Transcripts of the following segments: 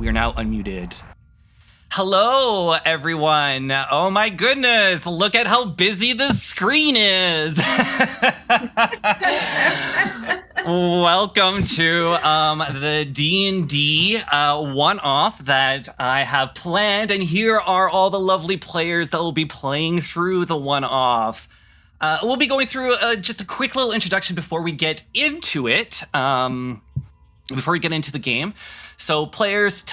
We are now unmuted. Hello, everyone. Oh my goodness, look at how busy the screen is. Welcome to the D&D one-off that I have planned, and here are all the lovely players that will be playing through the one-off. We'll be going through just a quick little introduction before we get into it, before we get into the game. So players,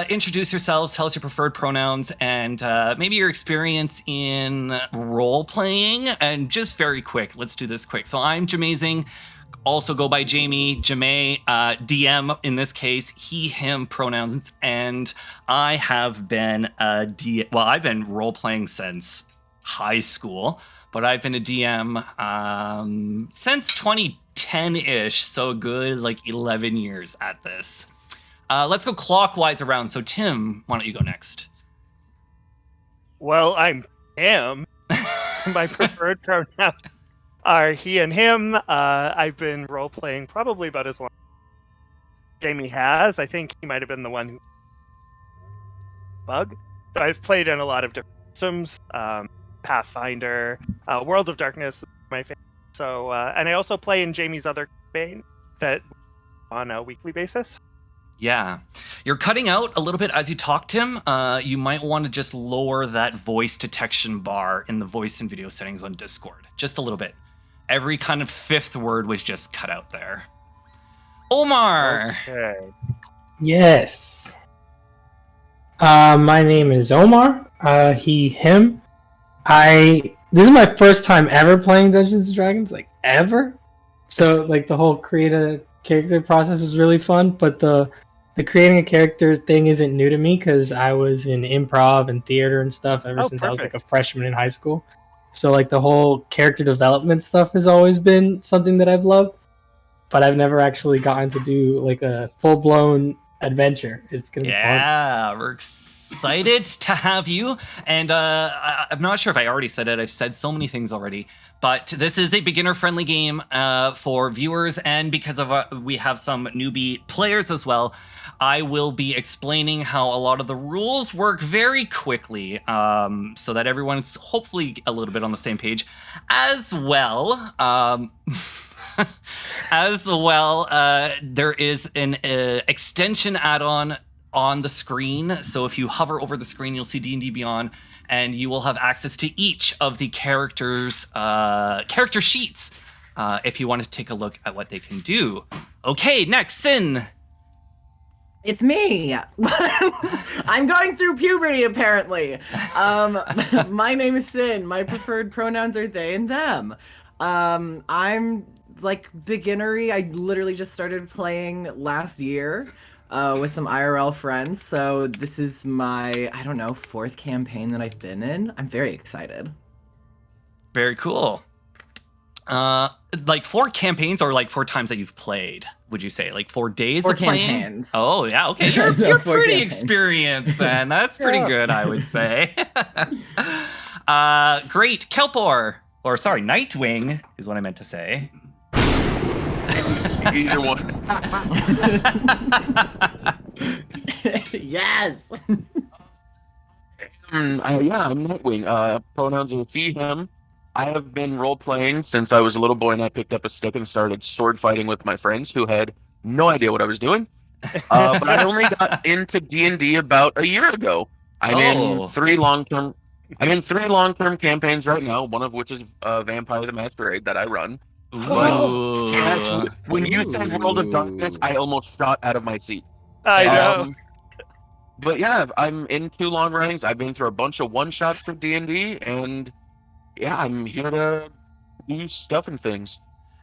introduce yourselves, tell us your preferred pronouns, and maybe your experience in role-playing, and just very quick. Let's do this quick. So I'm Jamazing, also go by Jamie, Jamay, DM in this case, he, him pronouns, and I have been I've been role-playing since high school, but I've been a DM since 2010-ish, so a good 11 years at this. Let's go clockwise around. So Tim, why don't you go next? Well, I'm Tim. My preferred pronouns are he and him. I've been role-playing probably about as long as Jamie has. I think he might have been the one who bug. So I've played in a lot of different systems, Pathfinder, World of Darkness is my favorite. So, and I also play in Jamie's other campaign that on a weekly basis. Yeah. You're cutting out a little bit as you talk, Tim. You might want to just lower that voice detection bar in the voice and video settings on Discord. Just a little bit. Every kind of fifth word was just cut out there. Omar! Okay. Yes. My name is Omar. He, him. This is my first time ever playing Dungeons & Dragons, ever. So, the whole create a character process was really fun, but the creating a character thing isn't new to me because I was in improv and theater and stuff ever since perfect. I was a freshman in high school. So the whole character development stuff has always been something that I've loved, but I've never actually gotten to do a full-blown adventure. It's gonna be fun. Yeah, we're excited to have you. And I'm not sure if I already said it. I've said so many things already. But this is a beginner-friendly game for viewers, and because of we have some newbie players as well, I will be explaining how a lot of the rules work very quickly, so that everyone's hopefully a little bit on the same page. As well, there is an extension add-on on the screen. So if you hover over the screen, you'll see D&D Beyond, and you will have access to each of the characters' character sheets if you want to take a look at what they can do. Okay, next, Sin. It's me. I'm going through puberty, apparently. My name is Sin. My preferred pronouns are they and them. I'm beginnery. I literally just started playing last year. With some IRL friends, so this is my, fourth campaign that I've been in. I'm very excited. Very cool. 4 campaigns or 4 times that you've played, would you say? 4 days 4 of playing? campaigns. Oh, yeah, okay. You're pretty experienced then. That's pretty good, I would say. Great. Kelpor, or sorry, Nightwing is what I meant to say. Either one. Yes. I'm Nightwing. Pronouns are he, him. I have been role-playing since I was a little boy, and I picked up a stick and started sword fighting with my friends who had no idea what I was doing. But I only got into D&D about a year ago. I'm in 3 long-term campaigns right now, one of which is Vampire the Masquerade that I run. Ooh. Yes, when you said World of Darkness, I almost shot out of my seat. I know. But yeah, I'm in 2 long runnings. I've been through a bunch of one-shots for D&D, and yeah, I'm here to do stuff and things.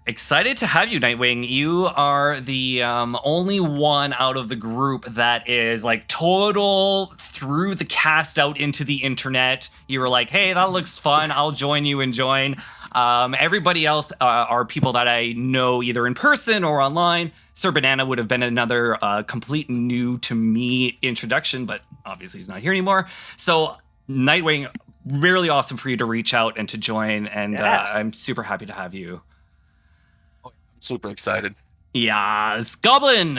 Excited to have you, Nightwing. You are the only one out of the group that is total threw the cast out into the internet. You were like, hey, that looks fun. I'll join you and join. Everybody else are people that I know either in person or online. Sir Banana would have been another complete new to me introduction, but obviously he's not here anymore. So Nightwing, really awesome for you to reach out and to join, and I'm super happy to have you. Super excited. Yes, Goblin.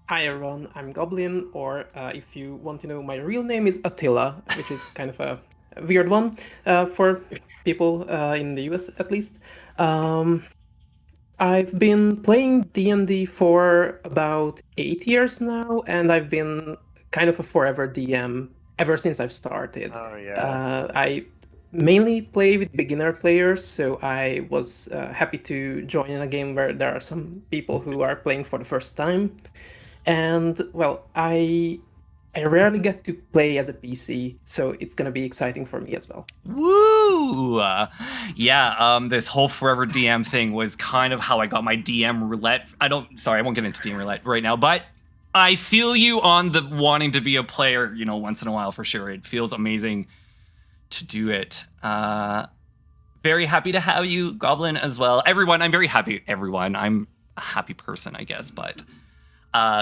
Hi everyone, I'm Goblin, or if you want to know, my real name is Attila, which is kind of a weird one for people in the US at least. Um, I've been playing D&D for about 8 years now, and I've been kind of a forever DM ever since I've started. Oh yeah. I mainly play with beginner players, so I was happy to join in a game where there are some people who are playing for the first time. And well, I rarely get to play as a PC, so it's gonna be exciting for me as well. Woo! This whole Forever DM thing was kind of how I got my DM roulette. I won't get into DM roulette right now, but I feel you on the wanting to be a player, once in a while for sure. It feels amazing to do it. Very happy to have you, Goblin, as well. Everyone, I'm very happy. Everyone, I'm a happy person, I guess, but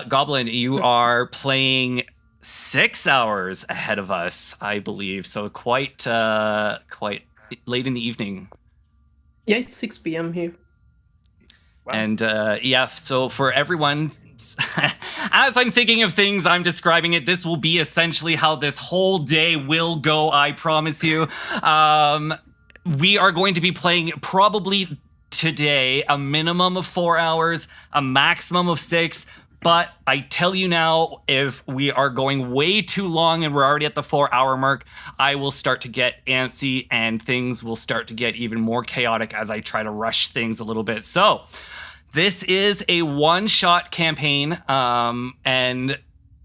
Goblin, you are playing 6 hours ahead of us, I believe. So quite late in the evening. Yeah, it's 6 p.m. here. Wow. And so for everyone, as I'm thinking of things, I'm describing it, this will be essentially how this whole day will go, I promise you. We are going to be playing probably today a minimum of 4 hours, a maximum of 6. But I tell you now, if we are going way too long and we're already at the 4-hour mark, I will start to get antsy and things will start to get even more chaotic as I try to rush things a little bit. So this is a one-shot campaign, and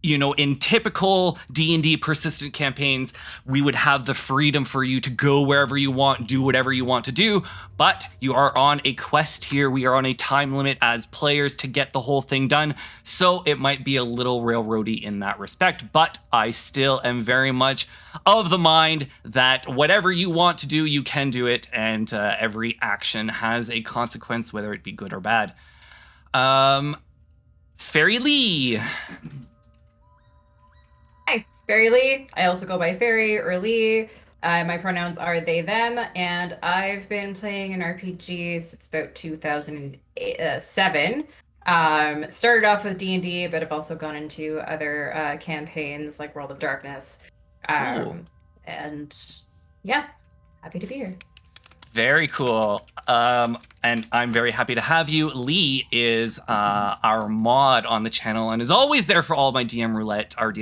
in typical D&D persistent campaigns, we would have the freedom for you to go wherever you want, do whatever you want to do, but you are on a quest here. We are on a time limit as players to get the whole thing done, so it might be a little railroady in that respect, but I still am very much of the mind that whatever you want to do, you can do it, and every action has a consequence, whether it be good or bad. Fairy Lee. Hi, Fairy Lee. I also go by Fairy or Lee. My pronouns are they, them, and I've been playing an RPG since about 2007. Started off with D&D, but I've also gone into other campaigns like World of Darkness. And yeah, happy to be here. Very cool. And I'm very happy to have you. Lee is our mod on the channel and is always there for all my our DM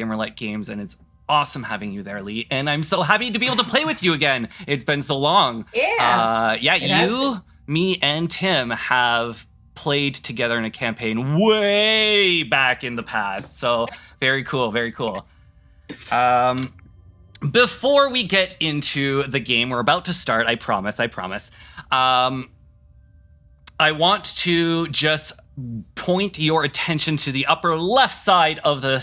Roulette games, and it's awesome having you there, Lee. And I'm so happy to be able to play with you again. It's been so long. Yeah. Me, and Tim have played together in a campaign way back in the past. So very cool, very cool. Before we get into the game, we're about to start, I promise. I want to just point your attention to the upper left side of the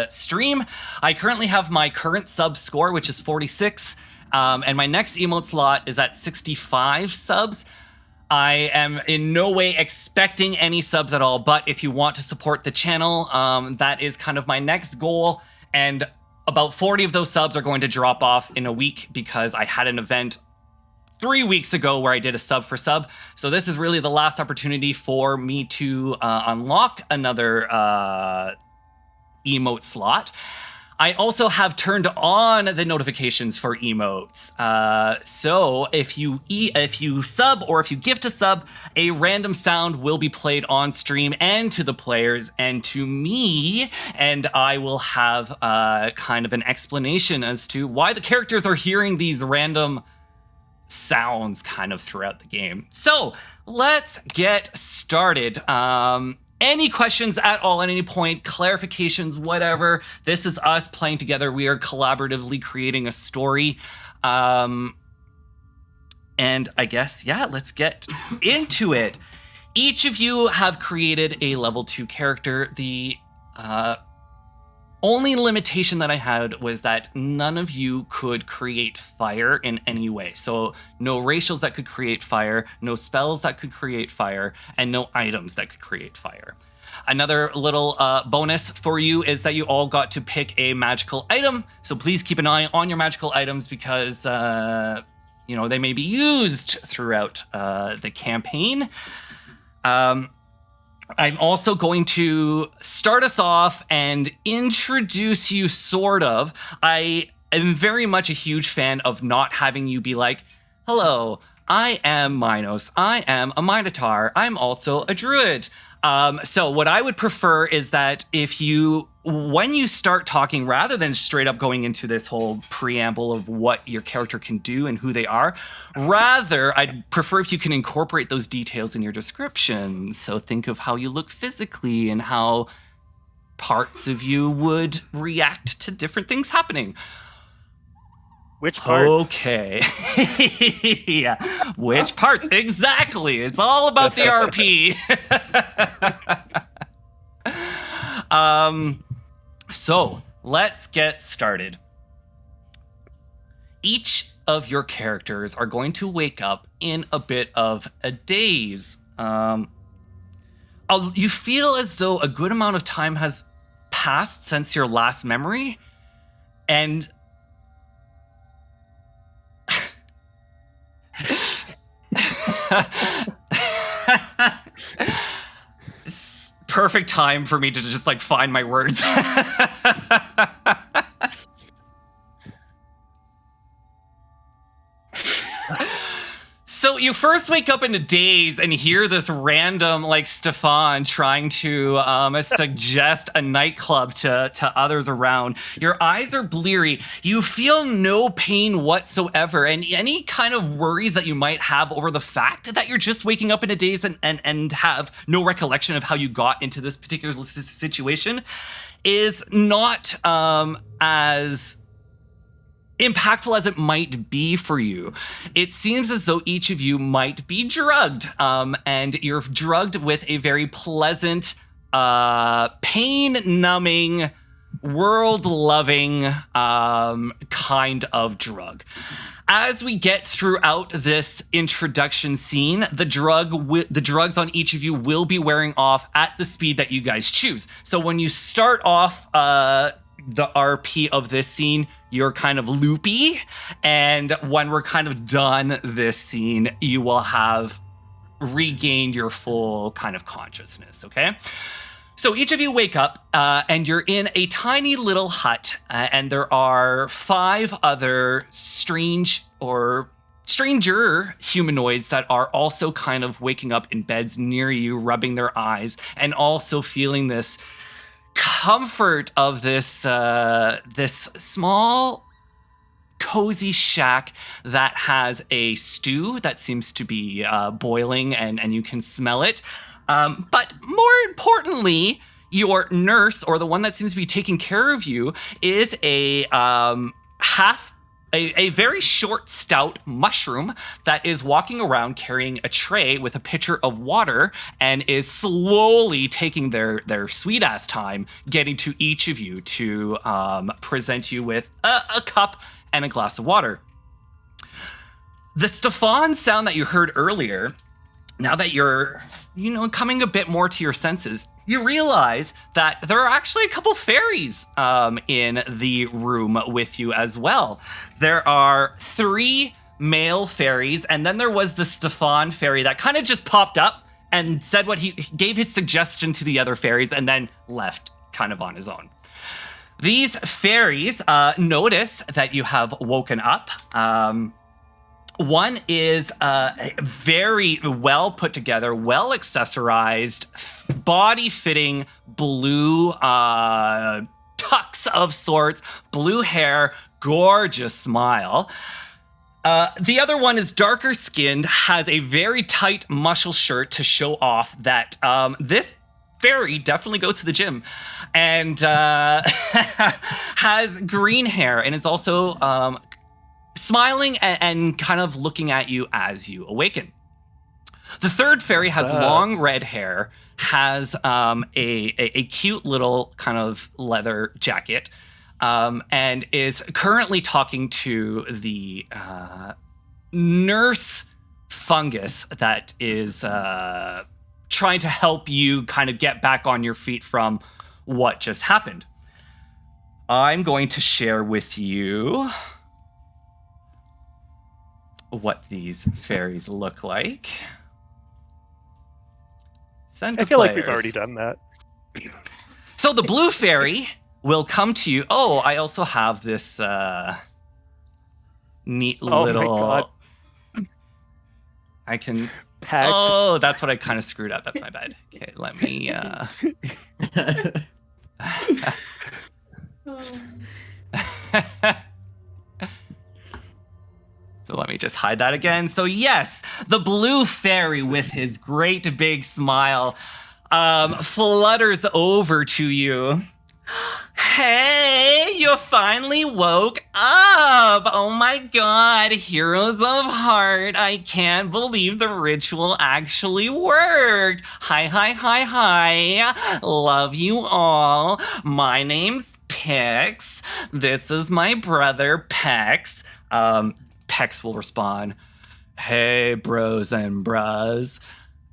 stream. I currently have my current sub score, which is 46, and my next emote slot is at 65 subs. I am in no way expecting any subs at all, but if you want to support the channel, that is kind of my next goal, and about 40 of those subs are going to drop off in a week because I had an event 3 weeks ago where I did a sub for sub. So this is really the last opportunity for me to unlock another emote slot. I also have turned on the notifications for emotes. So if you sub or if you gift a sub, a random sound will be played on stream and to the players and to me, and I will have kind of an explanation as to why the characters are hearing these random sounds kind of throughout the game. So let's get started. Any questions at all at any point, clarifications, whatever. This is us playing together. We are collaboratively creating a story. And I guess, let's get into it. Each of you have created a level 2 character. The only limitation that I had was that none of you could create fire in any way. So no racials that could create fire, no spells that could create fire, and no items that could create fire. Another little bonus for you is that you all got to pick a magical item. So please keep an eye on your magical items because, they may be used throughout the campaign. I'm also going to start us off and introduce you sort of. I am very much a huge fan of not having you be like, hello, I am Minos. I am a Minotaur. I'm also a druid. So what I would prefer is that when you start talking, rather than straight up going into this whole preamble of what your character can do and who they are, rather, I'd prefer if you can incorporate those details in your description. So think of how you look physically and how parts of you would react to different things happening. Which parts? Okay. Yeah. Which parts? Exactly. It's all about the RP. So let's get started. Each of your characters are going to wake up in a bit of a daze. You feel as though a good amount of time has passed since your last memory, and perfect time for me to just like find my words. So you first wake up in a daze and hear this random like Stefan trying to suggest a nightclub to others around. Your eyes are bleary. You feel no pain whatsoever, and any kind of worries that you might have over the fact that you're just waking up in a daze and have no recollection of how you got into this particular situation is not as impactful as it might be for you. It seems as though each of you might be drugged, and you're drugged with a very pleasant, pain-numbing, world-loving kind of drug. As we get throughout this introduction scene, the drugs on each of you will be wearing off at the speed that you guys choose. So when you start off the RP of this scene, you're kind of loopy, and when we're kind of done this scene, you will have regained your full kind of consciousness, okay? So each of you wake up, and you're in a tiny little hut, and there are 5 other stranger humanoids that are also kind of waking up in beds near you, rubbing their eyes, and also feeling this comfort of this small cozy shack that has a stew that seems to be boiling, and you can smell it, but more importantly, your nurse, or the one that seems to be taking care of you, is a very short, stout mushroom that is walking around carrying a tray with a pitcher of water and is slowly taking their sweet-ass time getting to each of you to present you with a cup and a glass of water. The Stefan sound that you heard earlier, now that you're, coming a bit more to your senses, you realize that there are actually a couple fairies in the room with you as well. There are 3 male fairies, and then there was the Stefan fairy that kind of just popped up and said what he gave his suggestion to the other fairies and then left kind of on his own. These fairies notice that you have woken up. One is very well put together, well accessorized, body-fitting blue tux of sorts, blue hair, gorgeous smile. The other one is darker skinned, has a very tight muscle shirt to show off that this fairy definitely goes to the gym, and has green hair and is also smiling and kind of looking at you as you awaken. The third fairy has long red hair, has a cute little kind of leather jacket, and is currently talking to the nurse fungus that is trying to help you kind of get back on your feet from what just happened. I'm going to share with you what these fairies look like. Send I to feel players. like we've already done that. So the blue fairy will come to you. Oh, I also have this neat Oh my little. God. I can. Pack. Oh, that's what I kind of screwed up. That's my bad. Okay, let me. So let me just hide that again. So yes, the blue fairy with his great big smile flutters over to you. Hey, you finally woke up! Oh my god, Heroes of Heart, I can't believe the ritual actually worked! Hi. Love you all. My name's Pix. This is my brother, Pex. Pex will respond, hey, bros and bras.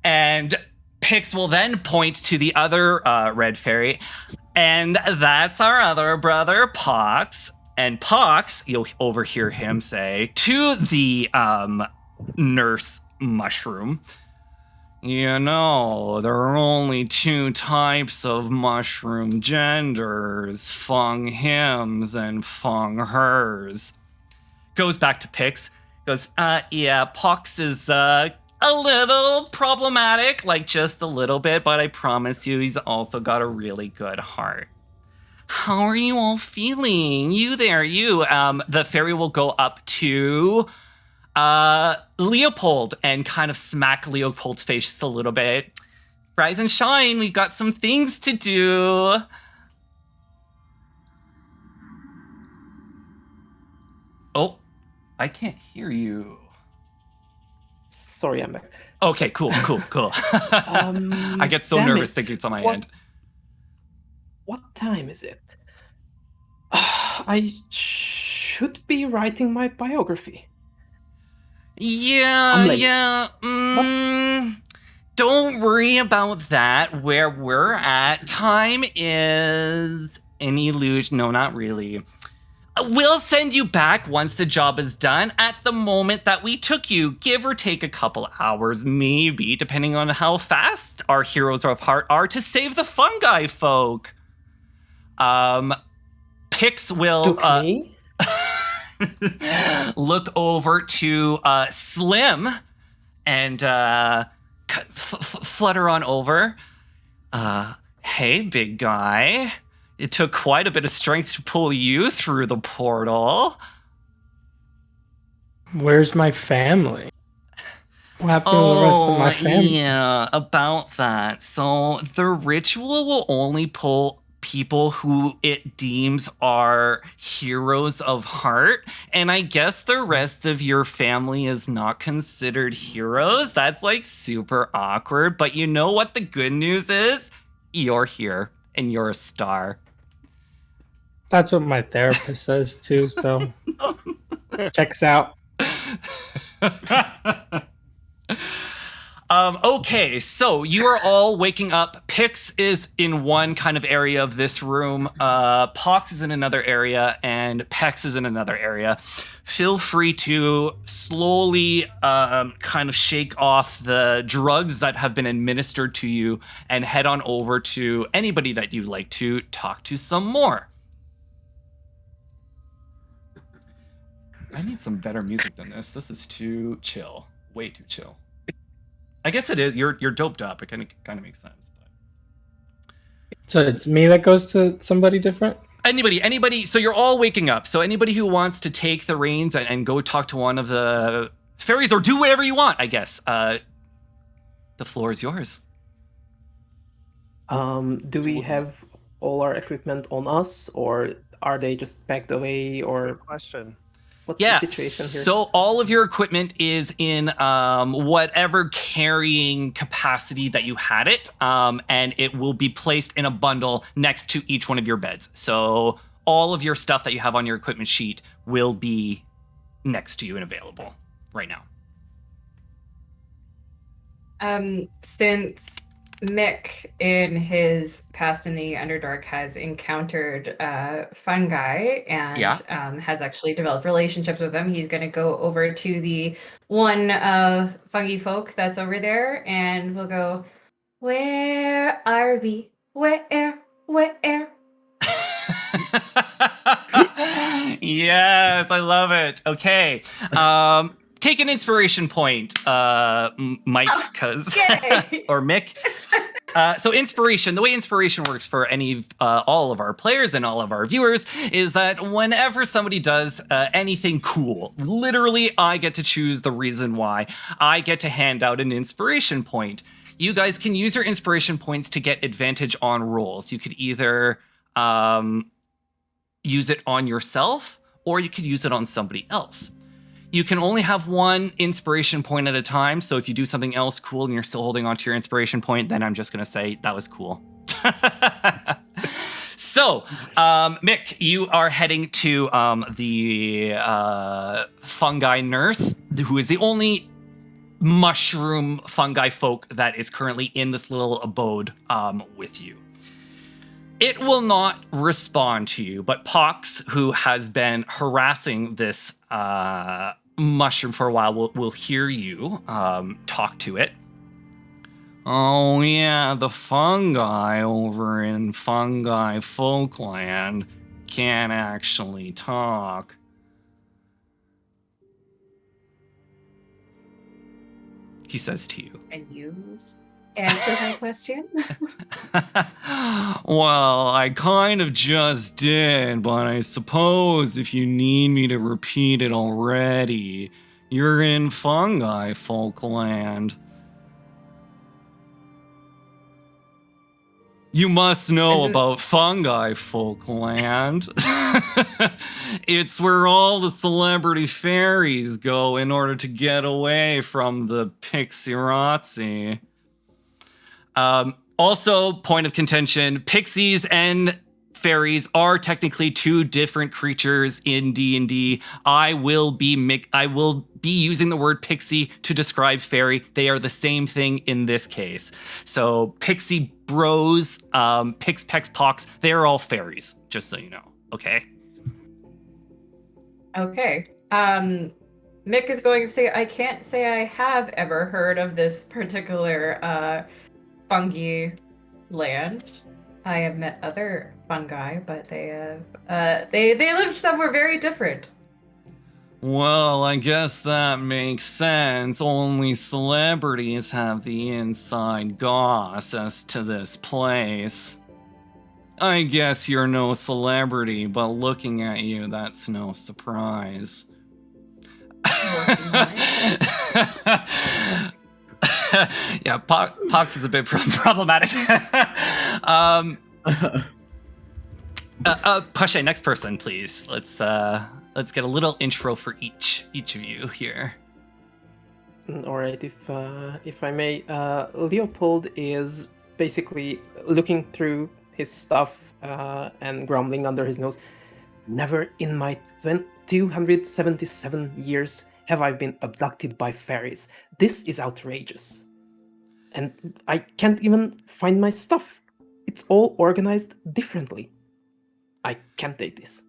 And Pix will then point to the other red fairy. And that's our other brother, Pox. And Pox, you'll overhear him say to the nurse mushroom, you know, there are only two types of mushroom genders, fung hims and fung hers. Goes back to Pix. Goes, yeah, Pox is a little problematic, like just a little bit, but I promise you he's also got a really good heart. How are you all feeling? You there, you. The fairy will go up to Leopold and kind of smack Leopold's face just a little bit. Rise and shine, we've got some things to do. Oh, I can't hear you. Sorry, I'm back. Okay, cool. I get so nervous thinking it's on my end. What time is it? I should be writing my biography. Yeah. Don't worry about that. Where we're at, time is an illusion. No, not really. We'll send you back once the job is done at the moment that we took you, give or take a couple hours, maybe, depending on how fast our Heroes of Heart are to save the fungi folk. Pix will look over to Slim and flutter on over. Hey, big guy. It took quite a bit of strength to pull you through the portal. Where's my family? What happened to the rest of my family? Yeah, about that. So the ritual will only pull people who it deems are Heroes of Heart. And I guess the rest of your family is not considered heroes. That's like super awkward. But you know what the good news is? You're here and you're a star. That's what my therapist says too, so checks out. Okay, so you are all waking up. Pix is in one kind of area of this room. Pox is in another area, and Pex is in another area. Feel free to slowly kind of shake off the drugs that have been administered to you and head on over to anybody that you'd like to talk to some more. I need some better music than this. This is too chill. Way too chill. I guess it is. You're doped up. It kind of makes sense. But. So it's me that goes to somebody different? Anybody. So you're all waking up. So anybody who wants to take the reins and go talk to one of the fairies or do whatever you want, I guess. The floor is yours. Do we have all our equipment on us, or are they just packed away, or Good question. what's the situation here? So all of your equipment is in whatever carrying capacity that you had it, and it will be placed in a bundle next to each one of your beds. So all of your stuff that you have on your equipment sheet will be next to you and available right now. Since Mick, in his past in the Underdark, has encountered fungi and has actually developed relationships with them, he's going to go over to the one fungi folk that's over there, and we'll go, Where are we? Where? Yes, I love it. Okay. Take an inspiration point, Mike, or Mick. So inspiration, the way inspiration works for all of our players and all of our viewers is that whenever somebody does anything cool, literally I get to choose the reason why. I get to hand out an inspiration point. You guys can use your inspiration points to get advantage on rolls. You could either use it on yourself or you could use it on somebody else. You can only have one inspiration point at a time. So if you do something else cool and you're still holding on to your inspiration point, then I'm just going to say that was cool. So, Mick, you are heading to the fungi nurse, who is the only mushroom fungi folk that is currently in this little abode with you. It will not respond to you, but Pox, who has been harassing this mushroom for a while, will hear you talk to it. Oh yeah, the fungi over in Fungi Folkland can't actually talk. He says to you. And you answer my question? Well, I kind of just did, but I suppose if you need me to repeat it already, you're in Fungi Folkland. You must know about Fungi Folkland. It's where all the celebrity fairies go in order to get away from the Pixie-Razzi. Also, point of contention, pixies and fairies are technically two different creatures in D&D. I will be using the word pixie to describe fairy. They are the same thing in this case. So pixie bros, pix, pex, pox, they're all fairies, just so you know. Okay? Okay. Mick is going to say, I can't say I have ever heard of this particular fungi land. I have met other fungi, but they live somewhere very different. Well, I guess that makes sense. Only celebrities have the inside goss as to this place. I guess you're no celebrity, but looking at you, that's no surprise. Yeah, Pox is a bit problematic. Pashe, next person, please. Let's get a little intro for each of you here. All right, if I may, Leopold is basically looking through his stuff and grumbling under his nose. Never in my 277 years have I been abducted by fairies. This is outrageous. And I can't even find my stuff. It's all organized differently. I can't take this.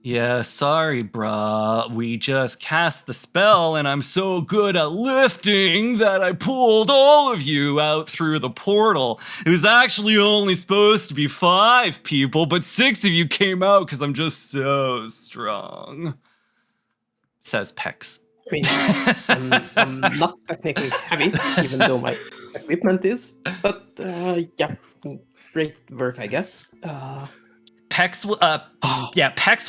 Yeah, sorry, bruh. We just cast the spell, and I'm so good at lifting that I pulled all of you out through the portal. It was actually only supposed to be 5 people, but 6 of you came out because I'm just so strong. Says Pex. I mean, I'm not technically heavy, even though my equipment is. But yeah, great work, I guess. Pex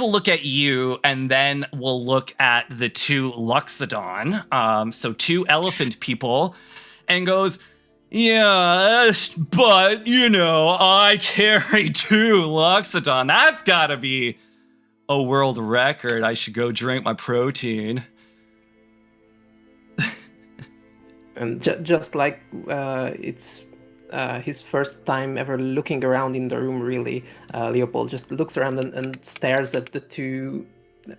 will look at you and then will look at the 2 Luxodon, so 2 elephant people, and goes, yeah, but, you know, I carry 2 Luxodon. That's gotta be a world record. I should go drink my protein. And just like it's his first time ever looking around in the room, really, Leopold just looks around and stares at the 2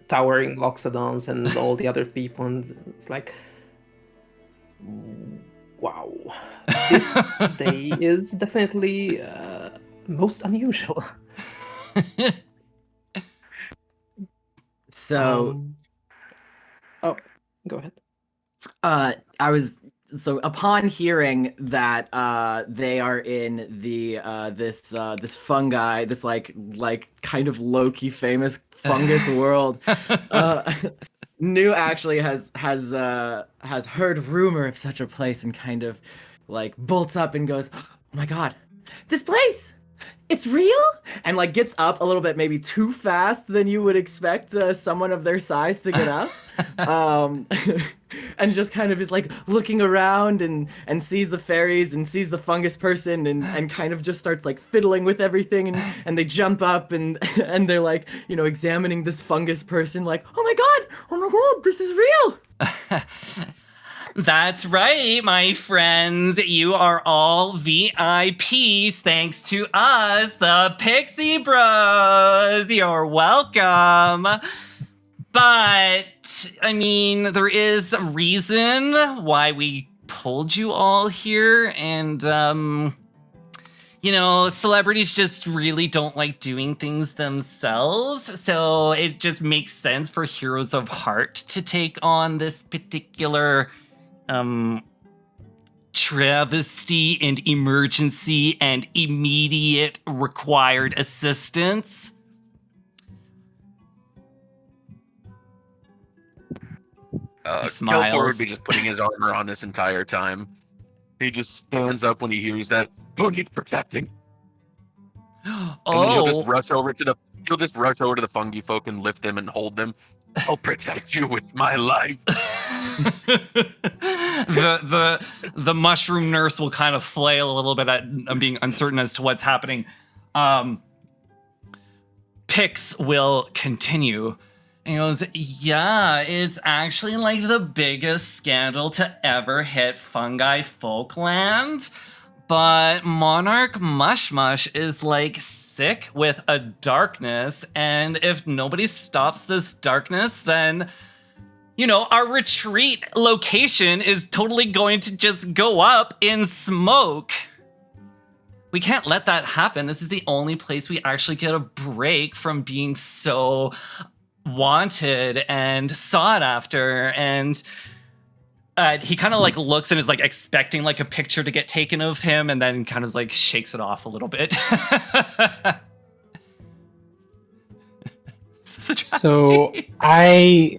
towering Loxodons and all the other people, and it's like, wow, this day is definitely most unusual. So, oh, go ahead. I was So upon hearing that they are in the this fungi, this like kind of low-key famous fungus world, New actually has heard rumor of such a place and kind of like bolts up and goes, "Oh my god, this place! It's real!" And like gets up a little bit, maybe too fast than you would expect someone of their size to get up. And just kind of is like looking around and sees the fairies and sees the fungus person and kind of just starts like fiddling with everything and they jump up and they're like, you know, examining this fungus person like, oh my god, this is real. That's right, my friends. You are all VIPs thanks to us, the Pixie Bros. You're welcome. But, I mean, there is a reason why we pulled you all here. And, you know, celebrities just really don't like doing things themselves. So it just makes sense for Heroes of Heart to take on this particular travesty and emergency and immediate required assistance. Kelfor would be just putting his armor on this entire time. He just stands up when he hears that. Who needs protecting? And he'll just rush over to the fungi folk and lift them and hold them. I'll protect you with my life. the mushroom nurse will kind of flail a little bit at being uncertain as to what's happening. Pix will continue. And he goes, yeah, it's actually like the biggest scandal to ever hit fungi folkland. But Monarch Mush-Mush is like sick with a darkness. And if nobody stops this darkness, then, you know, our retreat location is totally going to just go up in smoke. We can't let that happen. This is the only place we actually get a break from being so wanted and sought after. And he kind of like looks and is like expecting like a picture to get taken of him, and then kind of like shakes it off a little bit. So I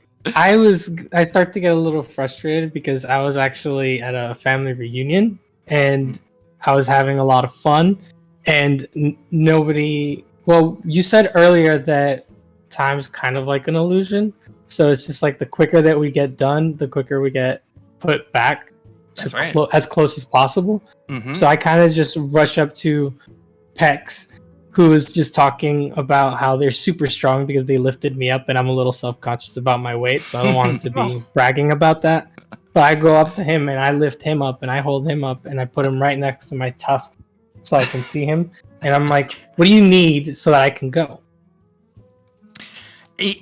start to get a little frustrated because I was actually at a family reunion and I was having a lot of fun, and nobody. Well, you said earlier that time's kind of like an illusion, so it's just like the quicker that we get done, the quicker we get put back to as close as possible. Mm-hmm. So I kind of just rush up to Pex, who is just talking about how they're super strong because they lifted me up, and I'm a little self-conscious about my weight, so I don't want him to be bragging about that. But I go up to him and I lift him up and I hold him up and I put him right next to my tusk so I can see him. And I'm like, what do you need so that I can go?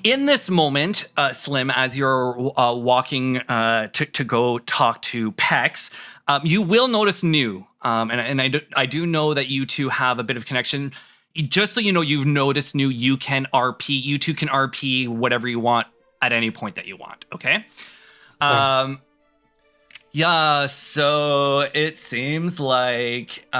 In this moment, Slim, as you're walking to go talk to Pex, you will notice New. And I do know that you two have a bit of connection. Just so you know, you've noticed New, you can RP. You two can RP whatever you want at any point that you want, okay? Yeah, so it seems like,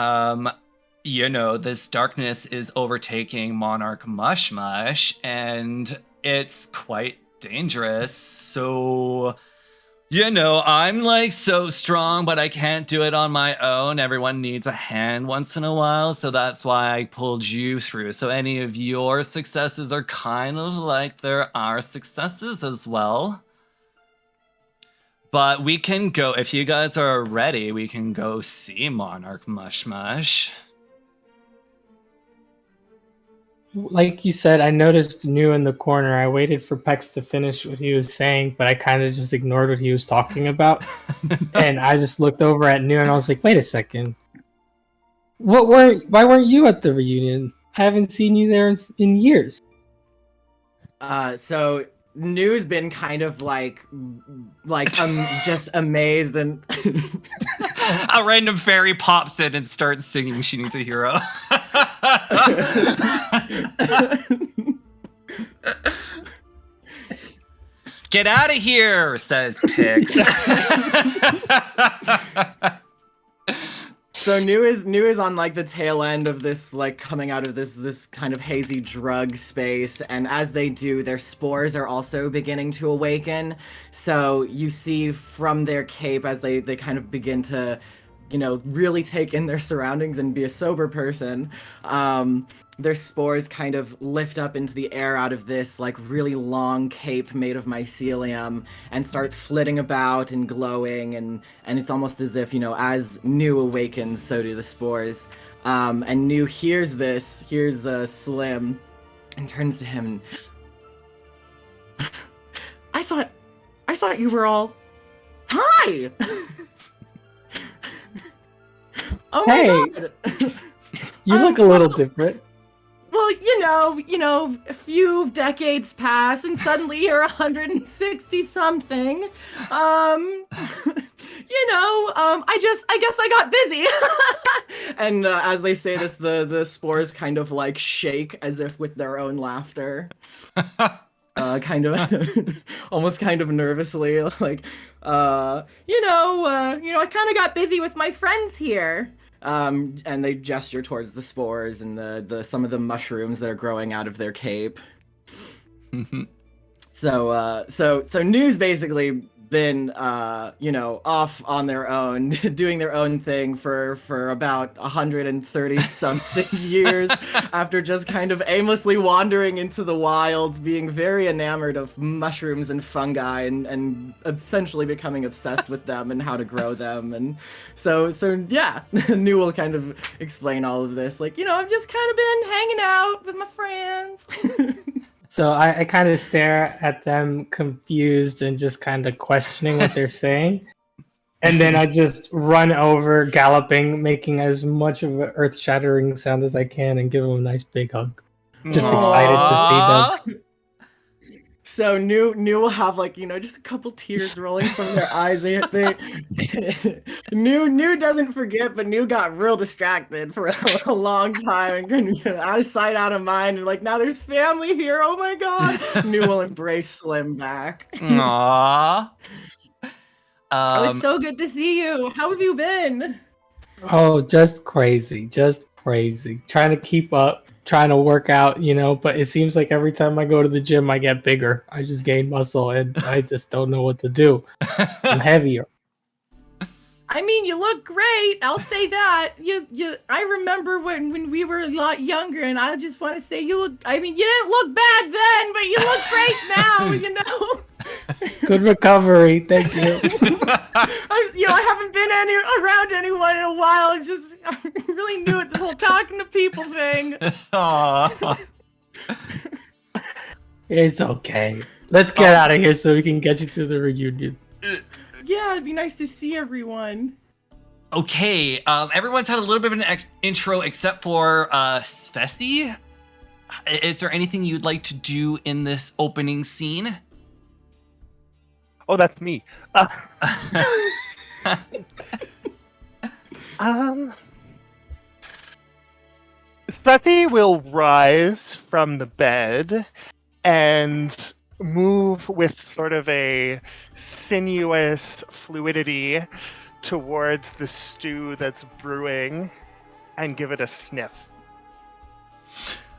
you know, this darkness is overtaking Monarch Mush-Mush, and it's quite dangerous. So, you know, I'm like so strong, but I can't do it on my own. Everyone needs a hand once in a while, so that's why I pulled you through. So any of your successes are kind of like there are successes as well. But we can go, if you guys are ready, we can go see Monarch Mush-Mush. Like you said, I noticed New in the corner. I waited for Pex to finish what he was saying, but I kind of just ignored what he was talking about. And I just looked over at New and I was like, wait a second. Why weren't you at the reunion? I haven't seen you there in years. So New's been kind of like just amazed, and a random fairy pops in and starts singing "She Needs a Hero." Get out of here, says Pix. So New is on like the tail end of this, like coming out of this kind of hazy drug space, and as they do, their spores are also beginning to awaken. So you see from their cape as they kind of begin to, really take in their surroundings and be a sober person. Their spores kind of lift up into the air out of this like really long cape made of mycelium and start flitting about and glowing, and it's almost as if, as New awakens, so do the spores. And New hears Slim and turns to him and I thought you were all hi. Oh my God. You look a little different. Well, a few decades pass and suddenly you're 160 something. I guess I got busy. And as they say this, the spores kind of like shake as if with their own laughter. Kind of almost kind of nervously, like I kind of got busy with my friends here. And they gesture towards the spores and the some of the mushrooms that are growing out of their cape. So New's basically been off on their own, doing their own thing for about 130 something years, after just kind of aimlessly wandering into the wilds, being very enamored of mushrooms and fungi, and essentially becoming obsessed with them and how to grow them. And so yeah, New will kind of explain all of this, like, I've just kind of been hanging out with my friends. So I kind of stare at them confused and just kind of questioning what they're saying. And then I just run over, galloping, making as much of an earth-shattering sound as I can and give them a nice big hug. Just excited to see them. So New will have like, just a couple tears rolling from their eyes. They New doesn't forget, but New got real distracted for a long time and out of sight, out of mind. And like, now there's family here. Oh my God. New will embrace Slim back. Aww. It's so good to see you. How have you been? Oh, just crazy. Trying to keep up. Trying to work out, but it seems like every time I go to the gym, I get bigger. I just gain muscle, and I just don't know what to do. I'm heavier. I mean, you look great. I'll say that. I remember when we were a lot younger, and I just want to say you didn't look bad then, but you look great now, Good recovery. Thank you. I haven't been around anyone in a while. I'm really new at this whole talking to people thing. Aww. It's okay. Let's get out of here so we can get you to the reunion. Yeah, it'd be nice to see everyone. Okay, everyone's had a little bit of an intro except for Svesi. Is there anything you'd like to do in this opening scene? Oh, that's me. Sveti will rise from the bed and move with sort of a sinuous fluidity towards the stew that's brewing and give it a sniff.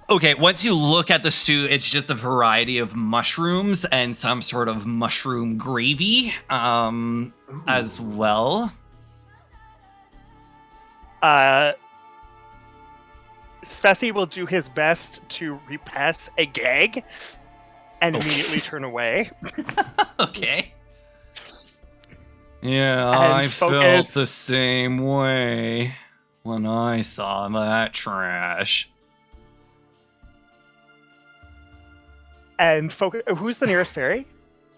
Okay, once you look at the stew, it's just a variety of mushrooms and some sort of mushroom gravy as well. Svesi will do his best to repress a gag and immediately turn away. Okay. Yeah, And I focus. felt the same way when I saw that trash. And focus. Who's the nearest fairy?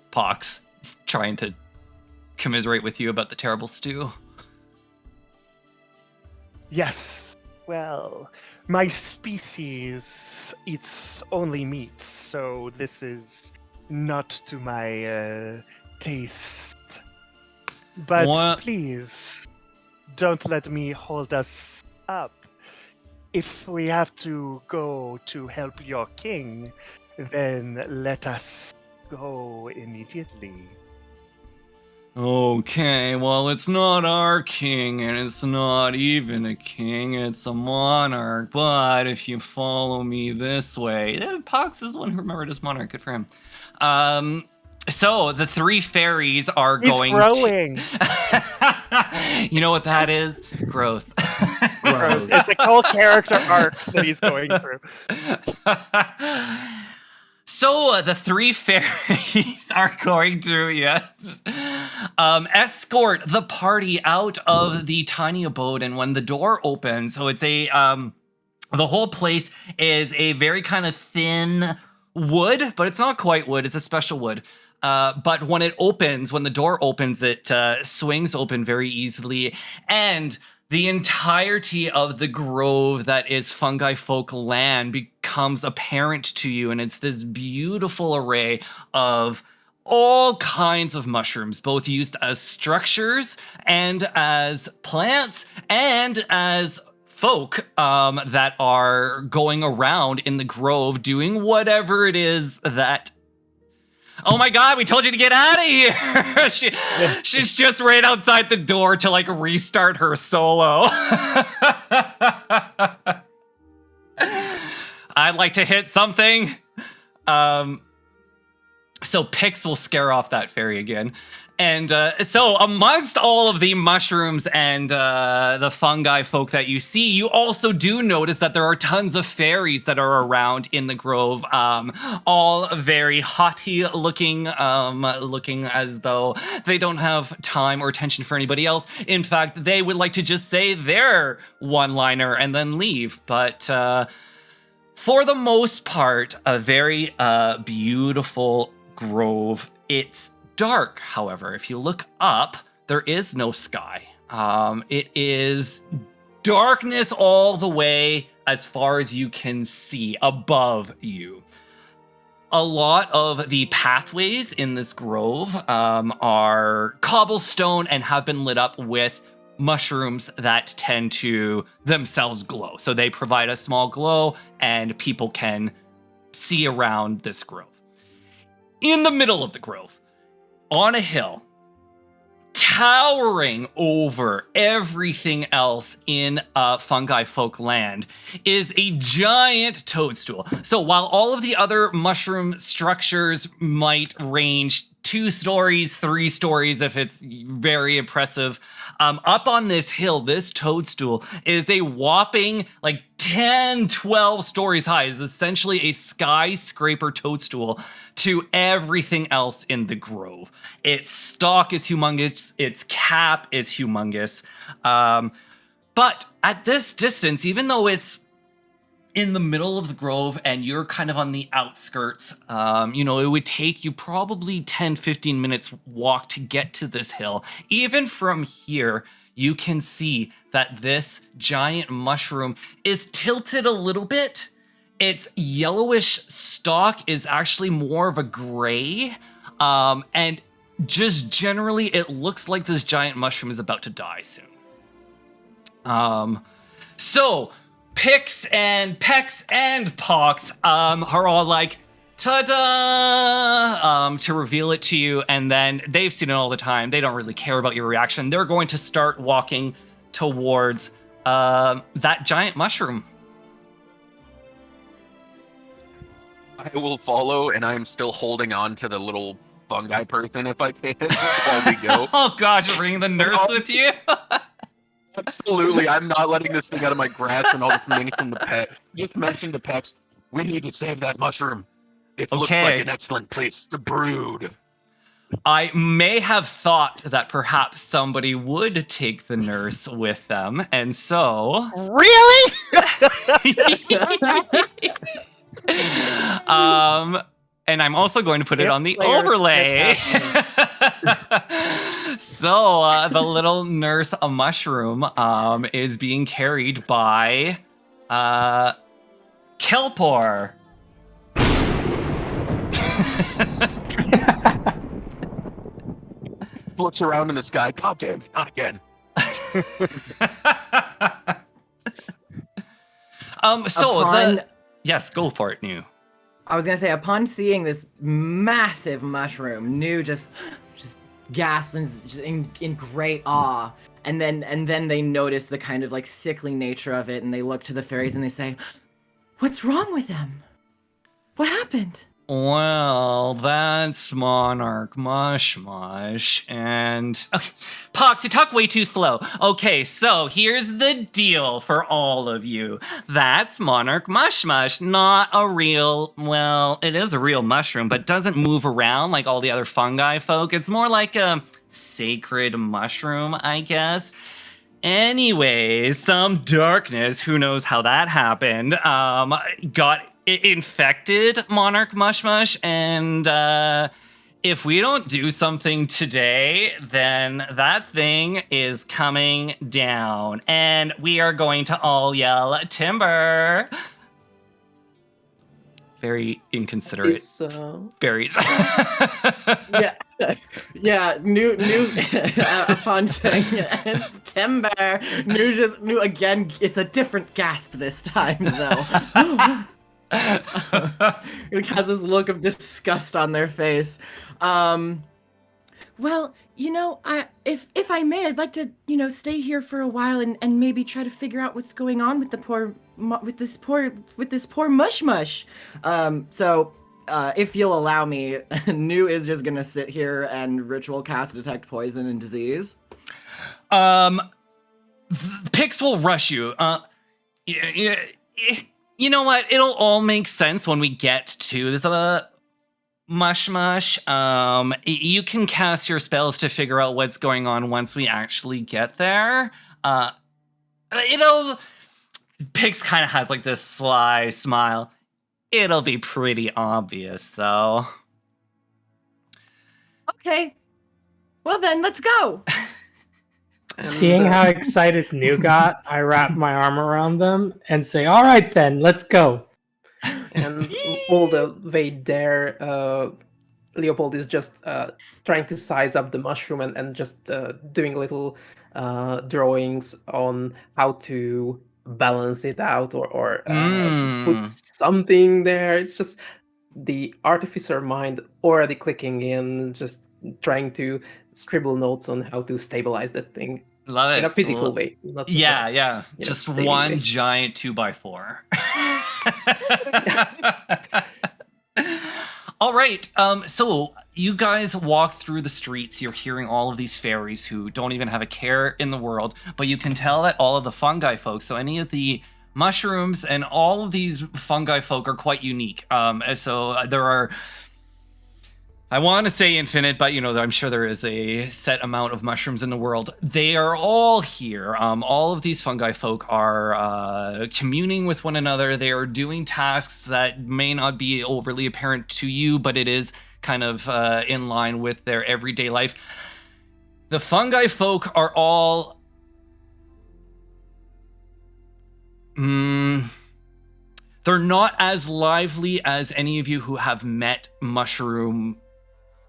Pox is trying to commiserate with you about the terrible stew. Yes. Well, my species eats only meat, so this is not to my taste. But What? please, don't let me hold us up. If we have to go to help your king, then let us go immediately. Okay, well, it's not our king, and it's not even a king, it's a monarch. But if you follow me this way, Pox is the one who remembered his monarch. Good for him. So the 3 fairies are He's going growing. to... You know what that is? Growth. Growth. It's a whole character arc that he's going through. So the 3 fairies are going to, yes, escort the party out of the tiny abode. And when the door opens, so it's a, the whole place is a very kind of thin wood, but it's not quite wood. It's a special wood. But when it opens, when the door opens, it swings open very easily. And the entirety of the grove that is Fungi Folk land becomes apparent to you, and it's this beautiful array of all kinds of mushrooms, both used as structures and as plants and as folk that are going around in the grove doing whatever it is that... Oh my God, we told you to get out of here. She's just right outside the door to like restart her solo. I'd like to hit something. So Pix will scare off that fairy again. And so amongst all of the mushrooms and the fungi folk that you see, you also do notice that there are tons of fairies that are around in the grove, all very haughty looking, looking as though they don't have time or attention for anybody else. In fact, they would like to just say their one-liner and then leave. But for the most part, a very beautiful grove. It's dark, however. If you look up, there is no sky. It is darkness all the way as far as you can see above you. A lot of the pathways in this grove are cobblestone and have been lit up with mushrooms that tend to themselves glow. So they provide a small glow and people can see around this grove. In the middle of the grove, on a hill, towering over everything else in Fungi Folk land, is a giant toadstool. So while all of the other mushroom structures might range 2 stories, 3 stories if it's very impressive, up on this hill, this toadstool is a whopping like 10, 12 stories high. It's essentially a skyscraper toadstool to everything else in the grove. Its stalk is humongous. Its cap is humongous. But at this distance, even though it's in the middle of the grove and you're kind of on the outskirts, you know, it would take you probably 10, 15 minutes walk to get to this hill. Even from here, you can see that this giant mushroom is tilted a little bit. Its yellowish stalk is actually more of a gray. And just generally, it looks like this giant mushroom is about to die soon. So Pix and Pex and Pox are all like, ta-da, to reveal it to you. And then they've seen it all the time. They don't really care about your reaction. They're going to start walking towards that giant mushroom. I will follow, and I'm still holding on to the little fungi person if I can while we go. Oh gosh, you're bringing the nurse with you? Absolutely, I'm not letting this thing out of my grasp, and I'll just mention the pet. Just mention to Pex, we need to save that mushroom. It looks like an excellent place to brood. I may have thought that perhaps somebody would take the nurse with them, and so... Really? And I'm also going to put it on the overlay. So the little nurse, a mushroom, is being carried by Kelpor. Floats around in the sky. God damn, not again. Yes, go for it, New. I was gonna say, upon seeing this massive mushroom, New just gasps and just in great awe. And then they notice the kind of like sickly nature of it, and they look to the fairies and they say, "What's wrong with them? What happened?" Well, that's Monarch Mush-Mush, and... Okay, Pox, you talk way too slow. Okay, so here's the deal for all of you. That's Monarch Mush-Mush, not a real... Well, it is a real mushroom, but doesn't move around like all the other fungi folk. It's more like a sacred mushroom, I guess. Anyways, some darkness, who knows how that happened, got... It infected Monarch Mush-Mush, and if we don't do something today, then that thing is coming down, and we are going to all yell timber. Very inconsiderate fairies. Yeah. New. Upon saying it's timber, New again. It's a different gasp this time, though. It has this look of disgust on their face. Well, if I may, I'd like to, stay here for a while and maybe try to figure out what's going on with this poor mush-mush. So if you'll allow me, New is just gonna sit here and ritual cast detect poison and disease. Pix will rush you. You know what? It'll all make sense when we get to the mush-mush. You can cast your spells to figure out what's going on once we actually get there. Pix kind of has like this sly smile. It'll be pretty obvious, though. Okay. Well then, let's go. Seeing how excited New got, I wrap my arm around them and say, "All right then, let's go." And all the way there, Leopold is just trying to size up the mushroom and just doing little drawings on how to balance it out or put something there. It's just the artificer mind already clicking in, just trying to scribble notes on how to stabilize that thing. Love it. In a physical way. Not Yeah. Just one way. giant 2x4. All right. So you guys walk through the streets. You're hearing all of these fairies who don't even have a care in the world, but you can tell that all of the fungi folks, so any of the mushrooms and all of these fungi folk are quite unique. So there are... I want to say infinite, but I'm sure there is a set amount of mushrooms in the world. They are all here. All of these fungi folk are communing with one another. They are doing tasks that may not be overly apparent to you, but it is kind of in line with their everyday life. The fungi folk are all... They're not as lively as any of you who have met mushroom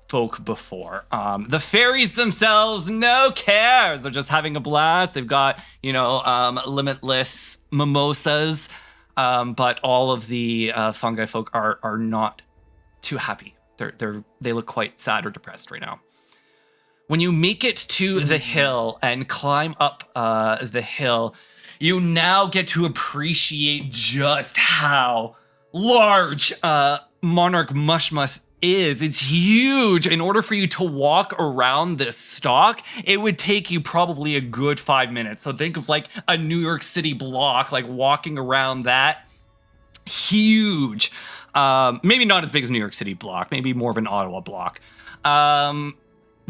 folk before. The fairies themselves, no cares. They're just having a blast. They've got, limitless mimosas. But all of the fungi folk are not too happy. They look quite sad or depressed right now. When you make it to the hill and climb up the hill, you now get to appreciate just how large Monarch Mush-Mush is. It's huge. In order for you to walk around this stalk, it would take you probably a good 5 minutes. So think of like a New York City block, like walking around that. Huge. Maybe not as big as New York City block, maybe more of an Ottawa block.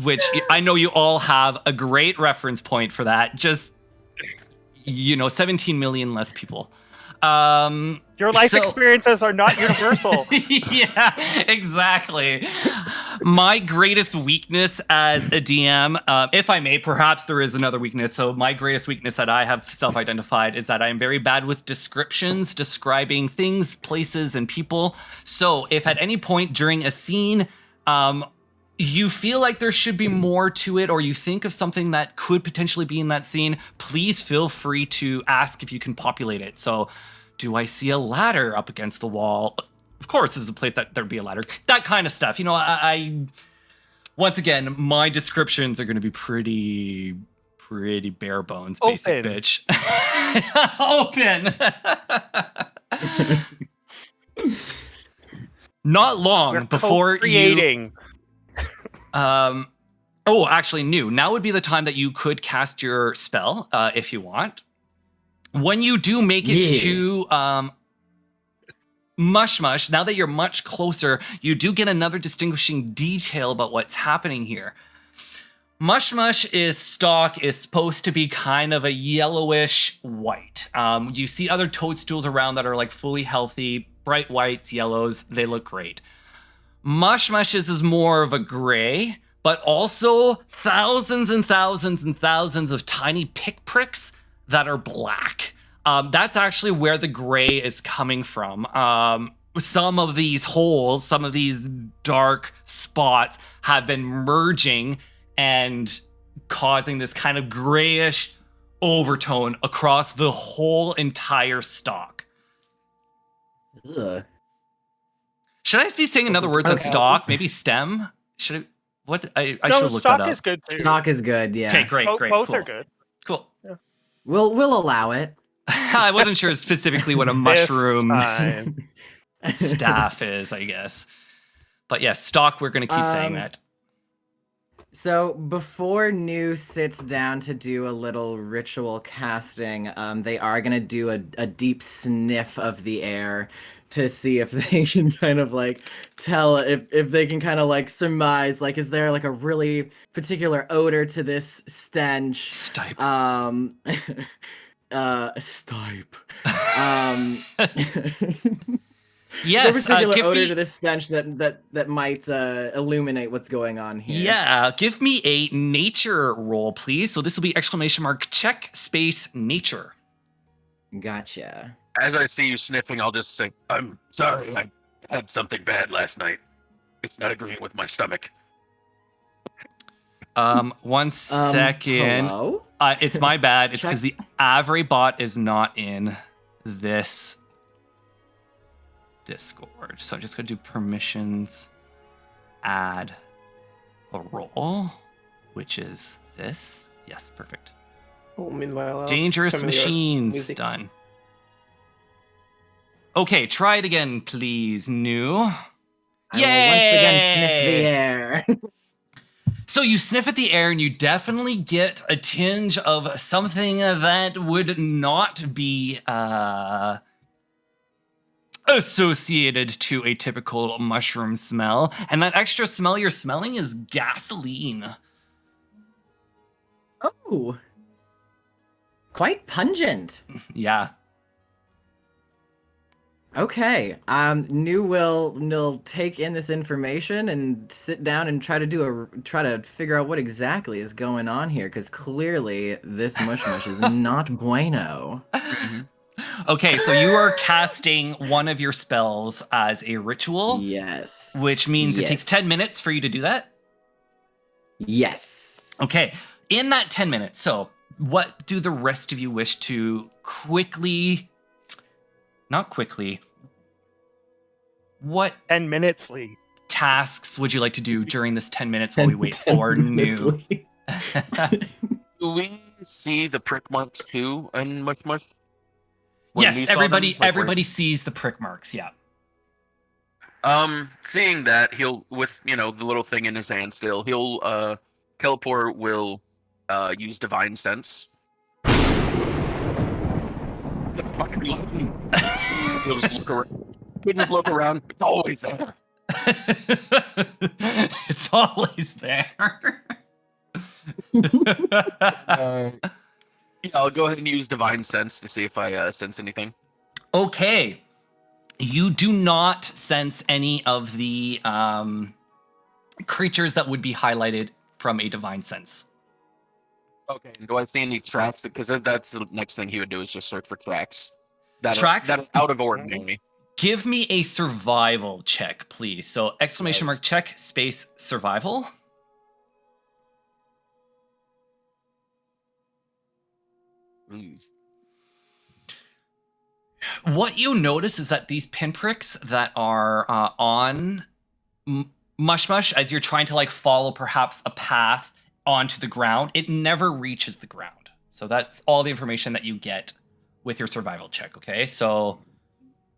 Which I know you all have a great reference point for that. Just, 17 million less people. Your life experiences are not universal. Yeah, exactly. My greatest weakness as a DM, if I may, perhaps there is another weakness. So my greatest weakness that I have self-identified is that I am very bad with descriptions, describing things, places, and people. So if at any point during a scene, you feel like there should be more to it, or you think of something that could potentially be in that scene, please feel free to ask if you can populate it. So, do I see a ladder up against the wall? of course, this is a place that there'd be a ladder. That kind of stuff. You know, I once again, my descriptions are going to be pretty bare bones, basic Open. bitch. Open. Not long We're before you. creating. Oh, actually, new. Now would be the time that you could cast your spell if you want. When you do make it to Mush-Mush, now that you're much closer, you do get another distinguishing detail about what's happening here. Mush-Mush stalk is supposed to be kind of a yellowish white. You see other toadstools around that are like fully healthy, bright whites, yellows. They look great. Mush-Mush's is more of a gray, but also thousands and thousands and thousands of tiny pick pricks that are black. That's actually where the gray is coming from. Some of these holes, some of these dark spots have been merging and causing this kind of grayish overtone across the whole entire stalk. Ugh. Should I be saying another word than stalk? Maybe stem? Should I? What? I should have looked that stock up. is good too. Stock is good, yeah. Okay, great. Both Cool. are good. Cool. We'll allow it. I wasn't sure specifically what a This mushroom time. staff is, I guess. But yeah, stock, we're going to keep saying that. So before New sits down to do a little ritual casting, they are gonna do a deep sniff of the air to see if they can kind of like tell if they can kind of like surmise, like, is there like a really particular odor to this stench? Stipe. Stipe. Yes, Is there a particular give odor me... to this stench that might illuminate what's going on here? Yeah, give me a nature roll, please. So this will be ! check space nature. Gotcha. As I see you sniffing, I'll just say, I'm sorry, I had something bad last night. It's not agreeing with my stomach. 1 second. Hello? It's my bad. It's Check. because the Avray bot is not in this Discord. So I'm just gonna do permissions, add a role, which is this. Yes, perfect. Oh, meanwhile, Dangerous familiar machines, music. done. Okay, try it again, please, New. I will once again sniff the air. So you sniff at the air and you definitely get a tinge of something that would not be associated to a typical mushroom smell. And that extra smell you're smelling is gasoline. Oh. Quite pungent. Yeah. Okay. New will take in this information and sit down and try to figure out what exactly is going on here, because clearly this mush-mush is not bueno. Okay, so you are casting one of your spells as a ritual. Yes. Which means it takes Yes. 10 minutes for you to do that? Yes. Okay, in that 10 minutes, so what do the rest of you wish to what 10 minutes lead. tasks would you like to do during this 10 minutes while we wait for New? Do we see the prick marks too in Mush-Mush? When we Yes, saw them? everybody sees the prick marks, yeah. Seeing that, he'll, with, the little thing in his hand still, Kelpor will, use Divine Sense. He'll just look around. He'll just look around. It's always there. It's always there. I'll go ahead and use Divine Sense to see if I sense anything. Okay. You do not sense any of the creatures that would be highlighted from a Divine Sense. Okay. Do I see any tracks? Because that's the next thing he would do is just search for tracks. Tracks? That are out of ordinary. Give me a survival check, please. So ! check space survival. What you notice is that these pinpricks that are on Mush-Mush, as you're trying to like follow perhaps a path onto the ground, it never reaches the ground. So that's all the information that you get with your survival check, okay? So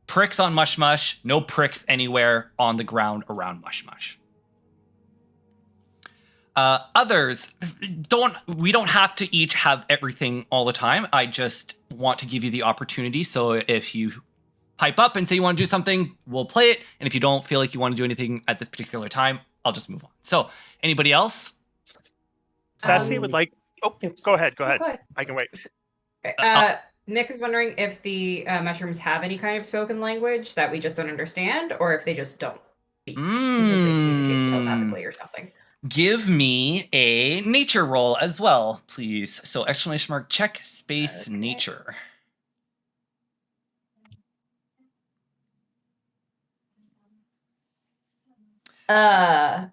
pricks on Mush-Mush, no pricks anywhere on the ground around Mush-Mush. Others, we don't have to each have everything all the time. I just want to give you the opportunity. So if you pipe up and say you want to do something, we'll play it. And if you don't feel like you want to do anything at this particular time, I'll just move on. So anybody else? Bessie would like... Oh, go ahead. Go ahead. I can wait. Nick is wondering if the mushrooms have any kind of spoken language that we just don't understand, or if they just don't speak. Because they communicate telepathically or something. Give me a nature roll as well, please. So exclamation mark check space nature. Yeah,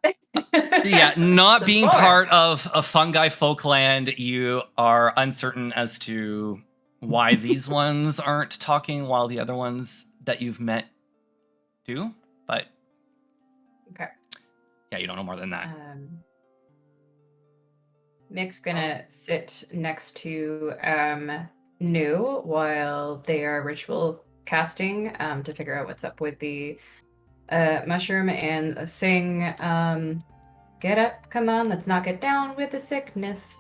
not being part of a fungi folkland, you are uncertain as to why these ones aren't talking while the other ones that you've met do, but okay. Yeah, you don't know more than that. Mick's gonna sit next to New while they are ritual casting to figure out what's up with the mushroom and sing get up, come on, let's knock it down with the sickness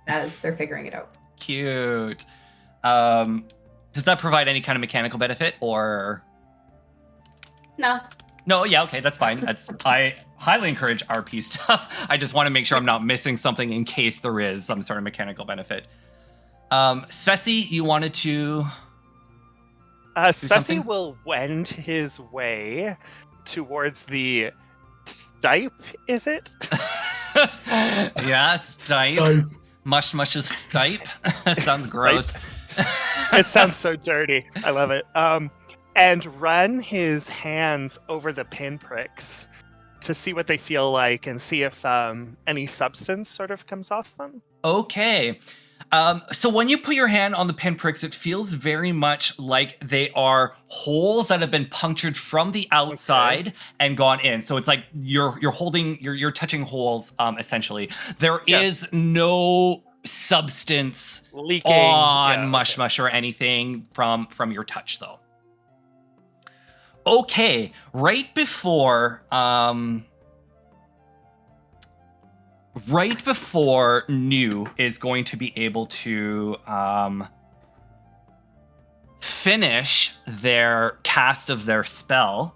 as they're figuring it out. Cute. Does that provide any kind of mechanical benefit or? No, yeah, okay, that's fine. I highly encourage RP stuff. I just want to make sure I'm not missing something in case there is some sort of mechanical benefit. Svesi, you wanted to Svesi will wend his way towards the stipe, is it? Yeah, stipe. Mush-Mush's stipe. Sounds gross. It sounds so dirty. I love it. And run his hands over the pinpricks to see what they feel like and see if any substance sort of comes off them. Okay. So when you put your hand on the pinpricks, it feels very much like they are holes that have been punctured from the outside and gone in. So it's like you're touching holes, essentially. There is no substance leaking on Mush-Mush or anything from your touch, though. Okay, right before New is going to be able to finish their cast of their spell,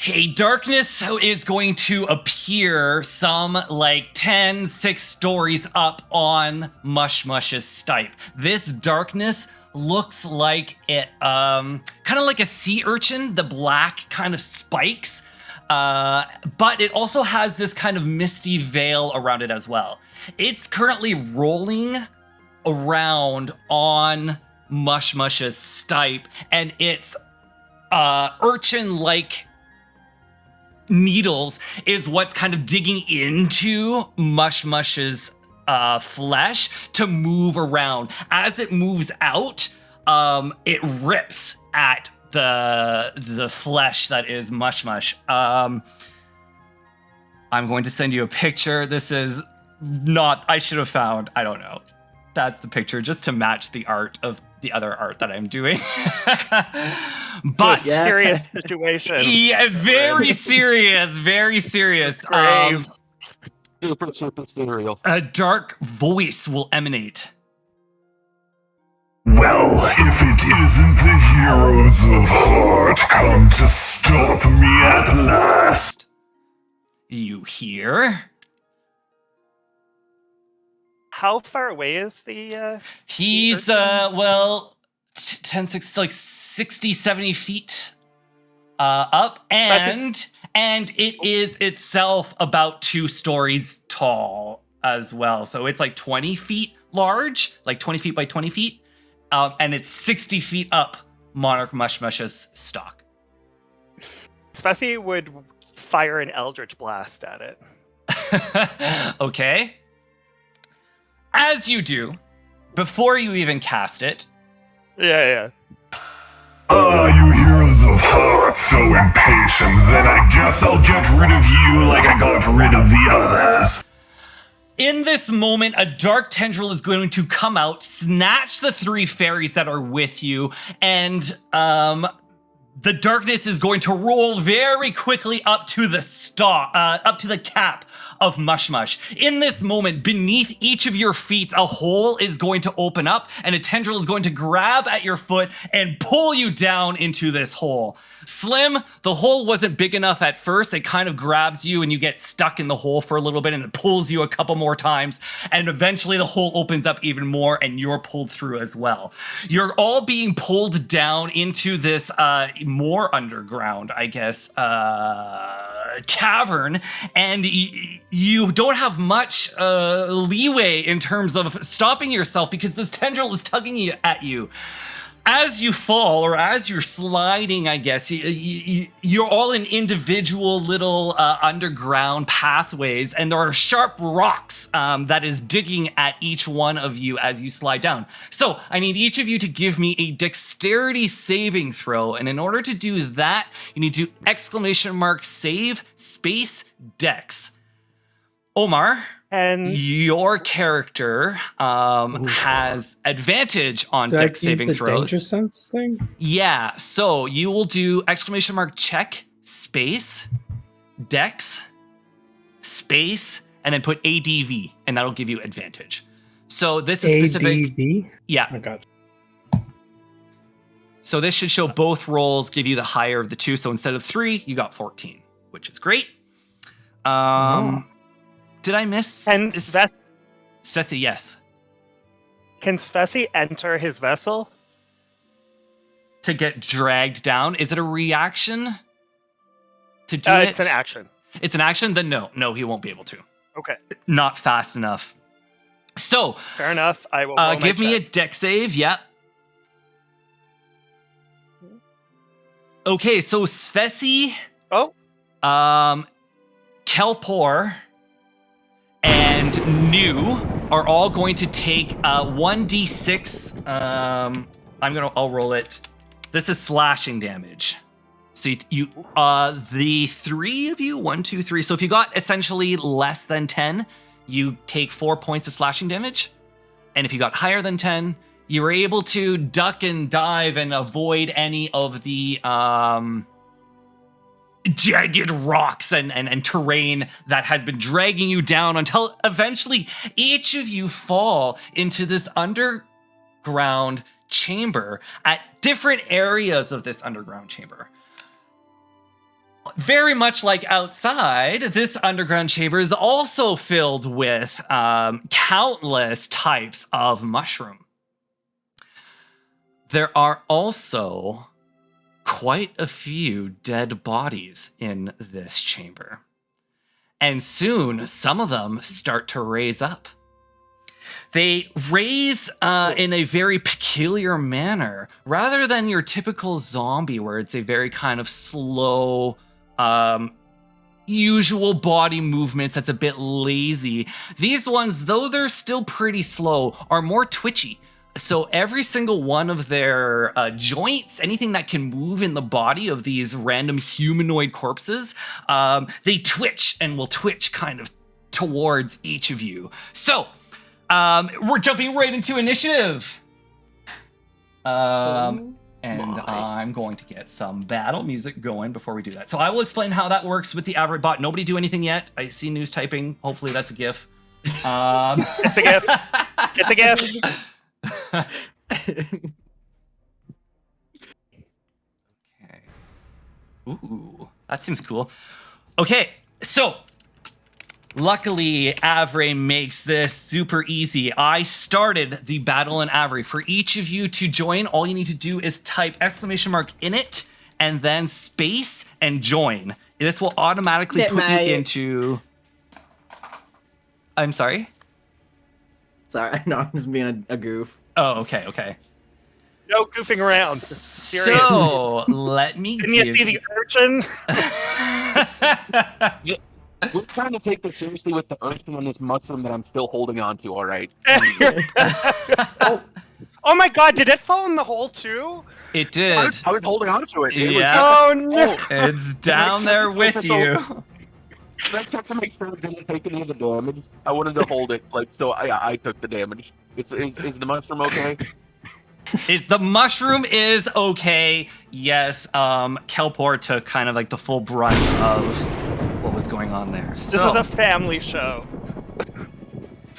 a darkness is going to appear some like 6 stories up on Mush-Mush's stipe. This darkness looks like it, kind of like a sea urchin, the black kind of spikes, but it also has this kind of misty veil around it as well. It's currently rolling around on Mush-Mush's stipe, and its urchin-like needles is what's kind of digging into Mush-Mush's flesh to move around. As it moves out, it rips at the flesh that is Mush-Mush. I'm going to send you a picture. This is not, I should have found, I don't know. That's the picture just to match the art of the other art that I'm doing. But serious situation. Yeah, very serious, very serious. Super serial. A dark voice will emanate. Well, if it isn't the heroes of Heart come to stop me at last. You hear? How far away is the He's 10, 6, like 60, 70 feet up, and it is itself about 2 stories tall as well. So it's like 20 feet large, like 20 feet by 20 feet. And it's 60 feet up Monarch Mush-Mush's stalk. Spessy would fire an Eldritch Blast at it. Okay. As you do, before you even cast it, Yeah. Ah, you heroes of heart, so impatient. Then I guess I'll get rid of you like I got rid of the others. In this moment, a dark tendril is going to come out, snatch the 3 fairies that are with you, and the darkness is going to roll very quickly up to the cap of Mush-Mush. In this moment, beneath each of your feet, a hole is going to open up, and a tendril is going to grab at your foot and pull you down into this hole. Slim, the hole wasn't big enough at first. It kind of grabs you and you get stuck in the hole for a little bit, and it pulls you a couple more times. And eventually the hole opens up even more and you're pulled through as well. You're all being pulled down into this more underground, I guess, cavern. And you don't have much leeway in terms of stopping yourself because this tendril is tugging at you. As you fall, or as you're sliding, I guess, you're all in individual little underground pathways, and there are sharp rocks that is digging at each one of you as you slide down. So I need each of you to give me a dexterity saving throw, and in order to do that, you need to !save space dex. Omar, And your character has advantage on Do I dex have to use saving the throws. danger sense thing? Yeah, so you will do !check space dex space and then put ADV, and that'll give you advantage. So this is specific. ADV? Yeah. Oh my god. So this should show both rolls give you the higher of the two. So instead of 3, you got 14, which is great. Did I miss? And Svesi, yes. can Svesi enter his vessel? To get dragged down. Is it a reaction to do it? It's an action. It's an action? Then no, he won't be able to. Okay, Not fast enough. So, fair enough. I will roll give my me a check. dex save. Yep. Okay, so Svesi, Oh, Kelpor, and New are all going to take 1d6. I'll roll it. This is slashing damage. So the 3 of you, 1, 2, 3. So if you got essentially less than 10, you take 4 points of slashing damage. And if you got higher than 10, you were able to duck and dive and avoid any of the jagged rocks and terrain that has been dragging you down until eventually each of you fall into this underground chamber at different areas of this underground chamber. Very much like outside, this underground chamber is also filled with countless types of mushroom. There are also quite a few dead bodies in this chamber. And soon, some of them start to raise up. They raise in a very peculiar manner. Rather than your typical zombie, where it's a very kind of slow, usual body movements that's a bit lazy. These ones, though they're still pretty slow, are more twitchy. So every single one of their joints, anything that can move in the body of these random humanoid corpses, they twitch and will twitch kind of towards each of you. So we're jumping right into initiative. And I'm going to get some battle music going before we do that. So I will explain how that works with the average bot. Nobody do anything yet. I see news typing. Hopefully that's a GIF. it's a gift. It's a gift. Okay. Ooh, that seems cool. Okay, so luckily Avray makes this super easy. I started the battle in Avray. For each of you to join, all you need to do is type in it and then space and join. This will automatically put you into... I'm sorry? Sorry, no, I'm just being a goof. Oh, okay. No goofing around. Serious. So, let me Didn't you give see the urchin? We're trying to take this seriously with the urchin and this mushroom that I'm still holding on to, all right? Oh my god, did it fall in the hole too? It I did. was holding on to it. It was Yeah. Oh no! It's down there with you. I checked to make sure it didn't take any of the damage. I wanted to hold it, like, so I took the damage. Is the mushroom okay? Is the mushroom is okay? Yes. Kelpor took kind of like the full brunt of what was going on there. This So is a family show.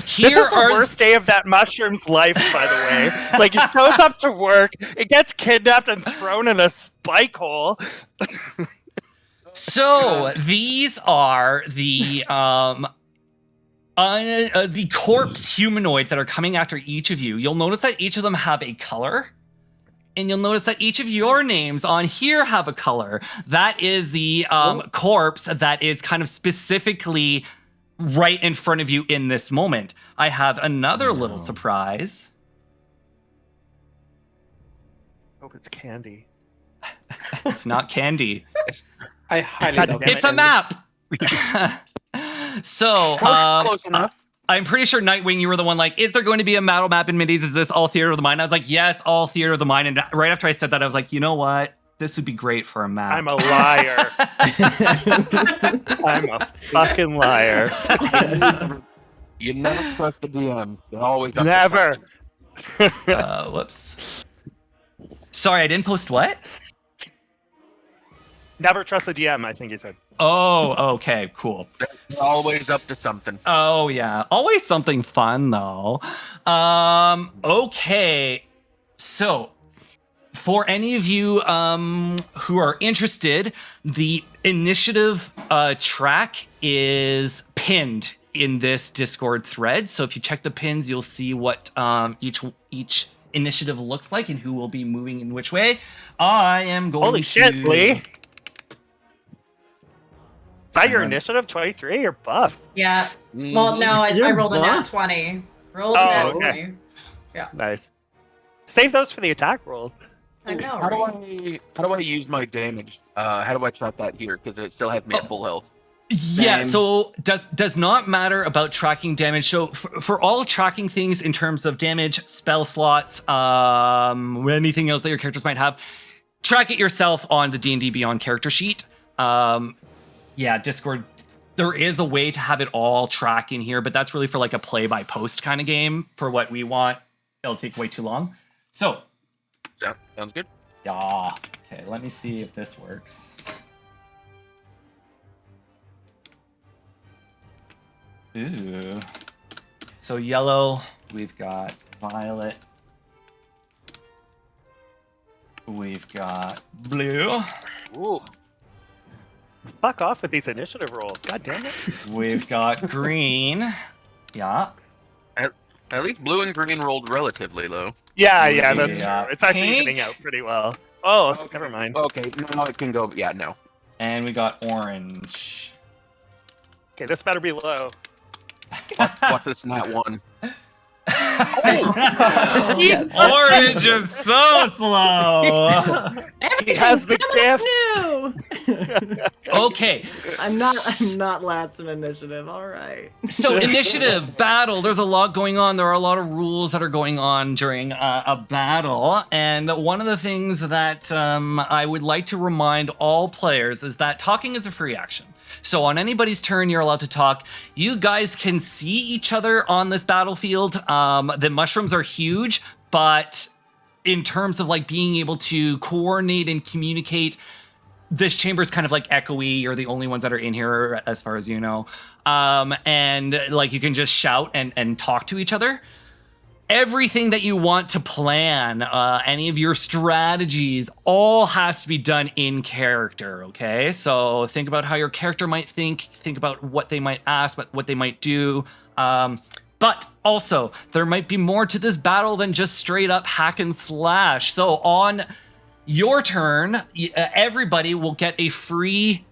here This is the are worst day of that mushroom's life, by the way. Like, it shows up to work, it gets kidnapped and thrown in a spike hole. So these are the corpse humanoids that are coming after each of you. You'll notice that each of them have a color, and you'll notice that each of your names on here have a color. That is the corpse that is kind of specifically right in front of you in this moment. I have another little surprise. Hope it's candy. It's not candy. I highly God doubt damn it. It's a map. So, Close enough. I'm pretty sure Nightwing, you were the one like, is there going to be a battle map in Middies? Is this all Theater of the Mind? I was like, yes, all Theater of the Mind. And right after I said that, I was like, you know what? This would be great for a map. I'm a liar. I'm a fucking liar. You never trust the DM. They're always up to Never. Whoops. Sorry, I didn't post what? Never trust the DM, I think you said. Oh, okay, cool. They're always up to something. Oh, yeah. Always something fun, though. Okay. So, for any of you who are interested, the initiative track is pinned in this Discord thread. So if you check the pins, you'll see what each initiative looks like and who will be moving in which way. I am going Holy to... shit, Lee. Is that your Hang on. initiative? 23 or buff? Yeah. Well, no, I You're rolled a nat buff. 20. Rolled Oh, a nat okay. 20. Nice. Save those for the attack roll. I know, How right? do I use my damage? How do I track that here? Because it still has me at full health. Yeah, Same. so does not matter about tracking damage. So for all tracking things in terms of damage, spell slots, anything else that your characters might have, track it yourself on the D&D Beyond character sheet. Yeah, Discord, there is a way to have it all track in here, but that's really for like a play-by-post kind of game. For what we want, it'll take way too long. So, Sounds good. yeah. Okay, let me see if this works. Ooh. So yellow, we've got violet. We've got blue. Ooh. Fuck off with these initiative rolls. God damn it. We've got green. Yeah. At least blue and green rolled relatively low. Yeah, that's Yeah. true. It's actually Pink. hitting out pretty well. Oh, never mind. Okay, now it can go. Yeah, no. And we got orange. Okay, this better be low. Watch this nat one. Orange is so slow. He has the gift. New. Okay, I'm not last in initiative. All right. so initiative, battle. There's a lot going on. There are a lot of rules that are going on during a battle. And one of the things that I would like to remind all players is that talking is a free action. So on anybody's turn, you're allowed to talk. You guys can see each other on this battlefield. The mushrooms are huge, but in terms of like being able to coordinate and communicate, this chamber is kind of like echoey. You're the only ones that are in here, as far as you know. And like you can just shout and talk to each other. Everything that you want to plan, any of your strategies, all has to be done in character, okay? So think about how your character might think about what they might ask, what they might do. But also, there might be more to this battle than just straight up hack and slash. So on your turn, everybody will get a free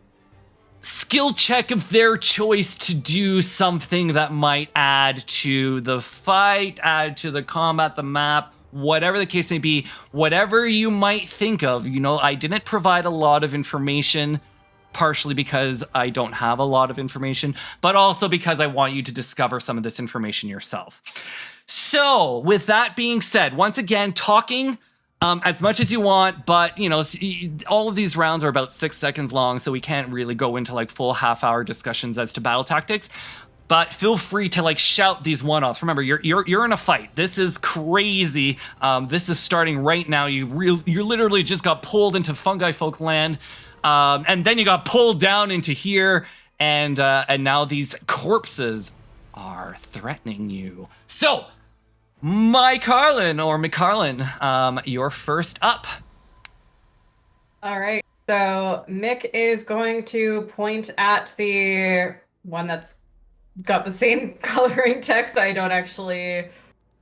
skill check of their choice to do something that might add to the fight, add to the combat, the map, whatever the case may be, whatever you might think of. You know, I didn't provide a lot of information, partially because I don't have a lot of information, but also because I want you to discover some of this information yourself. So, with that being said, once again, talking as much as you want, but all of these rounds are about 6 seconds long, so we can't really go into like full half-hour discussions as to battle tactics. But feel free to like shout these one-offs. Remember, you're in a fight. This is crazy. This is starting right now. You literally just got pulled into Fungi Folk land, and then you got pulled down into here, and now these corpses are threatening you. So, McCarlin, you're first up. All right. So Mick is going to point at the one that's got the same coloring text. I don't actually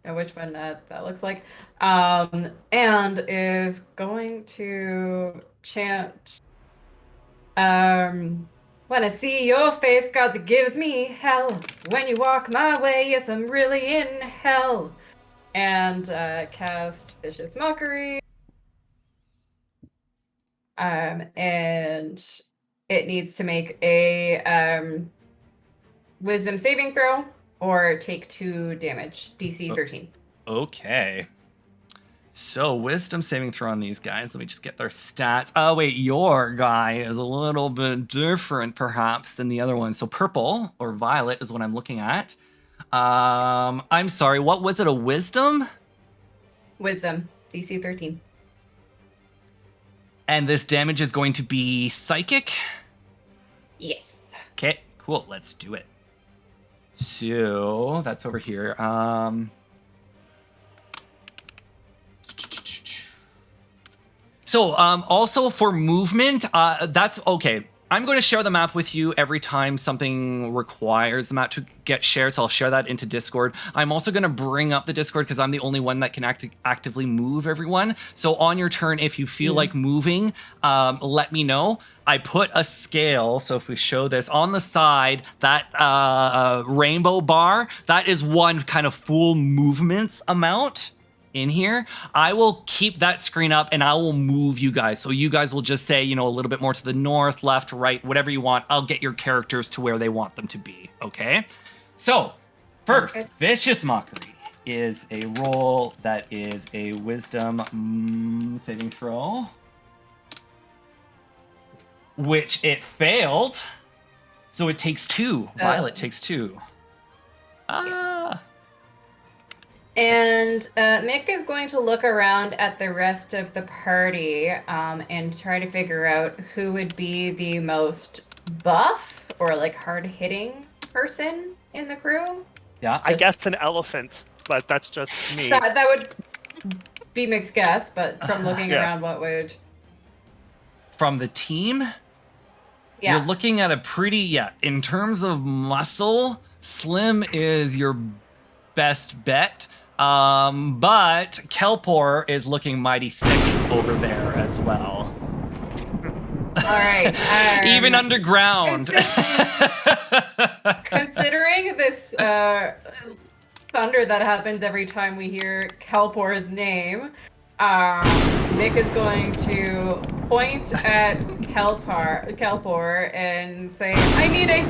know which one that looks like. And is going to chant, when I see your face, God gives me hell. When you walk my way, yes, I'm really in hell. And cast Vicious Mockery. And it needs to make a Wisdom saving throw or take 2 damage, DC 13. Okay. So, Wisdom saving throw on these guys. Let me just get their stats. Oh, wait, your guy is a little bit different, perhaps, than the other one. So, purple or violet is what I'm looking at. I'm sorry, what was it, a Wisdom? Wisdom, DC 13. And this damage is going to be psychic? Yes. Okay, cool, let's do it. So, that's over here. So, also for movement, that's okay. I'm going to share the map with you every time something requires the map to get shared, so I'll share that into Discord. I'm also going to bring up the Discord because I'm the only one that can actively move everyone. So on your turn, if you feel like moving, let me know. I put a scale, so if we show this on the side, that rainbow bar, that is one kind of full movements amount in here. I will keep that screen up and I will move you guys. So you guys will just say, a little bit more to the north, left, right, whatever you want. I'll get your characters to where they want them to be, okay? So, first, Vicious Mockery is a roll that is a Wisdom saving throw, which it failed. So it takes 2. Violet takes 2. Yes. And Mick is going to look around at the rest of the party and try to figure out who would be the most buff or like hard-hitting person in the crew. Yeah, I guess an elephant, but that's just me. That would be Mick's guess, but from looking around, what would... From the team? Yeah. You're looking at a pretty, in terms of muscle, Slim is your best bet. But Kelpor is looking mighty thick over there as well. All right. Even underground. Considering this thunder that happens every time we hear Kelpor's name, Mick is going to point at Kelpor and say, I need a...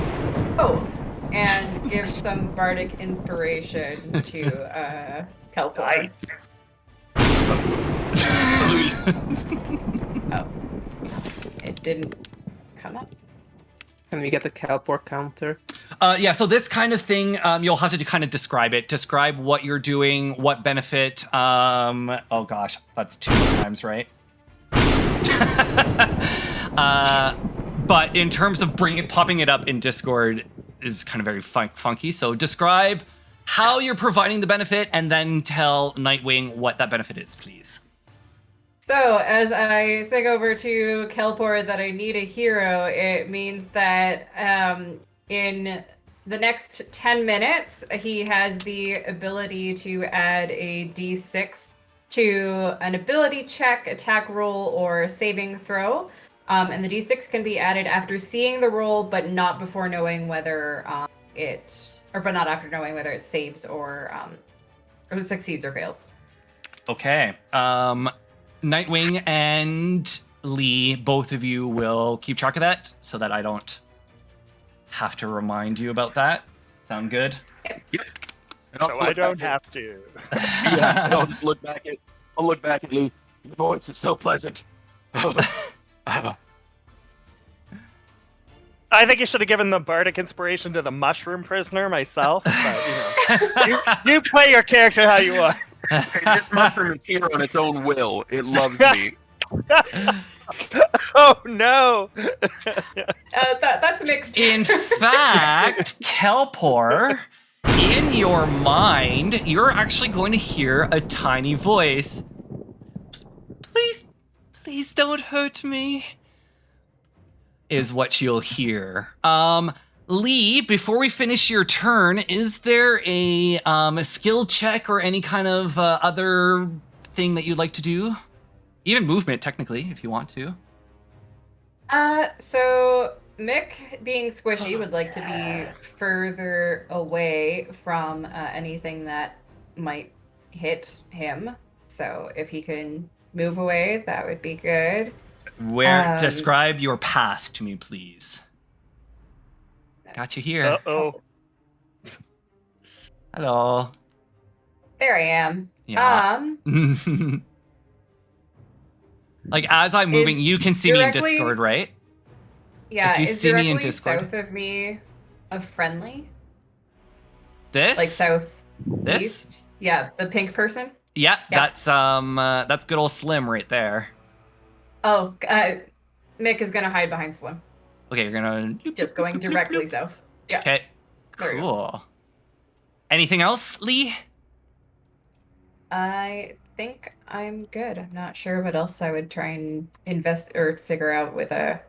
Oh. And give some bardic inspiration to Kelpor. Nice. Oh. It didn't come up. Can we get the Kelpor counter? So this kind of thing, you'll have to kind of describe it. Describe what you're doing, what benefit. Oh gosh, that's 2 times, right? But in terms of popping it up in Discord is kind of very funky. So describe how you're providing the benefit and then tell Nightwing what that benefit is, please. So as I say over to Kelpor that I need a hero, it means that in the next 10 minutes, he has the ability to add a d6 to an ability check, attack roll, or saving throw. And the d6 can be added after seeing the roll, but not before knowing whether but not after knowing whether it saves or succeeds or fails. Okay. Nightwing and Lee, both of you will keep track of that so that I don't have to remind you about that. Sound good? Yep. And I'll So look I don't back at- have to. Yeah, and I'll just look back at Lee. Your voice is so pleasant. I think you should have given the bardic inspiration to the mushroom prisoner myself. But, you play your character how you want. This mushroom is here on its own will. It loves me. Oh no! That's mixed. In fact, Kelpor, in your mind, you're actually going to hear a tiny voice. Please don't hurt me. Is what you'll hear. Lee, before we finish your turn, is there a skill check or any kind of other thing that you'd like to do? Even movement, technically, if you want to. So Mick, being squishy, would like to be further away from anything that might hit him. So if he can move away, that would be good. Describe your path to me, please. Got you here. Uh-oh. Hello. There I am. Yeah. Like, as I'm moving, you can see me in directly- Discord, right? Yeah, If you is see me in directly Discord. south of me a friendly? This? Like south This? east? Yeah, the pink person? Yeah, Yeah. that's good old Slim right there. Oh, Mick is gonna hide behind Slim. Okay, you're gonna... Just going directly south. Yeah. Okay, There you go. cool. Anything else, Lee? I think I'm good. I'm not sure what else I would try and invest or figure out with a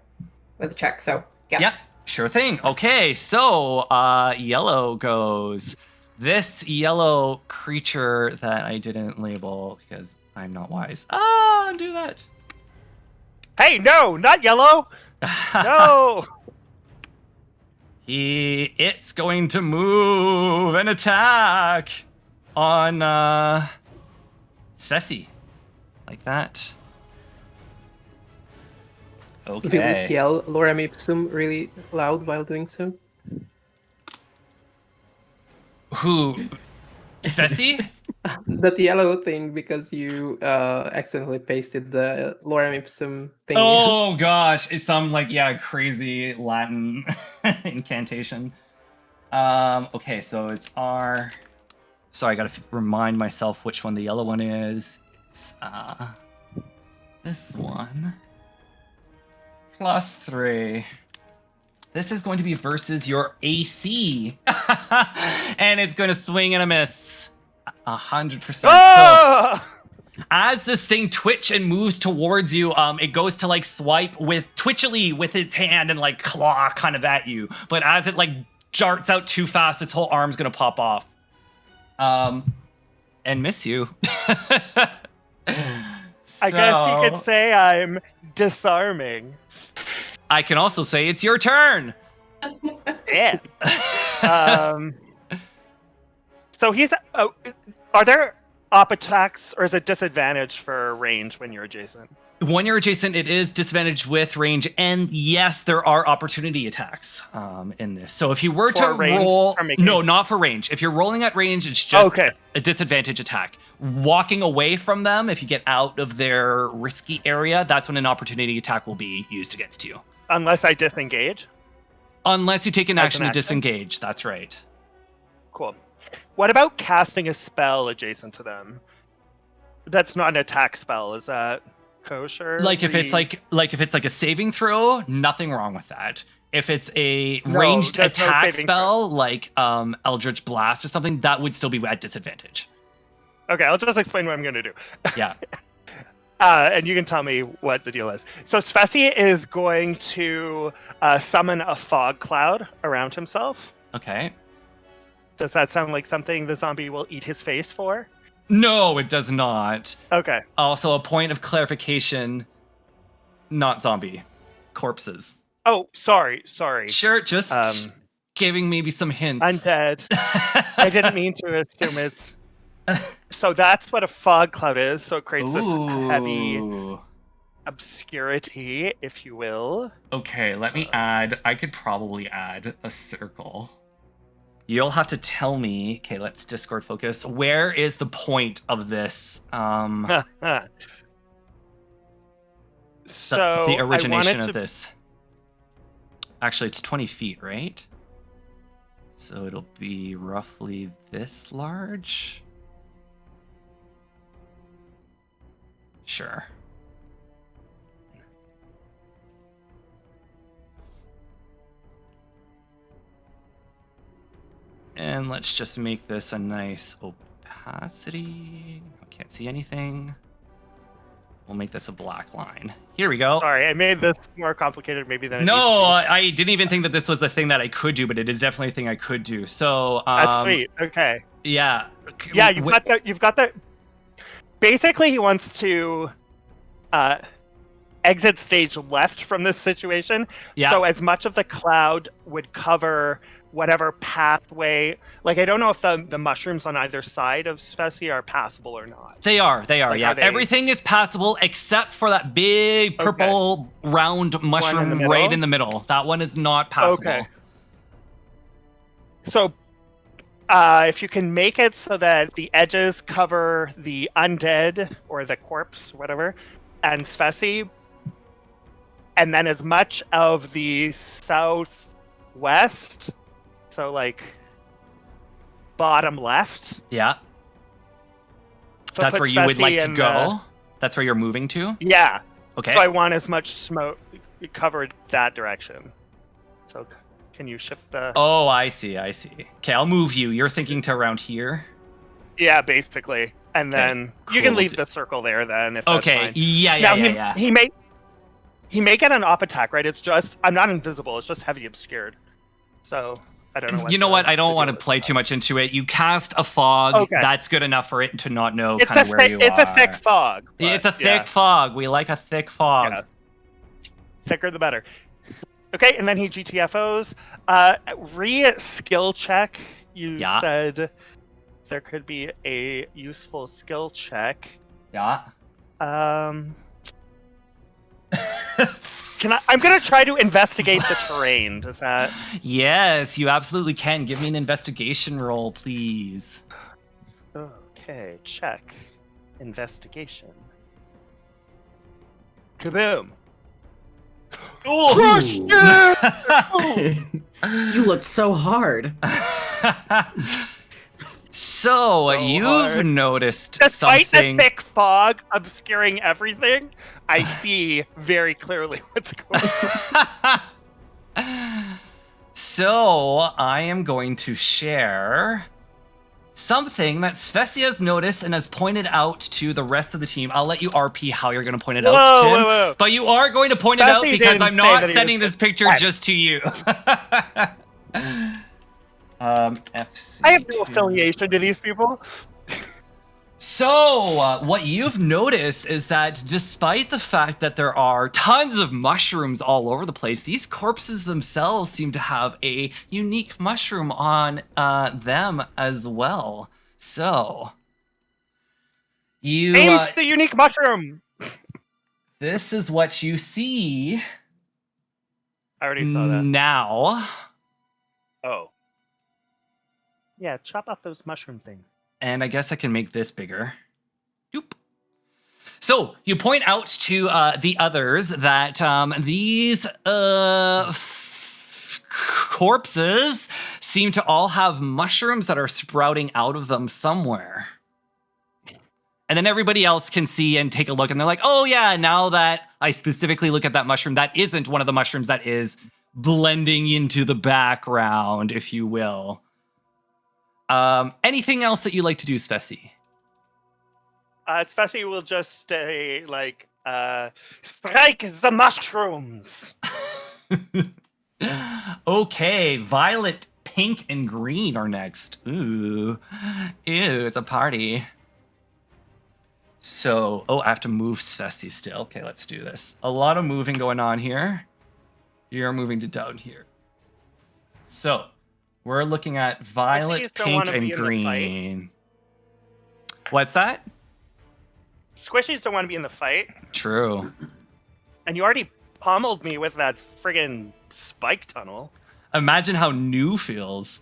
check. So yeah. Yep, sure thing. Okay, so yellow goes. This yellow creature that I didn't label because I'm not wise. Undo that. Hey, no, not yellow. No. It's going to move and attack on Ceci. Like that. Will it Okay. yell Lorem Ipsum really loud while doing so? Who? Ceci? That yellow thing, because you accidentally pasted the Lorem Ipsum thing. Oh gosh, it's some crazy Latin incantation. Okay, so it's R. Sorry, I gotta remind myself which one the yellow one is. It's this one. +3. This is going to be versus your AC. And it's going to swing and a miss. 100%. So Ah! as this thing twitch and moves towards you, it goes to swipe twitchily with its hand and claw kind of at you. But as it darts out too fast, its whole arm's gonna pop off. And miss you. I guess you could say I'm disarming. I can also say it's your turn. Yeah. So he's. Are there op attacks, or is it disadvantage for range when you're adjacent? When you're adjacent, it is disadvantaged with range, and yes, there are opportunity attacks in this. So if you were to For range roll, or making- no, not for range. If you're rolling at range, it's just Okay. a disadvantage attack. Walking away from them, if you get out of their risky area, that's when an opportunity attack will be used against you. Unless I disengage. Unless you take an As action an to action? disengage, that's right. Cool. What about casting a spell adjacent to them? That's not an attack spell. Is that kosher? If it's a saving throw, nothing wrong with that. If it's a No, ranged there's no attack saving spell, like Eldritch Blast or something, that would still be at disadvantage. Okay, I'll just explain what I'm going to do. Yeah. And you can tell me what the deal is. So Svesi is going to summon a fog cloud around himself. Okay. Does that sound like something the zombie will eat his face for? No, it does not. Okay. Also, a point of clarification, not zombie. Corpses. Oh, sorry. Sure, just giving maybe some hints. Undead. I didn't mean to assume it's... So that's what a fog cloud is. So it creates this heavy Ooh. obscurity, if you will. Okay, let me add. I could probably add a circle. You'll have to tell me. Okay, let's Discord focus. Where is the point of this? So The I origination wanted of this. Actually, it's 20 feet, right? So it'll be roughly this large. Sure. And let's just make this a nice opacity. I can't see anything. We'll make this a black line. Here we go. Sorry, I made this more complicated maybe than it No, needs to be. I didn't even think that this was a thing that I could do, but it is definitely a thing I could do. So That's sweet. Okay. Yeah. Yeah, you've got the. Basically, he wants to exit stage left from this situation. Yeah. So as much of the cloud would cover whatever pathway. Like, I don't know if the mushrooms on either side of Svesi are passable or not. They are, Like, yeah. are they- Everything is passable except for that big purple round mushroom middle? right in the middle. That one is not passable. Okay. So, if you can make it so that the edges cover the undead or the corpse, whatever, and Svesi, and then as much of the southwest, so like bottom left. Yeah. So That's put where you would Svesi like to in go? That's where you're moving to? Yeah. Okay. So I want as much smoke covered that direction. So can you shift the... Oh, I see. Okay, I'll move you. You're thinking to around here? Yeah, basically. And then you can cool. leave the circle there then if that's Okay, fine. yeah. He may get an op attack, right? It's just... I'm not invisible. It's just heavy obscured. So... I don't know. You know what? I don't want to play too much into it. You cast a fog. Okay. That's good enough for it to not know It's kind of where you are. It's a thick fog. It's a but, thick fog. We like a thick fog. Yeah. Thicker the better. Okay, and then he GTFOs. Skill check. You said there could be a useful skill check. Yeah. I'm gonna try to investigate the terrain. Does that? Yes, you absolutely can. Give me an investigation roll, please. Okay, check. Investigation. Kaboom! You looked so hard. So you've noticed Despite something. the thick fog obscuring everything, I see very clearly what's going on. So I am going to share something that Svesi has noticed and has pointed out to the rest of the team. I'll let you RP how you're going to point it out, Tim. Whoa. But you are going to point it out Svesi because didn't I'm say not that he sending was- this picture just to you. FC. I have no affiliation to these people. So, what you've noticed is that despite the fact that there are tons of mushrooms all over the place, these corpses themselves seem to have a unique mushroom on them as well. So, Name's the unique mushroom. This is what you see. I already saw that. Now. Oh. Yeah, chop off those mushroom things. And I guess I can make this bigger. Doop. So you point out to the others that these corpses seem to all have mushrooms that are sprouting out of them somewhere. And then everybody else can see and take a look, and they're like, oh yeah, now that I specifically look at that mushroom, that isn't one of the mushrooms that is blending into the background, if you will. Anything else that you like to do, Svesi? Svesi will just stay like, strike the mushrooms. Okay, violet, pink, and green are next. Ooh, it's a party. So, I have to move Svesi still. Okay, let's do this. A lot of moving going on here. You're moving to down here. So, we're looking at violet, pink, and green. What's that? Squishies don't want to be in the fight. True. And you already pummeled me with that friggin' spike tunnel. Imagine how new feels.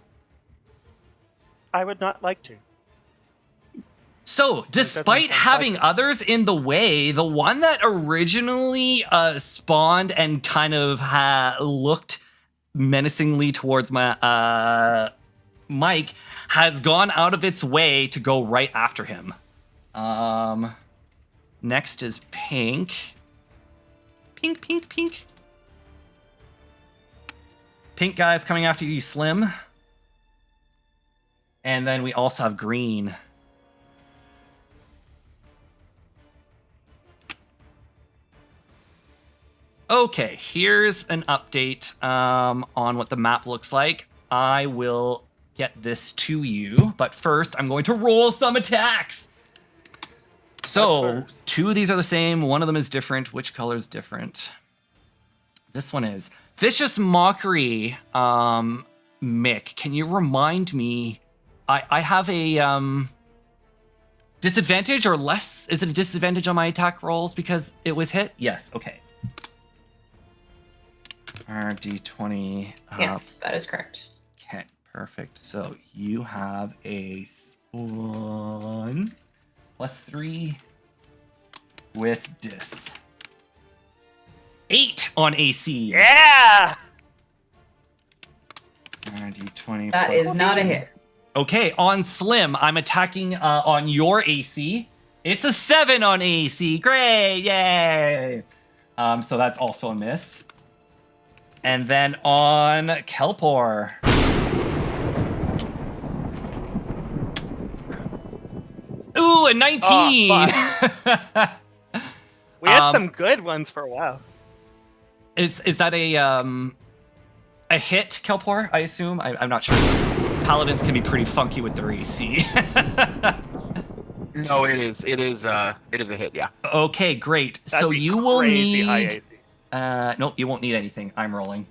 I would not like to. So, despite having others in the way, the one that originally spawned and kind of looked menacingly towards my Mike has gone out of its way to go right after him. Next is Pink. Pink, Pink, Pink. Pink guy's coming after you, Slim. And then we also have Green. Okay, here's an update on what the map looks like. I will get this to you, but first I'm going to roll some attacks. So, 2 of these are the same, one of them is different. Which color is different? This one is Vicious Mockery. Mick, can you remind me? I have a disadvantage or less. Is it a disadvantage on my attack rolls because it was hit? Yes, okay. D20. Yes, that is correct. Okay, perfect. So you have a 1 plus 3 with dis. 8 on AC. Yeah! D20. That is not a hit. Okay, on Slim, I'm attacking on your AC. It's a 7 on AC. Great, yay! So that's also a miss. And then on Kelpor. Ooh, a 19! Oh, we had some good ones for a while. Is that a hit, Kelpor, I assume? I'm not sure. Paladins can be pretty funky with their AC. No, it is. It is a hit, yeah. Okay, great. That'd so be you will crazy high need... AC. Nope, you won't need anything. I'm rolling.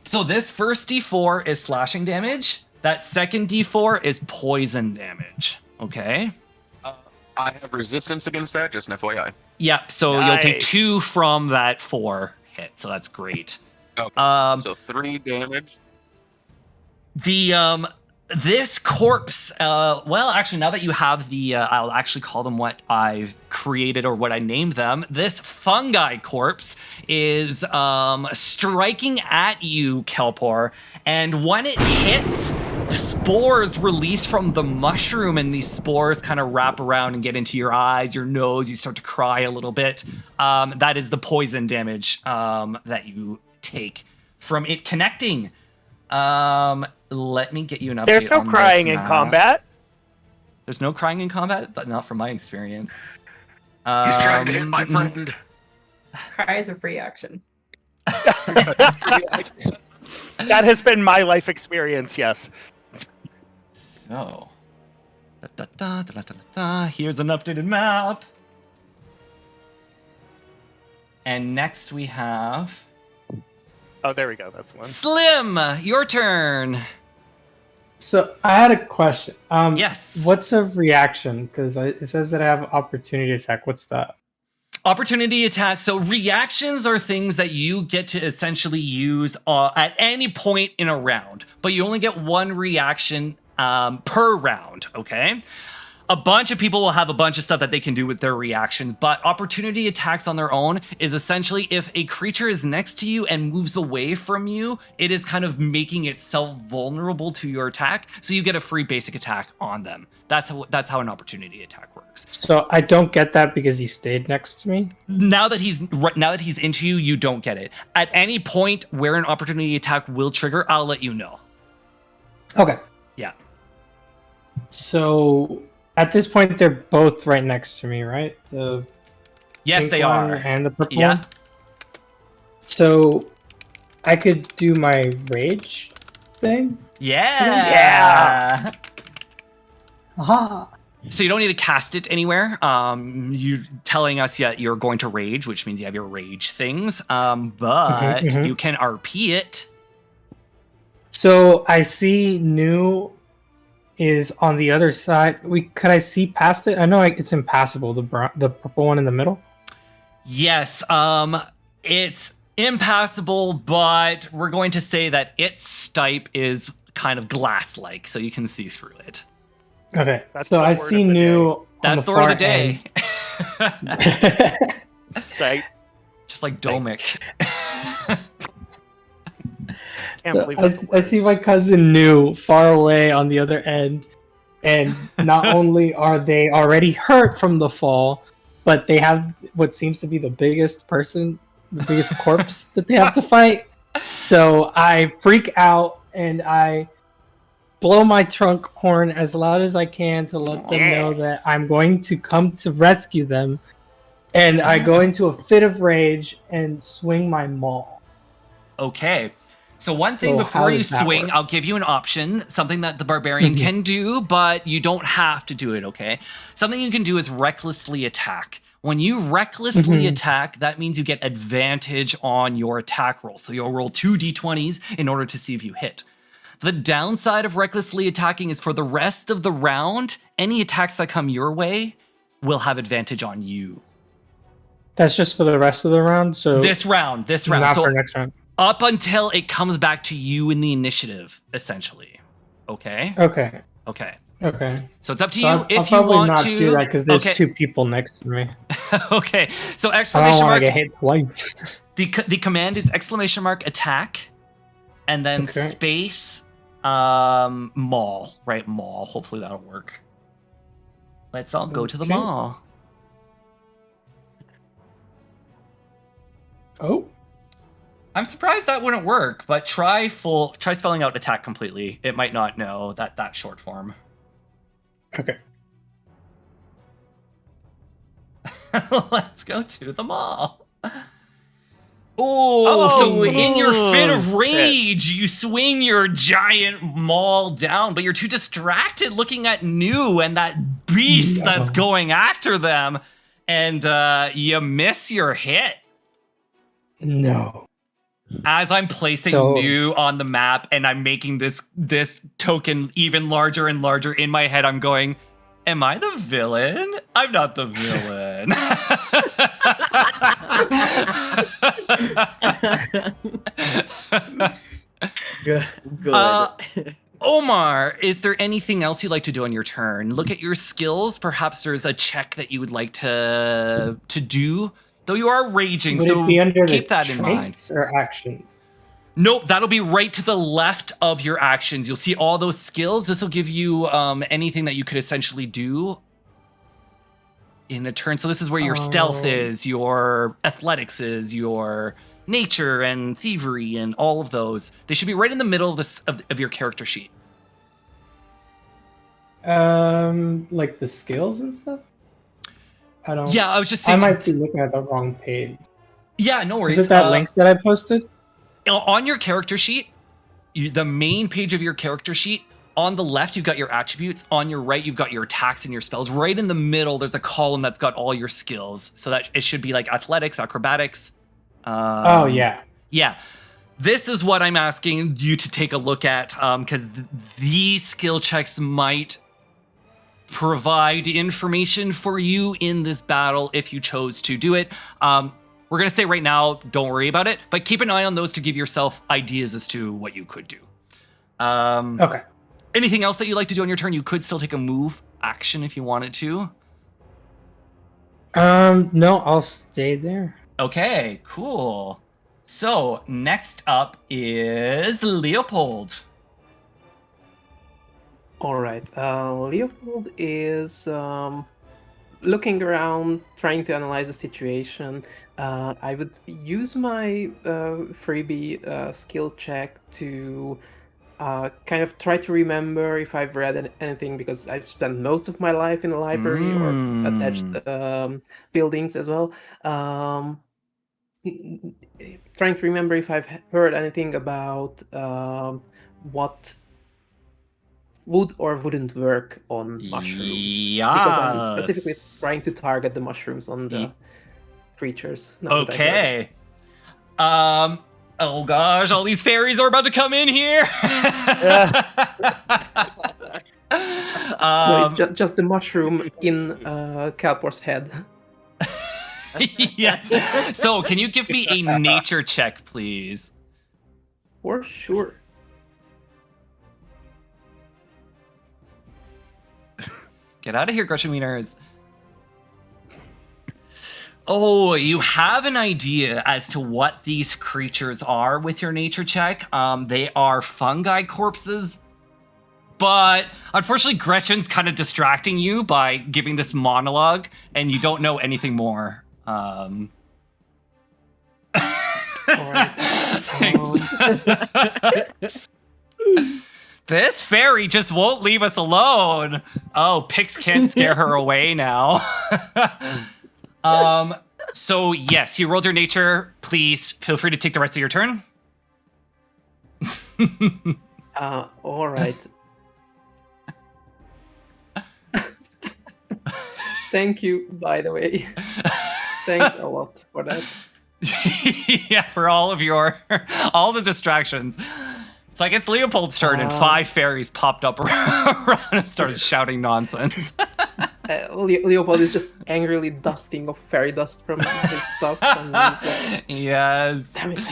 So this first D4 is slashing damage. That second D4 is poison damage. Okay? I have resistance against that, just an FYI. Yeah, so you'll take Nice. 2 from that 4 hit, so that's great. Okay. So 3 damage. This corpse, well, actually, now that you have the, I'll actually call them what I've created or what I named them. This fungi corpse is striking at you, Kelpor, and when it hits, spores release from the mushroom, and these spores kind of wrap around and get into your eyes, your nose. You start to cry a little bit. That is the poison damage that you take from it connecting. Let me get you an update. There's no on crying this in map. combat. There's no crying in combat? Not from my experience. He's trying to hit my friend. Cry is a free action. That has been my life experience, yes. So, here's an updated map. And next we have Oh, there we go. That's the one. Slim. Your turn. So I had a question. Yes. What's a reaction? Because it says that I have opportunity attack. What's that? Opportunity attack. So reactions are things that you get to essentially use at any point in a round, but you only get 1 reaction per round, okay? A bunch of people will have a bunch of stuff that they can do with their reactions, but opportunity attacks on their own is essentially if a creature is next to you and moves away from you, it is kind of making itself vulnerable to your attack, so you get a free basic attack on them. That's how an opportunity attack works. So I don't get that because he stayed next to me. Now that he's into you, you don't get it. At any point where an opportunity attack will trigger, I'll let you know. Okay. Yeah. So at this point, they're both right next to me, right? The Yes, pink they one are. and the purple Yeah. one. So I could do my rage thing. Yeah. Aha. So you don't need to cast it anywhere. You telling us yet you're going to rage, which means you have your rage things. But you can RP it. So I see new is on the other side. Could I see past it? I know it's impassable. The purple one in the middle. Yes. It's impassable, but we're going to say that its stipe is kind of glass-like, so you can see through it. Okay, That's so the I word see of the New on That's the the word far of the day. end. Stipe. Just like Domic. Can't So believe that's the I word. see my cousin New far away on the other end, and not only are they already hurt from the fall, but they have what seems to be the biggest corpse that they have to fight. So I freak out and I blow my trunk horn as loud as I can to let them know that I'm going to come to rescue them. And I go into a fit of rage and swing my maul. Okay. So one thing So before how you does that swing, work? I'll give you an option, something that the barbarian can do, but you don't have to do it, okay? Something you can do is recklessly attack. When you recklessly attack, that means you get advantage on your attack roll. So you'll roll 2 d20s in order to see if you hit. The downside of recklessly attacking is for the rest of the round, any attacks that come your way will have advantage on you. That's just for the rest of the round. So This round. not So for next round. up until it comes back to you in the initiative, essentially. Okay? Okay. Okay. Okay. So it's up to So you I'll if you probably want not to. do that because there's Okay. 2 people next to me. Okay. So I don't exclamation want to mark. get hit twice. The command is exclamation mark attack, and then Okay. space mall. Right, mall. Hopefully that'll work. Let's all go to the Okay. mall. Oh. I'm surprised that wouldn't work, but try spelling out attack completely. It might not know that short form. Okay. Let's go to the mall. So in your fit of rage, you swing your giant maul down, but you're too distracted looking at New and that beast that's going after them, and you miss your hit. No. As I'm placing New on the map and I'm making this token even larger and larger in my head, I'm going, am I the villain? I'm not the villain. Good. Omar, is there anything else you'd like to do on your turn? Look at your skills. Perhaps there's a check that you would like to do. Though you are raging, Would so it be under keep the that in mind. traits or action? Nope, that'll be right to the left of your actions. You'll see all those skills. This will give you anything that you could essentially do in a turn. So this is where your stealth is, your athletics is, your nature and thievery and all of those. They should be right in the middle of this of your character sheet. Like the skills and stuff? I don't. Yeah, I was just I saying. might be looking at the wrong page. Yeah, no worries. Is it that link that I posted? On your character sheet, the main page of your character sheet, on the left, you've got your attributes. On your right, you've got your attacks and your spells. Right in the middle, there's a column that's got all your skills. So that it should be like athletics, acrobatics. Oh, yeah. Yeah. This is what I'm asking you to take a look at, because these skill checks might provide information for you in this battle if you chose to do it. We're going to say right now, don't worry about it, but keep an eye on those to give yourself ideas as to what you could do. Okay. Anything else that you'd like to do on your turn? You could still take a move action if you wanted to. No, I'll stay there. Okay, cool. So next up is Leopold. All right. Leopold is looking around, trying to analyze the situation. I would use my freebie skill check to kind of try to remember if I've read anything, because I've spent most of my life in a library or attached buildings as well. Trying to remember if I've heard anything about what would or wouldn't work on mushrooms. Because I'm specifically trying to target the mushrooms on the creatures. Okay. Oh gosh, all these fairies are about to come in here. No, it's just the mushroom in Calpor's head. Yes. So, can you give me a nature check, please? For sure. Get out of here, Gretchen Wieners. Oh, you have an idea as to what these creatures are with your nature check. They are fungi corpses. But unfortunately, Gretchen's kind of distracting you by giving this monologue, and you don't know anything more. All right. Thanks. This fairy just won't leave us alone. Oh, Pix can't scare her away now. So yes, you rolled your nature. Please feel free to take the rest of your turn. All right. Thank you, by the way. Thanks a lot for that. Yeah, for all of all the distractions. It's like it's Leopold's turn, and 5 fairies popped up around and started shouting nonsense. Leopold is just angrily dusting off fairy dust from his stuff. And, yes. Damn it.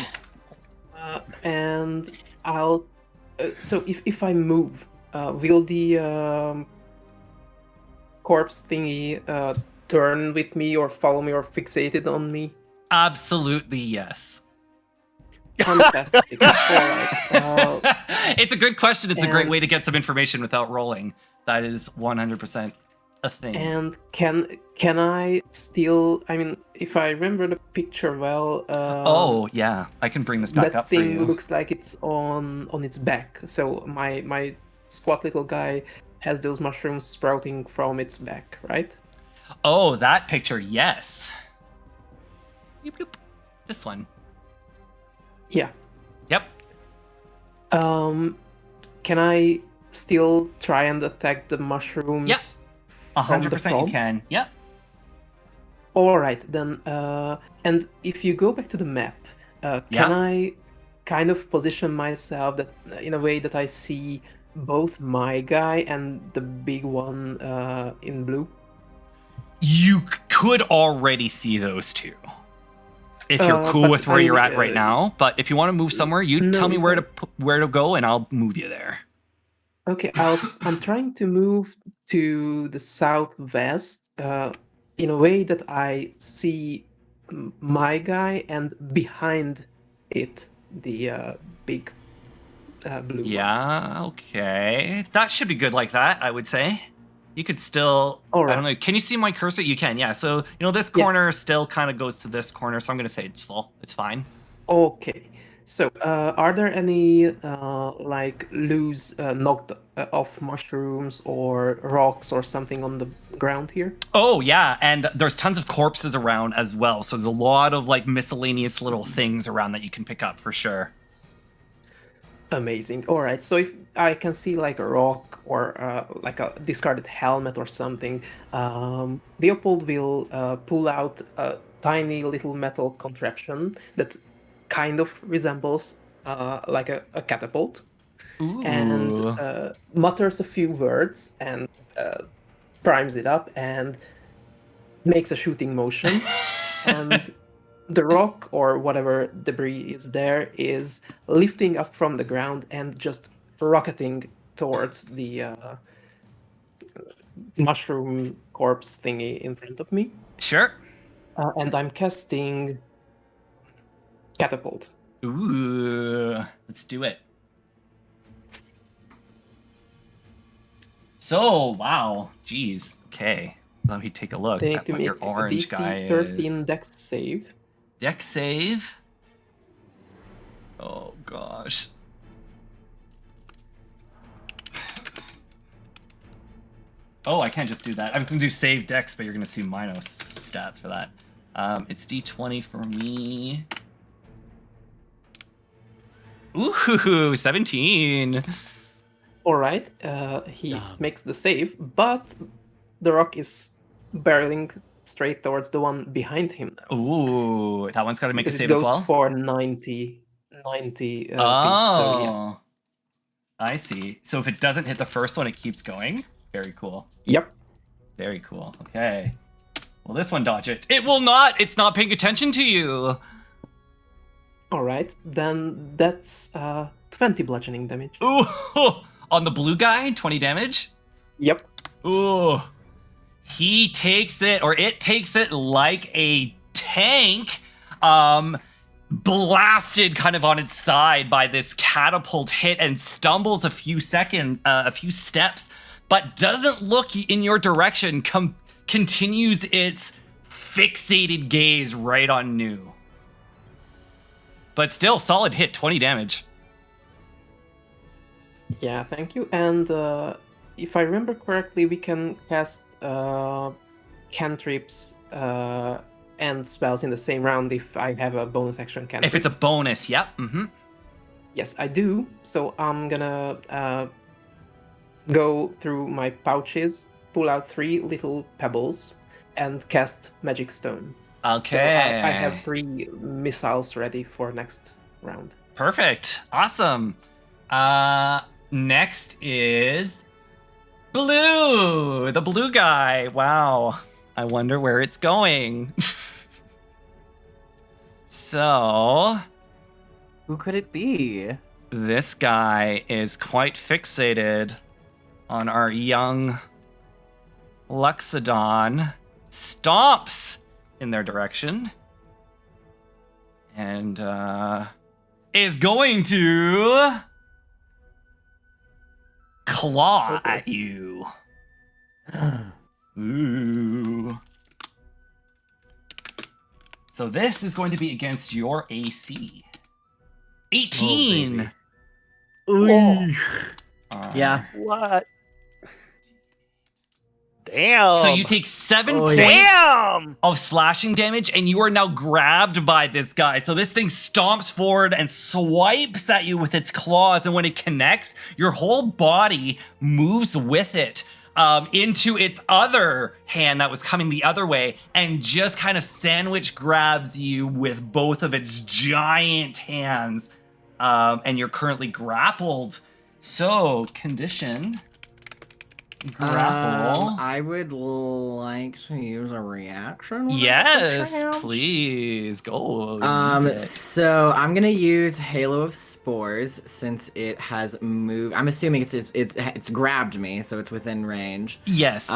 And I'll. So if I move, will the corpse thingy turn with me, or follow me, or fixated on me? Absolutely yes. Fantastic. All right. It's a good question. It's a great way to get some information without rolling. That is 100% a thing. And can I still? I mean, if I remember the picture well. Oh yeah, I can bring this back up for you. That thing looks like it's on its back. So my squat little guy has those mushrooms sprouting from its back, right? Oh, that picture, yes. Bloop, bloop. This one. Yeah. Yep. Can I still try and attack the mushrooms? Yep. 100% you can. Yep. All right then. And if you go back to the map, can I kind of position myself that in a way that I see both my guy and the big one in blue? You could already see those two. If you're cool with where you're at right now, but if you want to move somewhere, you tell me where to go, and I'll move you there. Okay, I'm trying to move to the southwest in a way that I see my guy, and behind it the big blue. Yeah. Okay. That should be good like that. I would say. You could still, right. I don't know, can you see my cursor? You can, yeah. So, this corner still kind of goes to this corner, so I'm going to say it's full. It's fine. Okay. So, are there any, loose, knocked off mushrooms or rocks or something on the ground here? Oh, yeah, and there's tons of corpses around as well, so there's a lot of, miscellaneous little things around that you can pick up, for sure. Amazing. All right. So if I can see a rock or a discarded helmet or something, Leopold will pull out a tiny little metal contraption that kind of resembles a catapult. Ooh. And mutters a few words and primes it up and makes a shooting motion. And the rock or whatever debris is there is lifting up from the ground and just rocketing towards the mushroom corpse thingy in front of me. Sure. And I'm casting Catapult. Ooh, let's do it. So, wow. Jeez. Okay. Let me take a look They need at to what make your orange DC guy 13 is. dex save. Dex save? Oh, gosh. Oh, I can't just do that. I was going to do save dex, but you're going to see minus stats for that. It's D20 for me. Ooh, 17. All right, he makes the save, but the rock is barreling straight towards the one behind him now. Ooh, that one's got to make a Because save it goes as well? for 90 feet, Oh, so yes. I see. So if it doesn't hit the first one, it keeps going? Very cool. Yep. Very cool. Okay. Will this one dodge it? It will not. It's not paying attention to you. All right, then that's 20 bludgeoning damage. Ooh, on the blue guy, 20 damage. Yep. Ooh, he takes it, or it takes it like a tank. Blasted kind of on its side by this catapult hit and stumbles a few steps, but doesn't look in your direction. Continues its fixated gaze right on Nu. But still, solid hit, 20 damage. Yeah, thank you. And if I remember correctly, we can cast cantrips and spells in the same round if I have a bonus action cantrip. If it's a bonus, yep. Yes, I do. So I'm gonna go through my pouches, pull out 3 little pebbles, and cast Magic Stone. Okay. So I have 3 missiles ready for next round. Perfect. Awesome. Next is Blue, the blue guy. Wow. I wonder where it's going. So, Who could it be? this guy is quite fixated on our young Luxodon. Stomps in their direction. And is going to claw at you. Ooh. So this is going to be against your AC. 18. Ooh. Yeah. What? Damn. So you take 7 Oh, points Damn. of slashing damage, and you are now grabbed by this guy. So this thing stomps forward and swipes at you with its claws, and when it connects, your whole body moves with it into its other hand that was coming the other way, and just kind of sandwich grabs you with both of its giant hands. And you're currently grappled. So, condition. Grapple. I would like to use a reaction. when I Yes, perchance. please go. Use it. So I'm gonna use Halo of Spores since it has moved. I'm assuming it's grabbed me, so it's within range. Yes.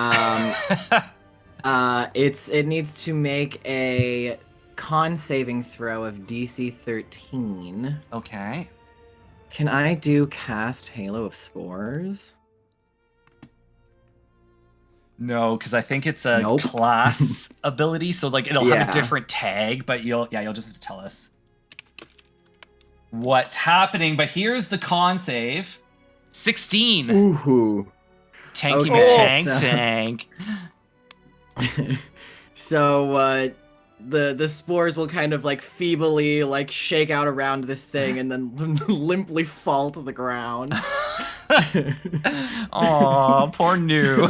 It needs to make a con saving throw of DC 13. Okay. Can I do cast Halo of Spores? No, because I think it's a Nope. class ability, so like it'll have a Yeah. different tag, but you'll just have to tell us what's happening. But here's the con save. 16. Ooh. Tanky Okay, tank. So the spores will kind of like feebly like shake out around this thing and then limply fall to the ground. Aw, poor Nu.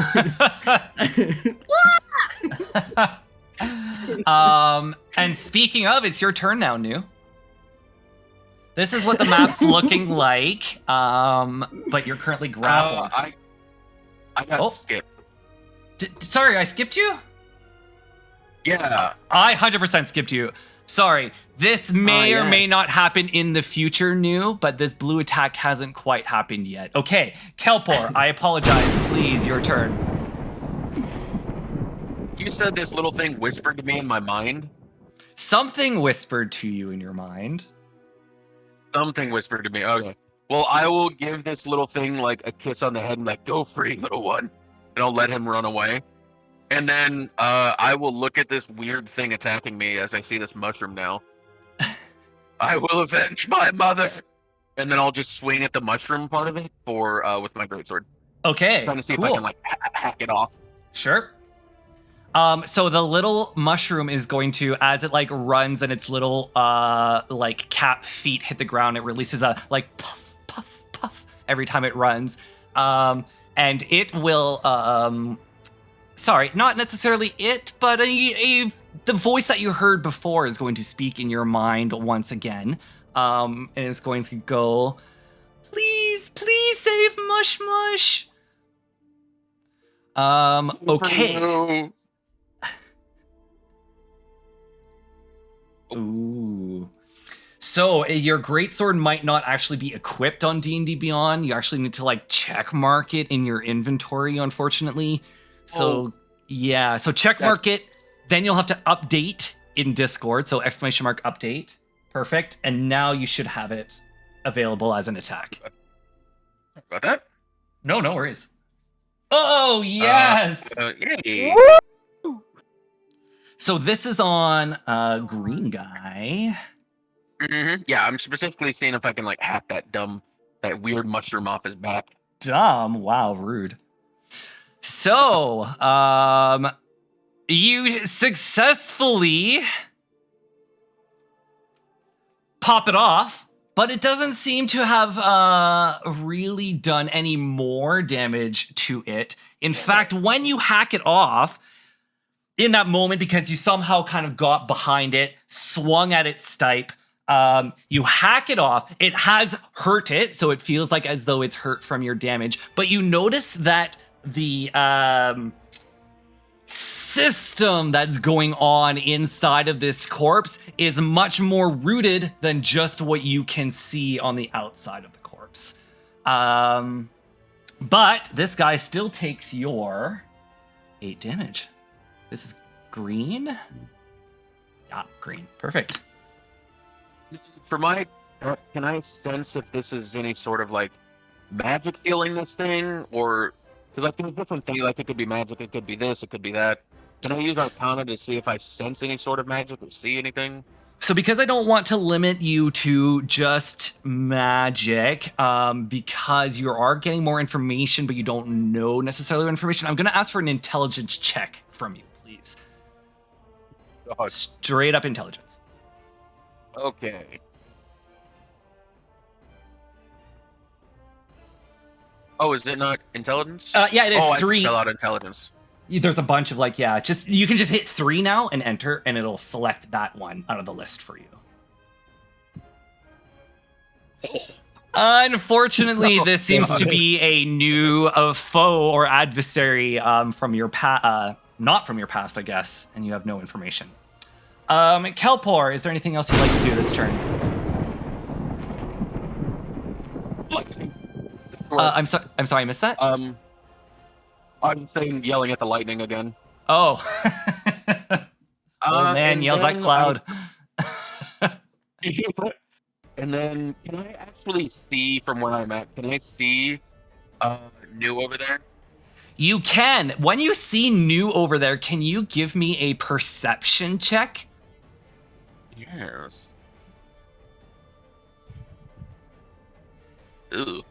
And speaking of, it's your turn now, Nu. This is what the map's looking like, but you're currently grappled. I got skipped. Sorry, I skipped you? Yeah. I 100% skipped you. Sorry. This may or may yes. not happen in the future, Nu, but this blue attack hasn't quite happened yet. Okay, Kelpor, I apologize. Please, your turn. You said this little thing whispered to me in my mind. Something whispered to you in your mind. Something whispered to me. Okay. Well, I will give this little thing like a kiss on the head and like, go free, little one. And I'll let him run away. And then I will look at this weird thing attacking me as I see this mushroom now. I will avenge my mother. And then I'll just swing at the mushroom part of it for with my greatsword. Okay, Trying to see cool. if I can like hack it off. Sure. So the little mushroom is going to, as it like runs and its little like cap feet hit the ground, it releases a like puff, puff, puff every time it runs. And it will sorry, not necessarily it, but the voice that you heard before is going to speak in your mind once again. And it's going to go, please save Mush-Mush. Okay. No. Ooh. So your greatsword might not actually be equipped on D&D Beyond. You actually need to like check mark it in your inventory, unfortunately. So yeah, so check mark it. Then you'll have to update in Discord. So ! Update. Perfect. And now you should have it available as an attack. Got that? No worries. Oh yes. Yay. So this is on green guy. Yeah, I'm specifically seeing if I can like hack that weird mushroom off his back. Dumb. Wow, rude. So, you successfully pop it off, but it doesn't seem to have really done any more damage to it. In fact, when you hack it off, in that moment, because you somehow kind of got behind it, swung at its stipe, you hack it off. It has hurt it, so it feels like as though it's hurt from your damage. But you notice that the system that's going on inside of this corpse is much more rooted than just what you can see on the outside of the corpse. But this guy still takes your 8 damage. This is green. Yeah, green. Perfect. For my, can I sense if this is any sort of like magic feeling this thing, or because like there's different things, like it could be magic, it could be this, it could be that. Can I use Arcana to see if I sense any sort of magic or see anything? So because I don't want to limit you to just magic, because you are getting more information, but you don't know necessarily information, I'm going to ask for an intelligence check from you, please. Straight up intelligence. Okay. Oh, is it not intelligence? Yeah, it is 3. I spell out intelligence. There's a bunch of like, yeah, just you can just hit 3 now and enter, and it'll select that one out of the list for you. Unfortunately, this seems to be a new foe or adversary from your not from your past, I guess, and you have no information. Kelpor, is there anything else you'd like to do this turn? I'm sorry, I missed that. I'm saying yelling at the lightning again. Oh. Oh man, yells like Cloud. And then, can I actually see from where I'm at? Can I see New over there? You can. When you see New over there, can you give me a perception check? Yes. Ooh.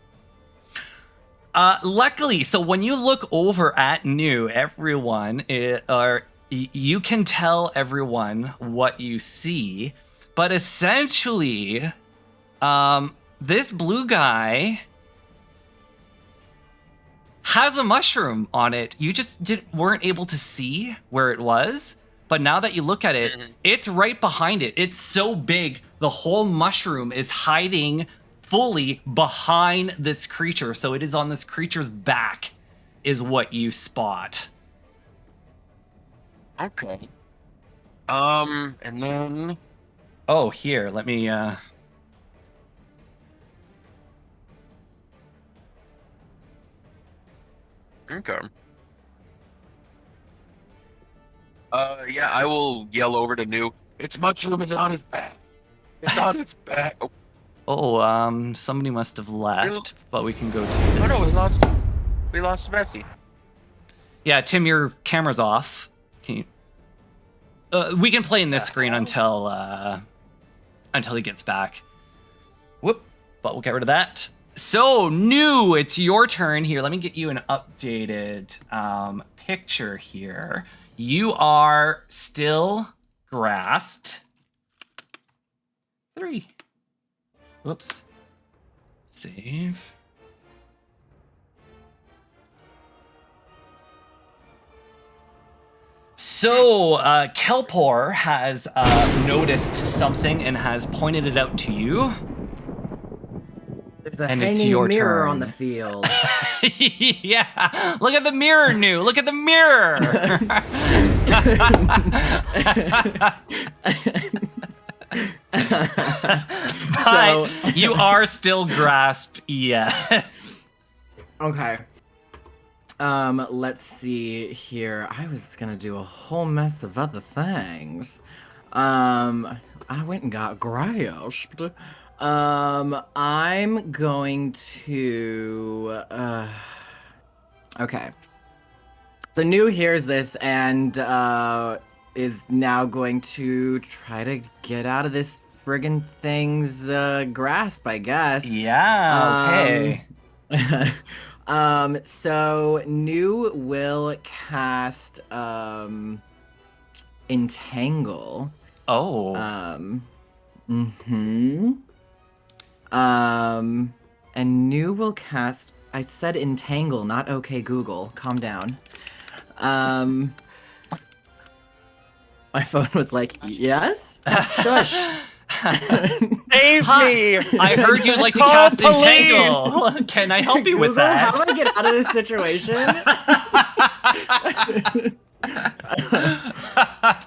Luckily, so when you look over at New, everyone, you can tell everyone what you see, but essentially, this blue guy has a mushroom on it. You just weren't able to see where it was, but now that you look at it, it's right behind it. It's so big, the whole mushroom is hiding fully behind this creature. So it is on this creature's back is what you spot. Okay. And then... Oh, here, let me... Okay. Yeah, I will yell over to New. Its mushroom is on his back. It's on its back. Oh. Oh, somebody must have left, but we can go to this. Oh no, we lost Bessie. Yeah, Tim, your camera's off. Can you... we can play in this screen until he gets back. Whoop, but we'll get rid of that. So, New, it's your turn here. Let me get you an updated picture here. You are still grasped. 3. Whoops. Save. So, Kelpor has noticed something and has pointed it out to you. There's a And it's hanging your mirror turn. on the field. Yeah, look at the mirror, New. Look at the mirror. But you are still grasped, yes. Okay. Let's see here. I was gonna do a whole mess of other things. I went and got grasped. I'm going to, okay. So New hears this and, is now going to try to get out of this friggin' thing's, grasp, I guess. Yeah, okay. So New will cast, Entangle. Oh. And New will cast. I said Entangle, not OK Google. Calm down. My phone was like, yes? Shush. Save me! I heard you'd like to Call cast police! Entangle. Can I help you with Google, that? how do I get out of this situation?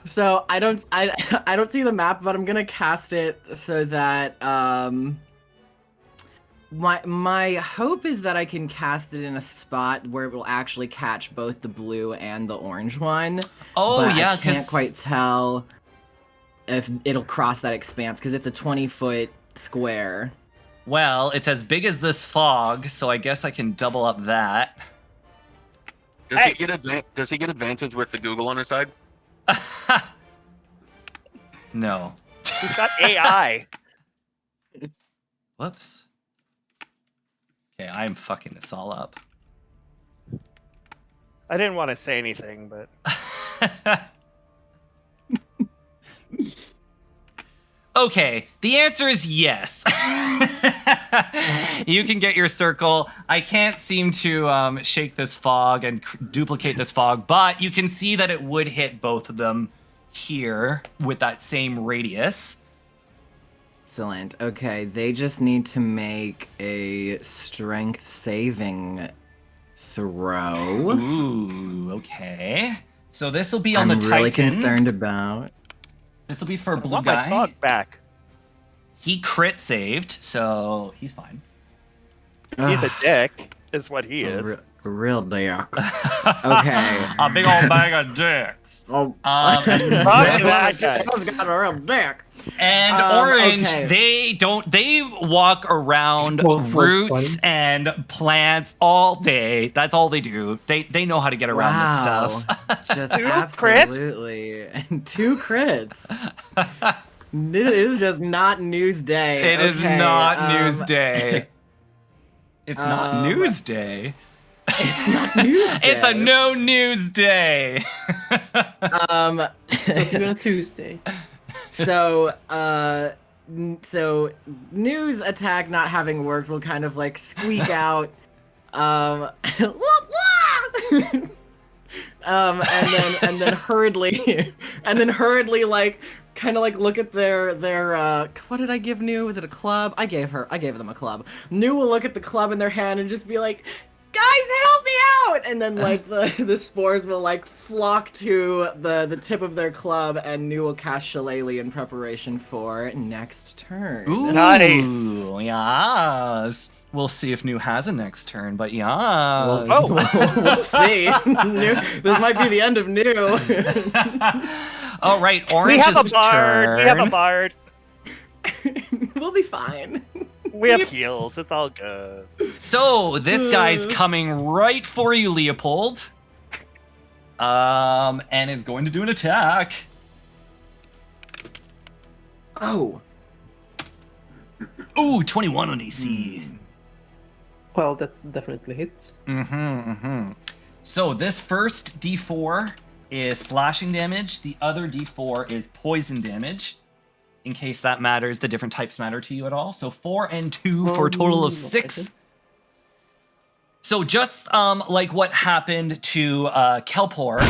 So I don't see the map, but I'm gonna cast it so that my hope is that I can cast it in a spot where it will actually catch both the blue and the orange one. Oh, but yeah, I can't quite tell if it'll cross that expanse because it's a 20-foot square. Well, it's as big as this fog, so I guess I can double up that. Does he get advantage with the Google on his side? No. He's got AI. Whoops. Okay, I'm fucking this all up. I didn't want to say anything, but Okay, the answer is yes. You can get your circle. I can't seem to shake this fog and duplicate this fog, but you can see that it would hit both of them here with that same radius. Excellent. Okay, they just need to make a strength saving throw. Ooh, okay. So this will be on I'm the really Titan. concerned about. This will be for I blue want my guy. dog back. He crit saved, so he's fine. He's a dick, is what he is. Real dick. Okay. A big old bag of dicks. Oh, Fuck that guy. Someone's got a real dick. And Orange, okay. they walk around roots and plants all day. That's all they do. They know how to get around this stuff. Just 2 absolutely. And 2 crits. It is just not news day. It is not news day. It's not news day. It's not news day. It's a no news day. Something on a Tuesday. So news attack not having worked will kind of like squeak out, and then hurriedly like kind of like look at their what did I give New? Was it a club? I gave them a club. New will look at the club in their hand and just be like, guys, help me out! And then like the spores will like flock to the tip of their club, and New will cast Shillelagh in preparation for next turn. Ooh, Nice. Yes. We'll see if New has a next turn, but yes. We'll see. New, this might be the end of New. All right, We Orange's have a bard. turn. We have a bard. We'll be fine. We have heals. It's all good. So this guy's coming right for you, Leopold. And is going to do an attack. Oh. Ooh, 21 on AC. Well, that definitely hits. So this first D4 is slashing damage. The other D4 is poison damage. In case that matters, the different types matter to you at all. So 4 and 2 for a total of 6. So just like what happened to Kelpor,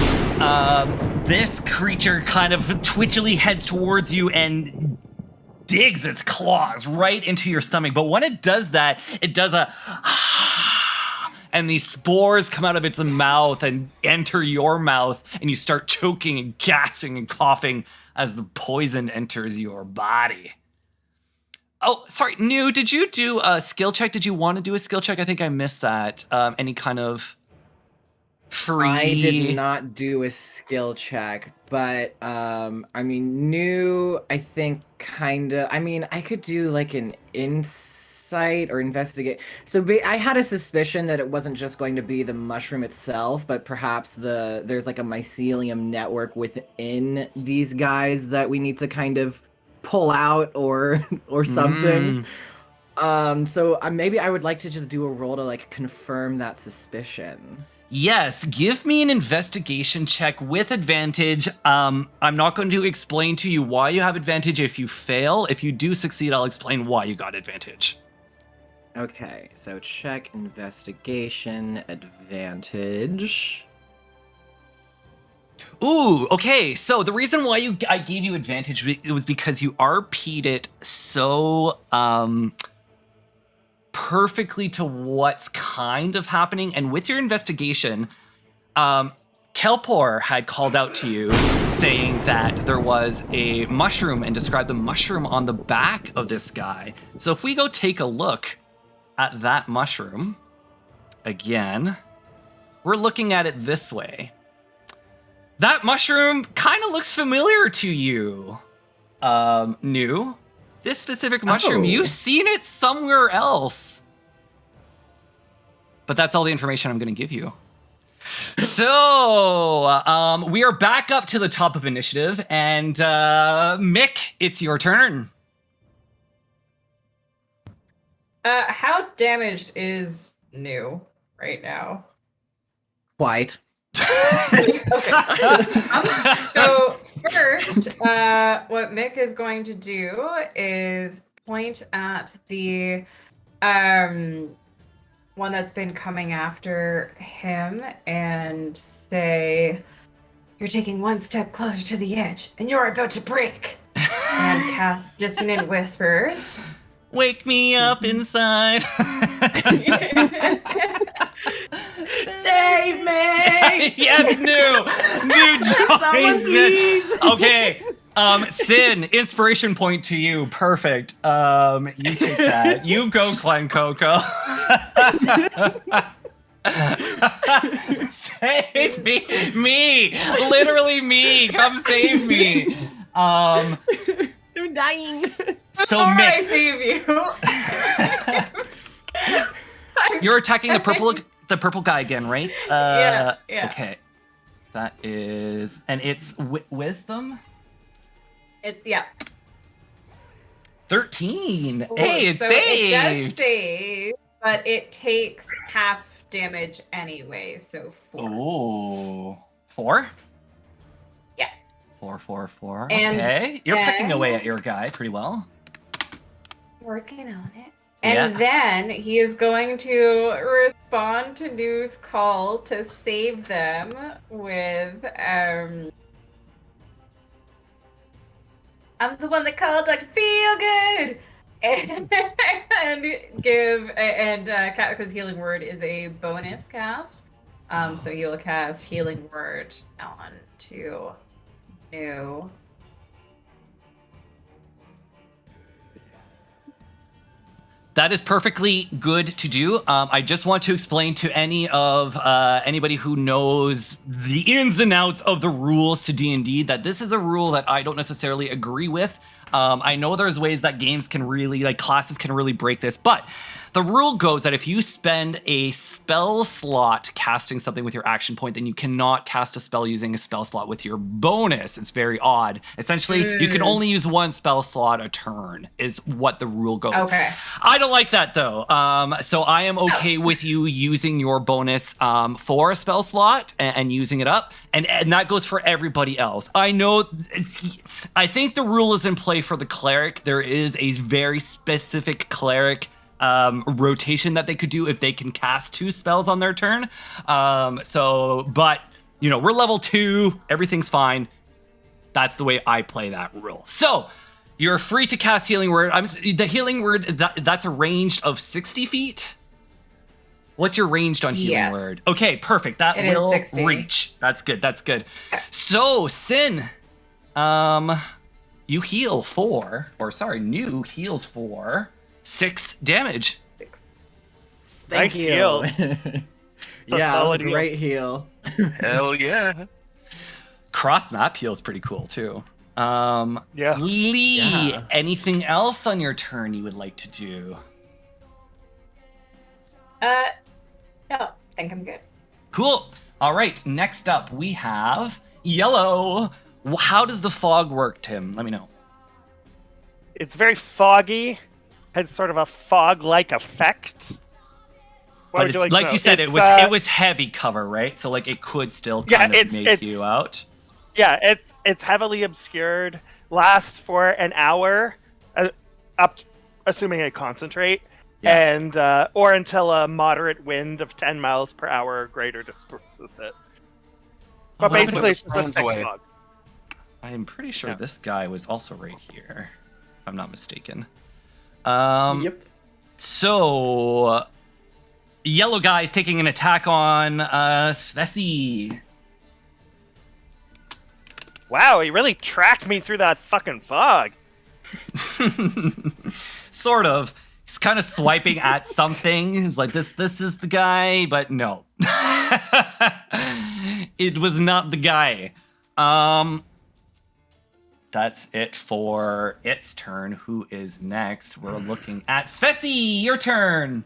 this creature kind of twitchily heads towards you and digs its claws right into your stomach. But when it does that, it does a and these spores come out of its mouth and enter your mouth, and you start choking and gasping and coughing as the poison enters your body. Oh, sorry, New, did you do a skill check? Did you want to do a skill check? I think I missed that. Any kind of free... I did not do a skill check, but I mean, New, I think I mean, I could do like an insight or investigate. So I had a suspicion that it wasn't just going to be the mushroom itself, but perhaps there's like a mycelium network within these guys that we need to kind of pull out or something. So maybe I would like to just do a roll to like confirm that suspicion. Yes, give me an investigation check with advantage. I'm not going to explain to you why you have advantage if you fail. If you do succeed, I'll explain why you got advantage. Okay, so check investigation advantage. Ooh, okay. So the reason why I gave you advantage was because you RP'd it so perfectly to what's kind of happening. And with your investigation, Kelpor had called out to you saying that there was a mushroom and described the mushroom on the back of this guy. So if we go take a look at that mushroom again, we're looking at it this way. That mushroom kind of looks familiar to you, New. This specific mushroom, you've seen it somewhere else. But that's all the information I'm going to give you. So, we are back up to the top of initiative, and Mick, it's your turn. How damaged is New right now? Quite. Okay. So first, what Mick is going to do is point at the one that's been coming after him and say, "You're taking one step closer to the edge, and you're about to break." And cast Dissonant Whispers. Wake me up inside. Save me! Yes, New joins it. Okay, Sin, inspiration point to you. Perfect. You take that. You go, Glen Coco. Save me, literally me. Come save me. I'm dying. So Before Mick, I save you. you're attacking the purple guy again, right? Yeah. Okay. That is, and it's wisdom. It's 13. Ooh, Hey, it's so saved. It does save, but it takes half damage anyway. So 4. Ooh. 4? Yeah. 4. And okay. You're picking then- away at your guy pretty well. Working on it. And then he is going to respond to New's call to save them with I'm the one that called, I can feel good. And give because Healing Word is a bonus cast. So he'll cast Healing Word on to New. That is perfectly good to do. I just want to explain to anybody who knows the ins and outs of the rules to D&D that this is a rule that I don't necessarily agree with. I know there's ways that games can really, like classes can really break this, but the rule goes that if you spend a spell slot casting something with your action point, then you cannot cast a spell using a spell slot with your bonus. It's very odd. Essentially, you can only use one spell slot a turn, is what the rule goes. Okay. I don't like that, though. So I am okay with you using your bonus for a spell slot and using it up. And that goes for everybody else. I know, I think the rule is in play for the cleric. There is a very specific cleric rotation that they could do if they can cast 2 spells on their turn. But you know, we're level 2, everything's fine. That's the way I play that rule. So you're free to cast Healing Word. The Healing Word, that's a range of 60 feet. What's your ranged on Healing Word? Okay, perfect. That will reach. That's good. So Sin, you you heal New heals for 6 damage. Thank Nice you. heal. Yeah, a that was a solid heal. great heal. Hell yeah. Cross map heals pretty cool too. Yeah. Lee, Yeah. anything else on your turn you would like to do? No, I think I'm good. Cool. All right, next up we have Yellow. How does the fog work, Tim? Let me know. It's very foggy, has sort of a fog-like effect. What But would it's, to like know? you said, It's, it was heavy cover, right? So like it could still kind of make you out. Yeah, it's heavily obscured. Lasts for an hour, assuming I concentrate, and or until a moderate wind of 10 miles per hour or greater disperses it. But Well, basically, it's just a friends thick away. fog. I'm pretty sure Yeah. this guy was also right here, if I'm not mistaken. Yep. So Yellow guy is taking an attack on Svesi. Wow, he really tracked me through that fucking fog. Sort of. He's kind of swiping at something. He's like, this is the guy, but no. It was not the guy. That's it for its turn. Who is next? We're looking at Svesi. Your turn.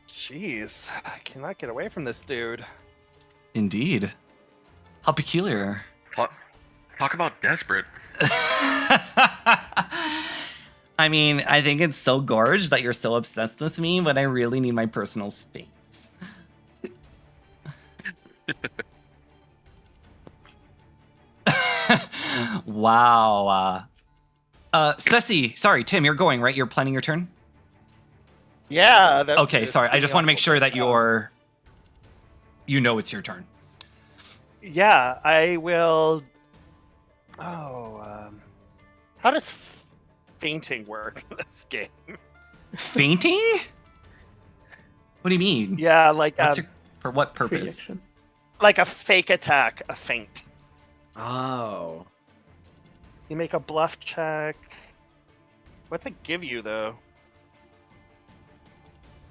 Jeez, I cannot get away from this dude. Indeed. How peculiar. Talk about desperate. I mean, I think it's so gorge that you're so obsessed with me, but I really need my personal space. Wow. Ceci, sorry, Tim, you're going, right? You're planning your turn? Yeah. Okay, sorry. I just want to make sure that you know it's your turn. Yeah, I will. How does fainting work in this game? Fainting? What do you mean? Yeah, like For what purpose? Reaction. like a fake attack, a feint. Oh. You make a bluff check. What's it give you though?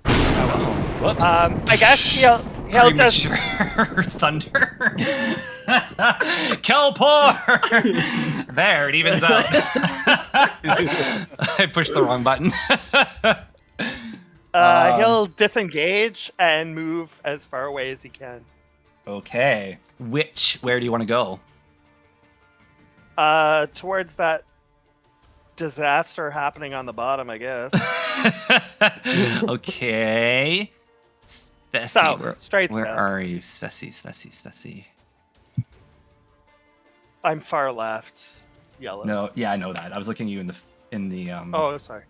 Oh, whoops. I guess he'll just Premature thunder. Kelpor! There, it evens out. I pushed the wrong button. he'll disengage and move as far away as he can. Okay. Where do you want to go? Towards that disaster happening on the bottom, I guess. Okay. Svesi, South, straight where south. are you? Svesi. I'm far left. Yellow. No, yeah, I know that. I was looking at you in the Oh, sorry.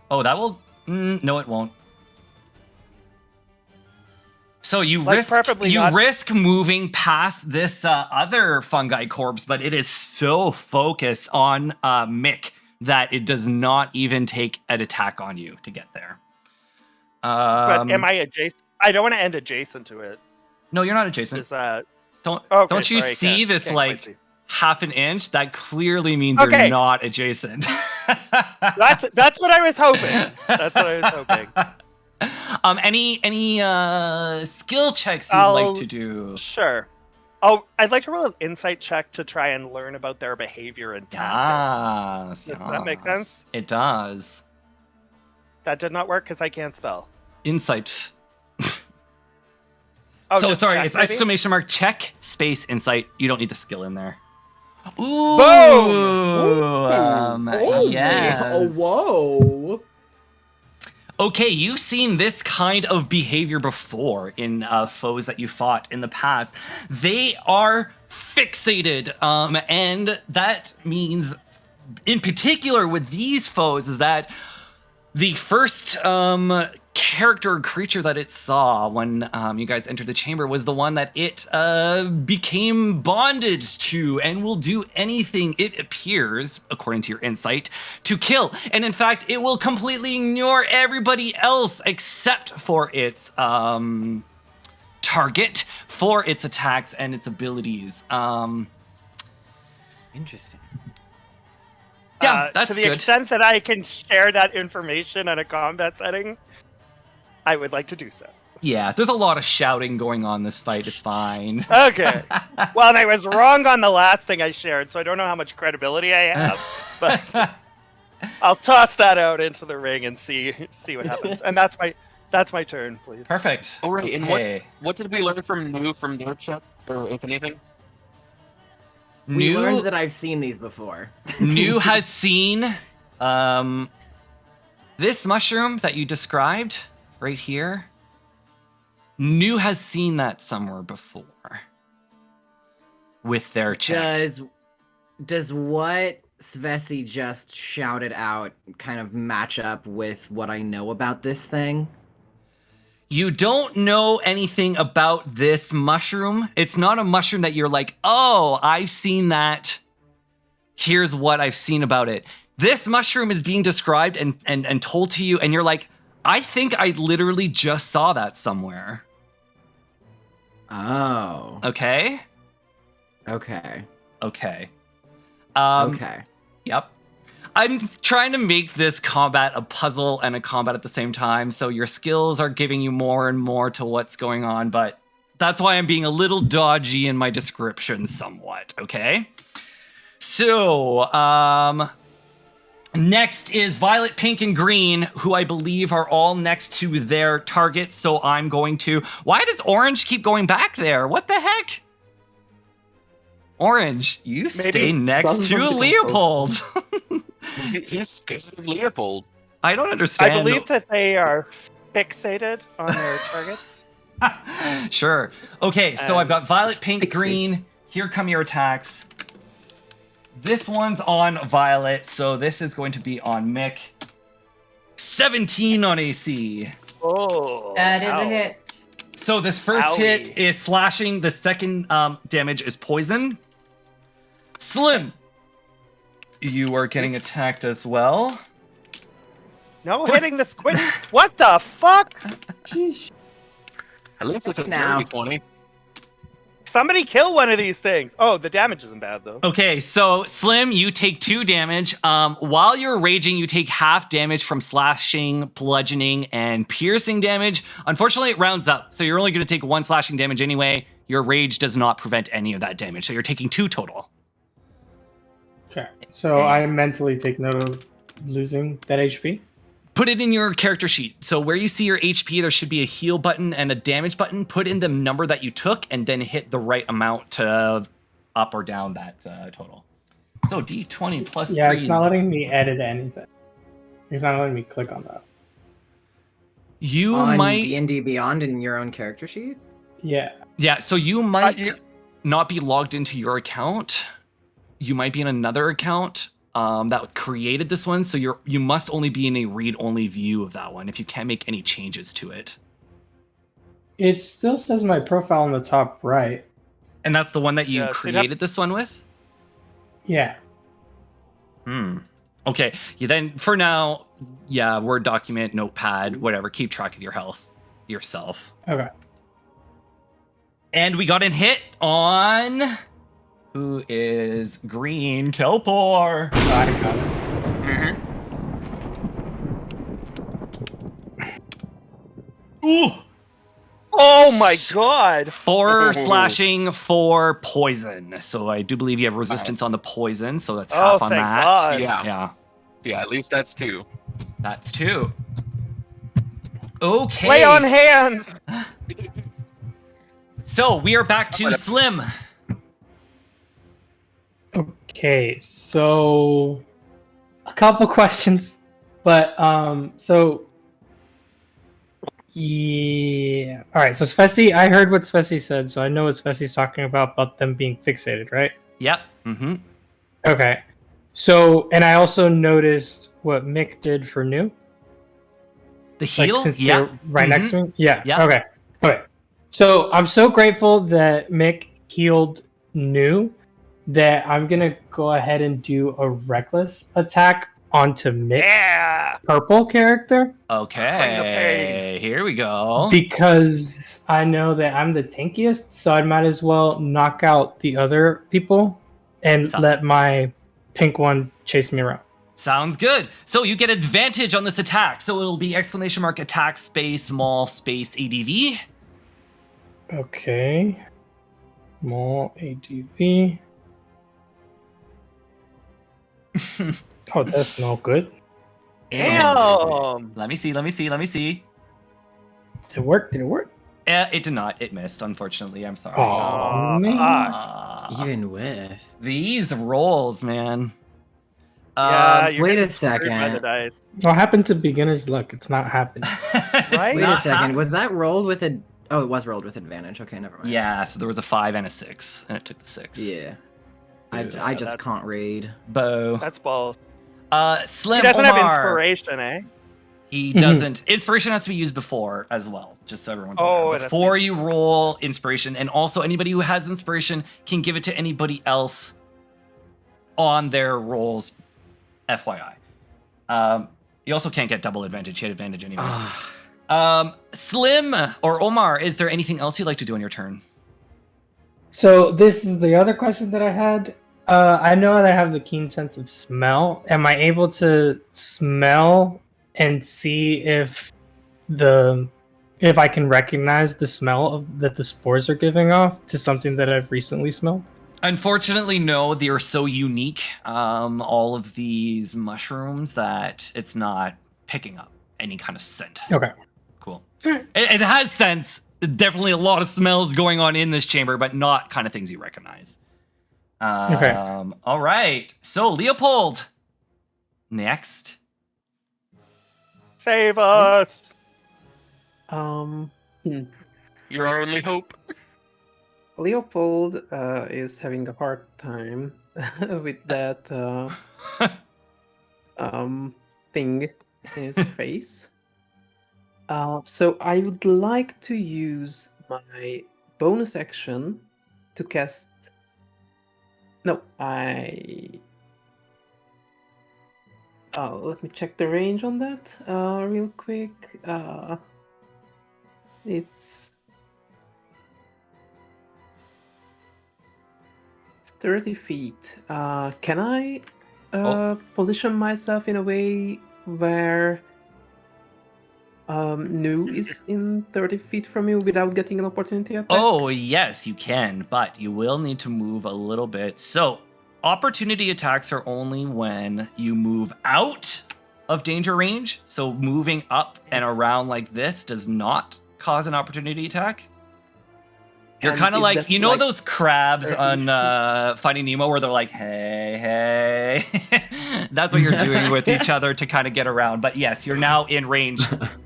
Oh, that will no, it won't. So you Like, preferably not- risk moving past this other fungi corpse, but it is so focused on Mick that it does not even take an attack on you to get there. But am I adjacent? I don't want to end adjacent to it. No, you're not adjacent. Is that Don't you sorry, see can't this quite like see. half an inch? That clearly means Okay. you're not adjacent. That's what I was hoping. That's what I was hoping. Any skill checks you'd I'll- like to do? Sure. Oh, I'd like to roll an insight check to try and learn about their behavior and tactics. Yes. Does that make sense? It does. That did not work because I can't spell. Insight. Oh, So just sorry, check, it's maybe? exclamation mark check space insight. You don't need the skill in there. Ooh. Boom! Yes. Oh, whoa. Okay, you've seen this kind of behavior before in foes that you fought in the past. They are fixated, and that means, in particular with these foes, is that the first character or creature that it saw when you guys entered the chamber was the one that it became bonded to and will do anything it appears, according to your insight, to kill. And in fact, it will completely ignore everybody else except for its target for its attacks and its abilities. Interesting. Yeah, that's to the good. extent that I can share that information in a combat setting, I would like to do so. Yeah, there's a lot of shouting going on this fight. It's fine. Okay. Well, and I was wrong on the last thing I shared, so I don't know how much credibility I have, but I'll toss that out into the ring and see what happens. And that's my turn, please. Perfect. All right, Okay. and what did we learn from their chat, or if anything? We learned that I've seen these before. New has seen this mushroom that you described right here. New has seen that somewhere before with their check. Does what Svesi just shouted out kind of match up with what I know about this thing? You don't know anything about this mushroom. It's not a mushroom that you're like, oh, I've seen that. Here's what I've seen about it. This mushroom is being described and told to you, and you're like, I think I literally just saw that somewhere. Oh. Okay? Okay. Okay. Okay. Yep. I'm trying to make this combat a puzzle and a combat at the same time, so your skills are giving you more and more to what's going on, but that's why I'm being a little dodgy in my description somewhat, okay? So, next is Violet, Pink, and Green, who I believe are all next to their targets, so I'm going to... Why does Orange keep going back there? What the heck? Orange, you stay next to Leopold. He's scared of Leopold. I don't understand. I believe that they are fixated on their targets. Sure. Okay, so I've got Violet, Pink, Green. Here come your attacks. This one's on Violet, so this is going to be on Mick. 17 on AC. Oh. That is a hit. So this first hit is slashing. The second damage is poison. Slim, you are getting attacked as well. No hitting the squid. What the fuck? At least it's a Now. 20. Somebody kill one of these things. Oh, the damage isn't bad though. Okay, so Slim, you take 2 damage. While you're raging, you take half damage from slashing, bludgeoning, and piercing damage. Unfortunately, it rounds up, so you're only going to take 1 slashing damage anyway. Your rage does not prevent any of that damage, so you're taking 2 total. Okay. So I mentally take note of losing that HP. Put it in your character sheet. So where you see your HP, there should be a heal button and a damage button. Put in the number that you took and then hit the right amount to up or down that total. So D20 plus 3. Yeah, it's not letting me edit anything. It's not letting me click on that. You On might... D&D Beyond in your own character sheet? Yeah. Yeah, so you might not be logged into your account. You might be in another account that created this one, so you must only be in a read-only view of that one if you can't make any changes to it. It still says my profile on the top right. And that's the one that you created this one with? Yeah. Okay, yeah, then for now, yeah, Word document, notepad, whatever, keep track of your health yourself. Okay. And we got a hit on... Who is Green Kelpor? Oh, I got it. Ooh! Oh my god! 4 slashing, 4 poison. So I do believe you have resistance on the poison, so that's half on thank that. God. Yeah. Yeah, at least that's 2. That's 2. Okay. Lay on hands! So we are back to Slim. Okay, so a couple questions, but so yeah. All right, so Svesi, I heard what Svesi said, so I know what Svesi's talking about them being fixated, right? Yep. Mm-hmm. Okay. So, and I also noticed what Mick did for New. The heal? Since Yeah. they're right next to me? Yeah. Yeah. Okay. Okay. So I'm so grateful that Mick healed New that I'm gonna go ahead and do a reckless attack onto Mick's purple character. Okay. Here we go. Because I know that I'm the tankiest, so I might as well knock out the other people and let my pink one chase me around. Sounds good. So you get advantage on this attack. So it'll be ! attack space small space ADV. Okay. Small ADV. Oh, that's not good. Damn. Let me see. Did it work? It did not. It missed, unfortunately. I'm sorry. Oh, man. Even with. These rolls, man. Yeah, you're wait getting a screwed by the second. dice. What happened to beginner's luck? It's not happening. Right? Wait a second. Was that rolled with a? Oh, it was rolled with advantage. Okay, never mind. Yeah, so there was a 5 and a 6, and it took the 6. Yeah. I just can't read. Bo. That's balls. Slim He doesn't have Omar. inspiration, eh? He doesn't. Inspiration has to be used before as well, just so everyone's aware. Before you roll inspiration, and also anybody who has inspiration can give it to anybody else on their rolls, FYI. You also can't get double advantage. You had advantage anyway. Slim or Omar, is there anything else you'd like to do on your turn? So this is the other question that I had. I know that I have the keen sense of smell. Am I able to smell and see if I can recognize the smell that the spores are giving off to something that I've recently smelled? Unfortunately, no. They are so unique, all of these mushrooms, that it's not picking up any kind of scent. Okay. Cool. It has scents. Definitely a lot of smells going on in this chamber, but not kind of things you recognize. Okay. All right. So, Leopold. Next. Save us. Your only hope. Leopold is having a hard time with that thing in his face. So I would like to use my bonus action to cast. No, let me check the range on that real quick. It's 30 feet. Can I position myself in a way where Nu is in 30 feet from you without getting an opportunity attack? Oh, yes, you can, but you will need to move a little bit. So, opportunity attacks are only when you move out of danger range. So, moving up and around like this does not cause an opportunity attack. You're kind of like, you know, like those crabs on Finding Nemo where they're like, hey, hey. That's what you're doing with each other to kind of get around. But yes, you're now in range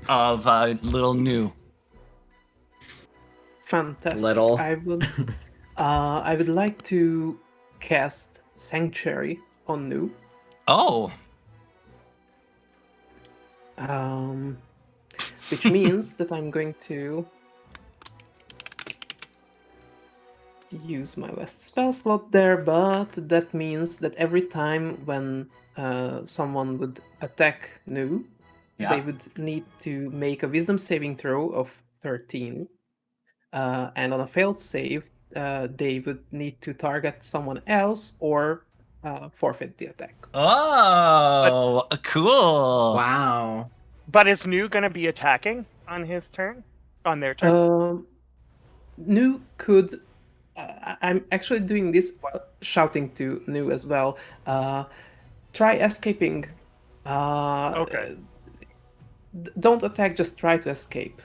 of little Nu. Fantastic. Little. I would like to cast Sanctuary on Nu. Oh. Which means that I'm going to use my last spell slot there, but that means that every time when someone would attack Nu, they would need to make a wisdom saving throw of 13. And on a failed save, they would need to target someone else or forfeit the attack. Oh, cool. Wow. But is Nu going to be attacking on his turn? On their turn? Nu could... I'm actually doing this while shouting to Nu as well. Try escaping. Okay. Don't attack, just try to escape.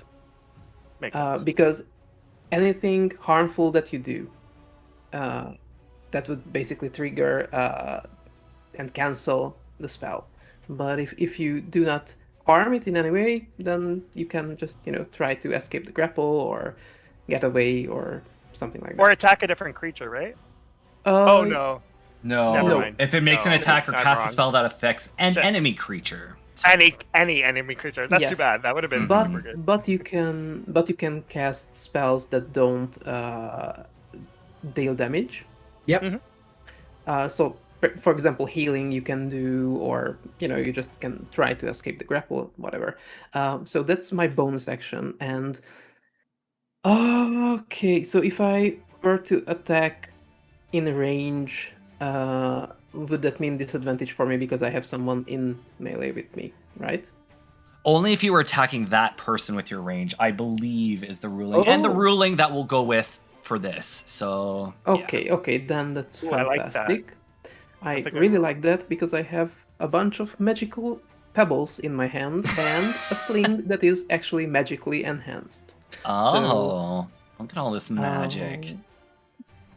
Makes sense. Because anything harmful that you do, that would basically trigger and cancel the spell. But if you do not harm it in any way, then you can just, try to escape the grapple or get away or something like that. Or attack a different creature, right? Oh, no. Never No. mind. If it makes an attack or I'm cast a wrong. spell that affects an Shit. enemy creature. Any enemy creature. That's too Yes. bad. That would have been super good. But you can cast spells that don't deal damage. Yep. So for example, healing you can do, or you just can try to escape the grapple, whatever. So that's my bonus action, and Okay, so if I were to attack in range, would that mean disadvantage for me because I have someone in melee with me, right? Only if you were attacking that person with your range, I believe, is the ruling. And the Oh. ruling that we'll go with for this. So, Okay, then that's Ooh, I like that. fantastic. I That's a good really one. like that because I have a bunch of magical pebbles in my hand and a sling that is actually magically enhanced. oh, look at all this magic.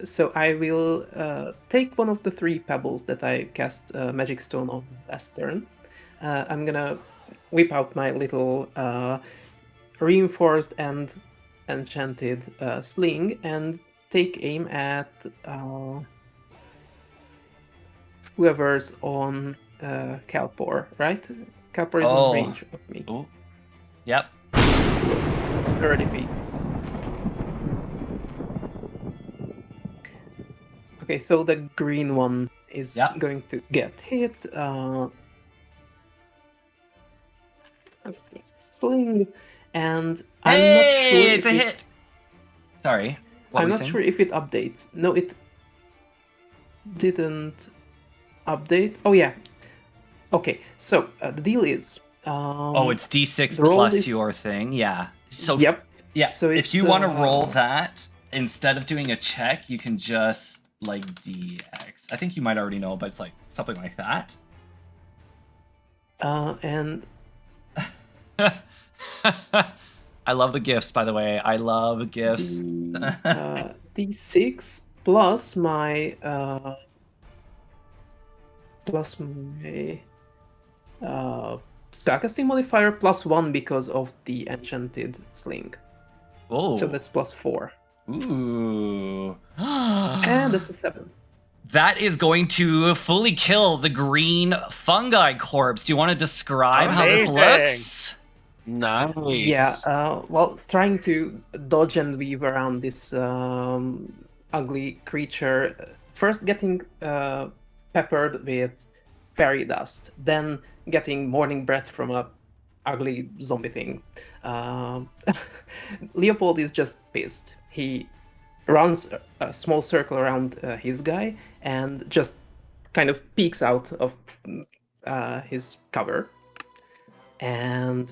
So I will take one of the 3 pebbles that I cast Magic Stone on last turn. I'm gonna whip out my little reinforced and enchanted sling and take aim at whoever's on Calpor, right? Calpor is in range of me. Ooh. Yep. 30 feet. Okay, so the green one is going to get hit. Sling, and I'm not sure it's a hit. Sorry. I'm not sure if it updates. No, it didn't update. Oh yeah. Okay, so the deal is. It's D6 plus your thing. Yeah. So yep. Yeah. So if you want to roll that instead of doing a check, you can just like DX. I think you might already know, but it's like something like that. And. I love the gifts, by the way. I love gifts. D6 plus my spellcasting modifier +1 because of the enchanted sling. Oh. So that's +4. Ooh. And that's a 7. That is going to fully kill the green fungi corpse. Do you want to describe how this looks? Nice. Yeah, well, trying to dodge and weave around this ugly creature, first getting peppered with fairy dust, then getting morning breath from a ugly zombie thing. Leopold is just pissed. He runs a small circle around his guy and just kind of peeks out of his cover. And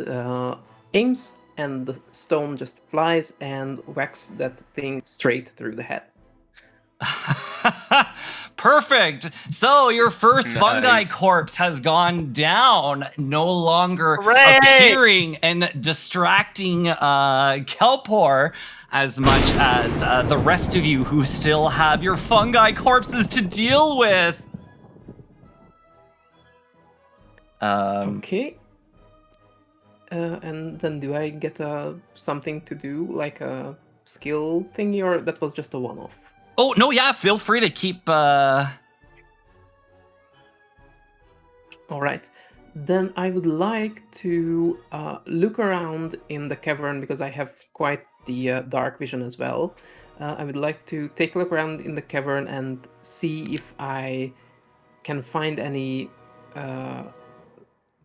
aims, and the stone just flies and whacks that thing straight through the head. Perfect. So your first fungi corpse has gone down, no longer appearing and distracting Kelpor as much as the rest of you who still have your fungi corpses to deal with. Okay. And then do I get something to do, like a skill thingy, or that was just a one-off? Oh, no, yeah, feel free to keep... All right. Then I would like to look around in the cavern, because I have quite the dark vision as well. I would like to take a look around in the cavern and see if I can find any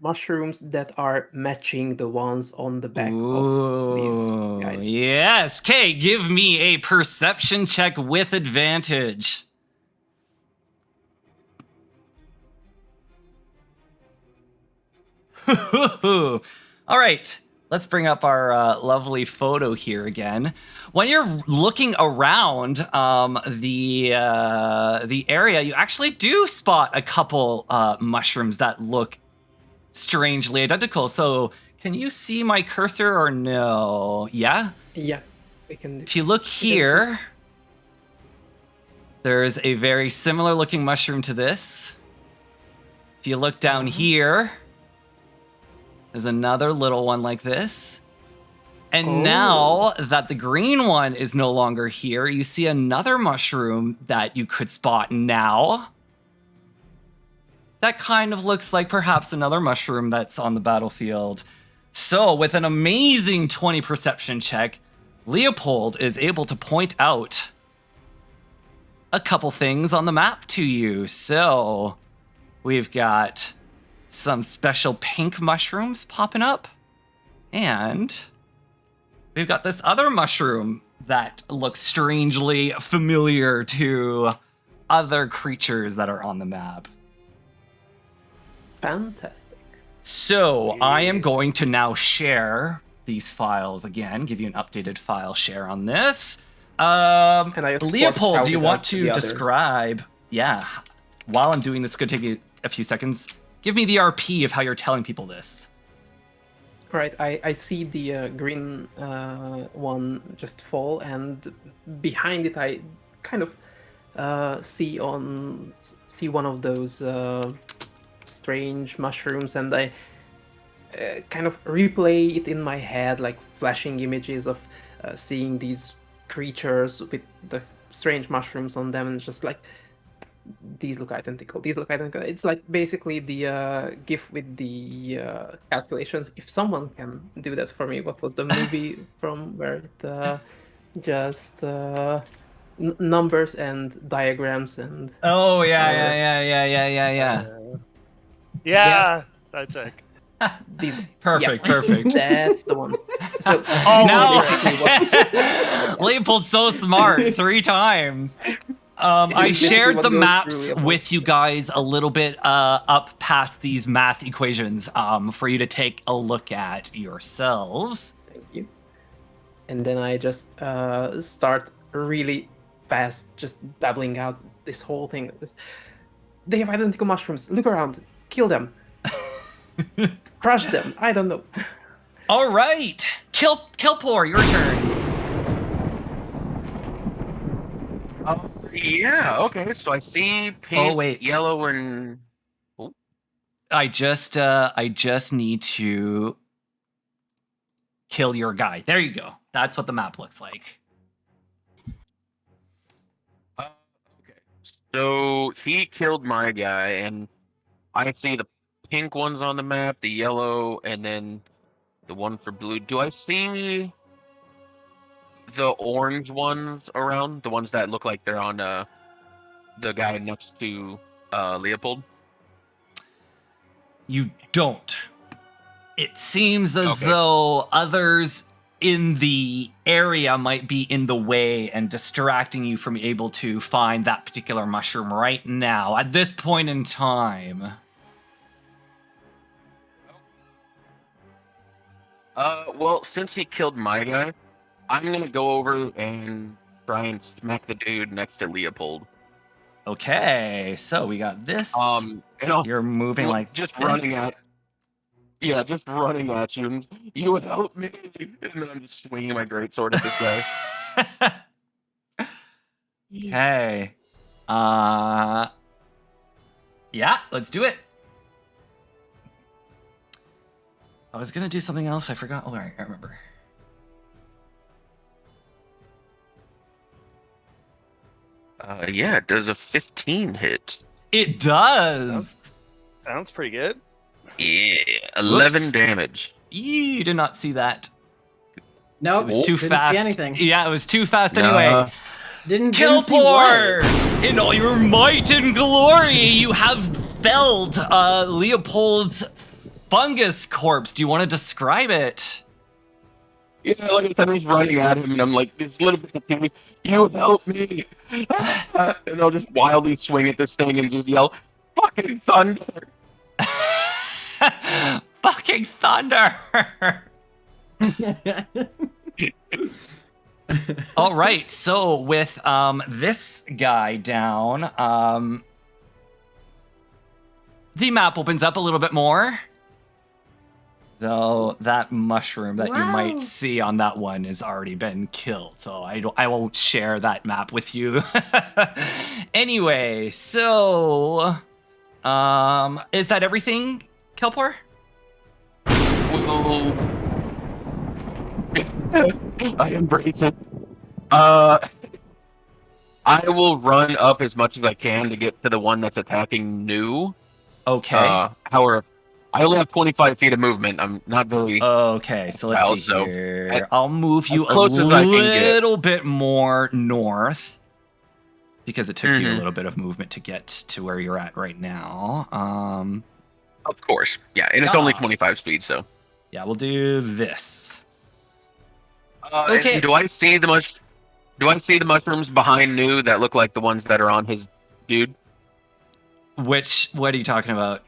mushrooms that are matching the ones on the back of these guys. Yes. Okay, give me a perception check with advantage. All right. Let's bring up our lovely photo here again. When you're looking around the area, you actually do spot a couple mushrooms that look strangely identical. So can you see my cursor or no? Yeah? Yeah, we can do. If you look here, there's a very similar looking mushroom to this. If you look down here, there's another little one like this. And now that the green one is no longer here, you see another mushroom that you could spot now. That kind of looks like perhaps another mushroom that's on the battlefield. So with an amazing 20 perception check, Leopold is able to point out a couple things on the map to you. So we've got some special pink mushrooms popping up. And we've got this other mushroom that looks strangely familiar to other creatures that are on the map. Fantastic. So I am going to now share these files again, give you an updated file share on this. And I, of course, Leopold, do you scouted want out to the others. describe? Yeah. While I'm doing this, it's going to take you a few seconds. Give me the RP of how you're telling people this. Right, I see the green one just fall, and behind it I kind of see one of those strange mushrooms, and I kind of replay it in my head, like flashing images of seeing these creatures with the strange mushrooms on them, and just like, these look identical, these look identical. It's like basically the GIF with the calculations. If someone can do that for me, what was the movie from where it just numbers and diagrams and... Oh, yeah. Yeah, that's it. These... Perfect, yeah. perfect. That's the one. So Now, basically what- Leopold's so smart 3 times. I Basically shared what the goes maps through Leopold. with you guys a little bit up past these math equations for you to take a look at yourselves. Thank you. And then I just start really fast, just babbling out this whole thing. They have identical mushrooms. Look around. Kill them. Crush them. I don't know. All right, Kelpor, your turn. Yeah, okay, so I see pink, Oh, wait. yellow, and... I just need to kill your guy. There you go. That's what the map looks like. Okay. So he killed my guy, and I see the pink ones on the map, the yellow, and then the one for blue. Do I see the orange ones around? The ones that look like they're on the guy next to Leopold? You don't. It seems as Okay. though others in the area might be in the way and distracting you from able to find that particular mushroom right now, at this point in time. Well, since he killed my guy, I'm gonna go over and try and smack the dude next to Leopold. Okay, so we got this. And I'll You're moving like just this. running at... Yeah, just running at you. And you would help me. And then I'm just swinging my greatsword at this guy. Okay. Yeah, let's do it. I was gonna do something else. I forgot. Oh, I remember. Yeah, does a 15 hit? It does. Sounds pretty good. Yeah, 11 Whoops. damage. You did not see that. Nope. It was too didn't fast. See anything. Yeah, it was too fast Nah. anyway. Didn't see what. Kelpor! In all your might and glory, you have felled Leopold's fungus corpse. Do you want to describe it? Yeah, like I said, I was running at him, and I'm like, this little bit of team, you help me! And I'll just wildly swing at this thing and just yell, fucking thunder! Fucking thunder! All right, so with this guy down, the map opens up a little bit more. Though that mushroom that you might see on that one has already been killed, so I won't share that map with you. Anyway, so is that everything, Kelpor? Well, I embrace it. I will run up as much as I can to get to the one that's attacking New. Okay. However, I only have 25 feet of movement. I'm not very... Okay, so let's well, see so here. I'll move you a close as I can get. little bit more north because it took you a Mhm. little bit of movement to get to where you're at right now. Of course. Yeah, and it's only Yeah. 25 speed, so... Yeah, we'll do this. Okay. Okay. Do I see the Do I see the mushrooms behind New that look like the ones that are on his dude? What are you talking about?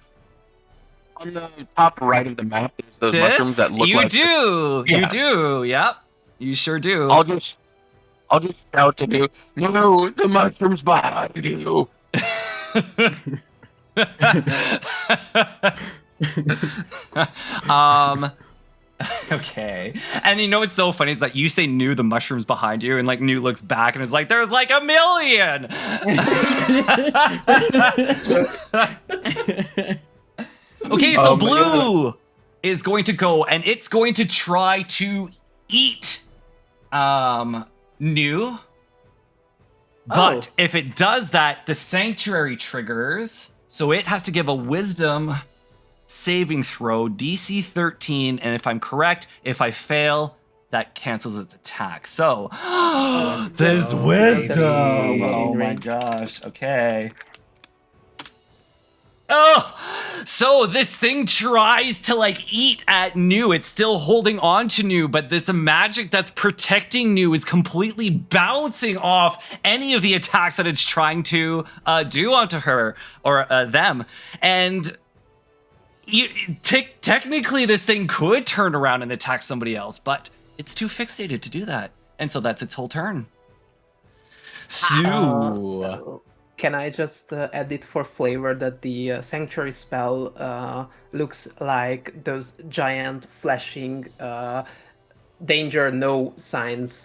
On the top right of the map, there's those This? mushrooms that look You like... do. Yeah. You do. Yep. You sure do. I'll just shout to New, no, the mushrooms behind you. Okay. And you know what's so funny is that you say New the mushrooms behind you, and like New looks back and is like, there's like 1 million. Okay, so Blue is going to go and it's going to try to eat New. But if it does that, the sanctuary triggers. So it has to give a wisdom saving throw, DC 13, and if I'm correct, if I fail, that cancels its attack. So, there's wisdom. Oh my gosh. Okay. Oh, so this thing tries to like eat at New. It's still holding on to New, but this magic that's protecting New is completely bouncing off any of the attacks that it's trying to do onto her or them. And technically this thing could turn around and attack somebody else, but it's too fixated to do that. And so that's its whole turn. So... Can I just add it for flavor that the sanctuary spell looks like those giant flashing danger no signs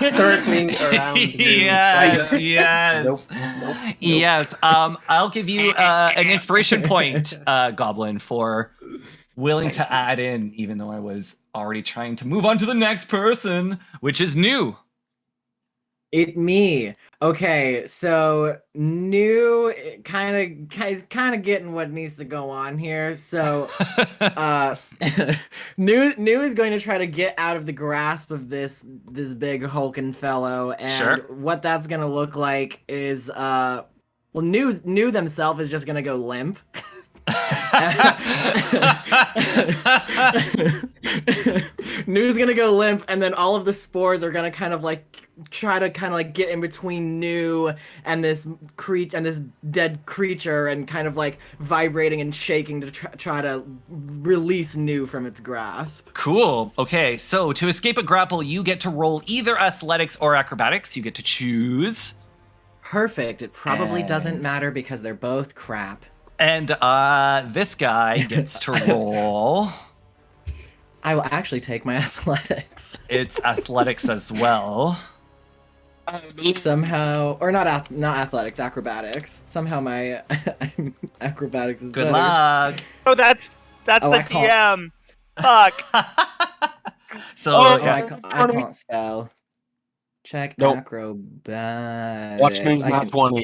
circling around you? Yes, yes. Nope. Yes. I'll give you an inspiration point, Goblin, for willing to add in, even though I was already trying to move on to the next person, which is New. It me. Okay, so New kind of getting what needs to go on here. So New is going to try to get out of the grasp of this big hulking fellow, and what that's gonna look like is New themselves is just gonna go limp. New's gonna go limp, and then all of the spores are gonna kind of like try to get in between New and this dead creature, and kind of like vibrating and shaking to try to release New from its grasp. Cool. Okay, so to escape a grapple, you get to roll either athletics or acrobatics. You get to choose. Perfect. It probably doesn't matter because they're both crap. And this guy gets to roll. I will actually take my athletics. It's athletics as well. Somehow, or not athletics, acrobatics. Somehow my acrobatics is Good better. luck. Oh, that's the DM. Fuck. So I can't spell. Check acrobatics. Watch me not 20.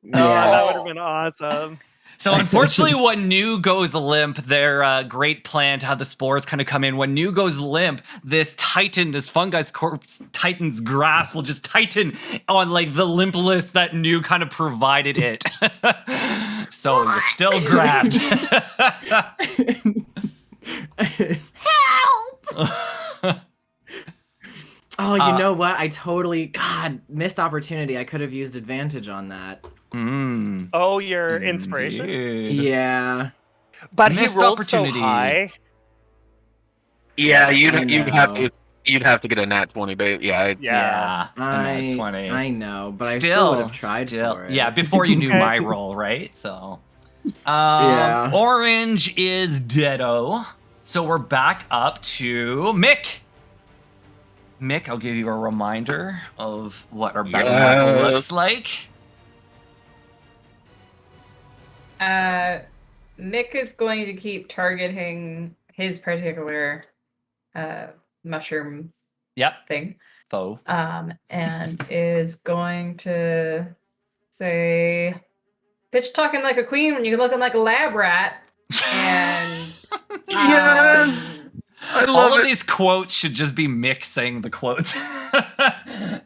Yeah, that would have been awesome. So unfortunately, when New goes limp, their great plan to have the spores kind of come in. When New goes limp, this fungus corpse titan's grasp will just tighten on like the limp list that New kind of provided it. So you're still grabbed. Help! Oh, you know what? Missed opportunity. I could have used advantage on that. Oh, your inspiration? Yeah. But Missed he rolled opportunity. so high. Yeah, you'd have to get a nat 20, but Yeah. I 20. I know, but I still would have tried for it. Yeah, before you knew my roll, right? So, Yeah. Orange is deado. So we're back up to Mick. Mick, I'll give you a reminder of what our battle map looks like. Mick is going to keep targeting his particular mushroom thing. Foe. And is going to say, bitch talking like a queen when you're looking like a lab rat. And I love all of it. these quotes should just be Mick saying the quotes. I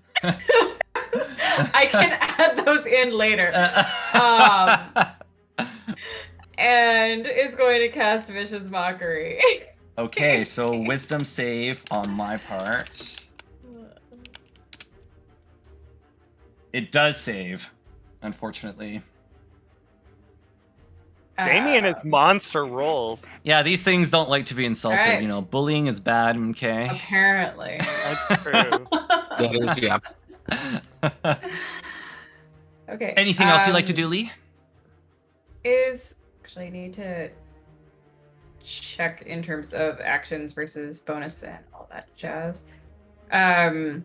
can add those in later. And is going to cast Vicious Mockery. Okay, so wisdom save on my part. It does save, unfortunately. Jamie and his monster rolls. Yeah, these things don't like to be insulted. Alright. You know, bullying is bad. Okay. Apparently. That's true. That is, yeah. Okay. Anything else you'd like to do, Lee? Actually, I need to check in terms of actions versus bonus and all that jazz. Actually,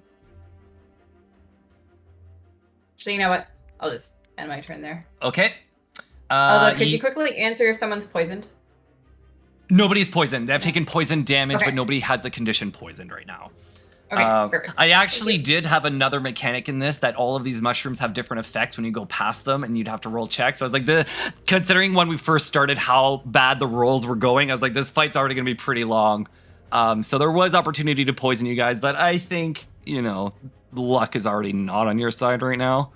you know what? I'll just end my turn there. Okay. Although, could you quickly answer if someone's poisoned? Nobody's poisoned. They've taken poison damage, Okay. but nobody has the condition poisoned right now. Okay, perfect. I actually did have another mechanic in this that all of these mushrooms have different effects when you go past them, and you'd have to roll checks. So I was like, considering when we first started how bad the rolls were going, I was like, this fight's already going to be pretty long. So there was opportunity to poison you guys, but I think, you know, luck is already not on your side right now.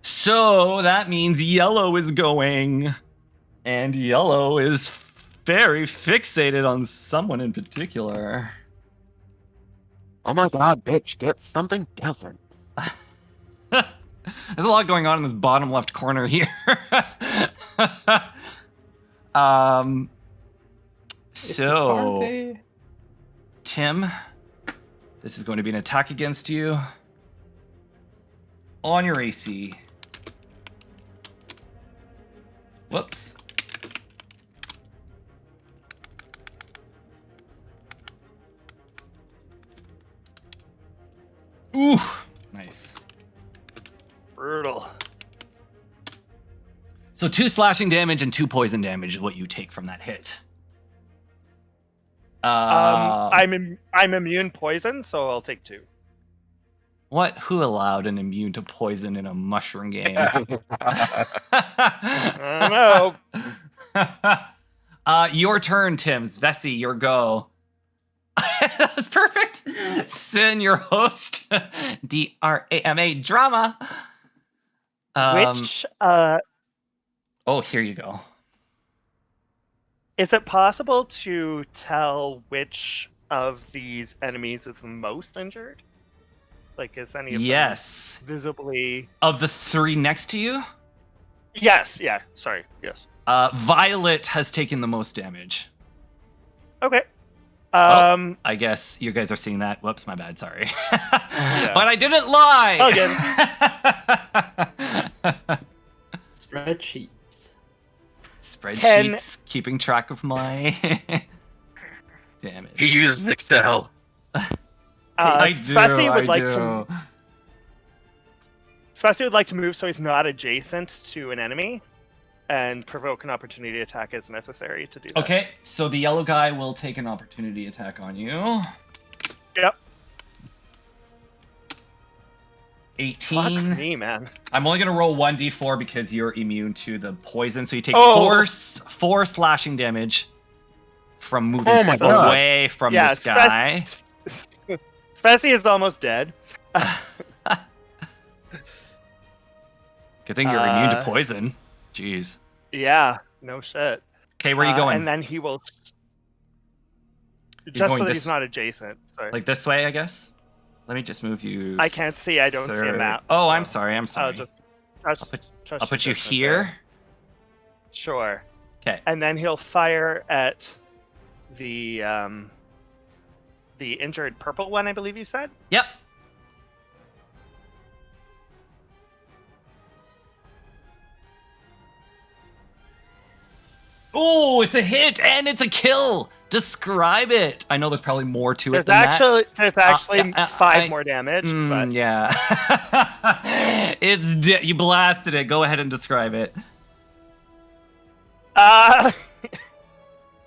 So that means yellow is going, and yellow is very fixated on someone in particular. Oh my god, bitch, get something different. There's a lot going on in this bottom left corner here. So, Tim, this is going to be an attack against you on your AC. Whoops. Ooh, nice. Brutal. So 2 slashing damage and 2 poison damage is what you take from that hit. I'm immune poison, so I'll take 2. What? Who allowed an immune to poison in a mushroom game? I don't know. Your turn, Tim. Vessi, your go. That was perfect. Sin, your host. D-R-A-M-A drama. Which Oh, here you go. is it possible to tell which of these enemies is the most injured? Like, is any of Yes. them visibly? Of the 3 next to you, Yes. Yeah. Sorry. Yes. Violet has taken the most damage. Okay. I guess you guys are seeing that. Whoops, my bad. Sorry. But I didn't lie. Spreadsheets. Spreadsheets, keeping track of my damage. He uses Excel. I do. Spessy would I like do. to. Spessy would like to move so he's not adjacent to an enemy, and provoke an opportunity attack as necessary to do that. Okay, so the yellow guy will take an opportunity attack on you. Yep. 18. Fuck me, man. I'm only gonna roll 1d4 because you're immune to the poison, so you take Oh. four slashing damage from moving Oh my God. away from this guy. Spessy is almost dead. Good thing you're immune to poison. Jeez. Yeah, no shit. Okay, where are you going? And then he will. You're Just going so that this- he's not adjacent. Sorry. Like this way, I guess? Let me just move you. I can't see. I don't see a third. map. Oh, so I'm sorry. I'm I'll sorry. just. I'll put you distance here. there. Sure. Okay. And then he'll fire at the injured purple one, I believe you said. Yep. Oh, it's a hit and it's a kill. Describe it. I know there's probably more to it than that. There's actually yeah, 5 more damage, but Yeah. You blasted it. Go ahead and describe it.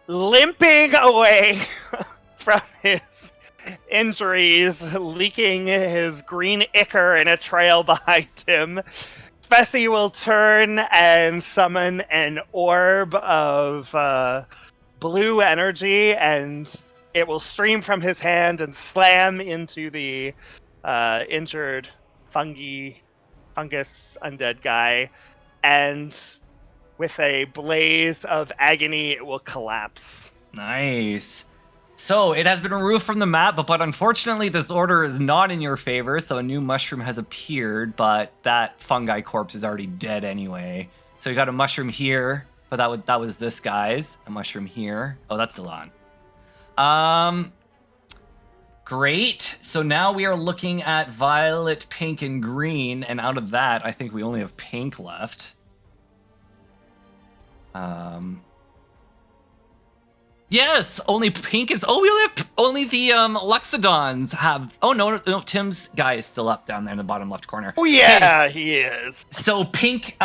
limping away from his injuries, leaking his green ichor in a trail behind him, Spessy will turn and summon an orb of blue energy, and it will stream from his hand and slam into the injured fungus undead guy, and with a blaze of agony, it will collapse. Nice. So it has been removed from the map, but unfortunately this order is not in your favor, so a new mushroom has appeared, but that fungi corpse is already dead anyway. So you got a mushroom here, but that was this guy's. A mushroom here. Oh, that's still on. Great. So now we are looking at violet, pink, and green, and out of that, I think we only have pink left. Yes, only pink is. Oh, we only have only the Luxodons have. Oh no, Tim's guy is still up down there in the bottom left corner. Oh yeah, he is. So pink,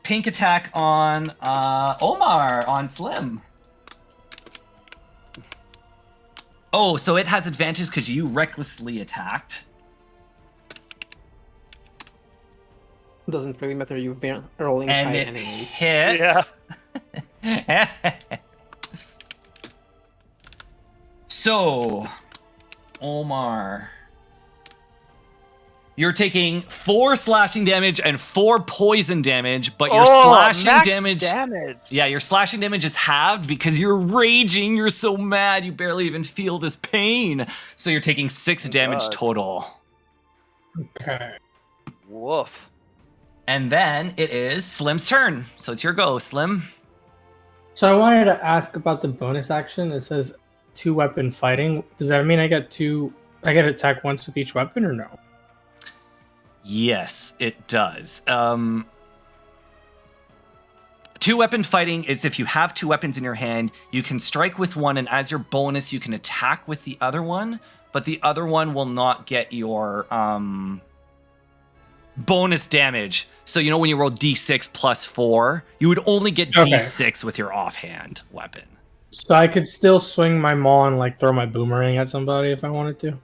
pink attack on Omar on Slim. Oh, so it has advantage because you recklessly attacked. Doesn't really matter. You've been rolling And high it enemies. hits. Yeah. So, Omar, you're taking 4 slashing damage and 4 poison damage, but your slashing max damage. damage. Yeah, your slashing damage is halved because you're raging. You're so mad, you barely even feel this pain. So you're taking 6 damage God. total. Okay. Woof. And then it is Slim's turn. So it's your go, Slim. So I wanted to ask about the bonus action. It says 2-weapon fighting. Does that mean I get to attack once with each weapon or no? Yes, it does. 2-weapon fighting is if you have 2 weapons in your hand, you can strike with one, and as your bonus, you can attack with the other one, but the other one will not get your bonus damage. So you know when you roll d6 plus 4, you would only get d6 with your offhand weapon. So I could still swing my maul and like throw my boomerang at somebody if I wanted to?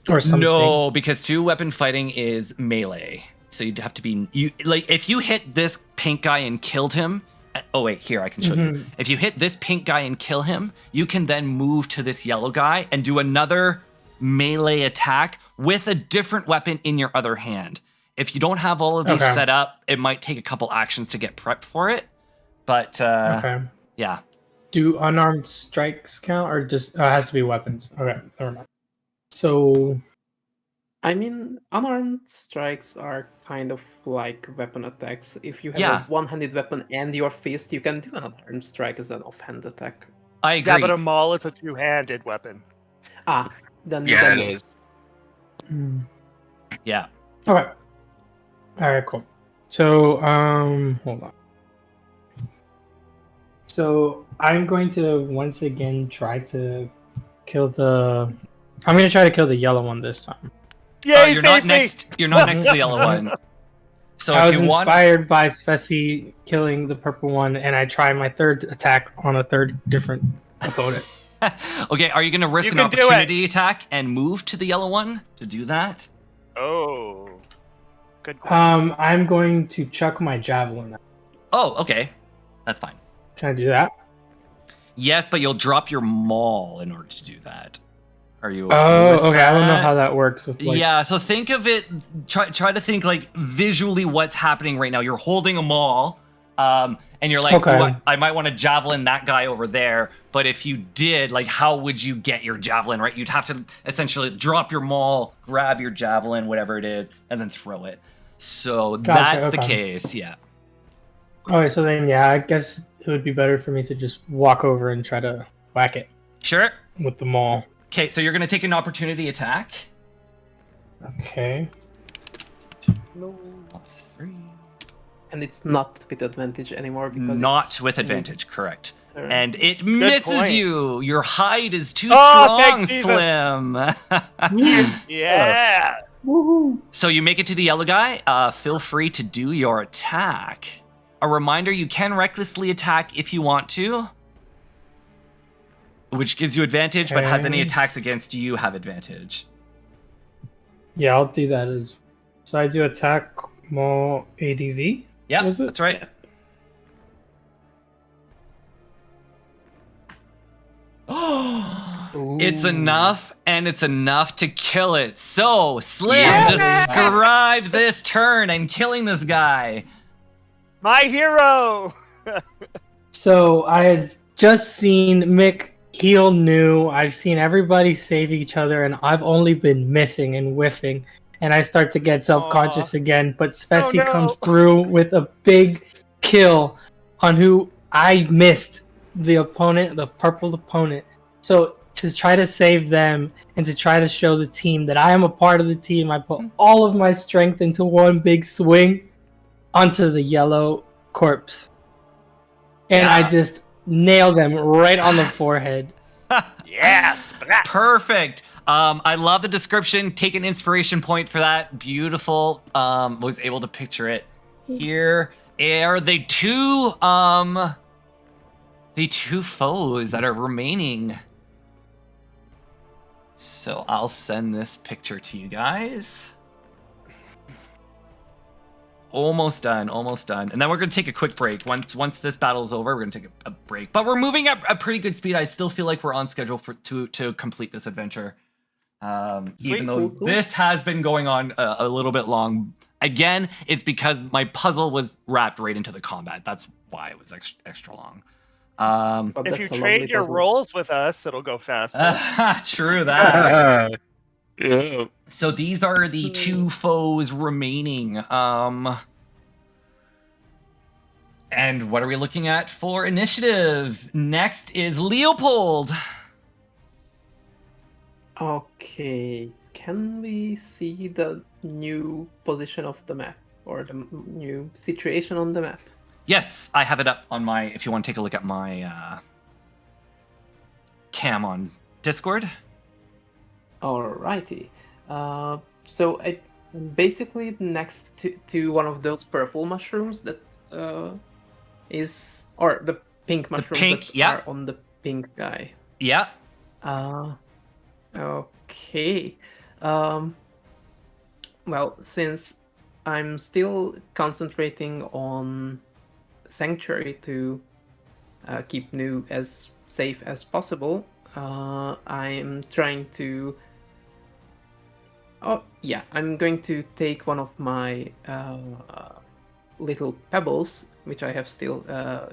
Or something? No, because 2-weapon fighting is melee. So you'd have to be if you hit this pink guy and killed him. Oh wait, here I can show you. If you hit this pink guy and kill him, you can then move to this yellow guy and do another melee attack with a different weapon in your other hand. If you don't have all of these set up, it might take a couple actions to get prepped for it. But yeah. Do unarmed strikes count, or just it has to be weapons? Okay, never mind. So, I mean, unarmed strikes are kind of like weapon attacks. If you have a one-handed weapon and your fist, you can do an unarmed strike as an offhand attack. I agree. Yeah, but a maul is a 2-handed weapon. Then Yeah, it is. Yeah. Okay. All right, cool. So, hold on. So I'm going to once again try to kill the. I'm going to try to kill the yellow one this time. Yeah, you're not next. You're not next to the yellow one. So I if was you inspired by Speci killing the purple one, and I try my third attack on a third different opponent. Okay, are you going to risk an opportunity attack and move to the yellow one to do that? Oh, good question. I'm going to chuck my javelin. Oh, okay, that's fine. Can I do that? Yes, but you'll drop your maul in order to do that. Are you? Okay. I don't know how that works. With, like... Yeah, so think of it. Try to think like visually what's happening right now. You're holding a maul, and you're like, I might want to javelin that guy over there. But if you did, like, how would you get your javelin? Right? You'd have to essentially drop your maul, grab your javelin, whatever it is, and then throw it. So that's the case. Yeah. Okay, so then I guess it would be better for me to just walk over and try to whack it. Sure. With the maul. Okay, so you're going to take an opportunity attack. Okay. 2+3. And it's not with advantage anymore because not with advantage, correct. And it Good misses point. you. Your hide is too strong, thank Jesus. Slim. Yeah. Woohoo! So you make it to the yellow guy. Feel free to do your attack. A reminder, you can recklessly attack if you want to, which gives you advantage, but has any attacks against you have advantage. Yeah, I'll do that so I do attack maul ADV. Yeah, was it? That's right. It's enough, and it's enough to kill it. So, Slim, describe this turn and killing this guy. My hero. So I had just seen Mick heal New. I've seen everybody save each other, and I've only been missing and whiffing. And I start to get self-conscious again. But Svesi comes through with a big kill on who I missed, the opponent, the purple opponent. So to try to save them and to try to show the team that I am a part of the team, I put all of my strength into one big swing onto the yellow corpse. And I just nailed them right on the forehead. Yes! Perfect. I love the description. Take an inspiration point for that. Beautiful. Was able to picture it. Here are the two foes that are remaining. So I'll send this picture to you guys. Almost done, almost done. And then we're going to take a quick break. Once this battle's over, we're going to take a break. But we're moving at a pretty good speed. I still feel like we're on schedule to complete this adventure. Even though this has been going on a little bit long. Again, it's because my puzzle was wrapped right into the combat. That's why it was extra long. If you trade your roles with us, it'll go faster. True that. Yeah. So these are the two foes remaining. And what are we looking at for initiative? Next is Leopold. Okay, can we see the new position of the map or the new situation on the map? Yes, I have it up on my, if you want to take a look at my cam on Discord. Alrighty. So I'm basically next to one of those purple mushrooms that is, or the pink mushrooms that are on the pink guy. Yeah. Okay. Well, since I'm still concentrating on Sanctuary to keep New as safe as possible, I'm trying to... Oh, yeah, I'm going to take one of my little pebbles, which I have still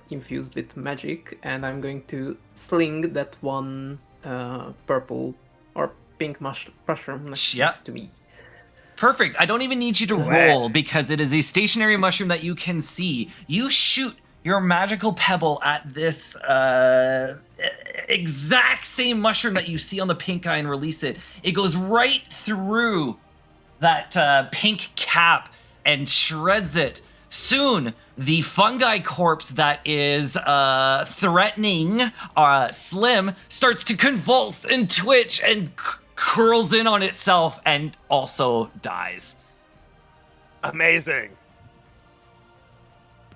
infused with magic, and I'm going to sling that one purple or pink mushroom next to me. Perfect. I don't even need you to roll because it is a stationary mushroom that you can see. You shoot your magical pebble at this exact same mushroom that you see on the pink guy and release it. It goes right through that pink cap and shreds it. Soon, the fungi corpse that is threatening Slim starts to convulse and twitch and curls in on itself and also dies. Amazing.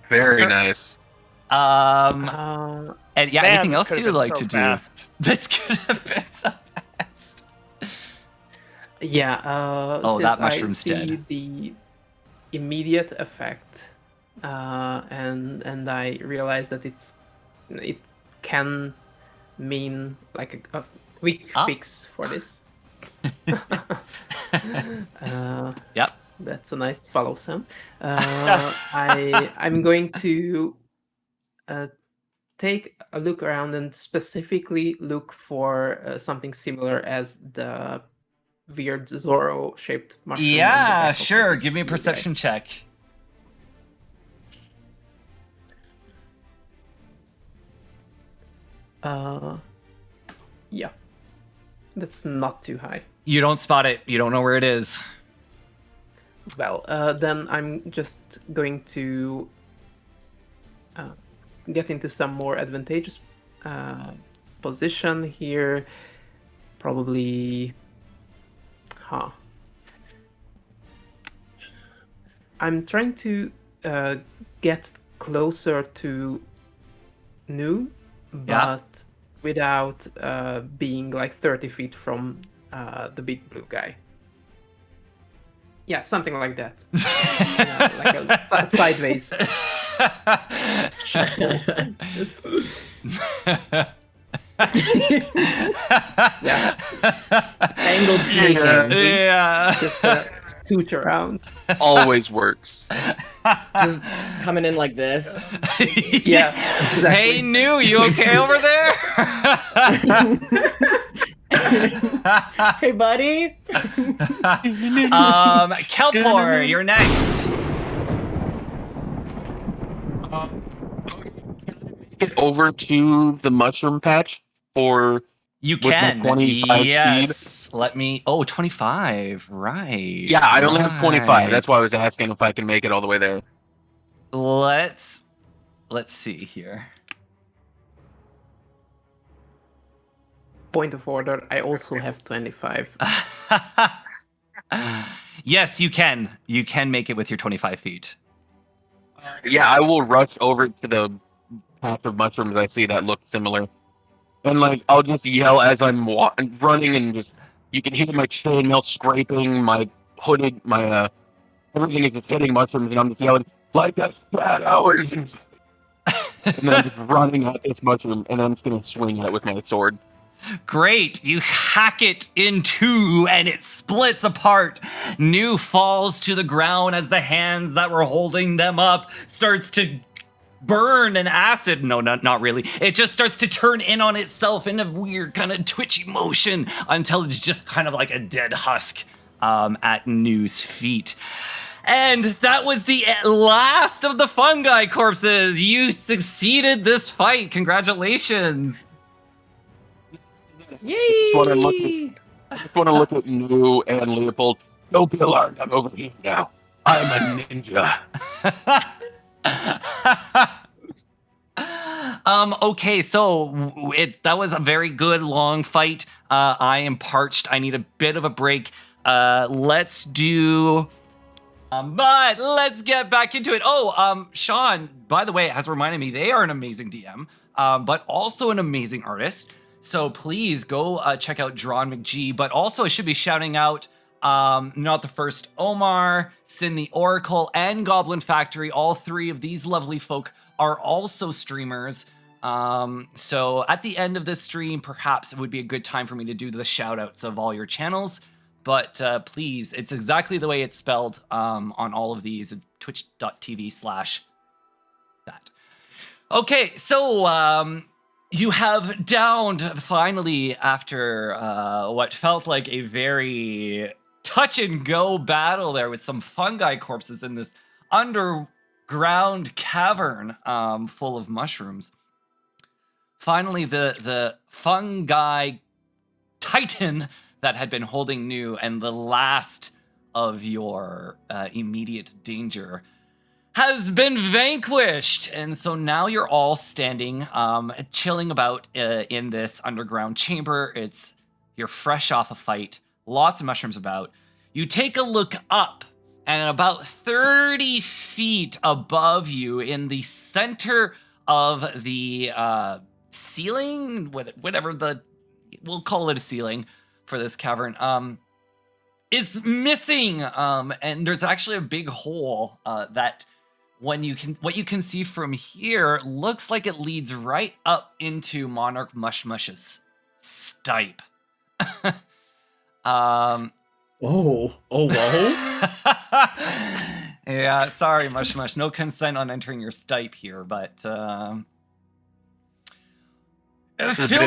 Very nice. And yeah, anything else you'd like to do? This could have been so fast. Yeah. Oh, since that mushroom's I see dead. The immediate effect, and I realize that it can mean like a quick fix for this. Yep. That's a nice follow, Sam. I'm going to take a look around and specifically look for something similar as the weird Zorro-shaped mushroom. Yeah, sure. Give me a perception check. Yeah. That's not too high. You don't spot it. You don't know where it is. Well, then I'm just going to get into some more advantageous position here. Probably... I'm trying to get closer to New, but without being like 30 feet from the big blue guy. Yeah, something like that. Like a sideways. Yeah. Angled sneaking. Yeah. Just scooch around. Always works. Just coming in like this. Yeah, exactly. Hey, New, you okay over there? Hey, buddy. Kelpor, you're next. Get over to the mushroom patch, or You with my can. 25 Yes. Let me. Oh, 25. Right. yeah, I only have 25. That's why I was asking if I can make it all the way there. Let's see here. Point of order, I also have 25. Yes, you can. You can make it with your 25 feet. Yeah, I will rush over to the patch of mushrooms I see that look similar, and like I'll just yell as I'm running, and just you can hear my chainmail scraping, my hooded, my everything is just hitting mushrooms, and I'm just yelling like that's bad hours, and then I'm just running at this mushroom, and I'm just gonna swing at it with my sword. Great. You hack it in two and it splits apart. New falls to the ground as the hands that were holding them up starts to burn and acid. No, not really. It just starts to turn in on itself in a weird kind of twitchy motion until it's just kind of like a dead husk at New's feet. And that was the last of the fungi corpses. You succeeded this fight. Congratulations. Yay! I just want to look at New and Leopold. Don't be alarmed. I'm over here now. I'm a ninja. Okay, so that was a very good long fight. I am parched. I need a bit of a break. Let's do. But let's get back into it. Oh, Sean, by the way, has reminded me they are an amazing DM, but also an amazing artist. So please go check out Drawn McG. But also, I should be shouting out NotTheFirstOmar, SinTheOracle, and GoblinFactory. All three of these lovely folk are also streamers. So at the end of this stream, perhaps it would be a good time for me to do the shout outs of all your channels. But please, it's exactly the way it's spelled on all of these, twitch.tv/that. Okay, so you have downed finally after what felt like a very touch and go battle there with some fungi corpses in this underground cavern full of mushrooms. Finally, the fungi titan that had been holding New and the last of your immediate danger has been vanquished. And so now you're all standing, chilling about in this underground chamber. You're fresh off a fight, lots of mushrooms about. You take a look up, and about 30 feet above you in the center of the ceiling, whatever we'll call it a ceiling for this cavern, is missing. And there's actually a big hole that what you can see from here looks like it leads right up into Monarch Mush-Mush's stipe. Whoa. Yeah, sorry, Mush-Mush. No consent on entering your stipe here, but feel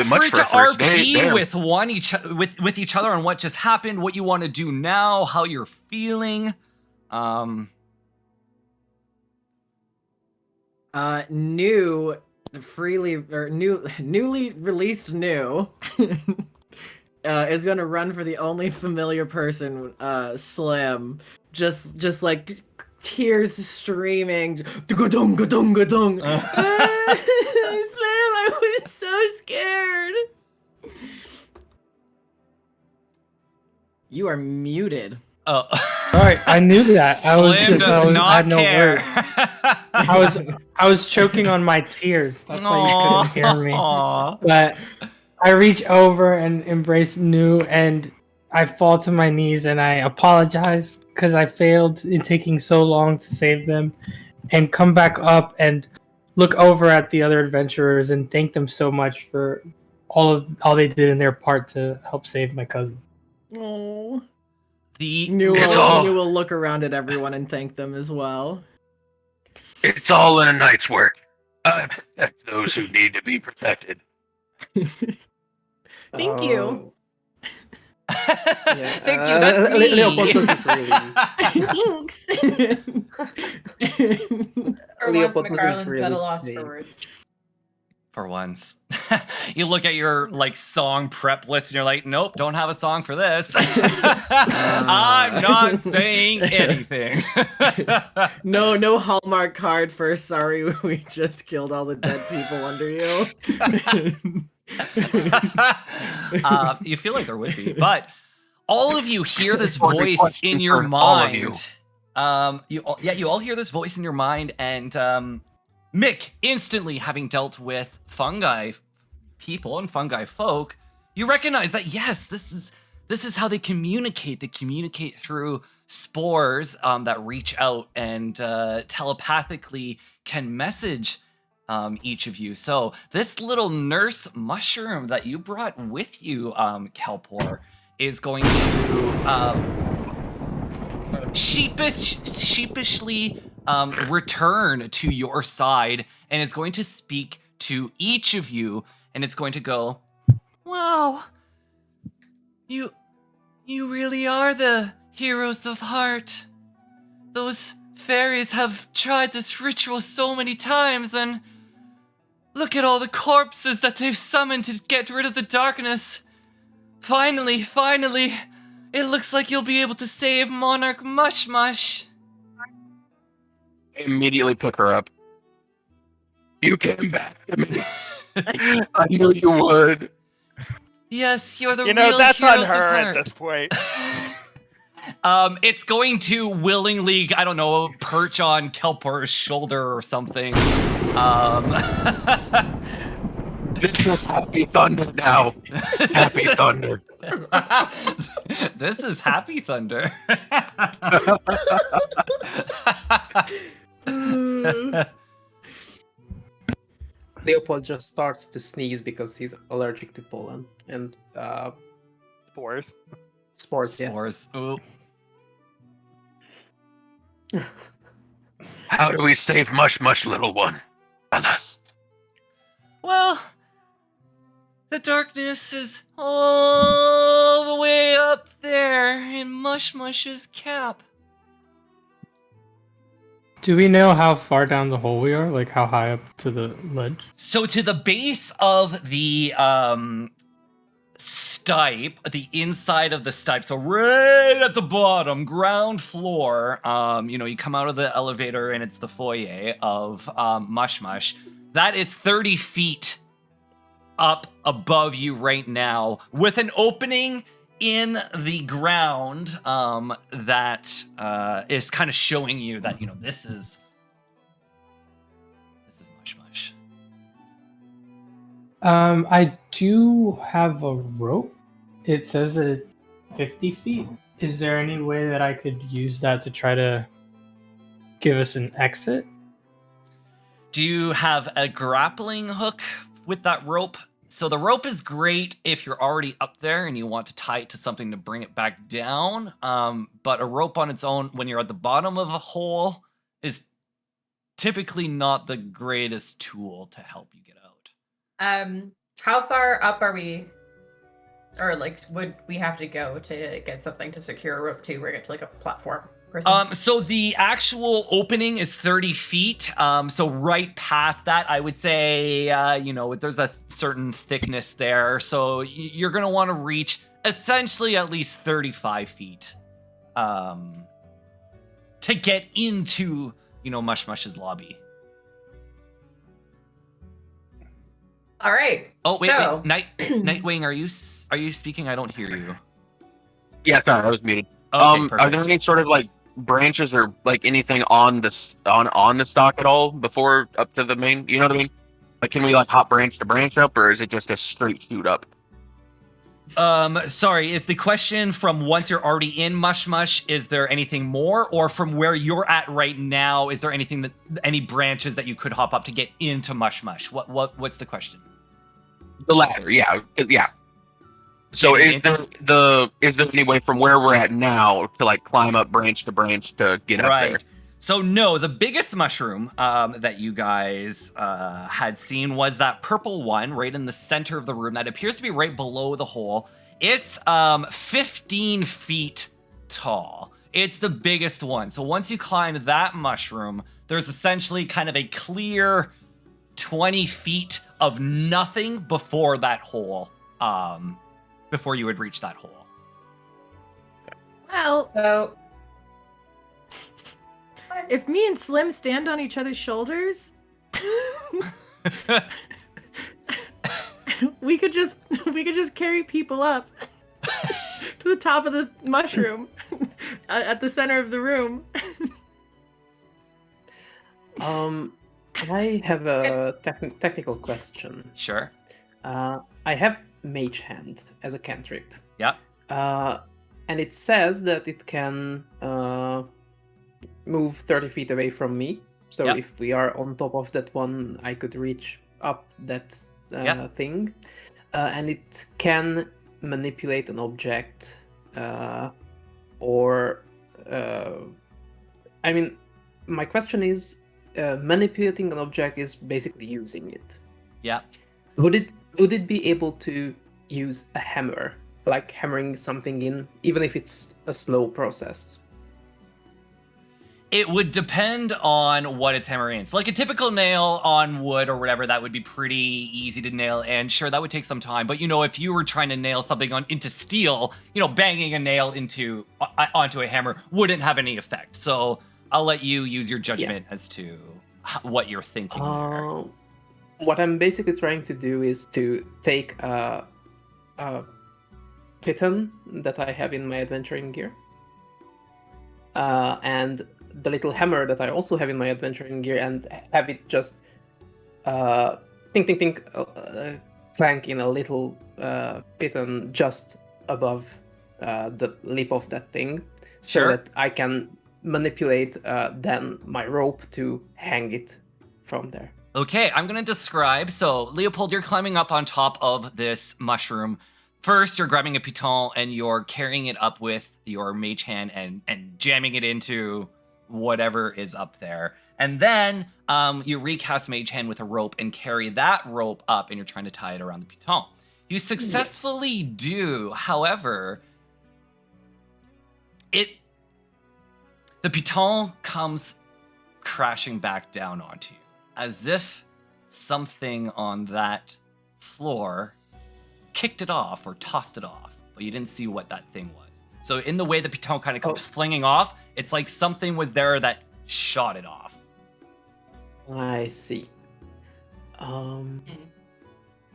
free to RP with each other on what just happened, what you want to do now, how you're feeling. Newly released New is gonna run for the only familiar person, Slim. Just like tears streaming. Slim, I was so scared. You are muted. Oh. Sorry, I knew that. I had no care. words. I was choking on my tears. That's why you couldn't hear me. But I reach over and embrace New, and I fall to my knees and I apologize because I failed in taking so long to save them, and come back up and look over at the other adventurers and thank them so much for all they did in their part to help save my cousin. Oh. New will look around at everyone and thank them as well. It's all in a night's work. I protect those who need to be protected. Thank you. Thank you. That's me. Leopold doesn't really. Thanks. For once, Leopold doesn't McFarlane's really at a loss say. for words. For once. You look at your like song prep list and you're like, nope, don't have a song for this. I'm not saying anything. No Hallmark card for sorry we just killed all the dead people under you. You feel like there would be, but all of you hear this voice in your All of you. mind. You all hear this voice in your mind, and Mick, instantly having dealt with fungi people and fungi folk, you recognize that yes, this is how they communicate. They communicate through spores that reach out and telepathically can message each of you. So this little nurse mushroom that you brought with you, Kelpor, is going to sheepishly return to your side, and is going to speak to each of you, and it's going to go, wow, you really are the heroes of heart. Those fairies have tried this ritual so many times, and look at all the corpses that they've summoned to get rid of the darkness. Finally, it looks like you'll be able to save Monarch Mush-Mush. Immediately pick her up. You came back to me. I knew you would. Yes, you're the You real know, that's heroes on her of at heart. this point. It's going to willingly, I don't know, perch on Kelpor's shoulder or something. This is Happy Thunder now. Happy Thunder. This is Happy Thunder. Leopold just starts to sneeze because he's allergic to pollen and Spores. spores. Yeah. Spores. Ooh. How do we save Mush-Mush, little one? Alas. Well, the darkness is all the way up there in Mush-Mush's cap. Do we know how far down the hole we are? Like how high up to the ledge? So to the base of the stipe, the inside of the stipe, so right at the bottom, ground floor, you come out of the elevator and it's the foyer of Mush-Mush. That is 30 feet up above you right now, with an opening in the ground that is kind of showing you that this is Mush-Mush. I do have a rope. It says that it's 50 feet. Is there any way that I could use that to try to give us an exit? Do you have a grappling hook with that rope? So the rope is great if you're already up there and you want to tie it to something to bring it back down. But a rope on its own, when you're at the bottom of a hole, is typically not the greatest tool to help you get out. How far up are we? Or would we have to go to get something to secure a rope to bring it to a platform? So the actual opening is 30 feet. So right past that, I would say, there's a certain thickness there. So you're going to want to reach essentially at least 35 feet to get into, Mush-Mush's lobby. All right. Oh, wait. Nightwing, are you speaking? I don't hear you. Yeah, sorry, I was muted. Okay, perfect. Are there any sort of branches or anything on the stock at all before up to the main? You know what I mean? Can we hop branch to branch up, or is it just a straight shoot up? Sorry, is the question from once you're already in Mush-Mush, is there anything more, or from where you're at right now, is there any branches that you could hop up to get into Mush-Mush? What's the question? The ladder, yeah. So Getting is there any way from where we're at now to like climb up branch to branch to get up there? Right. So no, the biggest mushroom that you guys had seen was that purple one right in the center of the room that appears to be right below the hole. It's 15 feet tall. It's the biggest one. So once you climb that mushroom, there's essentially kind of a clear 20 feet of nothing before that hole, before you would reach that hole. Well, So if me and Slim stand on each other's shoulders, we could just carry people up to the top of the mushroom at the center of the room. I have a technical question. Sure. I have Mage Hand as a cantrip. Yep. And it says that it can move 30 feet away from me. So Yep. if we are on top of that one, I could reach up that Yep. thing. And it can manipulate an object or... I mean, my question is, manipulating an object is basically using it. Yeah. Would it be able to use a hammer, like hammering something in, even if it's a slow process? It would depend on what it's hammering in. So like a typical nail on wood or whatever, that would be pretty easy to nail. And sure, that would take some time. But, if you were trying to nail something into steel, banging a nail onto a hammer wouldn't have any effect. So I'll let you use your judgment as to what you're thinking there. What I'm basically trying to do is to take a piton that I have in my adventuring gear, and the little hammer that I also have in my adventuring gear, and have it just clank in a little piton just above the lip of that thing, so Sure. that I can manipulate then my rope to hang it from there. Okay, I'm gonna describe. So, Leopold, you're climbing up on top of this mushroom. First, you're grabbing a piton and you're carrying it up with your mage hand and jamming it into whatever is up there. And then you recast mage hand with a rope and carry that rope up, and you're trying to tie it around the piton. You successfully do. However, the piton comes crashing back down onto you, as if something on that floor kicked it off or tossed it off, but you didn't see what that thing was. So in the way the piton kind of comes flinging off, it's like something was there that shot it off. I see.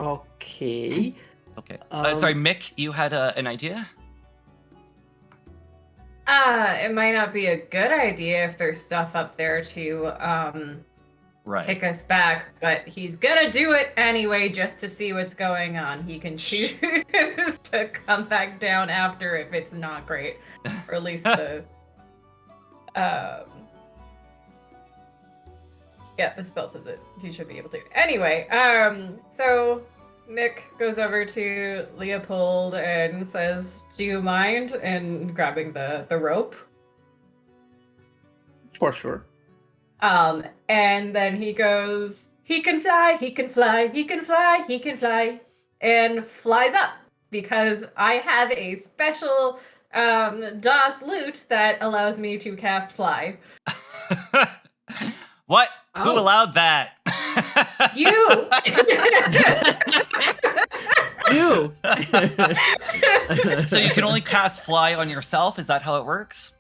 Okay. Okay. Sorry, Mick, you had an idea? it might not be a good idea if there's stuff up there to kick us back, but he's gonna do it anyway just to see what's going on. He can choose to come back down after if it's not great, or at least the the spell says it. He should be able to. Anyway, so Mick goes over to Leopold and says, "Do you mind?" and grabbing the rope. For sure. And then he goes, "He can fly, he can fly, he can fly, he can fly," and flies up because I have a special DOS loot that allows me to cast fly. What? Who allowed that? You! You! So you can only cast fly on yourself? Is that how it works?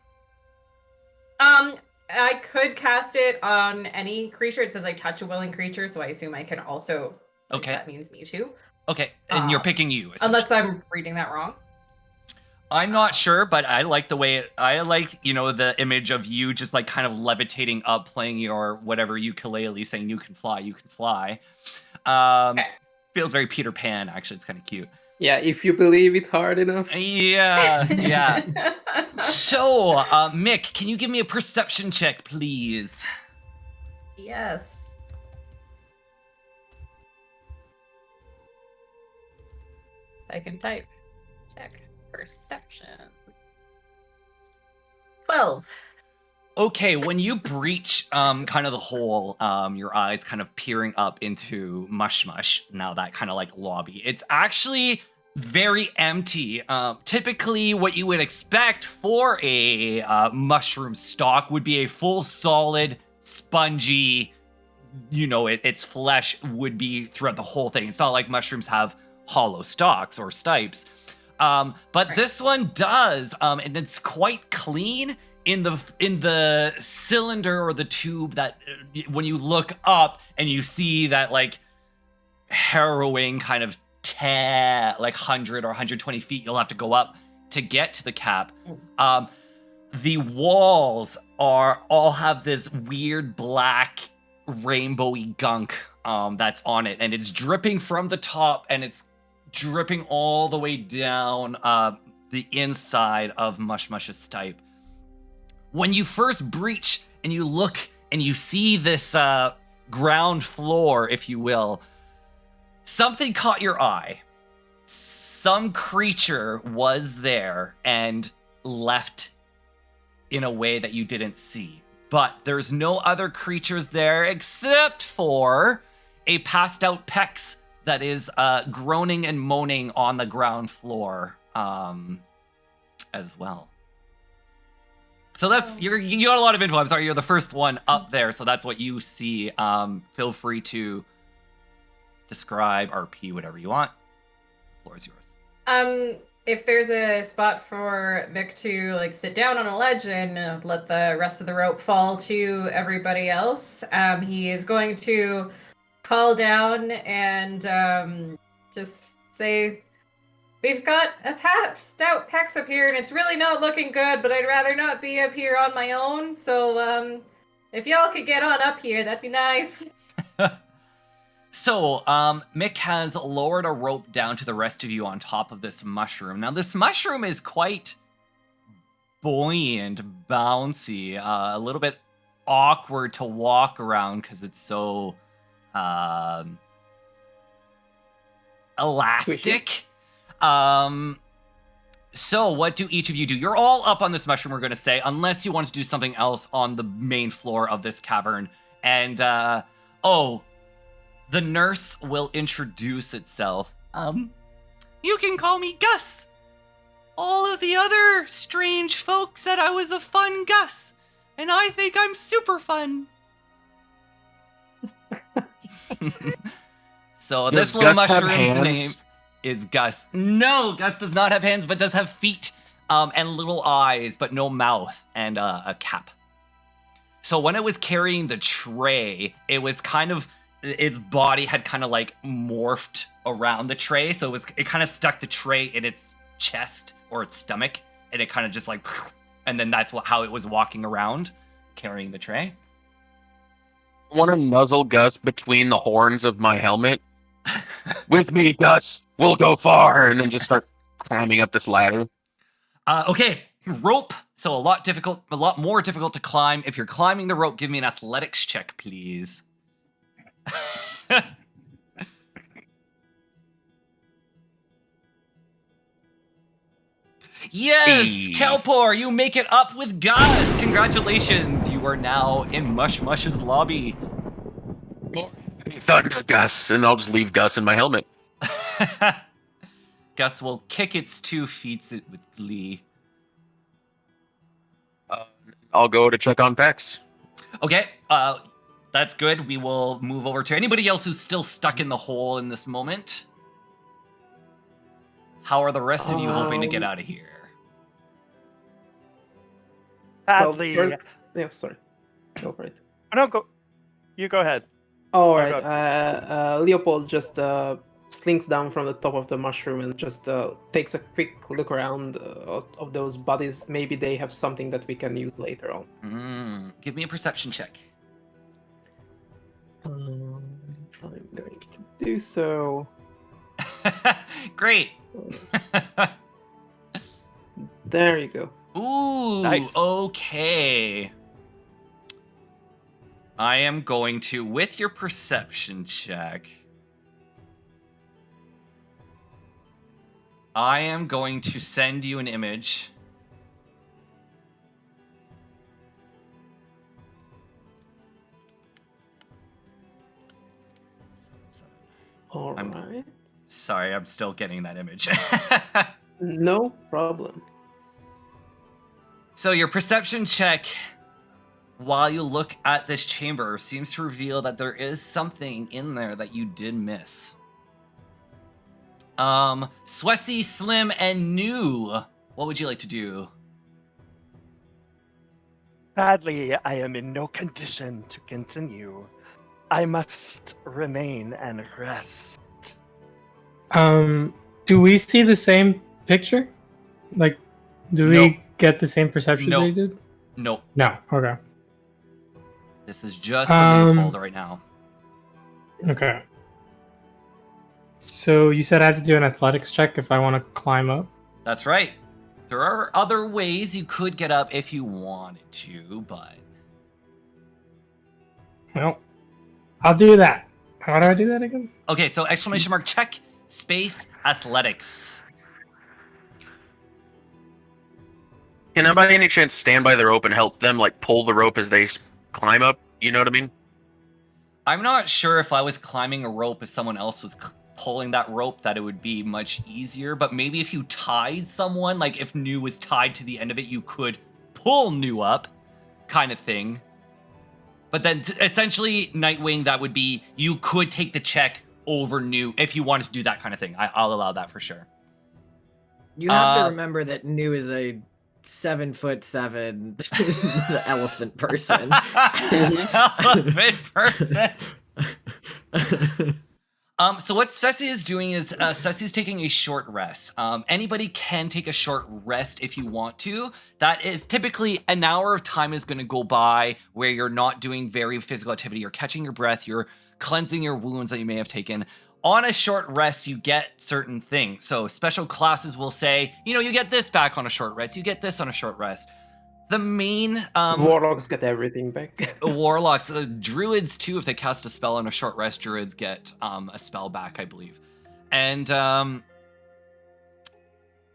I could cast it on any creature. It says I touch a willing creature, so I assume I can also. Okay. That means me too. Okay, and you're picking you. Unless I'm reading that wrong. I'm not sure, but I like the way I like, the image of you just like kind of levitating up, playing your whatever ukulele, saying "You can fly, you can fly." Okay. Feels very Peter Pan. Actually, it's kind of cute. Yeah, if you believe it hard enough. Yeah. So, Mick, can you give me a perception check, please? Yes. I can type. check. Perception. 12. Okay, when you breach kind of the hole, your eyes kind of peering up into Mush-Mush, now that kind of like lobby, it's actually very empty. Typically, what you would expect for a mushroom stock would be a full, solid, spongy, you know, its flesh would be throughout the whole thing. It's not like mushrooms have hollow stalks or stipes. But this one does, and it's quite clean in the cylinder or the tube that when you look up and you see that like harrowing kind of like 100 or 120 feet you'll have to go up to get to the cap. The walls all have this weird black rainbowy gunk that's on it, and it's dripping from the top and it's dripping all the way down the inside of Mush-Mush's stipe. When you first breach and you look and you see this ground floor, if you will, something caught your eye. Some creature was there and left in a way that you didn't see. But there's no other creatures there except for a passed out Pex that is groaning and moaning on the ground floor as well. So that's you got a lot of info. I'm sorry, you're the first one up there, so that's what you see. Feel free to describe, RP, whatever you want. The floor is yours. If there's a spot for Mick to like sit down on a ledge and let the rest of the rope fall to everybody else, he is going to call down and just say, "We've got a passed out Pex up here, and it's really not looking good, but I'd rather not be up here on my own, so if y'all could get on up here, that'd be nice." So, Mick has lowered a rope down to the rest of you on top of this mushroom. Now, this mushroom is quite buoyant, bouncy, a little bit awkward to walk around because it's so elastic. So what do each of you do? You're all up on this mushroom, we're going to say, unless you want to do something else on the main floor of this cavern. And, the nurse will introduce itself. You can call me Gus. All of the other strange folks said I was a fun Gus, and I think I'm super fun. So Does this little Gus have mushroom's hands? name is Gus. No, Gus does not have hands, but does have feet and little eyes, but no mouth and a cap. So when it was carrying the tray, it was kind of, its body had kind of like morphed around the tray, so it kind of stuck the tray in its chest or its stomach, and it kind of just like, and then that's how it was walking around, carrying the tray. I want to nuzzle Gus between the horns of my helmet. With me, Gus. We'll go far, and then just start climbing up this ladder. Okay, rope. So a lot more difficult to climb. If you're climbing the rope, give me an athletics check, please. Yes, Hey. Kelpor, you make it up with Gus. Congratulations, you are now in Mush-Mush's lobby. Thunder, Gus, and I'll just leave Gus in my helmet. Gus will kick its 2 feet with glee. I'll go to check on Pex. Okay, that's good. We will move over to anybody else who's still stuck in the hole in this moment. How are the rest of you hoping to get out of here? Sadly, Yeah, sorry. Go for it. no, go. You go ahead. All Oh, right. Leopold just slinks down from the top of the mushroom and just takes a quick look around of those bodies. Maybe they have something that we can use later on. Give me a perception check. I'm going to do so. Great. There you go. Ooh, Nice. Okay. I am going to, with your perception check. I am going to send you an image. All right. Sorry, I'm still getting that image. No problem. So your perception check, while you look at this chamber, seems to reveal that there is something in there that you did miss. Swessy, Slim, and New, what would you like to do? Sadly, I am in no condition to continue. I must remain and rest. Do we see the same picture? Like, do Nope. we get the same perception Nope. they did? Nope. No. Okay. This is just for Leopold right now. Okay. So you said I have to do an athletics check if I want to climb up? That's right. There are other ways you could get up if you wanted to, but... Well, I'll do that. How do I do that again? Okay, so exclamation mark check, space, athletics. Can I by any chance stand by the rope and help them like pull the rope as they climb up? You know what I mean? I'm not sure if I was climbing a rope, if someone else was pulling that rope, that it would be much easier. But maybe if you tied someone, like if New was tied to the end of it, you could pull New up, kind of thing. But then essentially, Nightwing, that would be, you could take the check over New if you wanted to do that kind of thing. I'll allow that for sure. You have to remember that New is a 7'7" elephant person. Elephant person. So what Svesi is doing is Svesi is taking a short rest. Anybody can take a short rest if you want to. That is typically an hour of time is going to go by where you're not doing very physical activity. You're catching your breath. You're cleansing your wounds that you may have taken. On a short rest, you get certain things. So special classes will say, you know, you get this back on a short rest. You get this on a short rest. The main Warlocks get everything back. warlocks, druids too, if they cast a spell on a short rest, druids get a spell back, I believe. And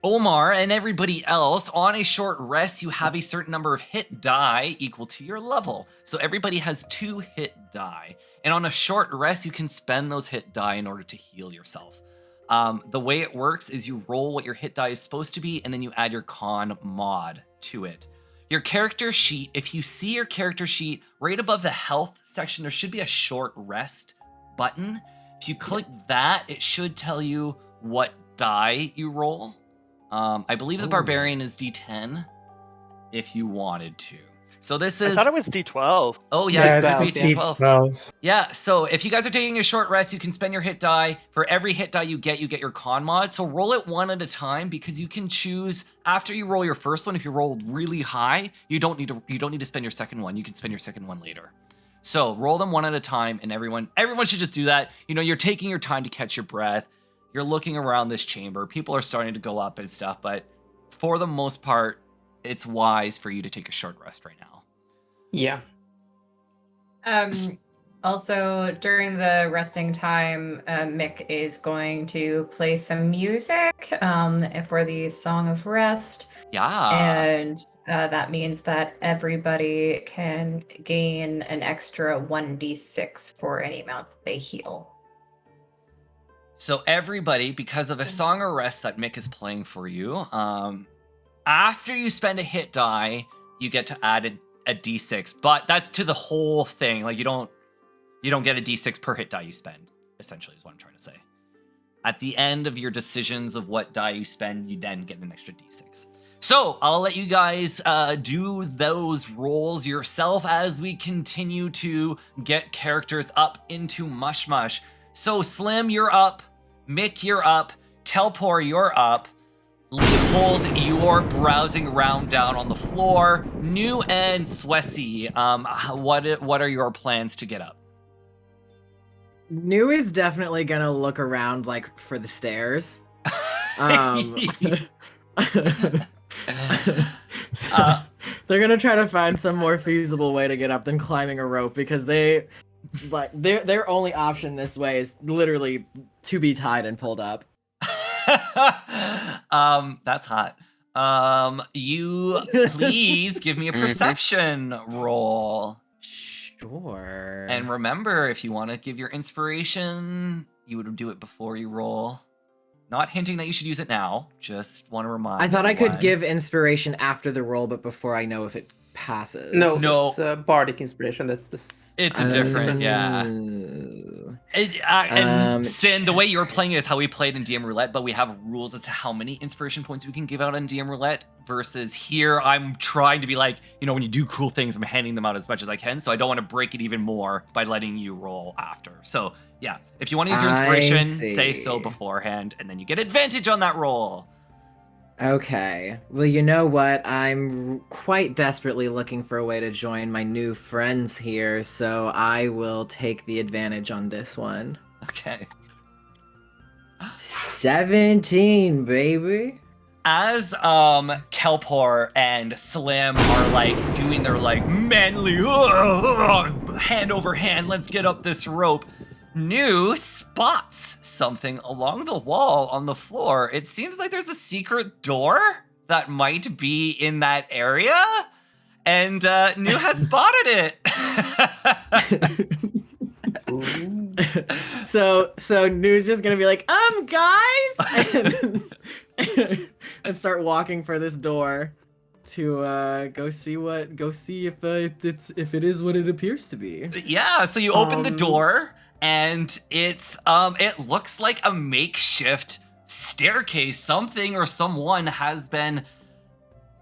Omar and everybody else, on a short rest, you have a certain number of hit die equal to your level. So everybody has 2 hit die. And on a short rest, you can spend those hit die in order to heal yourself. The way it works is you roll what your hit die is supposed to be, and then you add your con mod to it. Your character sheet, if you see your character sheet right above the health section, there should be a short rest button. If you click that, it should tell you what die you roll. I believe the barbarian is D10 if you wanted to. So this is... I thought it was D12. Oh yeah, it could it's be D12. D12. Yeah, so if you guys are taking a short rest, you can spend your hit die. For every hit die you get your con mod. So roll it one at a time, because you can choose after you roll your first one. If you rolled really high, you don't need to spend your second one. You can spend your second one later. So roll them one at a time, and everyone should just do that. You know, you're taking your time to catch your breath. You're looking around this chamber. People are starting to go up and stuff, but for the most part, it's wise for you to take a short rest right now. Yeah. Also, during the resting time, Mick is going to play some music for the Song of Rest. Yeah. And that means that everybody can gain an extra 1d6 for any amount that they heal. So everybody, because of a Song of Rest that Mick is playing for you, after you spend a hit die, you get to add a d6, but that's to the whole thing. Like you don't get a d6 per hit die you spend, essentially is what I'm trying to say. At the end of your decisions of what die you spend, you then get an extra d6. So I'll let you guys do those rolls yourself as we continue to get characters up into Mush-Mush. So Slim, you're up. Mick, you're up. Kelpor, you're up. Leopold, you're browsing around down on the floor. New and Swessy, what are your plans to get up? New is definitely gonna look around like for the stairs. They're gonna try to find some more feasible way to get up than climbing a rope, because their only option this way is literally to be tied and pulled up. That's hot. You please give me a perception roll. Sure. And remember, if you want to give your inspiration, you would do it before you roll. Not hinting that you should use it now. Just want to remind. I thought I everyone. could give inspiration after the roll, but before I know if it passes. No. It's bardic inspiration. That's the. It's a different, yeah. And Sin, the way you're playing it is how we played in DM Roulette, but we have rules as to how many inspiration points we can give out in DM Roulette. Versus here, I'm trying to be like, when you do cool things, I'm handing them out as much as I can. So I don't want to break it even more by letting you roll after. So yeah, if you want to use your inspiration, say so beforehand, and then you get advantage on that roll. Okay. Well, you know what? I'm quite desperately looking for a way to join my new friends here, so I will take the advantage on this one. Okay. 17, baby. As Kelpor and Slim are doing their manly hand over hand, let's get up this rope. New spots something along the wall on the floor. It seems like there's a secret door that might be in that area, and New has spotted it. So New's just gonna be like, guys, and start walking for this door to go see if it is what it appears to be. Yeah. So you open the door. And it looks like a makeshift staircase. Something or someone has been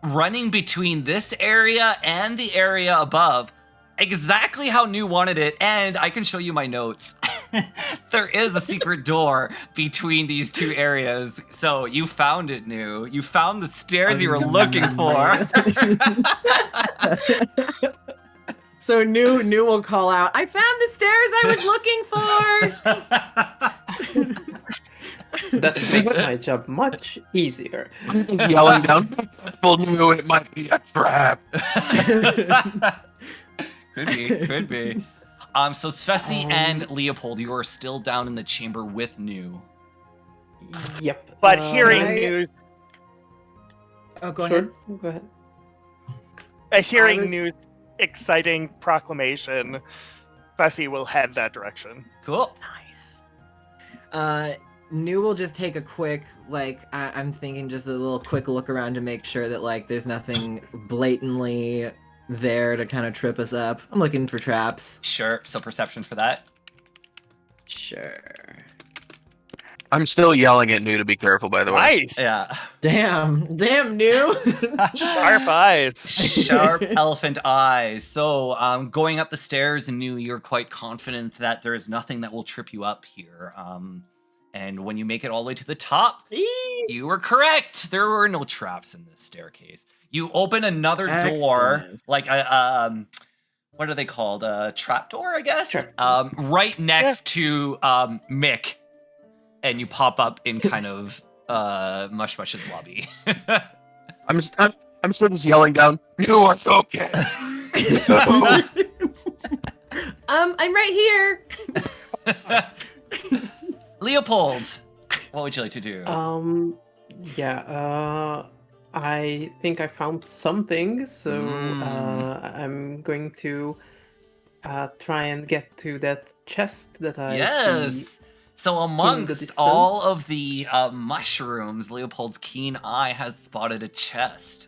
running between this area and the area above, exactly how New wanted it. And I can show you my notes. There is a secret door between these two areas. So you found it, New. You found the stairs you were looking for. So New will call out, I found the stairs I was looking for! That makes my job much easier. I'm just yelling down. People knew it might be a trap. Could be. So Svesi and Leopold, you are still down in the chamber with New. Yep. But hearing news. Oh, go ahead. Go ahead. Hearing news. Exciting proclamation. Fessy will head that direction. Cool. Nice. New will just take a quick, I'm thinking just a little quick look around to make sure that, there's nothing blatantly there to kind of trip us up. I'm looking for traps. Sure. So perception for that? Sure. I'm still yelling at New to be careful, by the way. Nice. Yeah. Damn, New. Sharp eyes. Sharp elephant eyes. So, going up the stairs, New, you're quite confident that there is nothing that will trip you up here. And when you make it all the way to the top, you were correct. There were no traps in this staircase. You open another door, like a what are they called? A trap door, I guess. Right next to Mick. And you pop up in kind of Mush-Mush's lobby. I'm still just yelling down. No, it's okay. I'm right here. Leopold, what would you like to do? I think I found something, so I'm going to try and get to that chest that I see. So amongst all of the mushrooms, Leopold's keen eye has spotted a chest.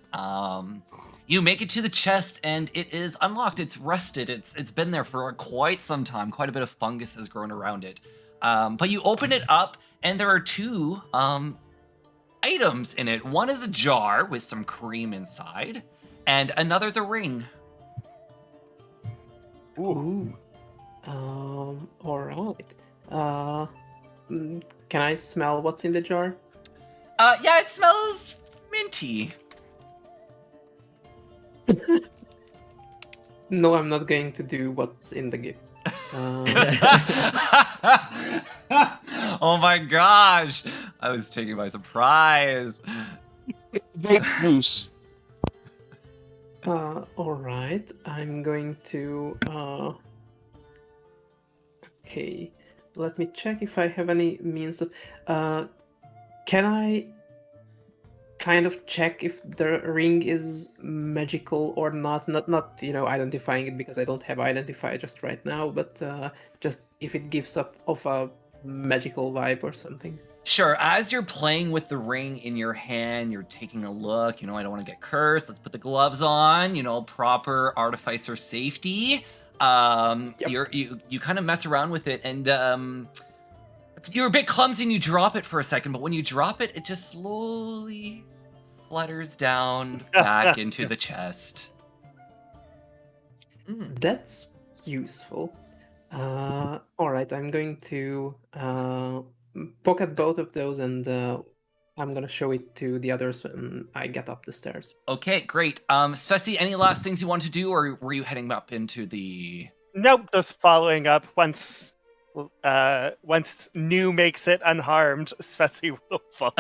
You make it to the chest and it is unlocked. It's rusted. It's been there for quite some time. Quite a bit of fungus has grown around it. But you open it up and there are two items in it. One is a jar with some cream inside, and another's a ring. Ooh. All right. Can I smell what's in the jar? Yeah, it smells minty. No, I'm not going to do what's in the gift. Oh my gosh! I was taken by surprise. Big goose. All right. I'm going to. Okay. Let me check if I have any means of. Can I kind of check if the ring is magical or not? Not identifying it, because I don't have identify just right now, but just if it gives up of a magical vibe or something. Sure, as you're playing with the ring in your hand, you're taking a look, I don't want to get cursed, let's put the gloves on, proper artificer safety. Yep. You kind of mess around with it, and you're a bit clumsy and you drop it for a second, but when you drop it, it just slowly flutters down back into the chest. That's useful. All right, I'm going to poke at both of those, and I'm gonna show it to the others when I get up the stairs. Okay, great. Svesi, any last things you want to do, or were you heading up into the... Nope, just following up. Once New makes it unharmed, Svesi will follow.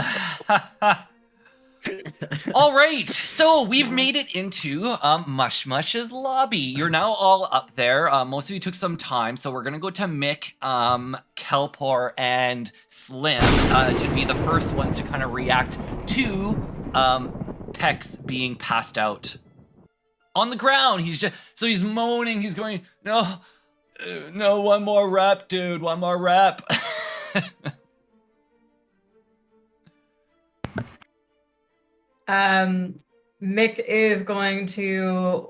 All right, so we've made it into Mush-Mush's lobby. You're now all up there. Most of you took some time, so we're gonna go to Mick, Kelpor, and Slim to be the first ones to kind of react to Pex being passed out on the ground. He's moaning. He's going, no, one more rep, dude, one more rep. Mick is going to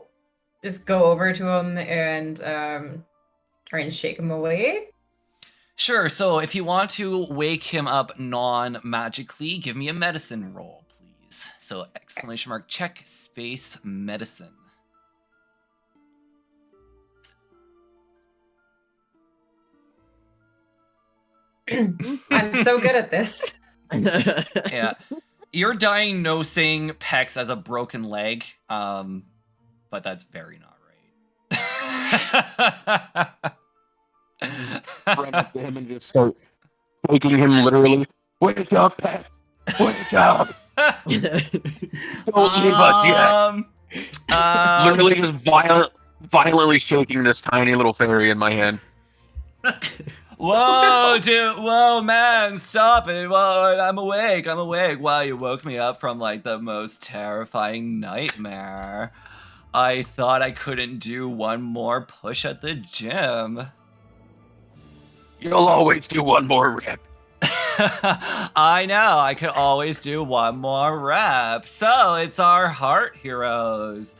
just go over to him and try and shake him away. Sure, so if you want to wake him up non-magically, give me a medicine roll, please. So ! check space medicine. I'm so good at this. Yeah. You're diagnosing Pex as a broken leg, but that's very not right. Run up to him and just start waking him literally. Wake up, Pex! Wake up! Don't leave us yet! Literally just violently shaking this tiny little fairy in my hand. Whoa, dude! Whoa, man! Stop it! Whoa, I'm awake! Wow, you woke me up from like the most terrifying nightmare. I thought I couldn't do one more push at the gym. You'll always do one more rep. I know, I could always do one more rep. So it's our heart heroes.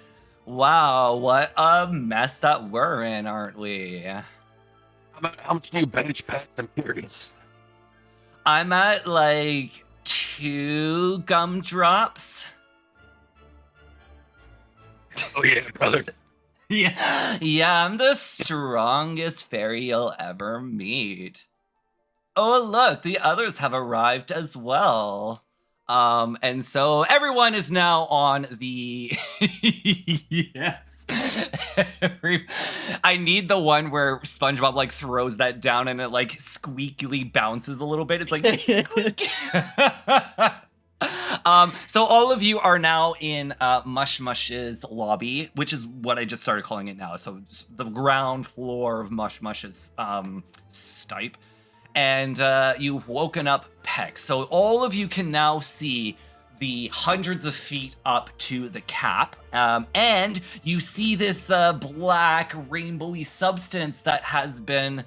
Wow, what a mess that we're in, aren't we? How much do you bench, Pex? I'm curious. I'm at like 2 gumdrops. Oh yeah, brother. Yeah, I'm the strongest fairy you'll ever meet. Oh, look, the others have arrived as well. And so everyone is now on the... Yes. I need the one where SpongeBob like throws that down and it like squeakily bounces a little bit. It's like squeak. So all of you are now in Mush-Mush's lobby, which is what I just started calling it now. So the ground floor of Mush-Mush's stipe. And you've woken up Pex. So all of you can now see the hundreds of feet up to the cap. And you see this black rainbowy substance that has been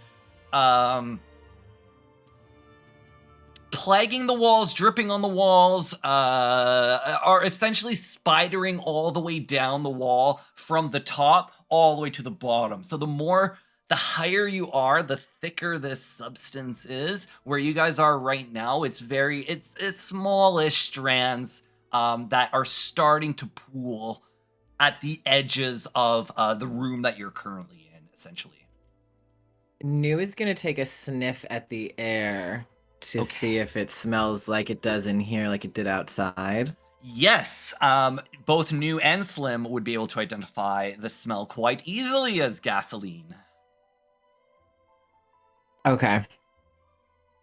plaguing the walls, dripping on the walls, are essentially spidering all the way down the wall from the top all the way to the bottom. So the higher you are, the thicker this substance is. Where you guys are right now, it's smallish strands that are starting to pool at the edges of the room that you're currently in, essentially. New is gonna take a sniff at the air to see if it smells like it does in here, like it did outside. Yes, both New and Slim would be able to identify the smell quite easily as gasoline. Okay.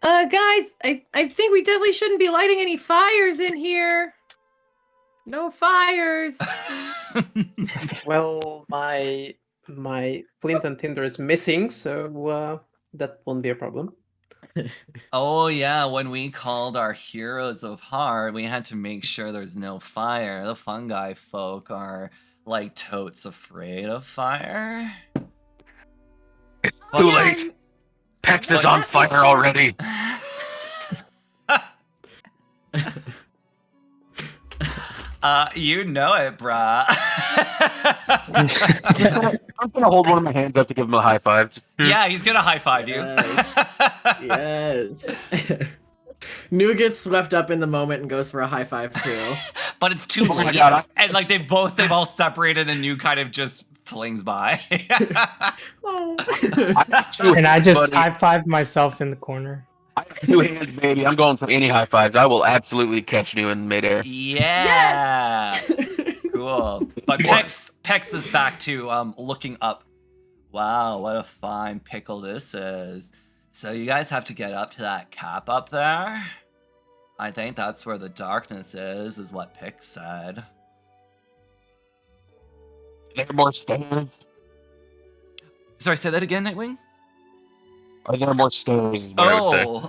Guys, I think we definitely shouldn't be lighting any fires in here. No fires. Well, my flint and tinder is missing, so that won't be a problem. Oh yeah, when we called our heroes of heart, we had to make sure there's no fire. The fungi folk are like totes afraid of fire. Too late. Pex is on fire already. You know it, brah. I'm gonna hold one of my hands up to give him a high five. Yeah, he's gonna high five you. Yes. New gets swept up in the moment and goes for a high five too. But it's too Oh my late. God. And like they've all separated and New kind of just flings by. Oh. And I just Buddy. high-fived myself in the corner. I have 2 hands, baby. I'm going for any high fives. I will absolutely catch you in midair. Yeah. Cool. But Pex is back to looking up. Wow, what a fine pickle this is. So you guys have to get up to that cap up there. I think that's where the darkness is what Pix said. Are there more stairs? Sorry, say that again, Nightwing? Are there more stairs? Is what I would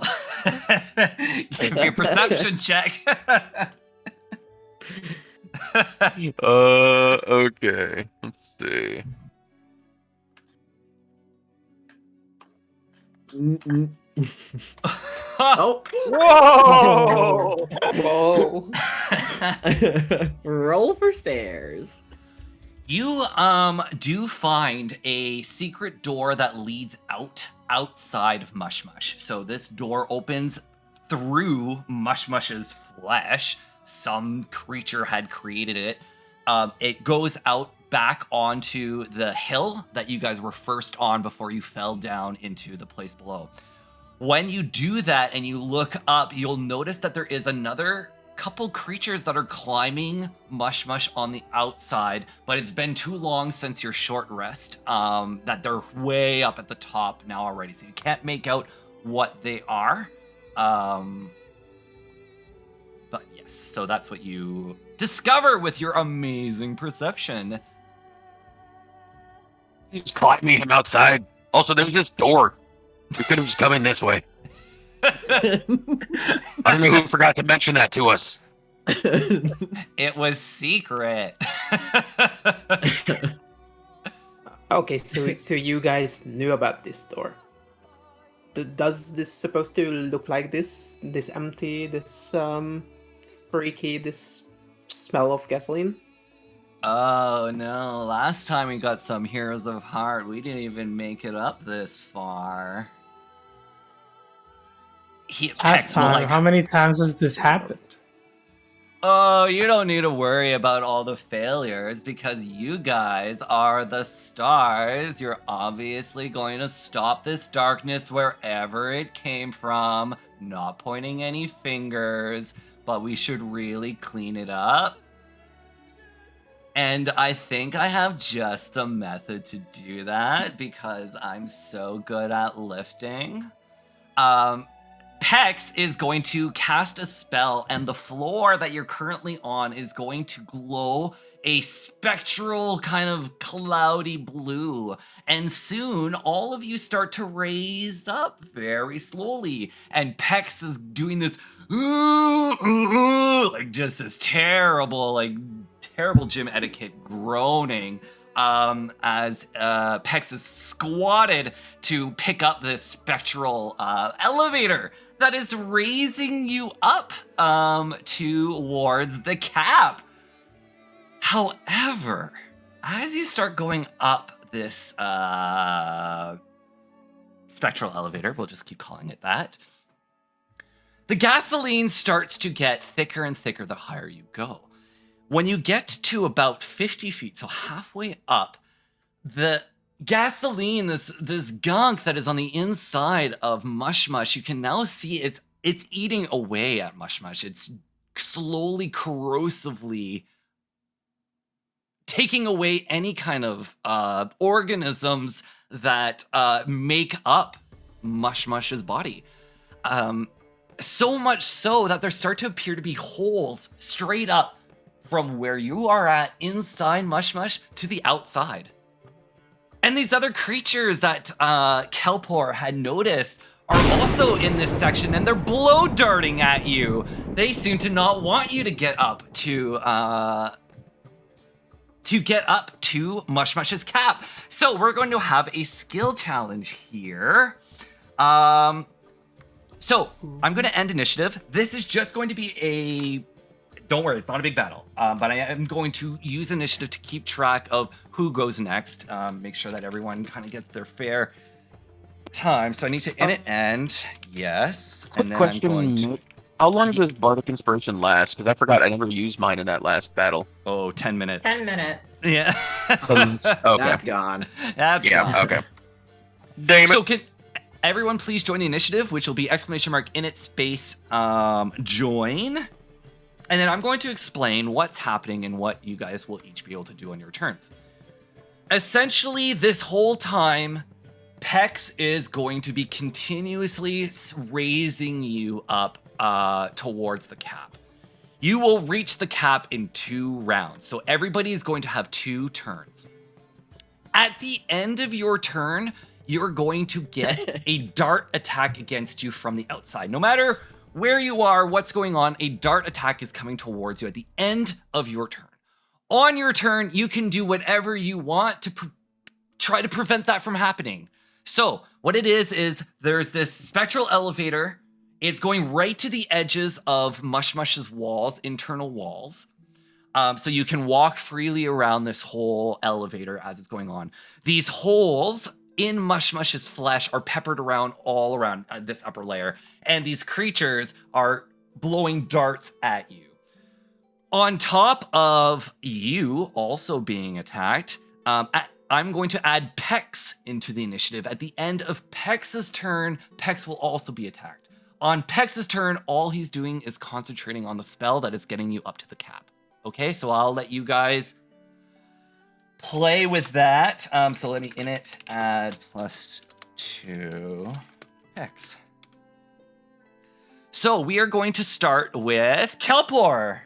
say. Give me a perception check. Okay. Let's see. Oh. Whoa! Roll for stairs. You do find a secret door that leads outside of Mush-Mush. So this door opens through Mush-Mush's flesh. Some creature had created it. It goes out back onto the hill that you guys were first on before you fell down into the place below. When you do that and you look up, you'll notice that there is another couple creatures that are climbing Mush-Mush on the outside, but it's been too long since your short rest that they're way up at the top now already, so you can't make out what they are. But yes, so that's what you discover with your amazing perception. He's climbing him outside. Also, there's this door. We could have just come in this way. I don't know who forgot to mention that to us. It was secret. Okay, so you guys knew about this door. Does this supposed to look like this? This empty, this freaky, this smell of gasoline? Oh no, last time we got some Heroes of Heart, we didn't even make it up this far. Last time, how many times has this happened? Oh, you don't need to worry about all the failures because you guys are the stars. You're obviously going to stop this darkness wherever it came from. Not pointing any fingers, but we should really clean it up. And I think I have just the method to do that because I'm so good at lifting. Pex is going to cast a spell, and the floor that you're currently on is going to glow a spectral kind of cloudy blue. And soon, all of you start to raise up very slowly. And Pex is doing this, like just this terrible gym etiquette groaning as Pex is squatted to pick up this spectral elevator that is raising you up towards the cap. However, as you start going up this spectral elevator, we'll just keep calling it that, the gasoline starts to get thicker and thicker the higher you go. When you get to about 50 feet, so halfway up, the gasoline, this gunk that is on the inside of Mush-Mush, you can now see it's eating away at Mush-Mush. It's slowly, corrosively taking away any kind of organisms that make up Mush-Mush's body. So much so that there start to appear to be holes straight up from where you are at inside Mush-Mush to the outside. And these other creatures that Kelpor had noticed are also in this section, and they're blow darting at you. They seem to not want you to get up to Mush-Mush's cap. So we're going to have a skill challenge here. So I'm going to end initiative. This is just going to be don't worry, it's not a big battle, but I am going to use initiative to keep track of who goes next, make sure that everyone kind of gets their fair time. So I need to end, yes. Quick question, how long does Bardic Inspiration last? Because I forgot, I never used mine in that last battle. Oh, 10 minutes. 10 minutes. Yeah. Okay. That's gone. That's Yeah, gone. okay. Damn it. So can everyone please join the initiative, which will be ! in its space join. And then I'm going to explain what's happening and what you guys will each be able to do on your turns. Essentially, this whole time, Pex is going to be continuously raising you up towards the cap. You will reach the cap in 2 rounds. So everybody is going to have 2 turns. At the end of your turn, you're going to get a dart attack against you from the outside. No matter where you are, what's going on, a dart attack is coming towards you at the end of your turn. On your turn, you can do whatever you want to try to prevent that from happening. So what it is there's this spectral elevator. It's going right to the edges of Mush-Mush's walls, internal walls. So you can walk freely around this whole elevator as it's going on. These holes in Mush-Mush's flesh are peppered around all around this upper layer, and these creatures are blowing darts at you. On top of you also being attacked, I'm going to add Pex into the initiative. At the end of Pex's turn, Pex will also be attacked. On Pex's turn, all he's doing is concentrating on the spell that is getting you up to the cap. Okay, so I'll let you guys play with that. So let me init add +2 Pex. So we are going to start with Kelpor.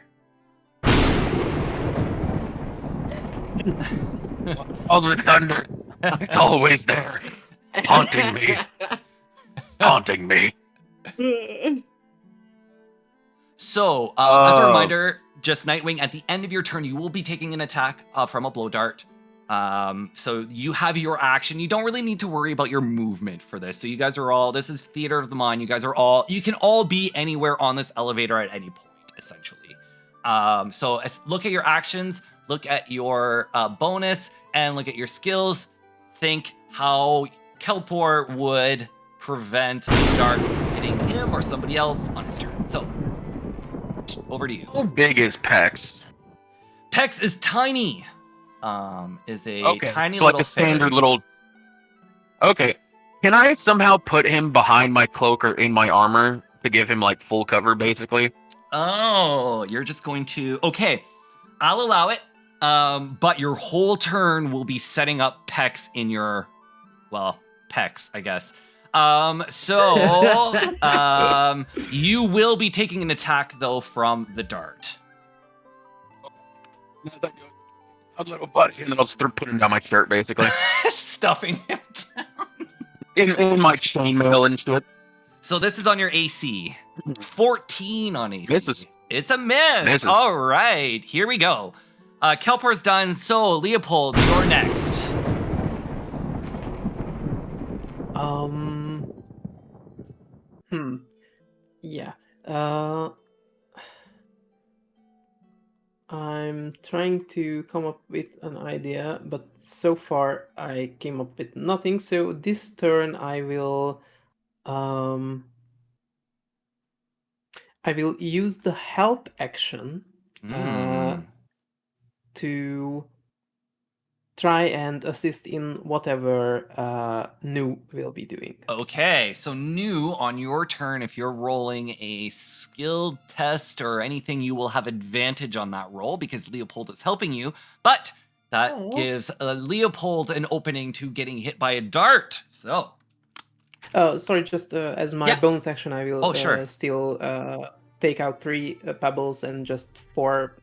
All the thunder. It's always there. Haunting me. Haunting me. So, as a reminder, just Nightwing, at the end of your turn, you will be taking an attack from a blow dart. So you have your action. You don't really need to worry about your movement for this. So you guys are all, this is Theater of the Mind. You guys are all, you can all be anywhere on this elevator at any point, essentially. So look at your actions, look at your bonus, and look at your skills. Think how Kelpor would prevent a dart hitting him or somebody else on his turn. So, over to you. How big is Pex? Pex is tiny. Is a tiny so little like a standard fairy. little. Okay, can I somehow put him behind my cloak or in my armor to give him like full cover, basically? Oh, you're just going to. Okay, I'll allow it. But your whole turn will be setting up Pex in your, well, Pex, I guess. You will be taking an attack though from the dart. A little buddy, and then I'll start putting down my shirt, basically. Stuffing him down. in my chainmail and shit. So this is on your AC. 14 on AC. Misses. It's a miss. Misses. All right, here we go. Kelpor's done, so Leopold, you're next. Yeah. I'm trying to come up with an idea, but so far I came up with nothing. So this turn I will use the help action to try and assist in whatever Nu will be doing. Okay, so Nu, on your turn, if you're rolling a skill test or anything, you will have advantage on that roll because Leopold is helping you, but that gives Leopold an opening to getting hit by a dart, so. Sorry, just as my bonus action, I will still take out 3 pebbles, and just for,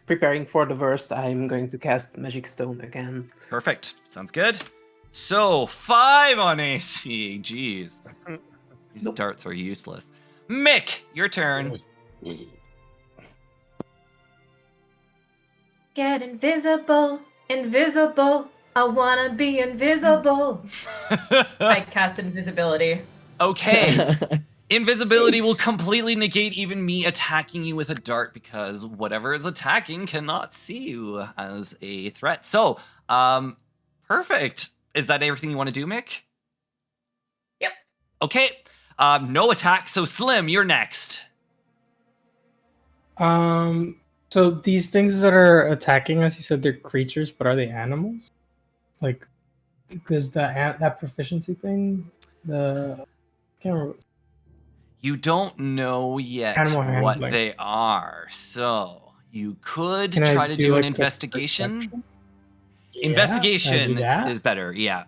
preparing for the worst, I'm going to cast Magic Stone again. Perfect. Sounds good. So 5 on AC. Jeez. These darts are useless. Mick, your turn. Get invisible, invisible. I wanna be invisible. I cast invisibility. Okay. Invisibility will completely negate even me attacking you with a dart because whatever is attacking cannot see you as a threat. So, perfect. Is that everything you want to do, Mick? Yep. Okay. No attack. So Slim, you're next. So these things that are attacking us, you said they're creatures, but are they animals? Like, does that proficiency thing? I can't remember. You don't know yet Animal what handling. they are, so you could Can I try to do an like, investigation. perception? Investigation Can I do that? is better, yeah.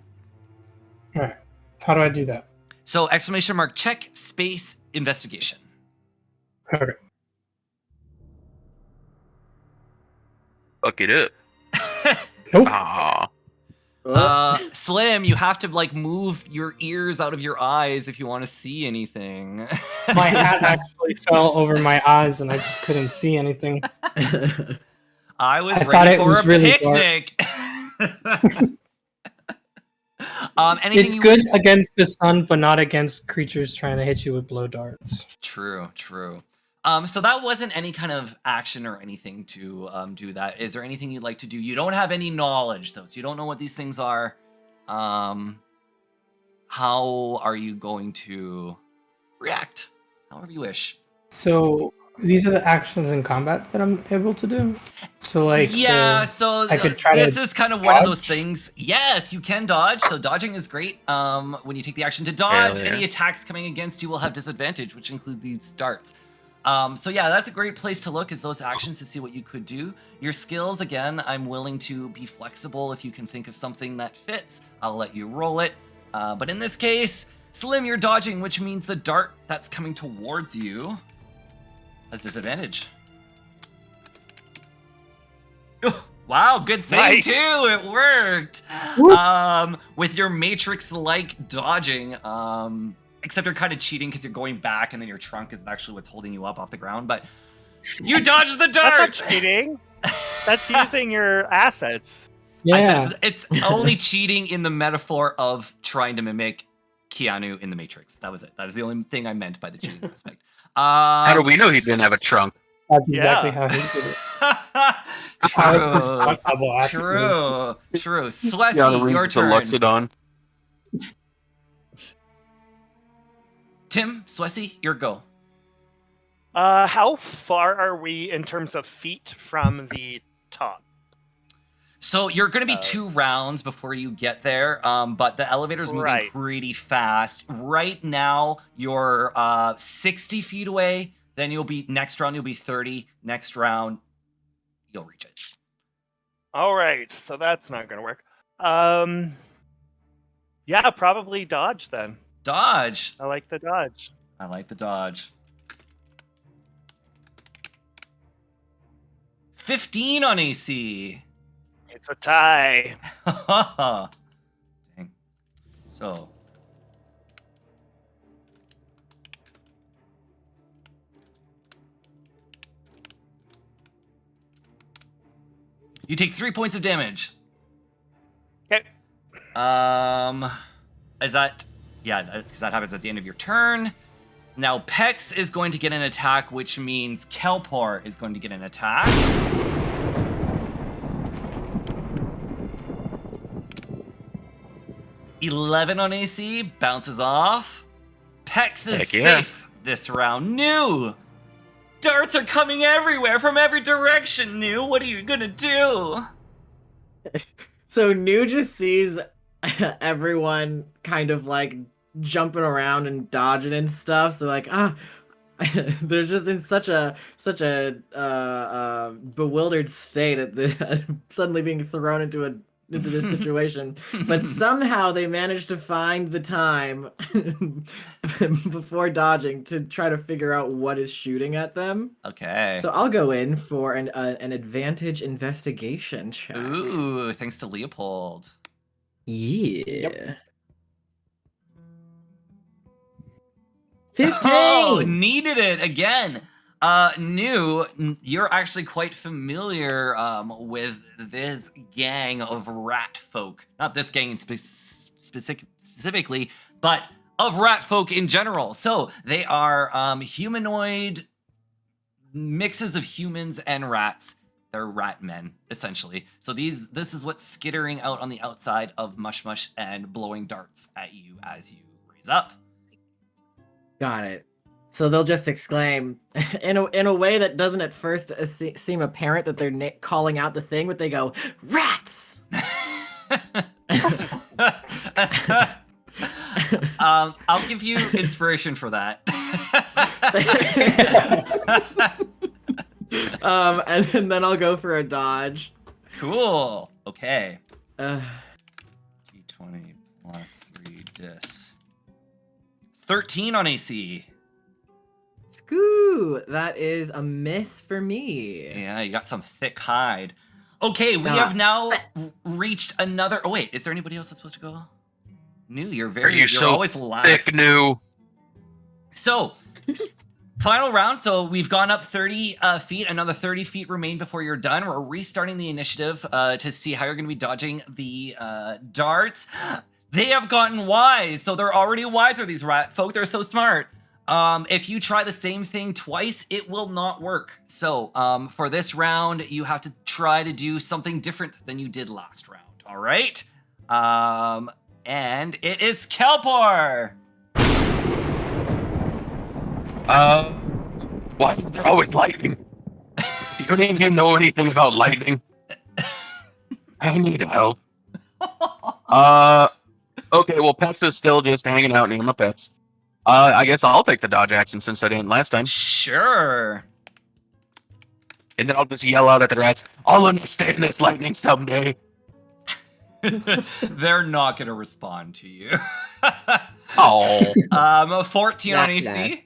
All right. How do I do that? So exclamation mark check space investigation. Okay. Fuck it up. Nope. Aw. Slim, you have to like move your ears out of your eyes if you want to see anything. My hat actually fell over my eyes, and I just couldn't see anything. I was thought ready it for was a really picnic. Anything It's you good against the sun, but not against creatures trying to hit you with blow darts. True. So that wasn't any kind of action or anything to do that. Is there anything you'd like to do? You don't have any knowledge, though, so you don't know what these things are. How are you going to react? However you wish. So these are the actions in combat that I'm able to do. So like, so I could try this to is kind of one of those dodge? things. Yes, you can dodge. So dodging is great. When you take the action to dodge, Hell yeah. any attacks coming against you will have disadvantage, which include these darts. So yeah, that's a great place to look, is those actions to see what you could do. Your skills, again, I'm willing to be flexible. If you can think of something that fits, I'll let you roll it. But in this case, Slim, you're dodging, which means the dart that's coming towards you has disadvantage. Wow, good thing Nice. too, it worked. With your Matrix-like dodging, except you're kind of cheating because you're going back and then your trunk is actually what's holding you up off the ground, but you dodged the That's not dart! cheating. That's using your assets. I yeah. said it's only cheating in the metaphor of trying to mimic Keanu in the Matrix. That was it. That is the only thing I meant by the cheating aspect. How do we know he didn't have a trunk? That's exactly Yeah. how he did it. How it's just True. not double acting. True. Swessy, Keanu your Reeves turn. Luxodon. Tim, Swessy, your go. How far are we in terms of feet from the top? So you're going to be 2 rounds before you get there, but the elevator's moving Right. pretty fast. Right now, you're 60 feet away. Then next round, you'll be 30. Next round, you'll reach it. All right, so that's not going to work. Yeah, probably dodge then. Dodge. I like the dodge. I like the dodge. 15 on AC. It's a tie. Dang. So. You take 3 points of damage. Okay. Is that... Yeah, because that happens at the end of your turn. Now, Pex is going to get an attack, which means Kelpor is going to get an attack. $11 on AC, bounces off. Pex is Heck yeah. safe this round. New! Darts are coming everywhere from every direction, New. What are you gonna do? So New just sees everyone kind of like jumping around and dodging and stuff. So like, they're just in such a bewildered state at the suddenly being thrown into this situation. But somehow they managed to find the time before dodging to try to figure out what is shooting at them. Okay. So I'll go in for an advantage investigation check. Ooh, thanks to Leopold. Yeah. 15. Oh, needed it again. You're actually quite familiar with this gang of rat folk. Not this gang in specifically, but of rat folk in general. So they are humanoid mixes of humans and rats. They're rat men, essentially. So this is what's skittering out on the outside of Mush-Mush and blowing darts at you as you raise up. Got it. So they'll just exclaim in a way that doesn't at first seem apparent that they're calling out the thing, but they go, "Rats!" I'll give you inspiration for that. And then I'll go for a dodge. Cool. Okay. D20 plus 3 dis. 13 on AC. Scoo! That is a miss for me. Yeah, you got some thick hide. Okay, we have now reached another. Oh wait, is there anybody else that's supposed to go? New, you're so always last. thick, New? So, final round. So we've gone up 30 feet. Another 30 feet remain before you're done. We're restarting the initiative to see how you're going to be dodging the darts. They have gotten wise, so they're already wiser. These rat folk, they're so smart. If you try the same thing twice, it will not work. So for this round, you have to try to do something different than you did last round. All right. And it is Kelpor. Why is there always lightning? You don't even know anything about lightning. I need help. Okay, well, Peps is still just hanging out near my Peps. I guess I'll take the dodge action since I didn't last time. Sure. And then I'll just yell out at the rats, "I'll understand this lightning someday." They're not going to respond to you. Oh. 14 on AC.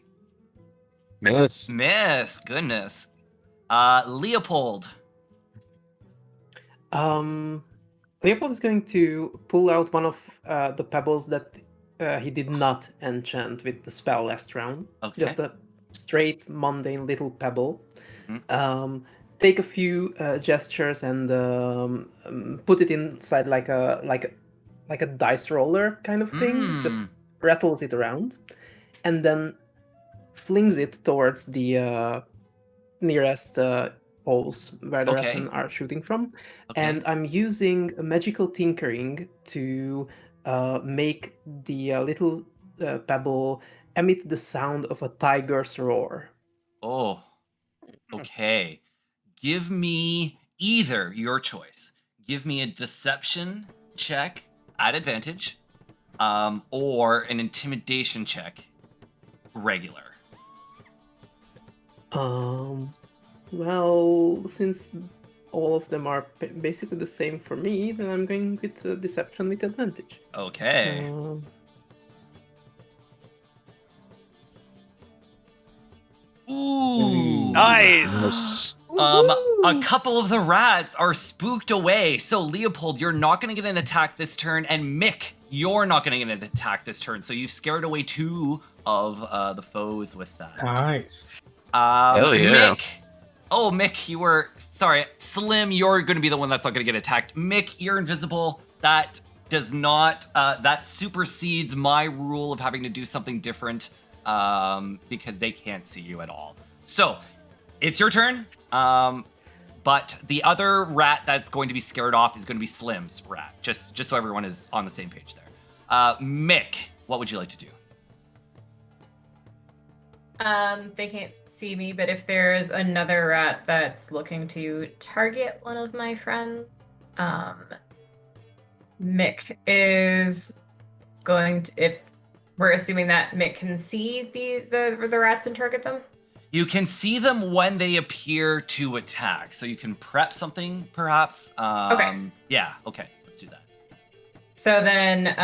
Miss. Miss. Goodness. Leopold. Leopold is going to pull out one of the pebbles that he did not enchant with the spell last round. Okay. Just a straight, mundane little pebble. Mm. Take a few gestures and put it inside like a dice roller kind of thing. Just rattles it around, and then flings it towards the nearest holes where the Okay. ratmen are shooting from. Okay. And I'm using a magical tinkering to make the little pebble emit the sound of a tiger's roar. Oh, okay. Give me either your choice. Give me a deception check at advantage, or an intimidation check, regular. Well, since all of them are basically the same for me, then I'm going with deception with advantage. Okay. Ooh. Nice. A couple of the rats are spooked away. So Leopold, you're not going to get an attack this turn, and Mick, you're not going to get an attack this turn. So you've scared away 2 of the foes with that. Nice. Hell yeah. Mick. Oh, Mick, you were sorry. Slim, you're going to be the one that's not going to get attacked. Mick, you're invisible. That does not. That supersedes my rule of having to do something different. Because they can't see you at all. So, it's your turn. But the other rat that's going to be scared off is going to be Slim's rat. Just so everyone is on the same page there. Mick, what would you like to do? They can't see me, but if there's another rat that's looking to target one of my friends, Mick is going to, if we're assuming that Mick can see the rats and target them? You can see them when they appear to attack. So you can prep something, perhaps. Okay. Yeah, okay. Let's do that. So then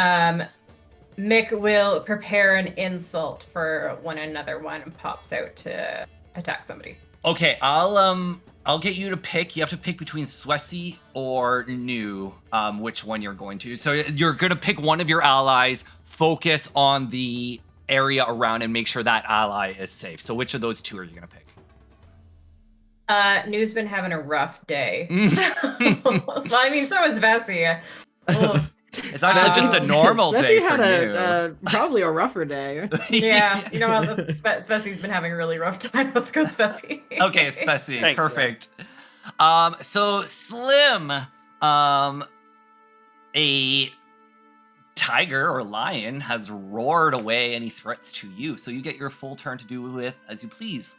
Mick will prepare an insult for when another one pops out to attack somebody. Okay, I'll I'll get you to pick. You have to pick between Swessy or New, which one you're going to. So you're going to pick one of your allies, focus on the area around, and make sure that ally is safe. So which of those two are you going to pick? New's been having a rough day. I mean, so is Vessi. It's actually just a normal day for New. Probably a rougher day. Yeah, you know what? Svessi's been having a really rough time. Let's go, Svessi. Okay, Svessi, Thanks, perfect. So Slim, a tiger or lion has roared away any threats to you, so you get your full turn to do with as you please.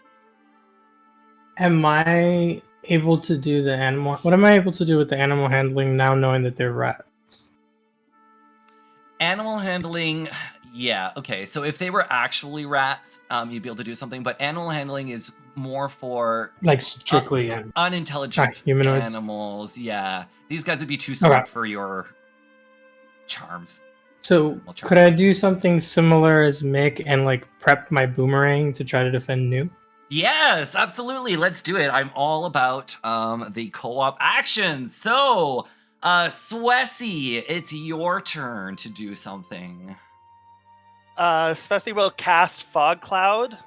Am I able to do the animal? What am I able to do with the animal handling now, knowing that they're rats? Animal handling, yeah, okay. So if they were actually rats, you'd be able to do something. But animal handling is more for like strictly unintelligent humanoids. Animals. Yeah, these guys would be too smart for your charms. So could I do something similar as Mick and like prep my boomerang to try to defend New? Yes, absolutely. Let's do it. I'm all about the co-op actions. So, Swessy, it's your turn to do something. Svessi will cast Fog Cloud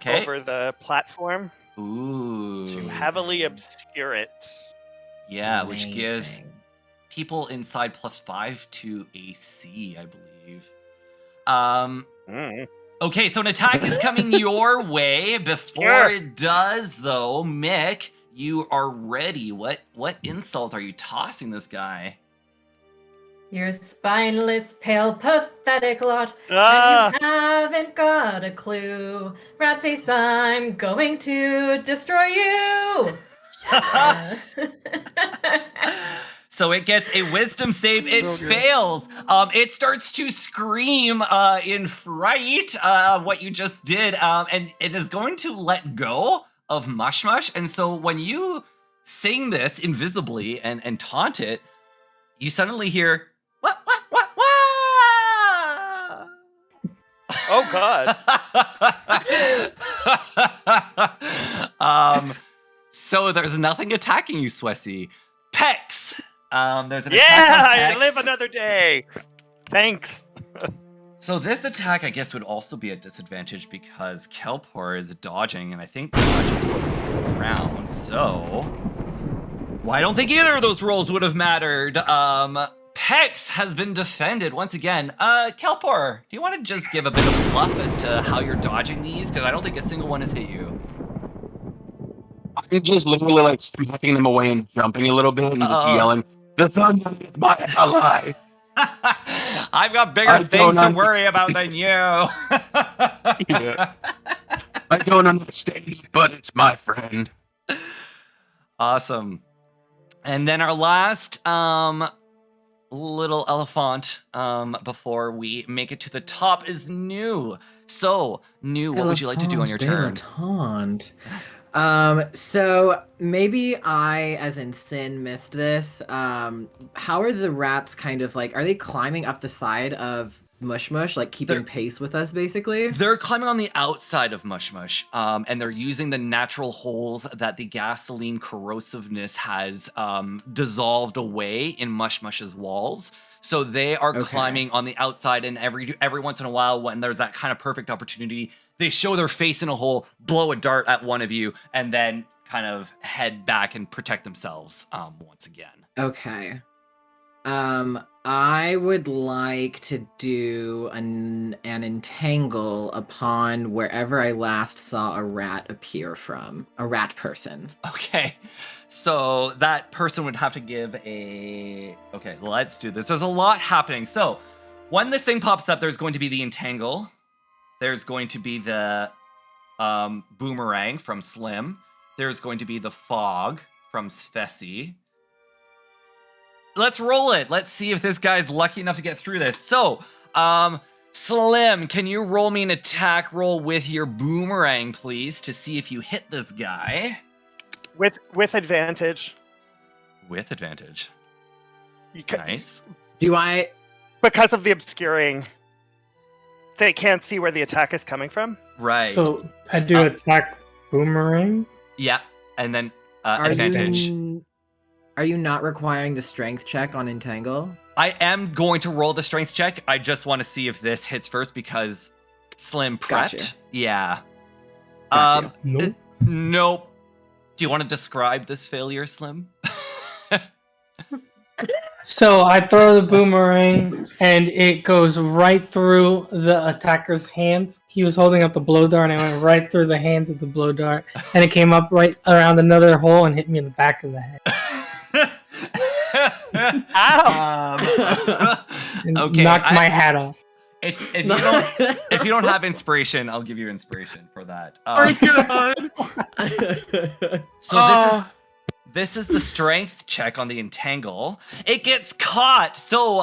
over the platform. Ooh. To heavily obscure it. Yeah, which gives people inside +5 to AC, I believe. Okay, so an attack is coming your way. Before it does, though, Mick, you are ready. What insult are you tossing this guy? You're spineless, pale, pathetic lot, and you haven't got a clue. Ratface, I'm going to destroy you! Yes! So it gets a wisdom save. It fails. It starts to scream in fright what you just did, and it is going to let go of Mush-Mush. And so when you sing this invisibly and taunt it, you suddenly hear, what? Oh, God. So there's nothing attacking you, Swessy. Pex! There's an attack on Pex. I live another day. Thanks. So this attack, I guess, would also be a disadvantage because Kelpor is dodging, and I think dodges for the round. So I don't think either of those rolls would have mattered. Pex has been defended once again. Kelpor, do you want to just give a bit of fluff as to how you're dodging these? Because I don't think a single one has hit you. I'm just literally like smacking them away and jumping a little bit and just yelling, "The sun is my ally." I've got bigger things to worry about than you. Yeah. I don't understand, but it's my friend. Awesome. And then our last little elephant before we make it to the top is New. So, New, what would you like to do on your turn? So maybe I, as in Sin, missed this. How are the rats kind of like, are they climbing up the side of Mush-Mush, like keeping pace with us, basically? They're climbing on the outside of Mush-Mush, and they're using the natural holes that the gasoline corrosiveness has dissolved away in Mush-Mush's walls. So they are climbing on the outside, and every once in a while, when there's that kind of perfect opportunity, they show their face in a hole, blow a dart at one of you, and then kind of head back and protect themselves once again. Okay. I would like to do an entangle upon wherever I last saw a rat appear from. A rat person. Okay. So that person would have to give a... Okay, let's do this. There's a lot happening. So when this thing pops up, there's going to be the entangle. There's going to be the boomerang from Slim. There's going to be the fog from Svessi. Let's roll it. Let's see if this guy's lucky enough to get through this. So, Slim, can you roll me an attack roll with your boomerang, please, to see if you hit this guy? With advantage. With advantage. Nice. Do I... Because of the obscuring... They can't see where the attack is coming from. Right. So I do attack boomerang. Yeah, and then advantage. Are you not requiring the strength check on Entangle? I am going to roll the strength check. I just want to see if this hits first because Slim prepped. Gotcha. Yeah. Got you. Nope. Nope. Do you want to describe this failure, Slim? So I throw the boomerang, and it goes right through the attacker's hands. He was holding up the blow dart, and it went right through the hands of the blow dart, and it came up right around another hole and hit me in the back of the head. And Okay, knocked my hat off. If you don't have inspiration, I'll give you inspiration for that. So this is the strength check on the entangle. It gets caught. So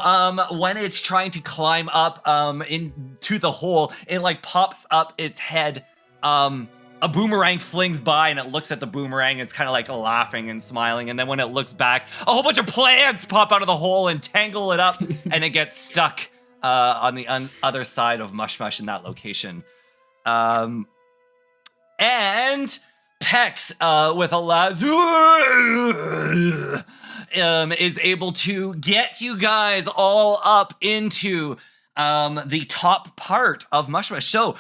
when it's trying to climb up into the hole, it like pops up its head. A boomerang flings by and it looks at the boomerang. It's kind of like laughing and smiling. And then when it looks back, a whole bunch of plants pop out of the hole and tangle it up, and it gets stuck on the other side of Mush-Mush in that location. And Pex, with a loud is able to get you guys all up into the top part of Mush-Mush. So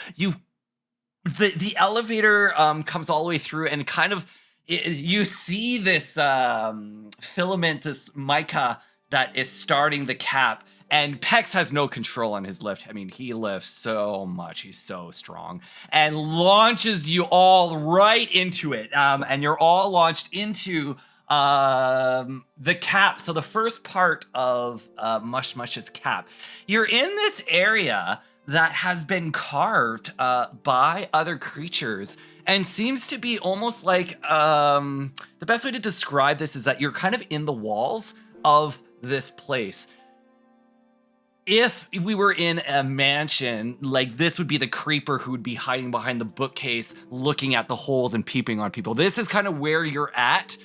the elevator comes all the way through, and kind of you see this filament, this mica that is starting the cap. And Pex has no control on his lift. I mean, he lifts so much. He's so strong. And launches you all right into it. And you're all launched into the cap. So the first part of Mush-Mush's cap. You're in this area that has been carved by other creatures and seems to be almost like... the best way to describe this is that you're kind of in the walls of this place. If we were in a mansion, like this would be the creeper who would be hiding behind the bookcase, looking at the holes and peeping on people. This is kind of where you're at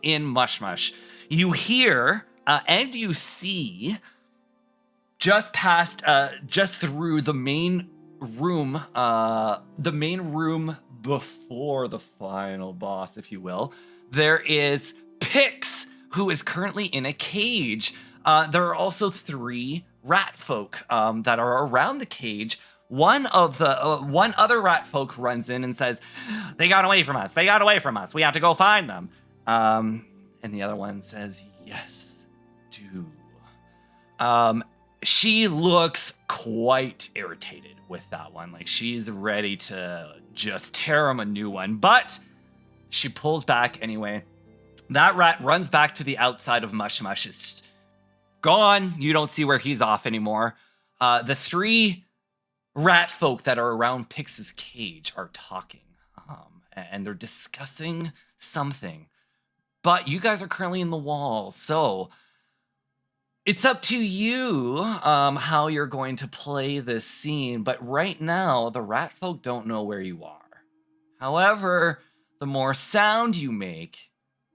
in Mush-Mush. You hear and you see just past, just through the main room before the final boss, if you will, there is Pix, who is currently in a cage. There are also 3 rat folk that are around the cage. One other rat folk runs in and says, "They got away from us. They got away from us. We have to go find them." And the other one says, "Yes, do." She looks quite irritated with that one. Like she's ready to just tear him a new one, but she pulls back anyway. That rat runs back to the outside of Mush-Mush. It's gone. You don't see where he's off anymore. The 3 rat folk that are around Pix's cage are talking, and they're discussing something. But you guys are currently in the wall, so it's up to you how you're going to play this scene. But right now, the rat folk don't know where you are. However, the more sound you make,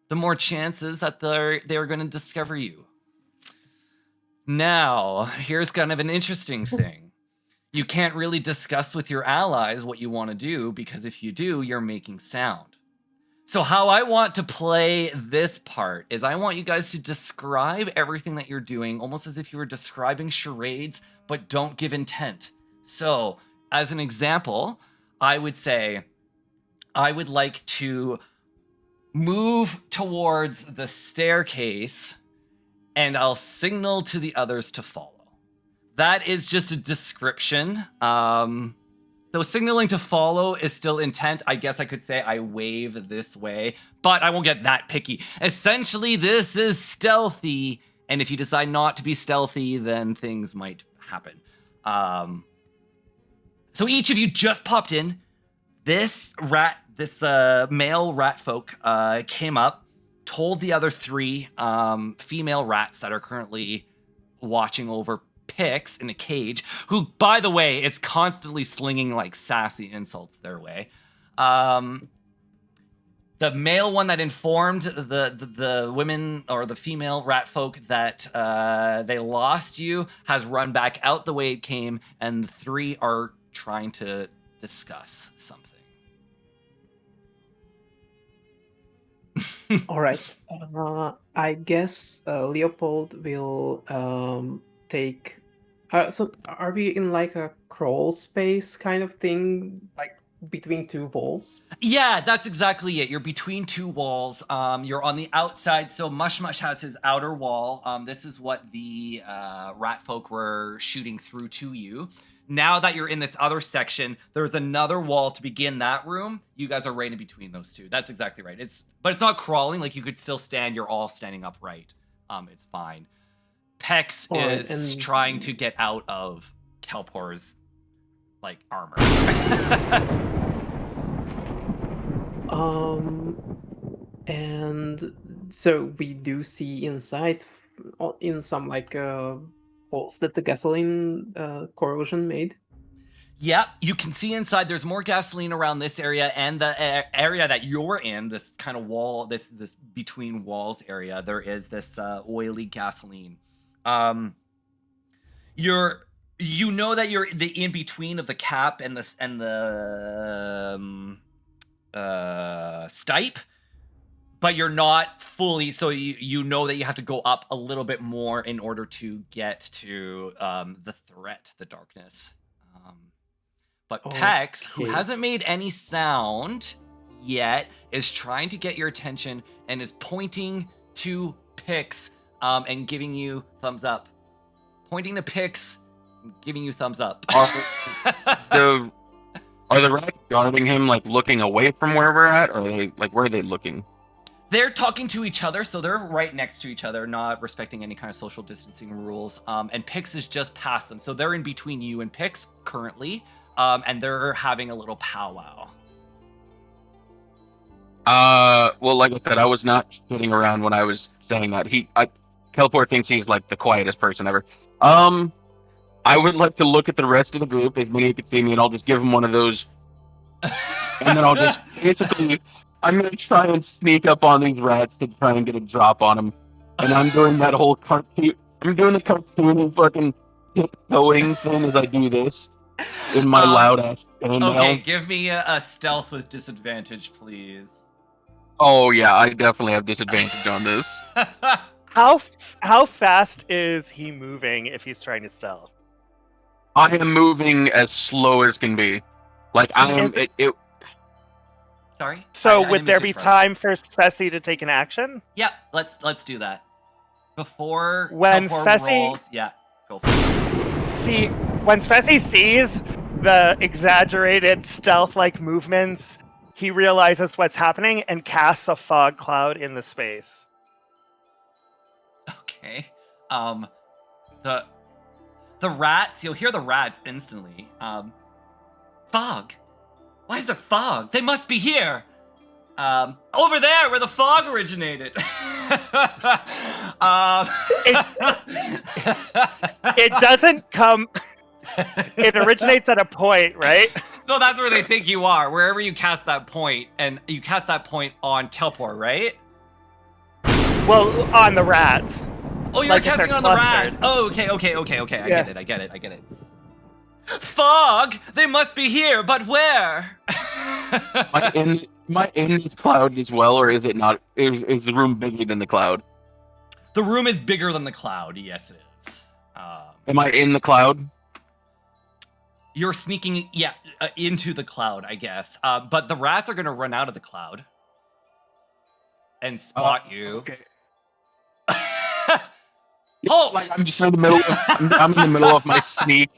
the more chances that they're going to discover you. Now, here's kind of an interesting thing. You can't really discuss with your allies what you want to do, because if you do, you're making sound. So how I want to play this part is I want you guys to describe everything that you're doing, almost as if you were describing charades, but don't give intent. So, as an example, I would say, I would like to move towards the staircase, and I'll signal to the others to follow. That is just a description. So signaling to follow is still intent. I guess I could say I wave this way, but I won't get that picky. Essentially, this is stealthy, and if you decide not to be stealthy, then things might happen. So each of you just popped in. This male rat folk came up, told the other 3 female rats that are currently watching over Pix in a cage, who, by the way, is constantly slinging like sassy insults their way. The male one that informed the women or the female rat folk that they lost you has run back out the way it came, and the 3 are trying to discuss something. All right. I guess Leopold will take. So, are we in like a crawl space kind of thing, like between two walls? Yeah, that's exactly it. You're between two walls. You're on the outside. So Mush-Mush has his outer wall. This is what the rat folk were shooting through to you. Now that you're in this other section, there's another wall to begin that room. You guys are right in between those two. That's exactly right. But it's not crawling. Like, you could still stand. You're all standing upright. It's fine. Pex is trying to get out of Kelpor's like armor. And so we do see inside in some like holes that the gasoline corrosion made. Yeah, you can see inside. There's more gasoline around this area, and the area that you're in, this kind of wall, this between walls area, there is this oily gasoline. You know that you're the in between of the cap and the stipe, but you're not fully. So you know that you have to go up a little bit more in order to get to the threat, the darkness. But Pex, who hasn't made any sound yet, is trying to get your attention and is pointing to Pix and giving you thumbs up. Pointing to Pix, giving you thumbs up. Are the rats guarding him, like looking away from where we're at, or are they like where are they looking? They're talking to each other, so they're right next to each other, not respecting any kind of social distancing rules. And Pix is just past them, so they're in between you and Pix currently. And they're having a little powwow. Well, like I said, I was not kidding around when I was saying that. Kelpor thinks he's like the quietest person ever. I would like to look at the rest of the group if many could see me, and I'll just give him one of those. And then I'll just basically, I'm gonna try and sneak up on these rats to try and get a drop on them. And I'm doing that whole cartoon. I'm doing the cartoon fucking tiptoeing thing as I do this. In my loud ass. Okay, give me a stealth with disadvantage, please. Oh yeah, I definitely have disadvantage on this. How fast is he moving if he's trying to stealth? I am moving as slow as can be. Like I am. Sorry. So would there be time for Svesi to take an action? Yeah, let's do that. Before when Svesi rolls, yeah, go for it. When Svesi sees the exaggerated stealth-like movements, he realizes what's happening and casts a fog cloud in the space. Okay. The rats, you'll hear the rats instantly. Fog? Why is there fog? They must be here. Over there where the fog originated. It doesn't come. It originates at a point, right? No, that's where they think you are. Wherever you cast that point, and you cast that point on Kelpor, right? Well, on the rats. Oh, you're casting it on the rats. Oh, okay. I get it. Fog? They must be here, but where? My in the cloud as well, or is it not? Is the room bigger than the cloud? The room is bigger than the cloud. Yes, it is. Am I in the cloud? You're sneaking, into the cloud, I guess. But the rats are gonna run out of the cloud and spot you. Okay. Halt! Like I'm just in the middle. I'm in the middle of my sneak.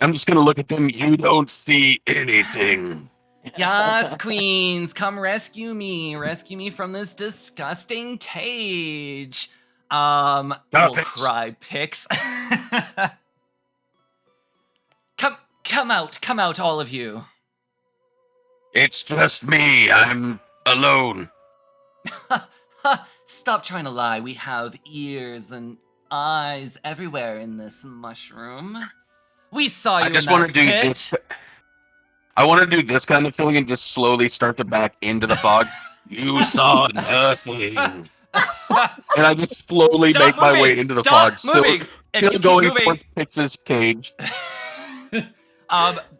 I'm just gonna look at them. You don't see anything. Yes, queens, come rescue me. Rescue me from this disgusting cage. Will cry Pix. Come out, all of you. It's just me. I'm alone. Stop trying to lie. We have ears and eyes everywhere in this mushroom. We saw you in that pit. I want to do this kind of thing and just slowly start to back into the fog. You saw nothing. And I just slowly make my way into the fog. Moving. Still going towards Pix's cage.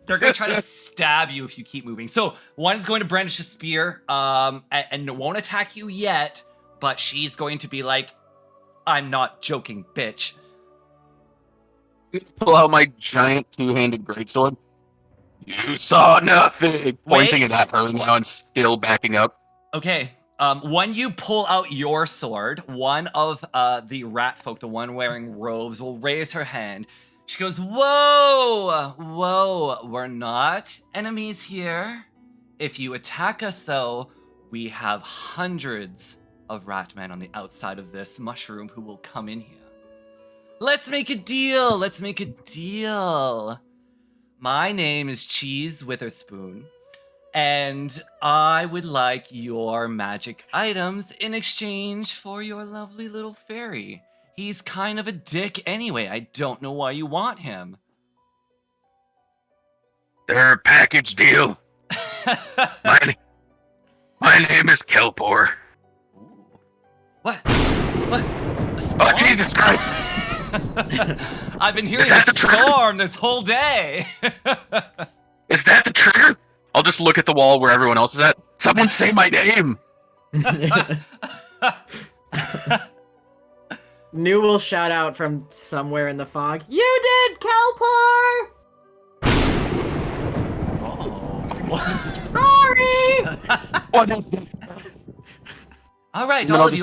They're gonna try to stab you if you keep moving. So one's going to brandish a spear, and won't attack you yet, but she's going to be like, "I'm not joking, bitch." Pull out my giant two-handed greatsword. You saw nothing. Pointing it at her now and still backing up. Okay. When you pull out your sword, one of the rat folk, the one wearing robes, will raise her hand. She goes, "Whoa, whoa, we're not enemies here. If you attack us, though, we have hundreds of rat men on the outside of this mushroom who will come in here. Let's make a deal. Let's make a deal. My name is Cheese Witherspoon, and I would like your magic items in exchange for your lovely little fairy. He's kind of a dick anyway. I don't know why you want him." They're a package deal. My name is Kelpor. What? Oh, Jesus Christ! I've been hearing a storm this whole day. Is that the trigger? I'll just look at the wall where everyone else is at. Someone say my name! New will shout out from somewhere in the fog, "You did, Kelpor!" Sorry! What is it? All right, all of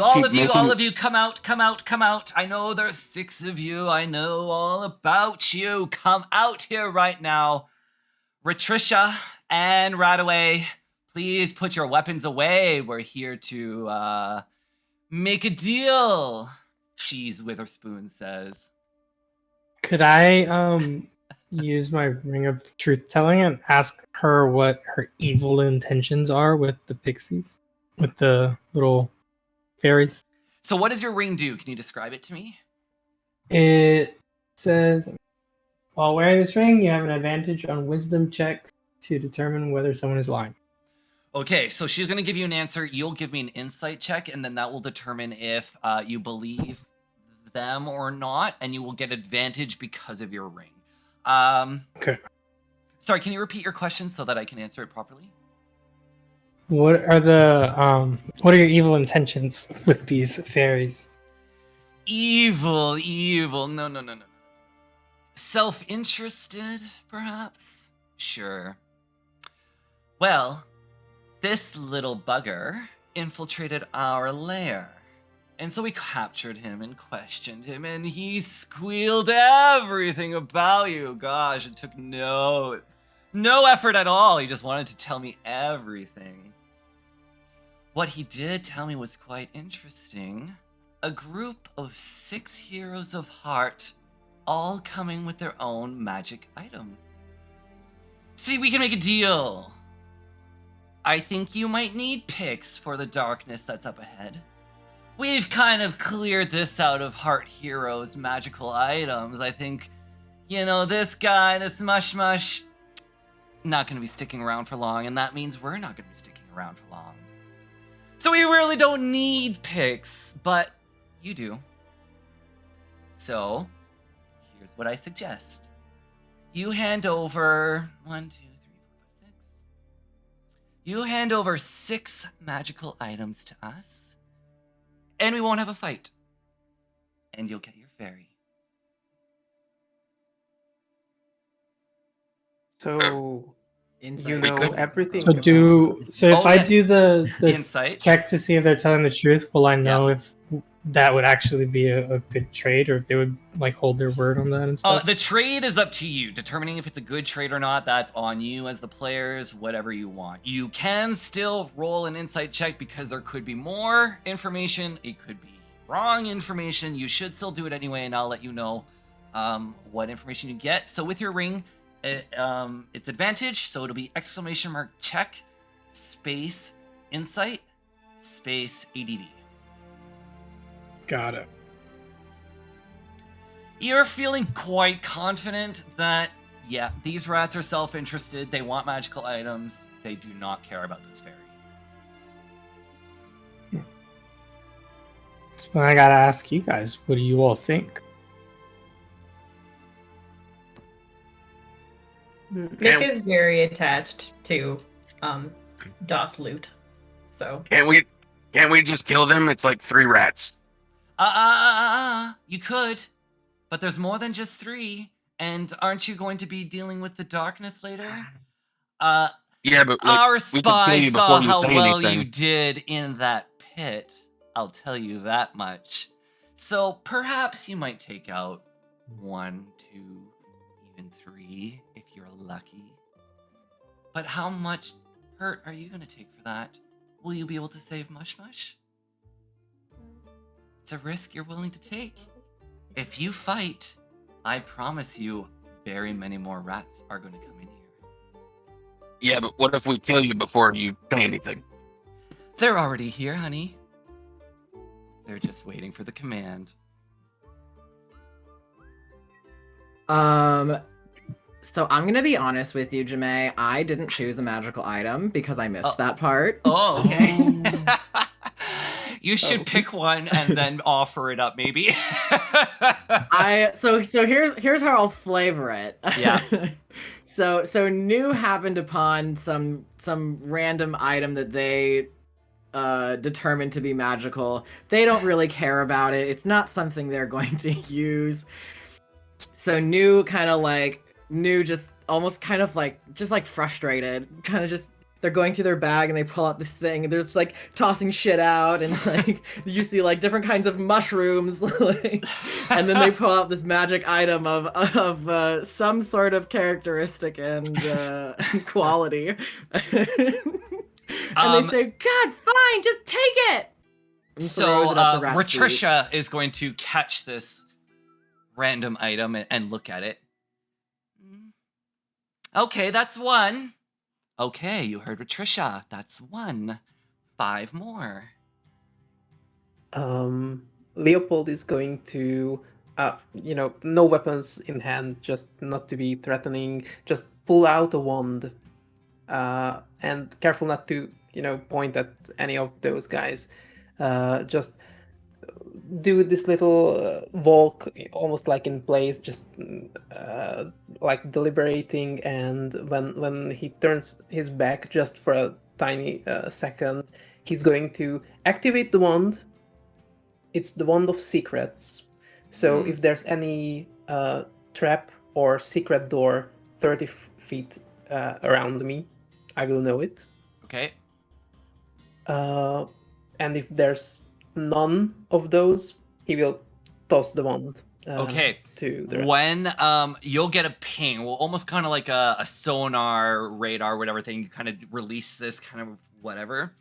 you, come out. I know there's 6 of you. I know all about you. Come out here right now. Retricia and Radaway, please put your weapons away. We're here to make a deal, Cheese Witherspoon says. Could I use my ring of truth telling and ask her what her evil intentions are with the pixies, with the little fairies? So what does your ring do? Can you describe it to me? It says, while wearing this ring, you have an advantage on wisdom checks to determine whether someone is lying. Okay, so she's going to give you an answer. You'll give me an insight check, and then that will determine if you believe them or not, and you will get advantage because of your ring. Okay. Sorry, can you repeat your question so that I can answer it properly? What are your evil intentions with these fairies? Evil. No. Self-interested, perhaps? Sure. Well, this little bugger infiltrated our lair. And so we captured him and questioned him, and he squealed everything about you. Gosh, it took no effort at all. He just wanted to tell me everything. What he did tell me was quite interesting. A group of 6 heroes of heart, all coming with their own magic item. See, we can make a deal. I think you might need picks for the darkness that's up ahead. We've kind of cleared this out of Heart Heroes magical items. I think, this guy, this Mush-Mush, not going to be sticking around for long, and that means we're not going to be sticking around for long. So we really don't need picks, but you do. So, here's what I suggest. You hand over 1, 2, 3, 4, 5, 6. You hand over 6 magical items to us, and we won't have a fight. And you'll get your fairy. So Insight. you know everything. So if I do the Insight check to see if they're telling the truth, will I know if that would actually be a good trade, or if they would hold their word on that and stuff? The trade is up to you. Determining if it's a good trade or not, that's on you as the players, whatever you want. You can still roll an insight check because there could be more information. It could be wrong information. You should still do it anyway, and I'll let you know what information you get. So with your ring, it's advantage, so it'll be !check space insight space ADD. Got it. You're feeling quite confident that, these rats are self-interested. They want magical items. They do not care about this fairy. So I gotta ask you guys, what do you all think? Mick is very attached to DOS loot. So Can't we just kill them? It's like 3 rats. You could, but there's more than just 3. And aren't you going to be dealing with the darkness later? Yeah, but like, Our we could kill spy you saw before you how say well anything. you did in that pit. I'll tell you that much. So perhaps you might take out 1, 2, even 3 if you're lucky. But how much hurt are you going to take for that? Will you be able to save Mush-Mush? It's a risk you're willing to take. If you fight, I promise you very many more rats are going to come in here. Yeah, but what if we kill you before you say anything? They're already here, honey. They're just waiting for the command. So I'm gonna be honest with you, Jamae. I didn't choose a magical item because I missed that part. Oh, okay. You should pick one and then offer it up, maybe. So here's how I'll flavor it. Yeah. So New happened upon some random item that they determined to be magical. They don't really care about it. It's not something they're going to use. So New just almost kind of like frustrated, kind of just they're going through their bag and they pull out this thing and they're just like tossing shit out and like you see like different kinds of mushrooms like, and then they pull out this magic item of some sort of characteristic and quality. And they say, God, fine, just take it. And So throws it at the rat's feet. Ratricia is going to catch this random item and look at it. Okay, that's 1. Okay, you heard Ratricia. That's 1. 5 more. Leopold is going to, no weapons in hand, just not to be threatening, just pull out a wand, and careful not to, point at any of those guys. Just do this little walk, almost like in place, just like deliberating, and when he turns his back just for a tiny second, he's going to activate the wand. It's the Wand of Secrets. So if there's any trap or secret door 30 feet around me, I will know it. Okay. And if there's none of those, he will toss the wand. Okay. To the When you'll get a ping, well, almost kind of like a sonar, radar, whatever thing. You kind of release this kind of whatever.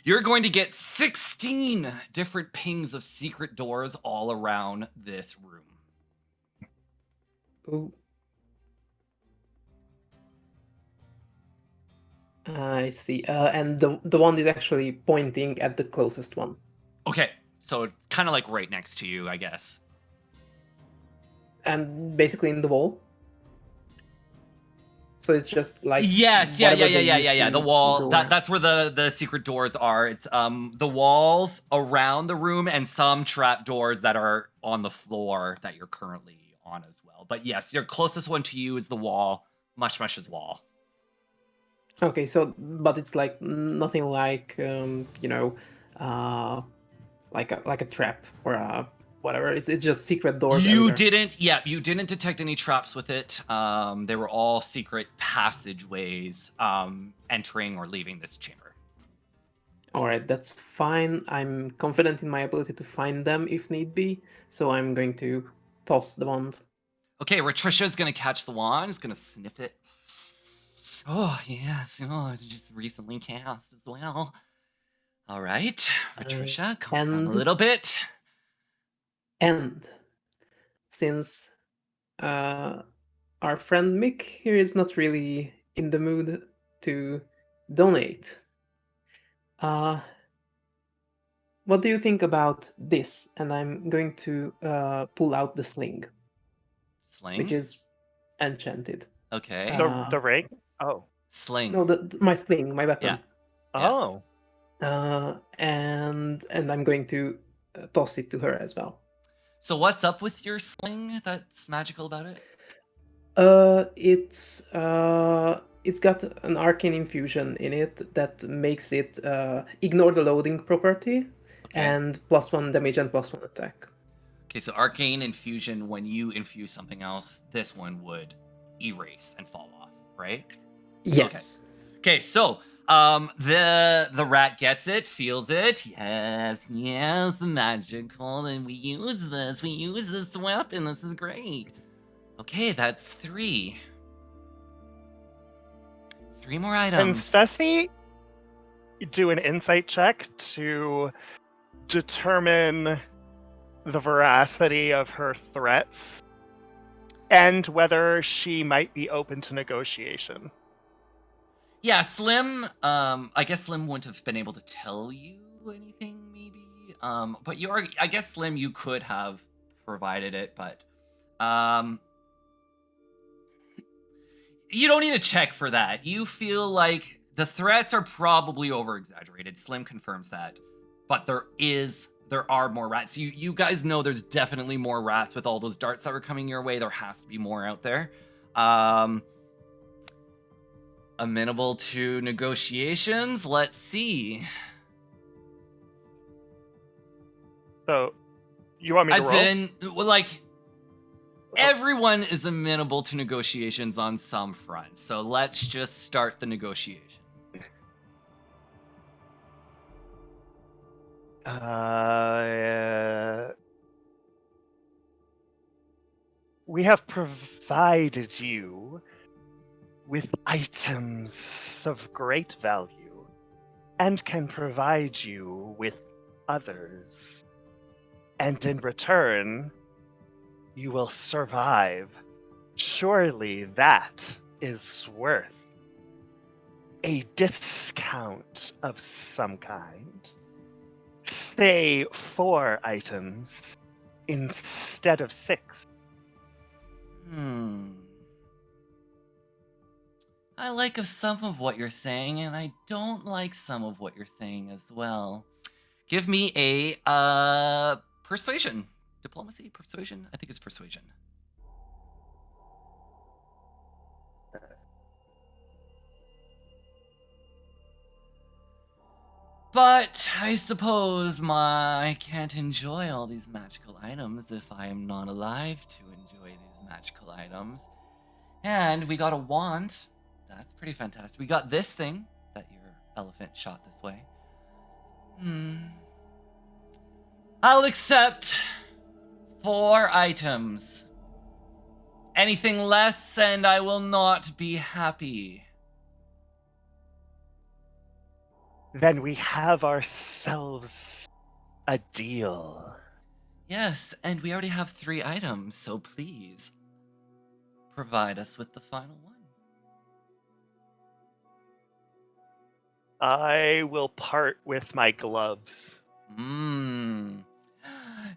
You're going to get 16 different pings of secret doors all around this room. Ooh. I see. And the wand is actually pointing at the closest one. Okay, so kind of like right next to you, I guess. And basically in the wall. So it's just like yes, yeah. The wall. That's where the secret doors are. It's the walls around the room and some trap doors that are on the floor that you're currently on as well. But yes, your closest one to you is the wall, Mush-Mush's wall. Okay, so but it's like nothing like like a trap or a whatever. It's just secret doors. You didn't detect any traps with it. They were all secret passageways entering or leaving this chamber. All right, that's fine. I'm confident in my ability to find them if need be, so I'm going to toss the wand. Okay, Ratricia's gonna catch the wand. Is gonna sniff it. Oh yes, it's just recently cast as well. All right, Ratricia, come down a little bit. And since our friend Mick here is not really in the mood to donate, what do you think about this? And I'm going to pull out the sling. Sling? Which is enchanted. Okay. The ring? Oh. Sling. No, my sling, my weapon. Yeah. Oh. And I'm going to toss it to her as well. So what's up with your sling that's magical about it? It's got an arcane infusion in it that makes it ignore the loading property and +1 damage and +1 attack. Okay, so arcane infusion, when you infuse something else, this one would erase and fall off, right? Yes. Okay, so the rat gets it, feels it. Yes, the magical, and we use this weapon. This is great. Okay, that's 3. 3 more Can items. Spessy do an insight check to determine the veracity of her threats and whether she might be open to negotiation? Yeah, Slim, I guess Slim wouldn't have been able to tell you anything, maybe. But I guess Slim, you could have provided it, but you don't need a check for that. You feel like the threats are probably over-exaggerated. Slim confirms that. But there are more rats. You guys know there's definitely more rats with all those darts that were coming your way. There has to be more out there. Amenable to negotiations? Let's see. So, you want me to roll? As in, like, everyone is amenable to negotiations on some front. So let's just start the negotiation. We have provided you with items of great value and can provide you with others. And in return, you will survive. Surely that is worth a discount of some kind. Say 4 items instead of 6. I like some of what you're saying, and I don't like some of what you're saying as well. Give me a persuasion. Diplomacy? Persuasion? I think it's persuasion. But I suppose I can't enjoy all these magical items if I am not alive to enjoy these magical items. And we got a wand. That's pretty fantastic. We got this thing that your elephant shot this way. I'll accept 4 items. Anything less and I will not be happy. Then we have ourselves a deal. Yes, and we already have 3 items, so please provide us with the final one. I will part with my gloves.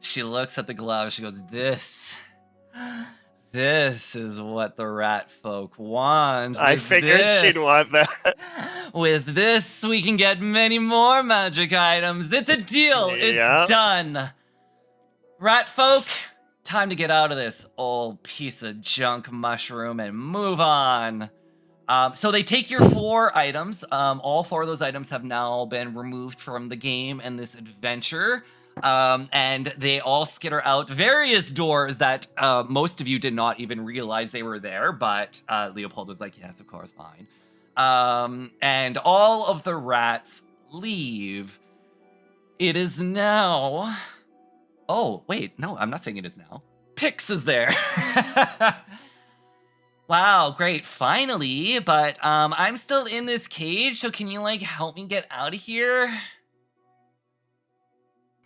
She looks at the gloves, she goes, This is what the rat folk want. I figured she'd want that. With this, we can get many more magic items. It's a deal. It's done. Rat folk, time to get out of this old piece of junk mushroom and move on. So they take your 4 items. All 4 of those items have now been removed from the game and this adventure. And they all skitter out various doors that most of you did not even realize they were there, but Leopold was like, yes, of course, fine. And all of the rats leave. It is now... Oh, wait, no, I'm not saying it is now. Pix is there. Wow, great, finally, but I'm still in this cage, so can you, like, help me get out of here?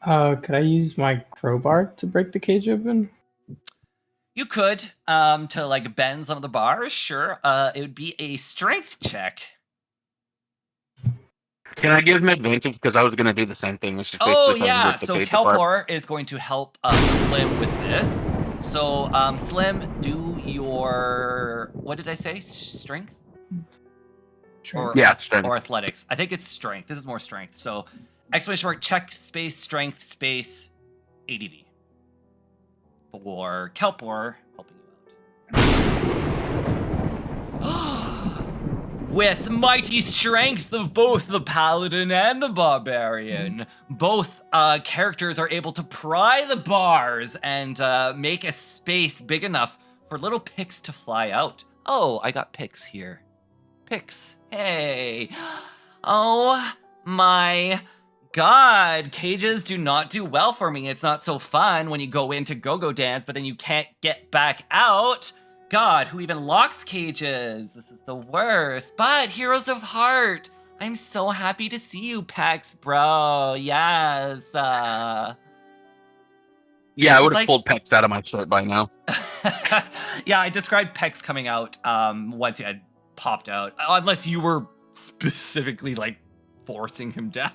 Could I use my crowbar to break the cage open? You could, to, like, bend some of the bars, sure. It would be a strength check. Can I give him advantage? Because I was going to do the same thing. It's just Oh, basically yeah, rip the so cage apart. Kelpor is going to help Slim with this. So, Slim, do your... What did I say? Strength? Sure. Strength. Or athletics. I think it's strength. This is more strength. So, exclamation mark, check, space, strength, space, ADV. For Kelpor helping you out. With mighty strength of both the paladin and the barbarian, both characters are able to pry the bars and make a space big enough for little picks to fly out. Oh, I got picks here. Picks. Hey. Oh my God. Cages do not do well for me. It's not so fun when you go into go-go dance, but then you can't get back out. God, who even locks cages? This is the worst. But Heroes of Heart, I'm so happy to see you, Pax, bro. Yes. Yeah, This I is would have like- pulled Pecs out of my shirt by now. Yeah, I described Pecs coming out once you had popped out. Unless you were specifically like forcing him down.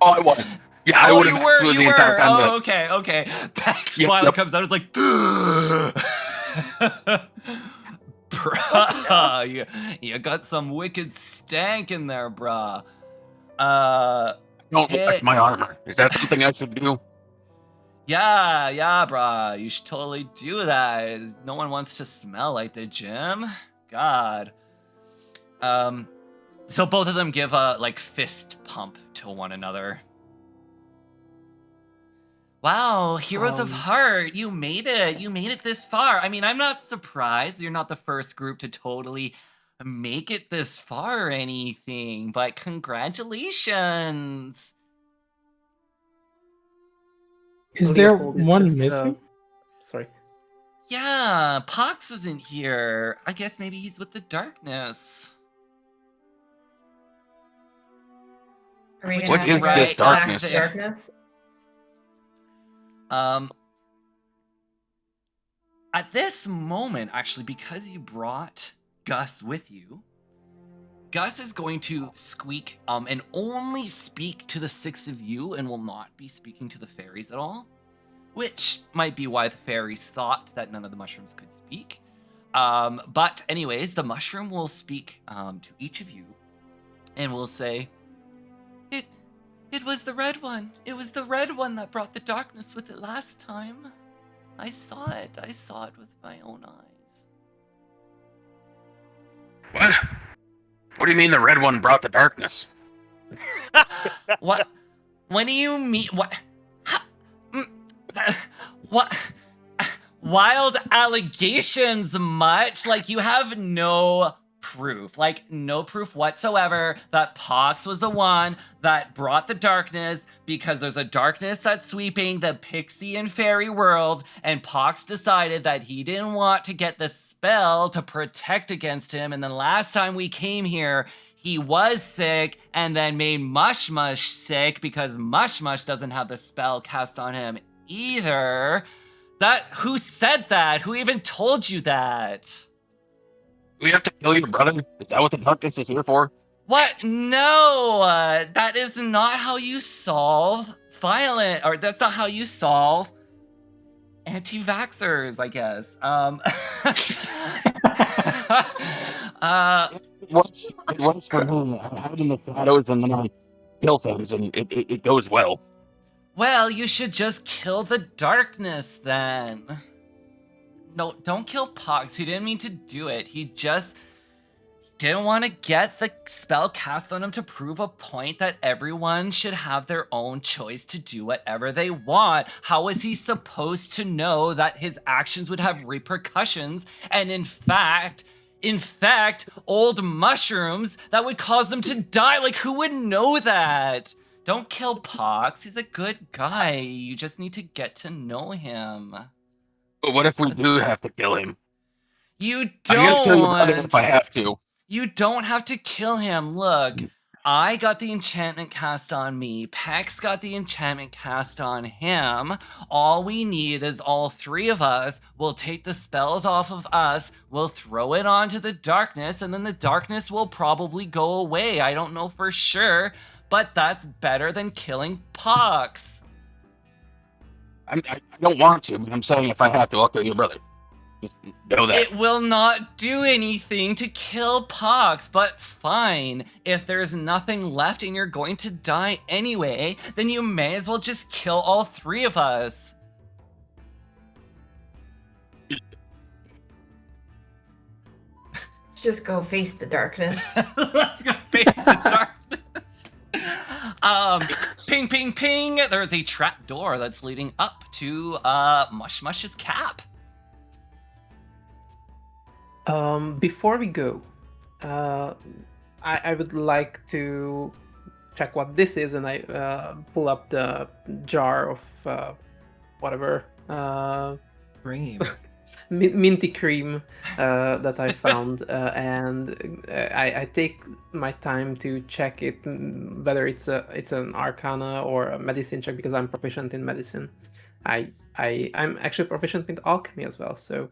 Oh, I was. Yeah, I Oh, would you have were. through You the entire were. time. Oh, okay. Okay. Pecs Yep, finally yep. comes out. It's like, bruh, you got some wicked stank in there, bruh. Don't Hey. wash my armor. Is that something I should do? Yeah, bruh. You should totally do that. No one wants to smell like the gym. God. So both of them give a like fist pump to one another. Wow, Heroes of Heart, you made it. You made it this far. I mean, I'm not surprised. You're not the first group to totally make it this far or anything, but congratulations. Is there Leopold is one just, missing? Sorry. Yeah, Pox isn't here. I guess maybe he's with the darkness. Are we Which gonna What have is to go this back to darkness? darkness? At this moment, actually, because you brought Gus with you, Gus is going to squeak and only speak to the 6 of you and will not be speaking to the fairies at all, which might be why the fairies thought that none of the mushrooms could speak. But anyways, the mushroom will speak to each of you and will say, It was the red one. It was the red one that brought the darkness with it last time. I saw it. I saw it with my own eyes. What? What do you mean the red one brought the darkness? What? What do you mean? What? What? Wild allegations, much? Like, you have no proof. Like, no proof whatsoever that Pox was the one that brought the darkness, because there's a darkness that's sweeping the pixie and fairy world, and Pox decided that he didn't want to get the spell to protect against him, and then last time we came here, he was sick and then made Mush-Mush sick because Mush-Mush doesn't have the spell cast on him either. Who said that? Who even told you that? We have to kill your brother? Is that what the darkness is here for? What? No, that is not how you solve that's not how you solve anti-vaxxers, I guess. It works for me. I hide in the shadows and then I kill things and it goes well. Well, you should just kill the darkness then. No, don't kill Pox. He didn't mean to do it. He just didn't want to get the spell cast on him to prove a point that everyone should have their own choice to do whatever they want. How was he supposed to know that his actions would have repercussions and in fact, old mushrooms that would cause them to die? Like, who would know that? Don't kill Pox. He's a good guy. You just need to get to know him. But what if we do have to kill him? You I'm gonna kill your brother if I don't. have to. You don't have to kill him. Look, I got the enchantment cast on me. Pex got the enchantment cast on him. All we need is all 3 of us. We'll take the spells off of us. We'll throw it onto the darkness, and then the darkness will probably go away. I don't know for sure, but that's better than killing Pox. I don't want to, but I'm saying if I have to, I'll kill your brother. Just know that. It will not do anything to kill Pox, but fine. If there's nothing left and you're going to die anyway, then you may as well just kill all 3 of us. just go face the darkness. Let's go face the darkness. Ping, ping, ping. There's a trap door that's leading up to Mush-Mush's cap. Before we go, I would like to check what this is, and I pull up the jar of whatever Cream. minty cream that I found, and I take my time to check it, whether it's an Arcana or a medicine check, because I'm proficient in medicine. I'm actually proficient in alchemy as well, so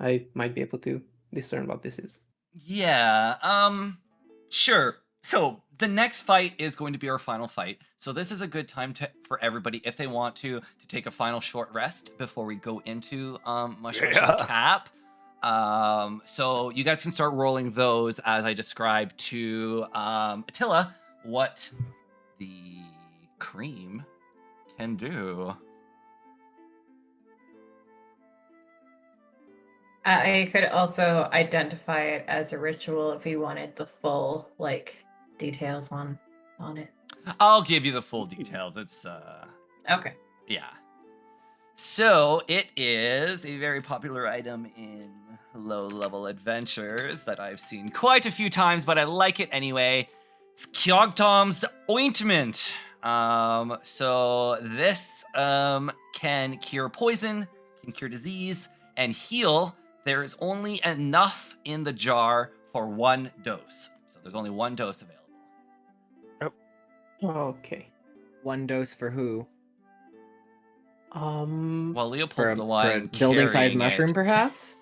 I might be able to discern what this is. Yeah, sure. So the next fight is going to be our final fight. So this is a good time for everybody, if they want to take a final short rest before we go into Mush-Mush's cap. So you guys can start rolling those as I describe to Attila what the cream can do. I could also identify it as a ritual if we wanted the full details on it. I'll give you the full details. It's Okay. yeah. So it is a very popular item in low-level adventures that I've seen quite a few times, but I like it anyway. It's Kyogtom's ointment. So this can cure poison, can cure disease, and heal. There is only enough in the jar for 1 dose. So there's only 1 dose available. Okay. 1 dose for who? Well, Leopold's For the a one building-sized carrying mushroom, it. perhaps?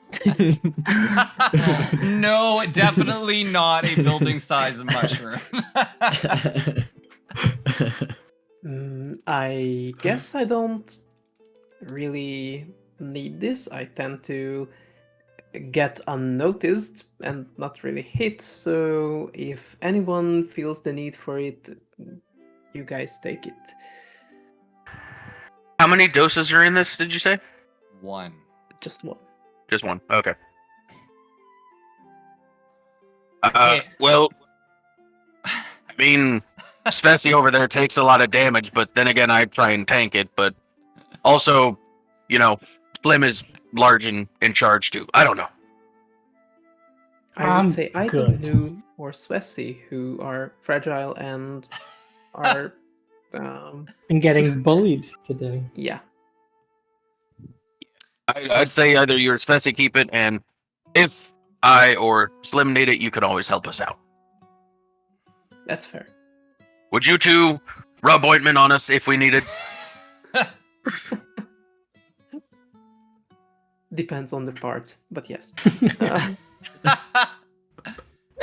No, definitely not a building-sized mushroom. I guess I don't really need this. I tend to get unnoticed and not really hit, so if anyone feels the need for it, you guys take it. How many doses are in this, did you say? 1. Just one. Just 1. Okay. Okay. Well, I mean, Svesi over there takes a lot of damage, but then again, I try and tank it, but also, Slim is large and in charge too. I don't know. I would say either good. Nu or Svesi, who are fragile and are, And getting bullied today. yeah. I'd say either you or Svesi keep it, and if I or Slim need it, you can always help us out. That's fair. Would you two rub ointment on us if we needed? Depends on the parts, but yes.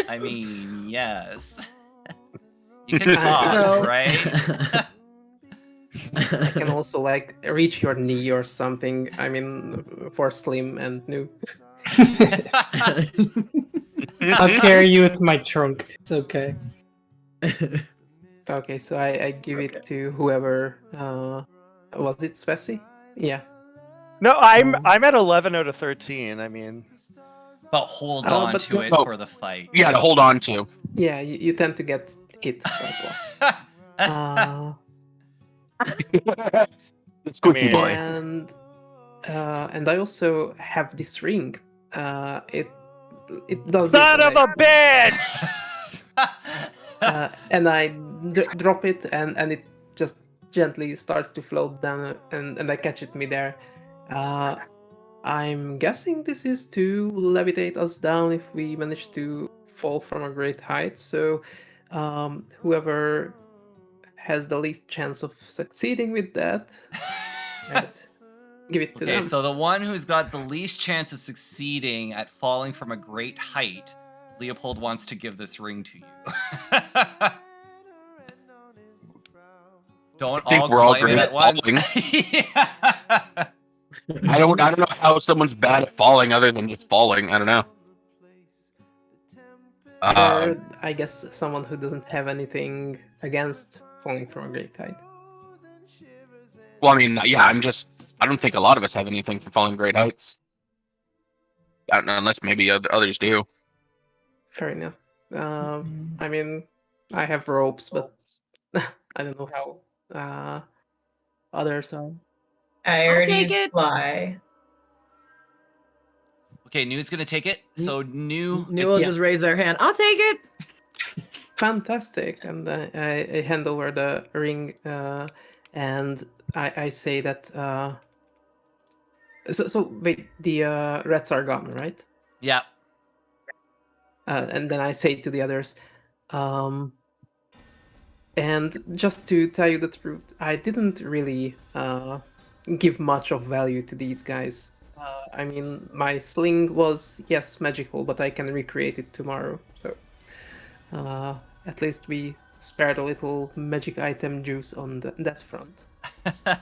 I mean, yes. You can talk, So- right? I can also reach your knee or something. I mean, for Slim and Nu. I'll carry you with my trunk. It's okay. Okay, so I give it to whoever. Was it Svesi? Yeah. No, I'm at 11 out of 13. I mean, But hold Oh, on but to it no. for the fight. Yeah, to hold on to. Yeah, you tend to get hit quite well. It's cookie boy. And I also have this ring. It does son this of a bitch! and I drop it, and it just gently starts to float down, and I catch it midair. I'm guessing this is to levitate us down if we manage to fall from a great height. So whoever has the least chance of succeeding with that, I would give it to Okay, them. so the one who's got the least chance of succeeding at falling from a great height, Leopold wants to give this ring to you. Don't I think all we're all claim it great at at once. falling. Yeah. I don't know how someone's bad at falling other than just falling. I don't know. Or I guess someone who doesn't have anything against falling from a great height. Well, I mean, yeah, I don't think a lot of us have anything for falling great heights. I don't know, unless maybe others do. Fair enough. I mean, I have ropes, but I don't know how others are. I I'll already take used it. fly. Okay, New's gonna take it. So New. New will yeah. just raise their hand. I'll take it. Fantastic. And I hand over the ring, and I say that. So wait, the rats are gone, right? Yeah. And then I say to the others, and just to tell you the truth, I didn't really give much of value to these guys. I mean, my sling was, yes, magical, but I can recreate it tomorrow. So at least we spared a little magic item juice on that front. But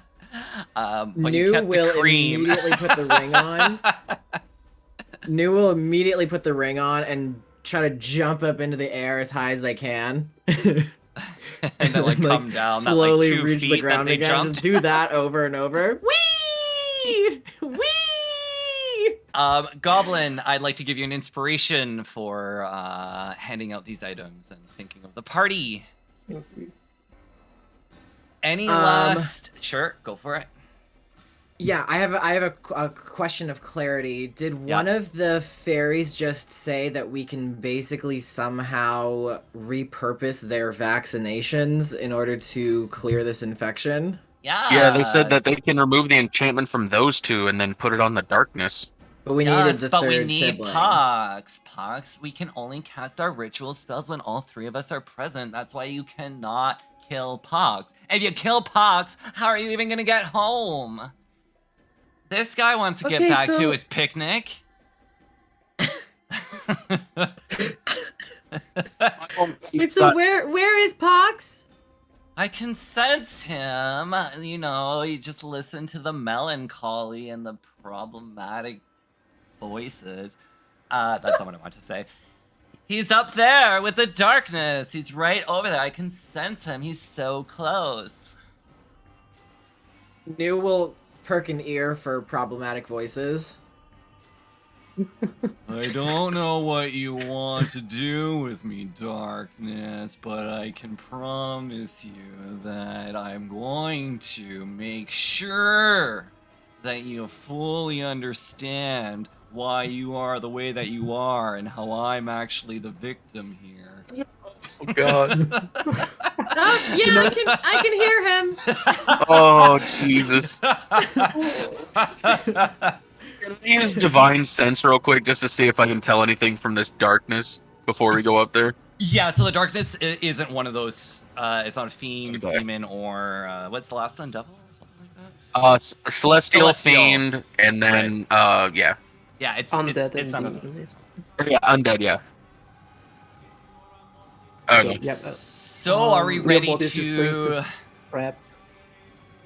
you New kept the will cream. immediately put the ring on. New will immediately put the ring on and try to jump up into the air as high as they can. And then come down slowly that 2 reach feet the ground that they again. jumped. Just do that over and over. Whee! Whee! Goblin, I'd like to give you an inspiration for handing out these items and thinking of the party. Thank you. Any last? Sure, go for it. Yeah, I have a question of clarity. Did one of the fairies just say that we can basically somehow repurpose their vaccinations in order to clear this infection? Yeah, they said that they can remove the enchantment from those two and then put it on the darkness. But we needed the but third we need sibling. Pox. Pox, we can only cast our ritual spells when all 3 of us are present. That's why you cannot kill Pox. If you kill Pox, how are you even gonna get home? This guy wants to get back to his picnic. Wait, so where is Pox? I can sense him. You know, you just listen to the melancholy and the problematic voices. That's not what I want to say. He's up there with the darkness. He's right over there. I can sense him. He's so close. New will perk an ear for problematic voices. I don't know what you want to do with me, darkness, but I can promise you that I'm going to make sure that you fully understand why you are the way that you are and how I'm actually the victim here. Oh god. Oh, yeah, I can hear him. Oh Jesus. Can I use divine sense real quick just to see if I can tell anything from this darkness before we go up there? Yeah, so the darkness isn't one of those. It's not a fiend, demon, or what's the last one? Devil? Something like that? Celestial fiend, and then yeah. Yeah, it's undead. It's none of those. Yeah, undead. Yeah. Okay. Yeah. So are we ready Leopold is just going to prep?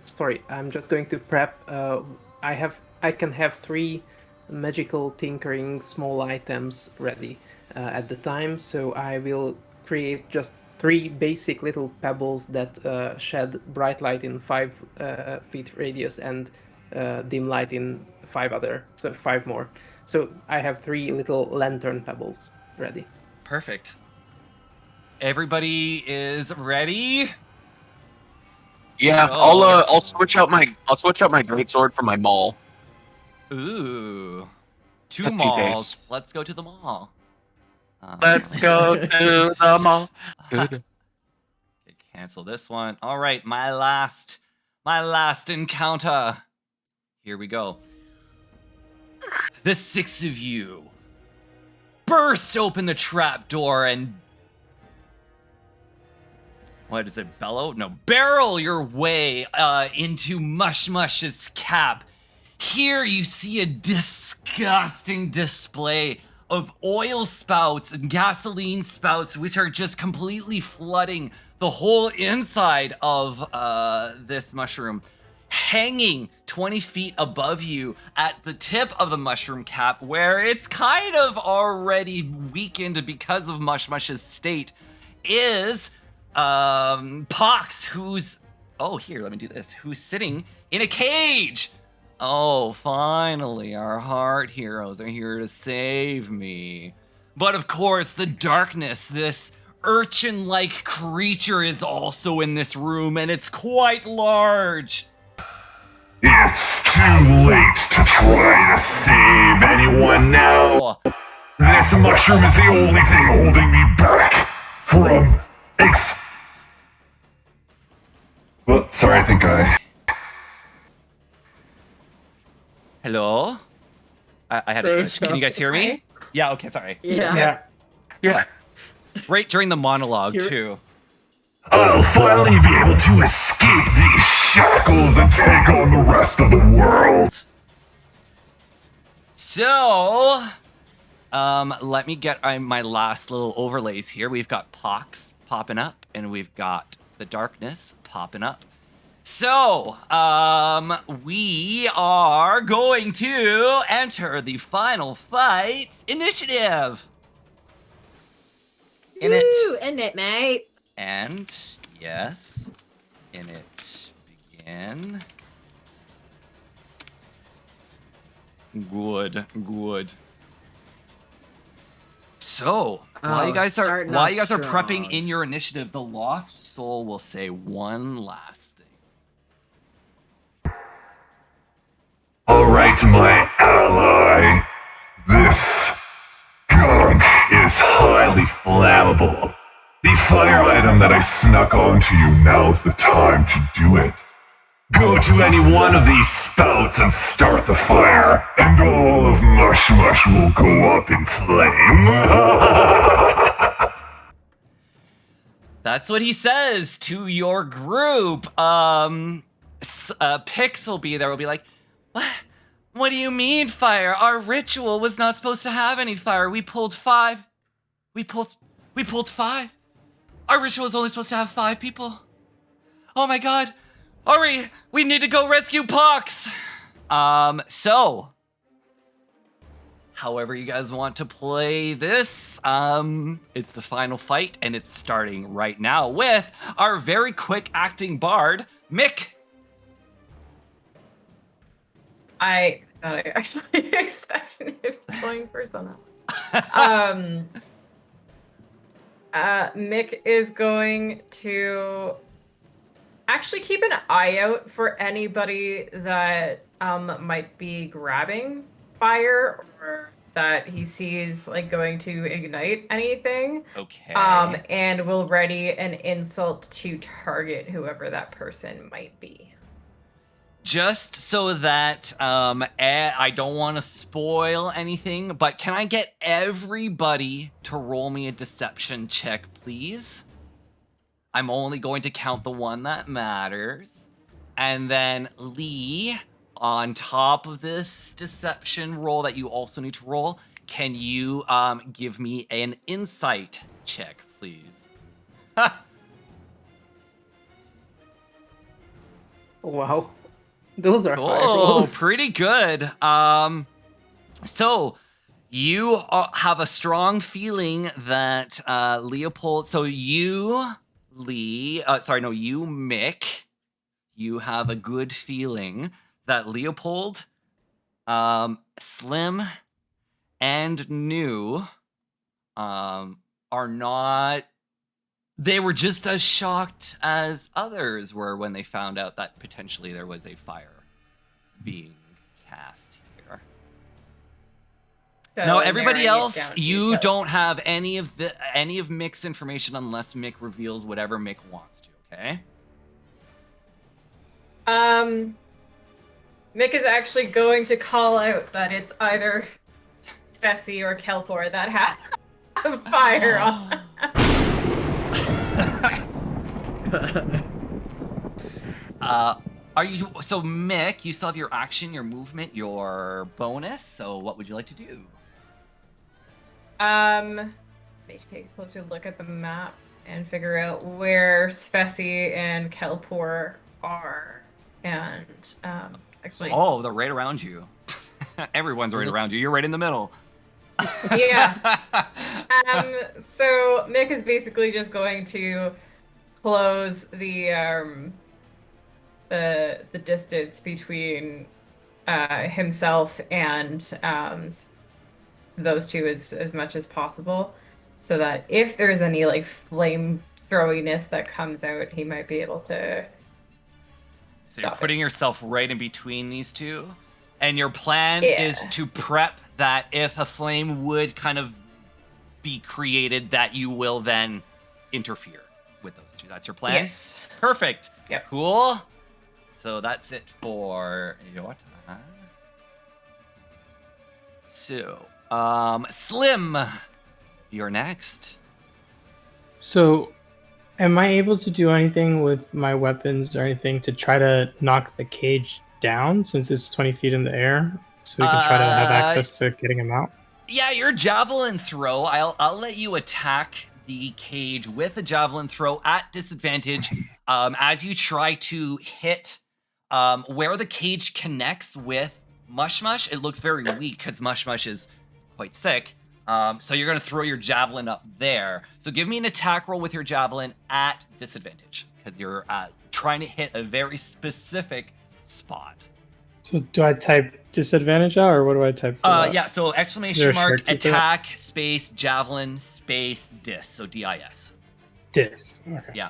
Sorry, I'm just going to prep. I can have 3 magical tinkering small items ready at the time, so I will create just 3 basic little pebbles that shed bright light in 5 feet radius and dim light in 5 more. So I have 3 little lantern pebbles ready. Perfect. Everybody is ready? Yeah, I'll switch out my greatsword for my maul. Ooh. 2 Just in malls. case. Let's go to the mall. Let's go to the mall. Good. Cancel this one. All right, my last encounter. Here we go. The 6 of you burst open the trapdoor and what is it, bellow? No, barrel your way into Mush-Mush's cap. Here you see a disgusting display of oil spouts and gasoline spouts, which are just completely flooding the whole inside of this mushroom. Hanging 20 feet above you at the tip of the mushroom cap, where it's kind of already weakened because of Mush-Mush's state, is Pox, who's who's sitting in a cage. Oh, finally, our heart heroes are here to save me. But of course, the darkness, this urchin-like creature is also in this room, and it's quite large. It's too late to try to save anyone now. This mushroom is the only thing holding me back from Well, sorry, I think I... Hello? I had a glitch. Can you guys hear me? Yeah, okay, sorry. Yeah. Yeah. Right during the monologue, too. I'll finally be able to escape these shackles and take on the rest of the world. So, let me get my last little overlays here. We've got Pox popping up, and we've got the darkness popping up. So, we are going to enter the final fights initiative. In it, mate. And, yes, in it begin. Good. So, while you guys are prepping in your initiative, the Lost Soul will say one last thing. Alright, my ally. This gunk is highly flammable. The fire item that I snuck onto you, now's the time to do it. Go to any one of these spouts and start the fire, and all of Mush-Mush will go up in flame. That's what he says to your group. Pix will be there. Will be like, what do you mean fire? Our ritual was not supposed to have any fire. We pulled 5. We pulled 5. Our ritual is only supposed to have 5 people. Oh my god. Hurry! We need to go rescue Pox! So, however you guys want to play this, it's the final fight, and it's starting right now with our very quick acting bard, Mick. I thought I actually expected it going first on that one. Mick is going to actually keep an eye out for anybody that might be grabbing fire or that he sees like going to ignite anything. Okay. And will ready an insult to target whoever that person might be. Just so that I don't want to spoil anything, but can I get everybody to roll me a deception check, please? I'm only going to count the one that matters. And then Lee, on top of this deception roll that you also need to roll, can you give me an insight check, please? Wow. Those are high Oh, rolls. pretty good. So you have a strong feeling that Leopold. So you, Lee. You, Mick. You have a good feeling that Leopold, Slim, and New, are not. They were just as shocked as others were when they found out that potentially there was a fire being cast here. So No, everybody narrowing it else, down to you Kelly. don't have any of Mick's information unless Mick reveals whatever Mick wants to, okay? Mick is actually going to call out that it's either Bessie or Kelpor that had fire on. So Mick, you still have your action, your movement, your bonus, so what would you like to do? Maybe take a closer look at the map and figure out where Svesi and Kelpor are. And actually, Oh, they're right around you. Everyone's right around you. You're right in the middle. yeah. So Mick is basically just going to close the distance between himself and those two as much as possible, so that if there's any like flame throwiness that comes out, he might be able to. So you're putting yourself right in between these two, and your plan is to prep that if a flame would kind of be created, that you will then interfere with those two. That's your plan? Yes. Perfect. Yep. Cool. So that's it for your time. So, Slim, you're next. So, am I able to do anything with my weapons or anything to try to knock the cage down since it's 20 feet in the air? So we can try to have access to getting him out? Yeah, your javelin throw. I'll let you attack the cage with a javelin throw at disadvantage as you try to hit where the cage connects with Mush-Mush. It looks very weak because Mush-Mush is quite sick. So you're going to throw your javelin up there. So give me an attack roll with your javelin at disadvantage because you're trying to hit a very specific spot. So do I type disadvantage out, or what do I type for that? Yeah, so exclamation mark, attack, space, javelin, space, dis. So D-I-S. Dis. Okay. Yeah.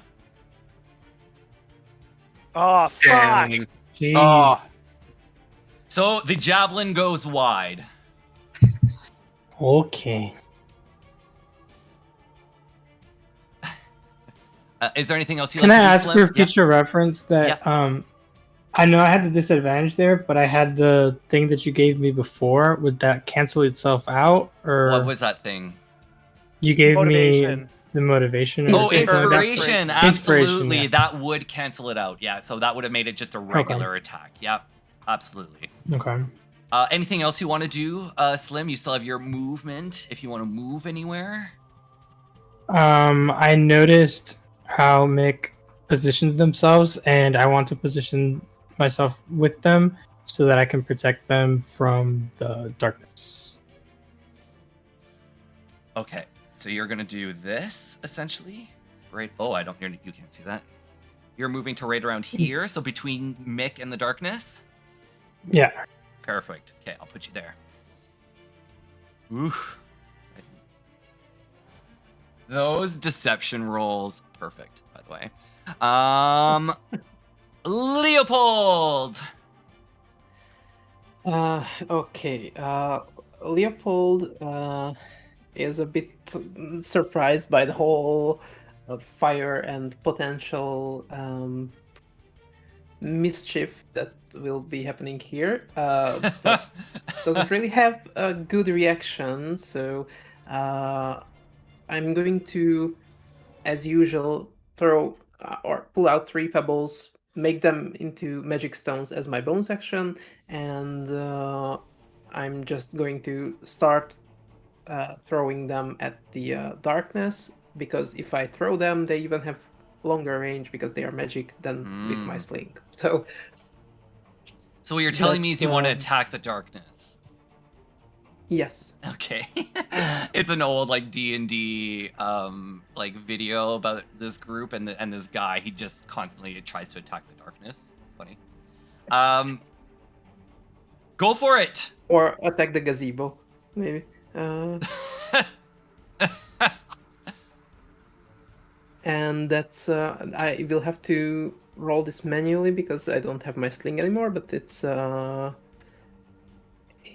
Oh, fuck. Jeez. Oh. So the javelin goes wide. Okay. Is there anything else you Can like I to do, ask Slim? for future reference that I know I had the disadvantage there, but I had the thing that you gave me before. Would that cancel itself out, or What was that thing? you gave Motivation. me the motivation? Oh, or something like that? inspiration. Absolutely. yeah. That would cancel it out. Yeah, so that would have made it just a regular attack. Yep, absolutely. Okay. Anything else you want to do, Slim? You still have your movement if you want to move anywhere. I noticed how Mick positioned themselves, and I want to position myself with them so that I can protect them from the darkness. Okay, so you're gonna do this essentially, right? Oh, you can't see that. You're moving to right around here, so between Mick and the darkness. Yeah. Perfect. Okay, I'll put you there. Oof. Those deception rolls, perfect, by the way. Leopold! Okay. Leopold is a bit surprised by the whole fire and potential mischief that will be happening here, but doesn't really have a good reaction. So I'm going to, as usual, throw or pull out 3 pebbles, make them into magic stones as my bonus action, and I'm just going to start throwing them at the darkness, because if I throw them, they even have longer range because they are magic than with my sling. So what you're telling me is you want to attack the darkness. Yes. Okay. It's an old like D&D like video about this group and this guy. He just constantly tries to attack the darkness. It's funny. Go for it. Or attack the gazebo, maybe. And that's I will have to roll this manually because I don't have my sling anymore, but it's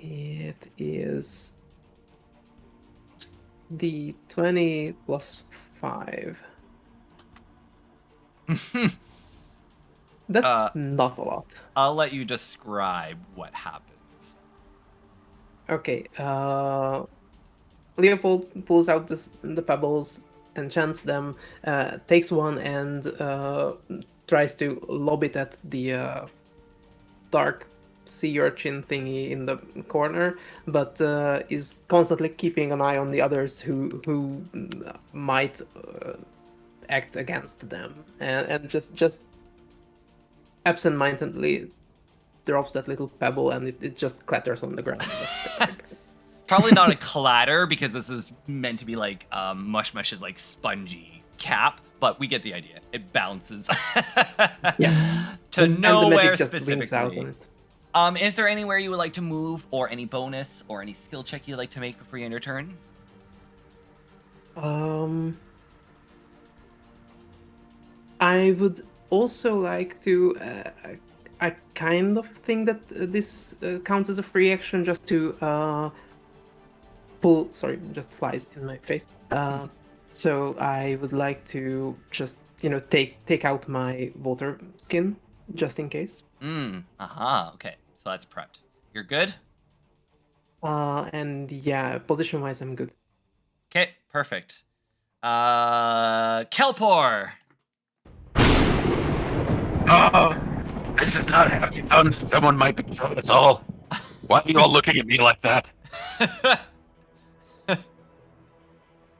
it is the 20 plus 5. That's not a lot. I'll let you describe what happens. Okay, Leopold pulls out the pebbles, enchants them, takes one and tries to lob it at the dark sea urchin thingy in the corner, but is constantly keeping an eye on the others who might act against them, and just absent-mindedly drops that little pebble, and it just clatters on the ground. Probably not a clatter because this is meant to be like Mush-Mush's like spongy cap, but we get the idea. It bounces Yeah. to And nowhere the magic just specifically. rings out on it. Is there anywhere you would like to move, or any bonus, or any skill check you'd like to make before you end your turn? I would also like to. I kind of think that this counts as a free action, just to pull. Sorry, just flies in my face. So I would like to just take out my water skin just in case. Okay. So that's prepped. You're good? And yeah, position-wise, I'm good. Okay, perfect. Kelpor! Oh, this is not happy fun. Someone might betray us all. Why are you all looking at me like that?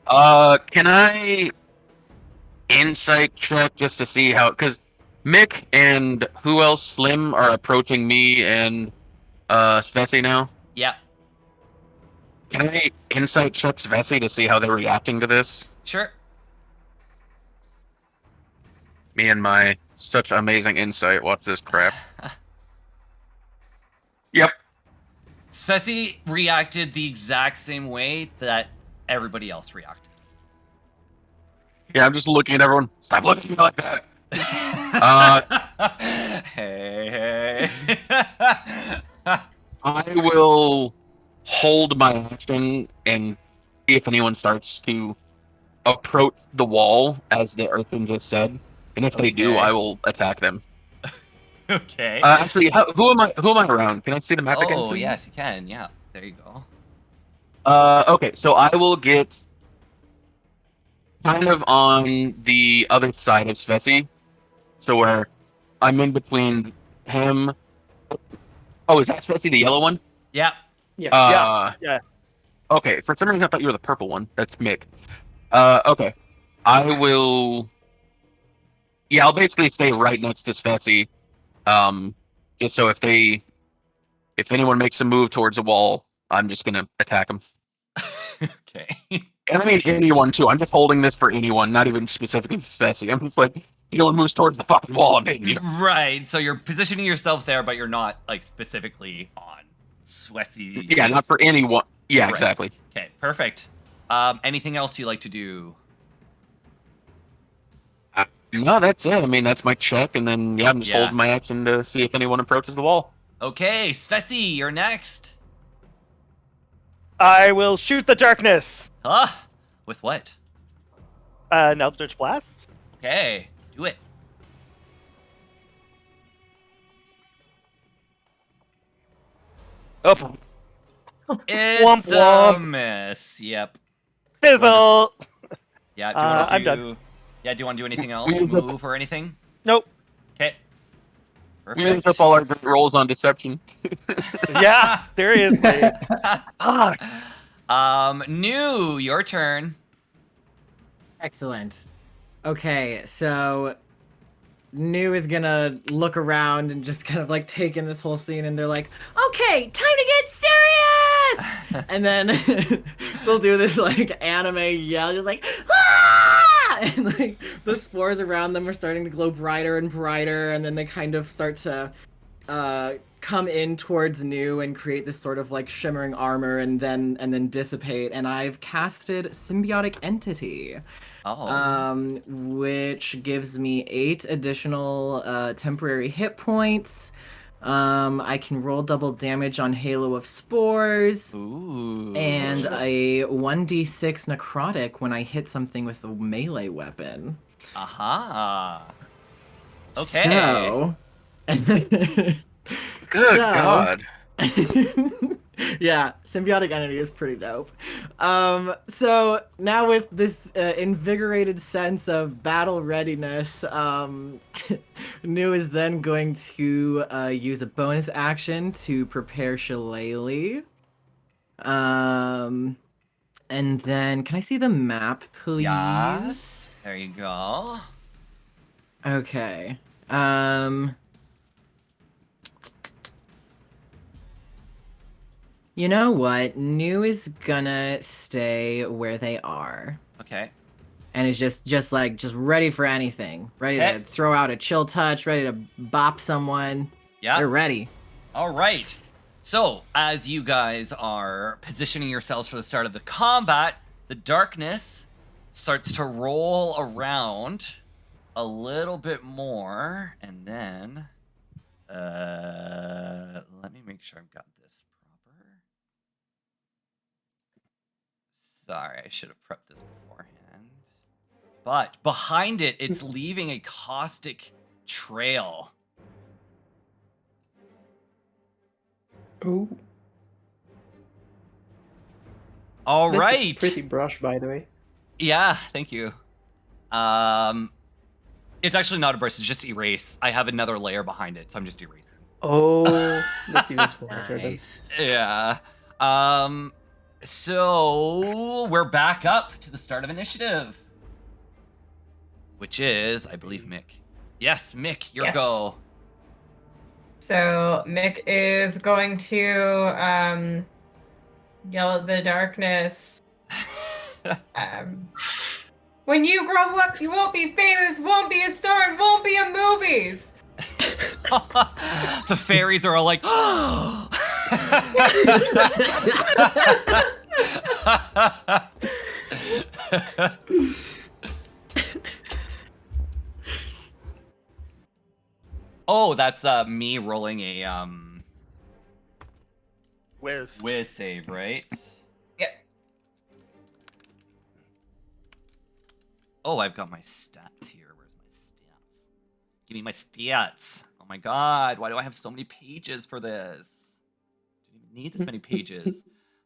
Can I insight check just to see how? Because Mick and who else? Slim are approaching me and Svesi now. Yeah. Can I insight check Svesi to see how they're reacting to this? Sure. Me and my such amazing insight. What's this crap? Yep. Spessy reacted the exact same way that everybody else reacted. Yeah, I'm just looking at everyone. Stop looking at me like that. Hey. I will hold my action and see if anyone starts to approach the wall, as the Earthman just said. And if they do, Okay. I will attack them. Okay. Actually, who am I around? Can I see the map again? Oh, please? yes, you can. Yeah, there you go. Okay, so I will get kind of on the other side of Svesi. So where I'm in between him. Oh, is that Svesi, the yellow one? Yeah. Yeah. Yeah. Okay, for some reason I thought you were the purple one. That's Mick. Okay. I will... Yeah, I'll basically stay right next to Svesi. Just so if anyone makes a move towards a wall, I'm just gonna attack them. Okay. And I mean anyone too. I'm just holding this for anyone, not even specifically Svesi. I'm just like, anyone moves towards the fucking wall, I'm hitting you. Right. So you're positioning yourself there, but you're not like specifically on Swessy. Yeah, not for anyone. Yeah, Right. exactly. Okay, perfect. Anything else you like to do? No, that's it. I mean, that's my check, and then yeah, I'm just holding my action to see if anyone approaches the wall. Okay, Svessy, you're next. I will shoot the darkness. Huh? With what? An Eldritch Blast. Okay, do it. Oh, It's Womp a womp. miss. Yep. fizzle. Yeah. Do you want to I'm do? done. Yeah. Do you want to do anything else? Move or anything? Nope. Okay. We used Perfect. up all our great rolls on deception. Yeah, seriously. Fuck. New, your turn. Excellent. Okay, so New is gonna look around and just kind of like take in this whole scene, and they're like, "Okay, time to get serious!" And then they'll do this like anime yell, just like, "Ah!" And like the spores around them are starting to glow brighter and brighter, and then they kind of start to come in towards New and create this sort of like shimmering armor, and then dissipate. And I've casted Symbiotic Entity. Oh. Which gives me 8 additional temporary hit points. I can roll double damage on Halo of Spores. Ooh. And a 1d6 necrotic when I hit something with a melee weapon. Aha. Okay. So... Good God. Yeah, Symbiotic Entity is pretty dope. So now with this invigorated sense of battle readiness, New is then going to use a bonus action to prepare Shillelagh. And then, can I see the map, please? Yes. There you go. Okay. You know what? New is gonna stay where they are. Okay. And is just ready for anything. Ready Okay. to throw out a chill touch, ready to bop someone. Yeah. They're ready. All right. So, as you guys are positioning yourselves for the start of the combat, the darkness starts to roll around a little bit more, and then let me make sure I've got this proper. Sorry, I should have prepped this beforehand. But behind it, it's leaving a caustic trail. Oh, All that's a right. pretty brush, by the way. Yeah, thank you. It's actually not a brush, it's just erase. I have another layer behind it, so I'm just erasing. Oh, that's even smarter. Nice. Yeah. So we're back up to the start of initiative. Which is, I believe, Mick. Yes, Mick, your Yes. go. So Mick is going to yell at the darkness. When you grow up, you won't be famous, won't be a star, and won't be in movies. The fairies are all like, oh, that's me rolling a whiz save, right? Yep. Oh, I've got my stats here. Where's my stats? Give me my stats. Oh my god, why do I have so many pages for this? Didn't even need this many pages.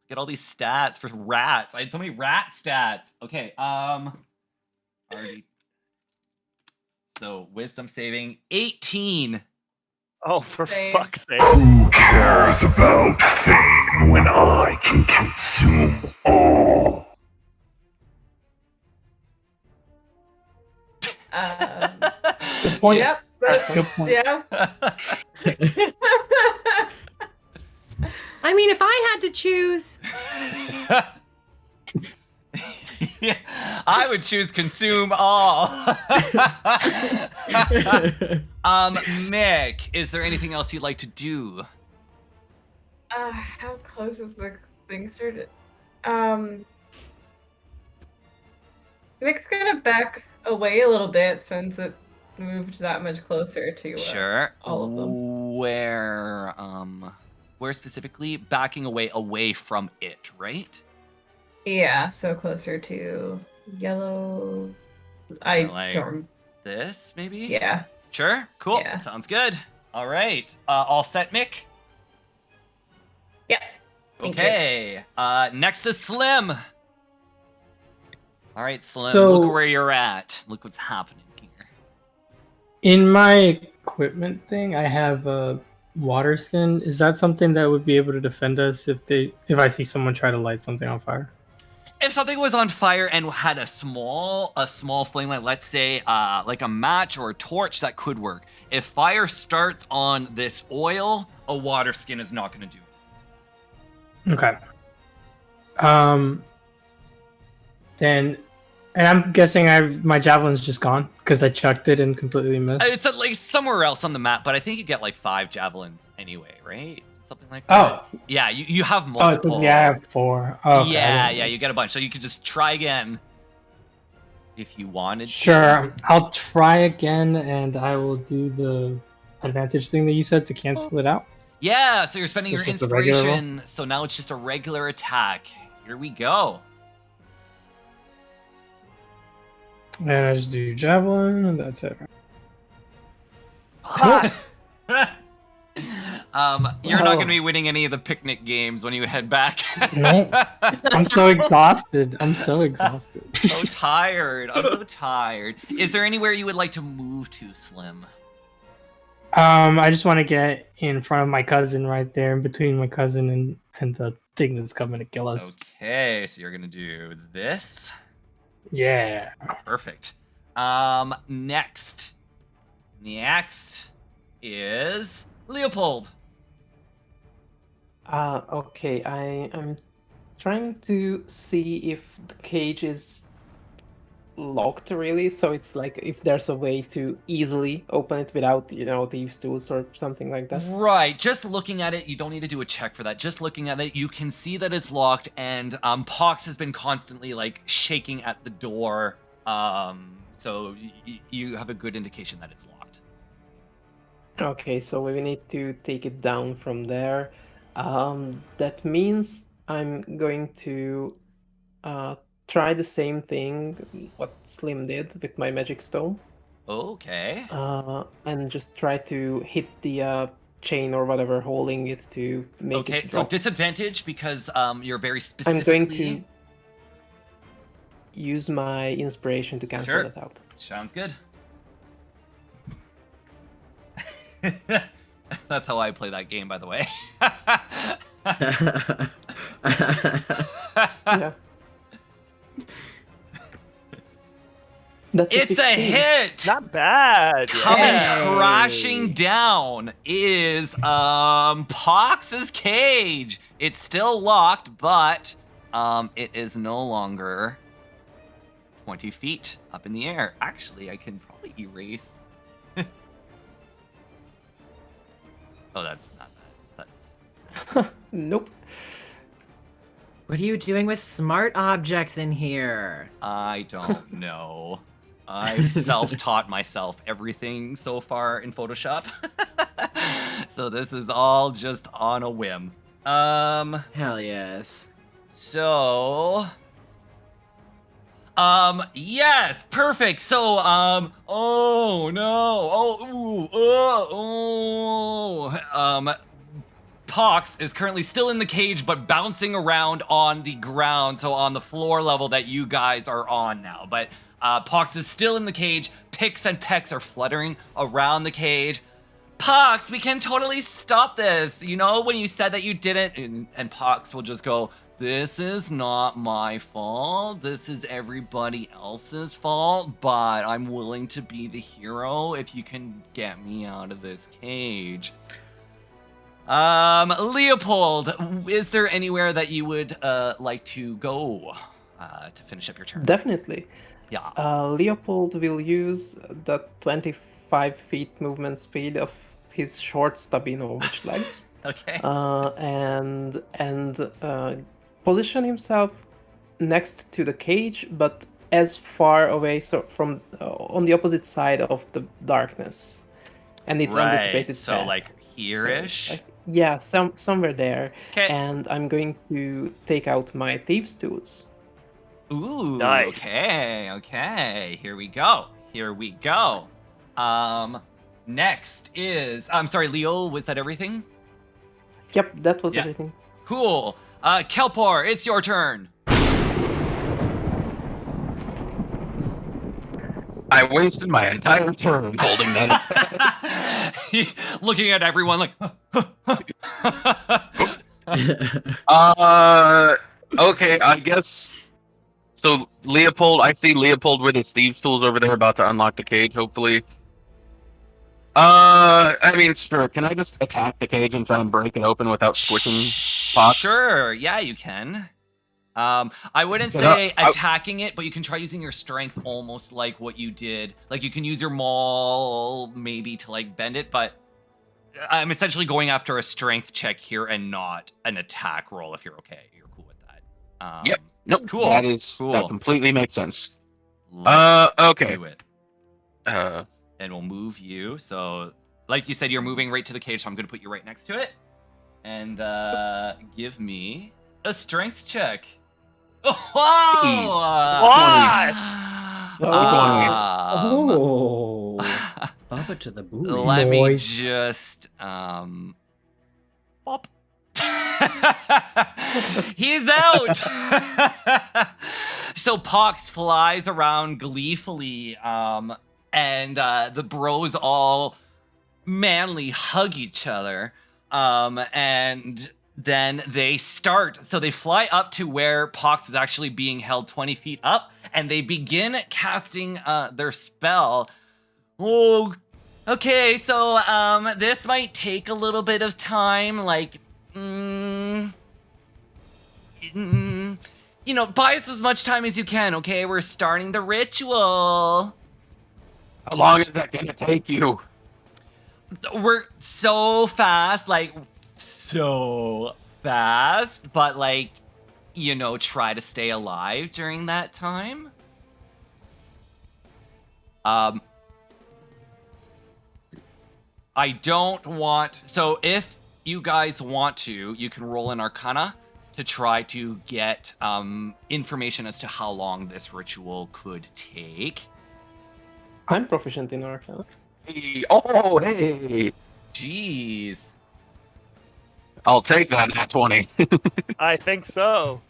Get all these stats for rats. I had so many rat stats. Okay, already. So wisdom saving 18. Oh, for Saves. fuck's sake. Who cares about fame when I can consume all? Good point. Yep. Good point. Yeah. I mean, if I had to choose, Yeah, I would choose consume all. Mick, is there anything else you'd like to do? How close is the thing started? Mick's gonna back away a little bit since it moved that much closer to Sure. all of them. Where specifically? Backing away from it, right? Yeah, so closer to yellow. I Like don't. this, maybe? Yeah. Sure. Cool. Yeah. Sounds good. All right. All set, Mick? Yeah. Thank you. Okay. Next is Slim. All right, Slim. So- look where you're at. Look what's happening here. In my equipment thing, I have a water skin. Is that something that would be able to defend us if I see someone try to light something on fire? If something was on fire and had a small flame, like let's say like a match or a torch, that could work. If fire starts on this oil, a water skin is not going to do it. Okay. Then, and I'm guessing my javelin's just gone because I chucked it and completely missed. It's like somewhere else on the map, but I think you get like 5 javelins anyway, right? Something like that. Oh. Yeah, you have Oh, multiple. it says, yeah, I have 4. Oh, okay. Yeah, you get a bunch. So you could just try again if you wanted to. Sure, I'll try again, and I will do the advantage thing that you said to cancel it out. Yeah, so you're spending So your it's just a regular roll? inspiration. So now it's just a regular attack. Here we go. And I just do javelin, and that's it. You're not going to be winning any of the picnic games when you head back. No. I'm so exhausted. I'm so So tired. I'm so tired. Is there anywhere you would like to move to, Slim? I just want to get in front of my cousin right there, in between my cousin and the thing that's coming to kill us. Okay, so you're going to do this. Yeah. Perfect. Next is Leopold. Okay, I'm trying to see if the cage is locked really, so it's like if there's a way to easily open it without, thieves' tools or something like that. Right. Just looking at it, you don't need to do a check for that. Just looking at it, you can see that it's locked, and Pox has been constantly like shaking at the door. So you have a good indication that it's locked. Okay, so we need to take it down from there. That means I'm going to try the same thing what Slim did with my magic stone. Okay. And just try to hit the chain or whatever holding it to make it drop. So disadvantage because you're very specifically... I'm going to use my inspiration to cancel that out. Sounds good. That's how I play that game, by the way. Yeah. It's a hit! Not bad. Coming crashing down is Pox's cage. It's still locked, but it is no longer 20 feet up in the air. Actually, I can probably erase. Oh, that's not bad. That's Nope. What are you doing with smart objects in here? I don't know. I've self-taught myself everything so far in Photoshop. So this is all just on a whim. Hell yes. So yes, perfect. So oh no. Pox is currently still in the cage, but bouncing around on the ground, so on the floor level that you guys are on now. But Pox is still in the cage. Picks and pecks are fluttering around the cage. Pox, we can totally stop this. You know, when you said that you didn't, and Pox will just go, this is not my fault. This is everybody else's fault, but I'm willing to be the hero if you can get me out of this cage. Leopold, is there anywhere that you would like to go to finish up your turn? Definitely. Yeah. Leopold will use the 25 feet movement speed of his short, stubby, which legs. Okay. And position himself next to the cage, but as far away from on the opposite side of the darkness, and it's anticipated. So path. Like here-ish. So, yeah, somewhere there. Okay. And I'm going to take out my thieves' tools. Ooh. Nice. Okay. Here we go. Next is. I'm sorry, Leo. Was that everything? Yep, that was everything. Cool. Kelpor, it's your turn. I wasted my entire turn holding that. Looking at everyone like. Okay, I guess. So Leopold, I see Leopold with his thieves' tools over there, about to unlock the cage. Hopefully. I mean, sure. Can I just attack the cage and try and break it open without squishing Pox? Sure. Yeah, you can. I wouldn't say attacking it, but you can try using your strength, almost like what you did. Like you can use your maul maybe to like bend it, but I'm essentially going after a strength check here and not an attack roll. If you're okay, you're cool with that. Yep. Nope. Cool. That completely makes sense. Okay. Do it. And we'll move you. So, like you said, you're moving right to the cage, so I'm going to put you right next to it. And give me a strength check. Oh! Oh! Baba to the booty. Let me just pop. He's out. So Pox flies around gleefully, and the bros all manly hug each other, and then they start. So they fly up to where Pox was actually being held 20 feet up, and they begin casting their spell. Oh, okay. So this might take a little bit of time. Like, buy us as much time as you can, okay? We're starting the ritual. How long is that gonna take you? We're so fast, so fast, but try to stay alive during that time. I don't want, so if you guys want to, you can roll an Arcana to try to get information as to how long this ritual could take. I'm proficient in Arcana. Hey, oh, hey. Jeez. I'll take that at 20. I think so.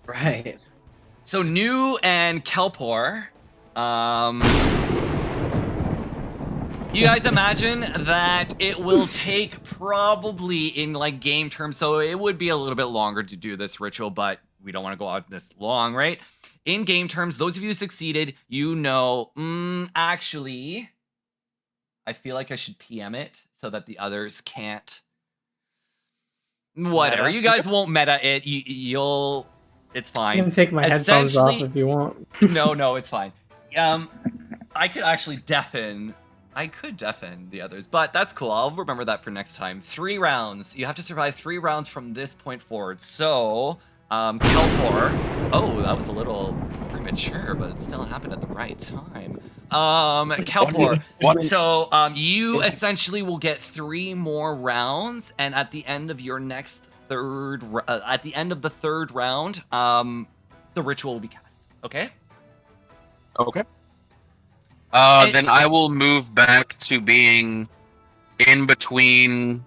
Right. So New and Kelpor, you guys imagine that it will take probably in game terms, so it would be a little bit longer to do this ritual, but we don't want to go out this long, right? In game terms, those of you who succeeded, actually, I feel like I should PM it so that the others can't. Whatever, Meta. you guys won't meta it. You'll. It's fine. You can take my headphones off Essentially- if you want. No, it's fine. I could actually deafen the others, but that's cool. I'll remember that for next time. 3 rounds. You have to survive 3 rounds from this point forward. So, Kelpor. Oh, that was a little premature, but it still happened at the right time. Kelpor. So, you essentially will get 3 more rounds, and at the end of your next at the end of the 3rd round, the ritual will be cast. Okay? Okay. Then I will move back to being in between.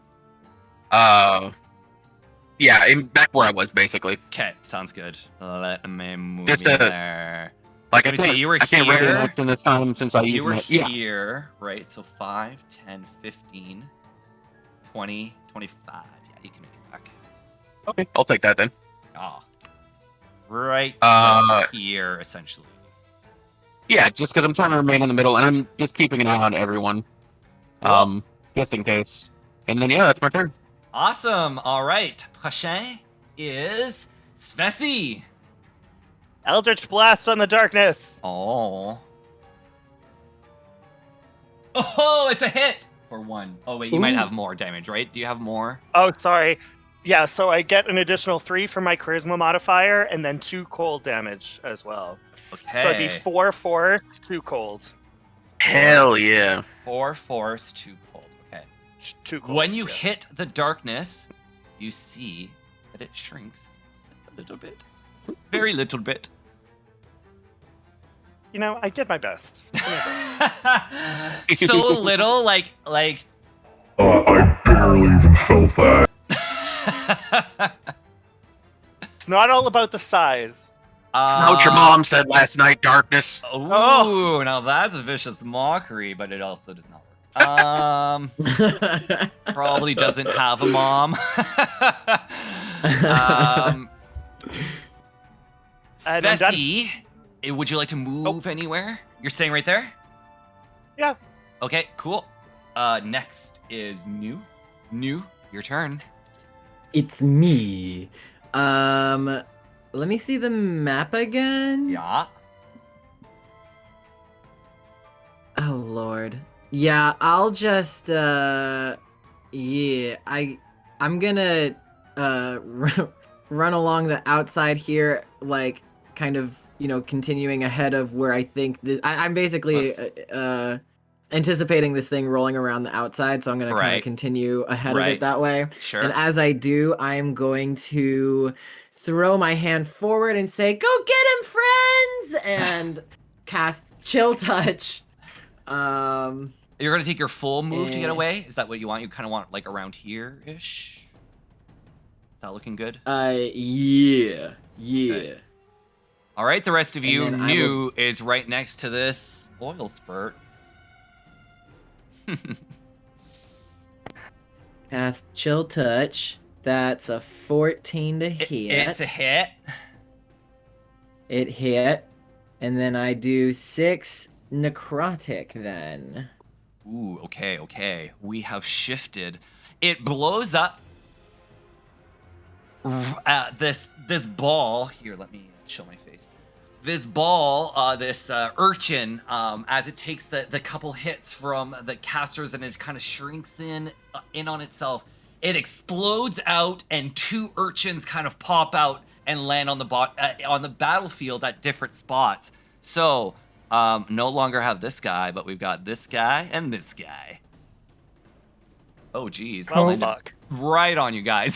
Back where I was basically. Okay, sounds good. Let me move Just you there. Like Let me see, you were I can't here. react in this time since I You used were my yeah. here, right? So 5, 10, 15, 20, 25. Yeah, you can make it back. Okay, I'll take that then. Ah. Right here, essentially. Yeah, just because I'm trying to remain in the middle, and I'm just keeping an eye on everyone, just in case. And then that's my turn. Awesome. All right. Prochain is Svesi. Eldritch Blast on the darkness. Oh, it's a hit for 1. Oh wait, you might have more damage, right? Do you have more? Oh, sorry. Yeah, so I get an additional 3 from my charisma modifier, and then 2 cold damage as well. Okay. So it'd be 4 force, 2 cold. Hell yeah. 4 force, 2 cold. Okay. 2 cold. When you hit the darkness, you see that it shrinks just a little bit. Very little bit. I did my best. So little, like. I barely even felt that. It's not all about the size. What your mom said last night, darkness. Ooh, now that's a vicious mockery, but it also does not work. Probably doesn't have a mom. And I'm done. Svesi, would you like to move anywhere? You're staying right there? Yeah. Okay, cool. Next is New. New, your turn. It's me. Let me see the map again. Yeah. Oh Lord. Yeah, I'll just I'm gonna run along the outside here, kind of, continuing ahead of where I think this. I'm basically anticipating this thing rolling around the outside, so I'm gonna kind of continue ahead of it that way. Sure. And as I do, I'm going to throw my hand forward and say, "Go get him, friends!" and cast Chill Touch. You're gonna take your full move to get away? Is that what you want? You kind of want around here-ish? That looking good? Yeah. Good. All right, the rest of you, then New is right next to this oil spurt. Cast Chill Touch. That's a 14 to hit. It's a hit. It hit. And then I do 6 necrotic then. Ooh, okay. We have shifted. It blows up. this ball here. Let me show my face. This ball, this urchin, as it takes the couple hits from the casters and it kind of shrinks in on itself, it explodes out, and 2 urchins kind of pop out and land on the battlefield at different spots. So, no longer have this guy, but we've got this guy and this guy. Oh, geez. Well, fuck. Right on you guys.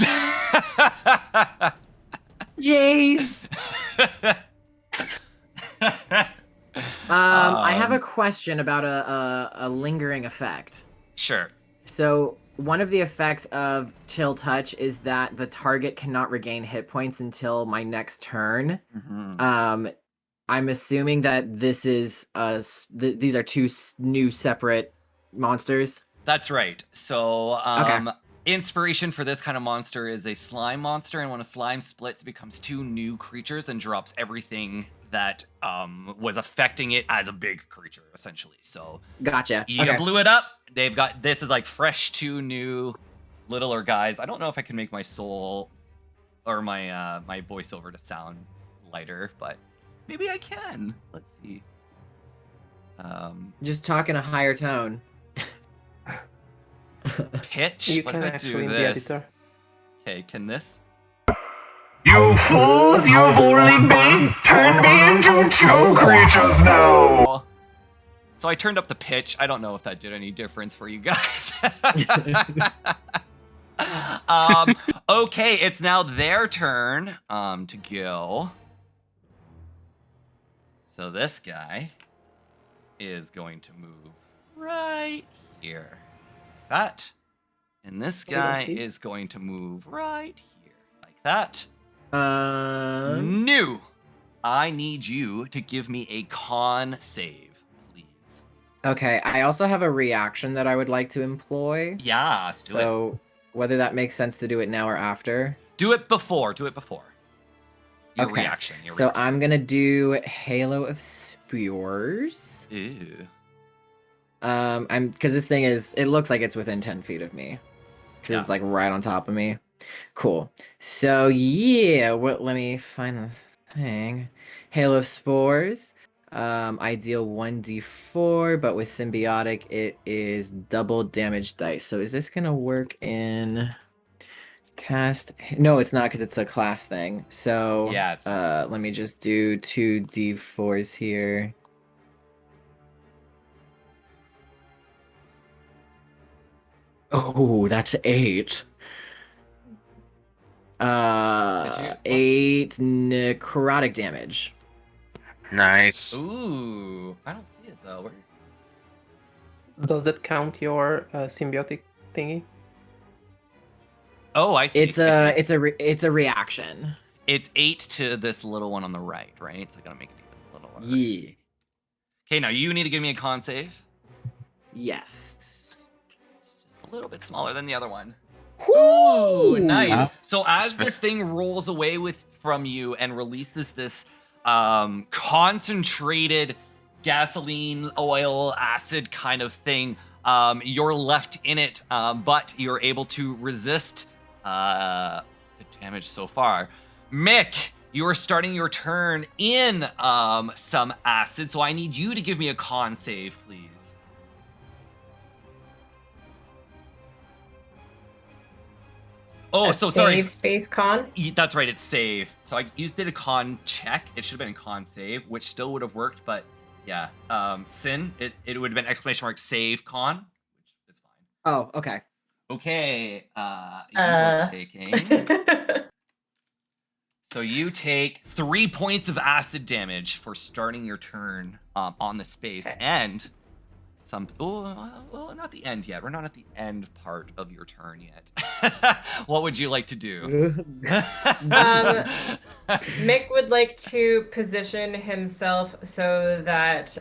Jeez. I have a question about a lingering effect. Sure. So one of the effects of Chill Touch is that the target cannot regain hit points until my next turn. Mm-hmm. I'm assuming that this is these are 2 new separate monsters. That's right. So, Okay. Inspiration for this kind of monster is a slime monster, and when a slime splits, it becomes 2 new creatures and drops everything that was affecting it as a big creature, essentially. So, Gotcha. you blew it up. They've got this is like fresh 2 new littler guys. I don't know if I can make my soul or my my voiceover to sound lighter, but maybe I can. Let's see. Just talk in a higher tone. Pitch. You What can if I actually do in the this? editor. Okay, can this? You fools, you've only been turned me into 2 creatures now! So I turned up the pitch. I don't know if that did any difference for you guys. Okay, it's now their turn to go. So this guy is going to move right here. That. And this guy is going to move right here. Like that. New. I need you to give me a con save, please. Okay, I also have a reaction that I would like to employ. Yeah, let's do it. So whether that makes sense to do it now or after. Do it before. Do it before. Your Okay. reaction. So I'm gonna do Halo of Spores. Ew. Because this thing it looks like it's within 10 feet of me. Because it's like right on top of me. Cool. So yeah, let me find the thing. Halo of Spores. I deal 1d4, but with symbiotic, it is double damage dice. So is this gonna work in cast? No, it's not, because it's a class thing. So yeah, let me just do 2d4s here. Oh, that's 8. 8 necrotic damage. Nice. Ooh, I don't see it though. Where... Does that count your symbiotic thingy? Oh, I see. It's a reaction. It's 8 to this little one on the right, right? So I gotta make it even littler. Yeah. Okay, now you need to give me a con save. Yes. Just a little bit smaller than the other one. Ooh, nice. Wow. So as this thing rolls away from you and releases this concentrated gasoline, oil, acid kind of thing, you're left in it, but you're able to resist the damage so far. Mick, you are starting your turn in some acid, so I need you to give me a con save, please. Oh, so sorry. Save space con. That's right, it's save. So you did a con check. It should have been a con save, which still would have worked, but yeah. Sin, it would have been exclamation mark save con, which is fine. Oh, okay. Okay, you're taking... So you take 3 points of acid damage for starting your turn on the space, and well, not the end yet. We're not at the end part of your turn yet. What would you like to do? Mick would like to position himself so that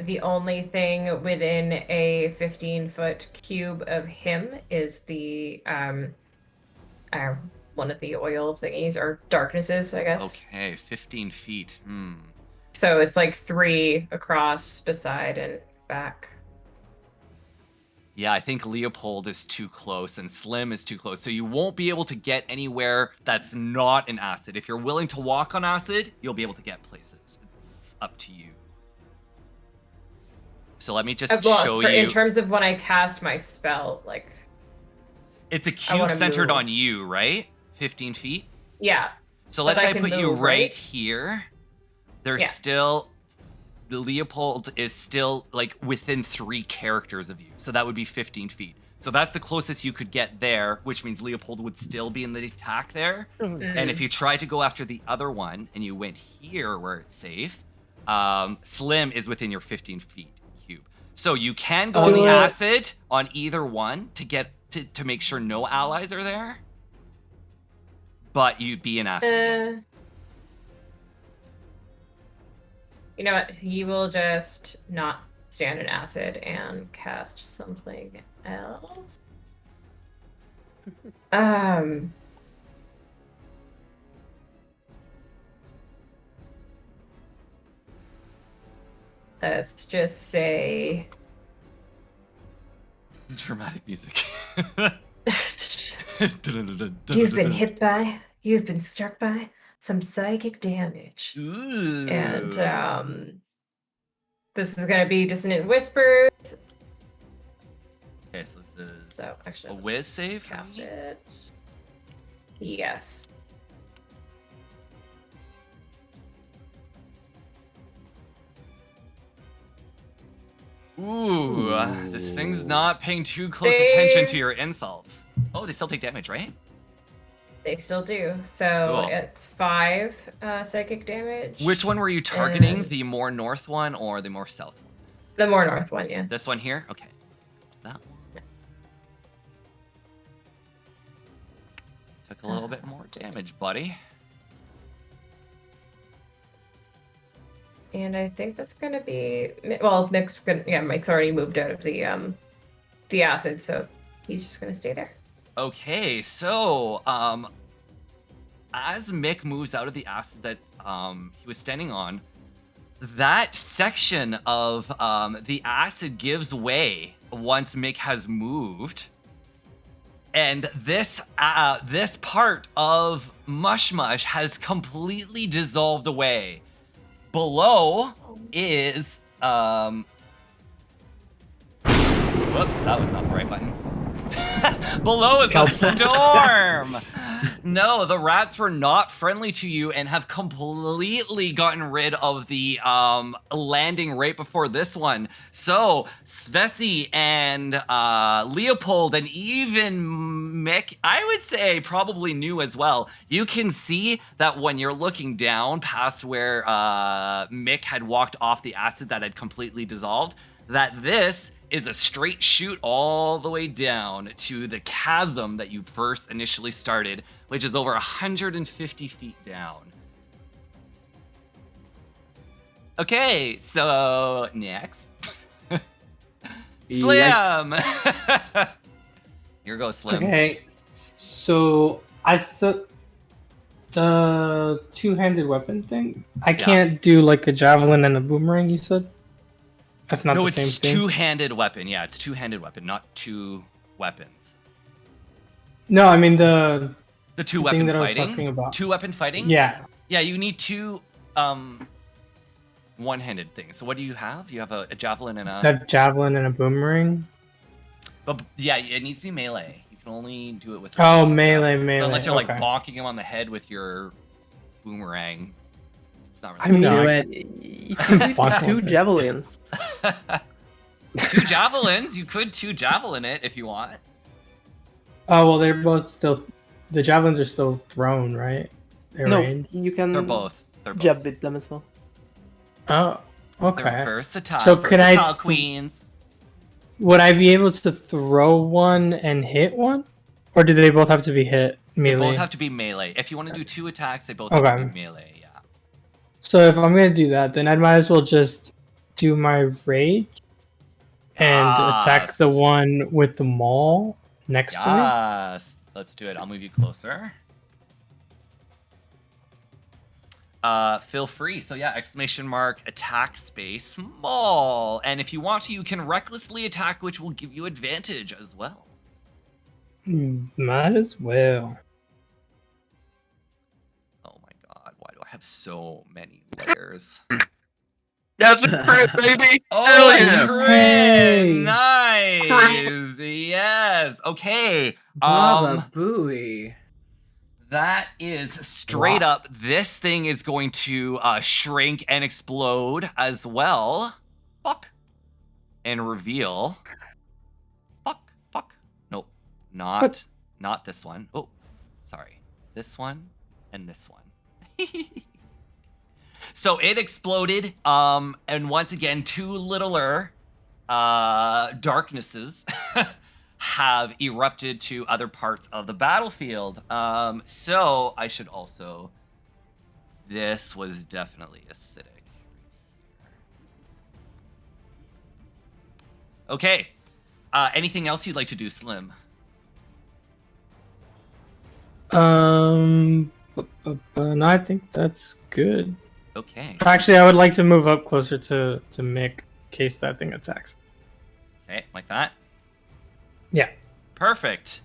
the only thing within a 15-foot cube of him is the one of the oil thingies or darknesses, I guess. Okay, 15 feet. So it's like 3 across, beside, and back. Yeah, I think Leopold is too close and Slim is too close. So you won't be able to get anywhere that's not an acid. If you're willing to walk on acid, you'll be able to get places. It's up to you. So let me just show you. In terms of when I cast my spell, like... It's a cube centered on you, right? 15 feet? Yeah. So let's say I put you right here. There's still... The Leopold is still like within 3 characters of you. So that would be 15 feet. So that's the closest you could get there, which means Leopold would still be in the attack there. And if you tried to go after the other one and you went here where it's safe, Slim is within your 15 feet cube. So you can go on the acid on either one to get to make sure no allies are there. But you'd be an acid again. You know what? He will just not stand in acid and cast something else. Let's just say dramatic music. You've been hit by, you've been struck by some psychic damage. Ooh. And this is gonna be dissonant whispers. Okay, so this is actually a whiz save. Cast it. Yes. Ooh, this thing's not paying too close attention to your insults. Oh, they still take damage, right? They still do. So Cool. it's 5 psychic damage. Which one were you targeting? The more north one or the more south one? The more north one, yeah. This one here? Okay. That one. Took a little bit more damage, buddy. And I think that's gonna be Mick's Mike's already moved out of the acid, so he's just gonna stay there. Okay, so as Mick moves out of the acid that he was standing on, that section of the acid gives way once Mick has moved, and this part of Mush-Mush has completely dissolved away. Below is whoops, that was not the right button. Below is a storm. No, the rats were not friendly to you and have completely gotten rid of the landing right before this one. So Svesi and Leopold and even Mick, I would say probably knew as well. You can see that when you're looking down past where Mick had walked off the acid that had completely dissolved, that this is a straight shoot all the way down to the chasm that you first initially started, which is over 150 feet down. Okay, so next. Slim! Here goes Slim. Okay, so I still... The two-handed weapon thing? I can't do like a javelin and a boomerang, you said? That's not the same thing? No, it's two-handed weapon. Yeah, it's two-handed weapon, not two weapons. No, I mean the two-weapon thing that fighting? I was talking about. Two-weapon fighting? Yeah. Yeah, you need two one-handed things. So what do you have? You have a javelin and a... So I have javelin and a boomerang? But yeah, it needs to be melee. You can only do it with... melee. So unless you're like okay. bonking him on the head with your boomerang. It's not I really... mean, You can do 2 javelins. Two javelins? You could two javelin it if you want. Oh, well, they're both still... The javelins are still thrown, right? They're No, ranged? you can They're both. jab with them as well. Oh, okay. They're versatile. So could versatile queens. Would I be able to throw one and hit one? Or do they both have to be hit melee? They both have to be melee. If you want to do 2 attacks, they both have to be melee, yeah. So if I'm going to do that, then I might as well just do my rage and attack the one with the maul next to me. Yes, let's do it. I'll move you closer. feel free. So yeah, !attack space small. And if you want to, you can recklessly attack, which will give you advantage as well. Might as well. Oh my god, why do I have so many layers? That's a crit, baby! Oh, Hell it's yeah! crit! Hey. Nice! Yes! Okay. Baba Booey. That is straight up. This thing is going to shrink and explode as well. Fuck. And reveal. Fuck. Nope. Not this one. Oh, sorry. This one and this one. So it exploded. And once again, two littler darknesses have erupted to other parts of the battlefield. So I should also... This was definitely acidic. Okay. Anything else you'd like to do, Slim? No, I think that's good. Okay. Actually, I would like to move up closer to Mick in case that thing attacks. Okay, like that? Yeah. Perfect.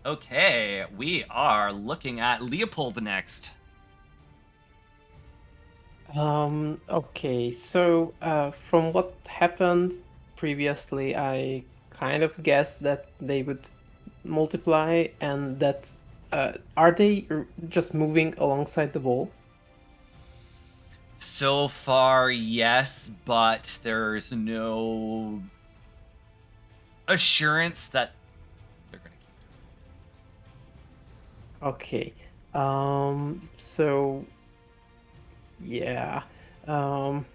Okay, we are looking at Leopold next. Okay, so from what happened previously, I kind of guessed that they would multiply, and that are they just moving alongside the wall? So far, yes, but there's no assurance that they're gonna keep doing Okay. So yeah. Can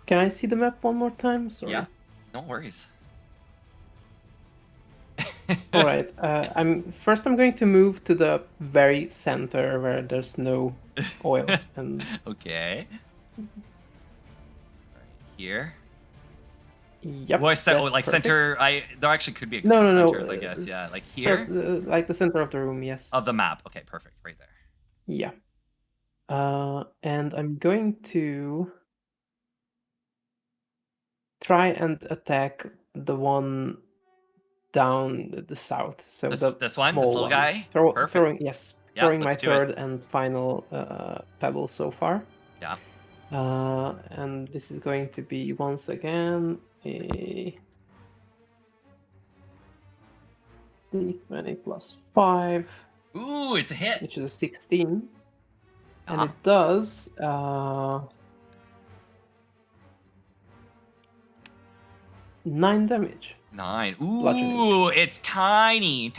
I see the map one more time? Sorry. Yeah, no worries. All right. I'm going to move to the very center where there's no oil. And Okay. Here. yep. Well, that's like perfect. center. There actually could be a No, couple no, no. centers, I guess. Yeah, like here like the center of the room. Yes. of the map. Okay, perfect. Right there. Yeah. And I'm going to try and attack the one down the south. So This the one, this small little one. guy. Perfect. Throwing Yeah, throwing my let's do it. third and final pebble so far. Yeah. And this is going to be once again a d20 plus 5, Ooh, it's a hit. which is a 16. And Ah. it does 9 damage. 9. Bludgeoning. Ooh, it's tiny.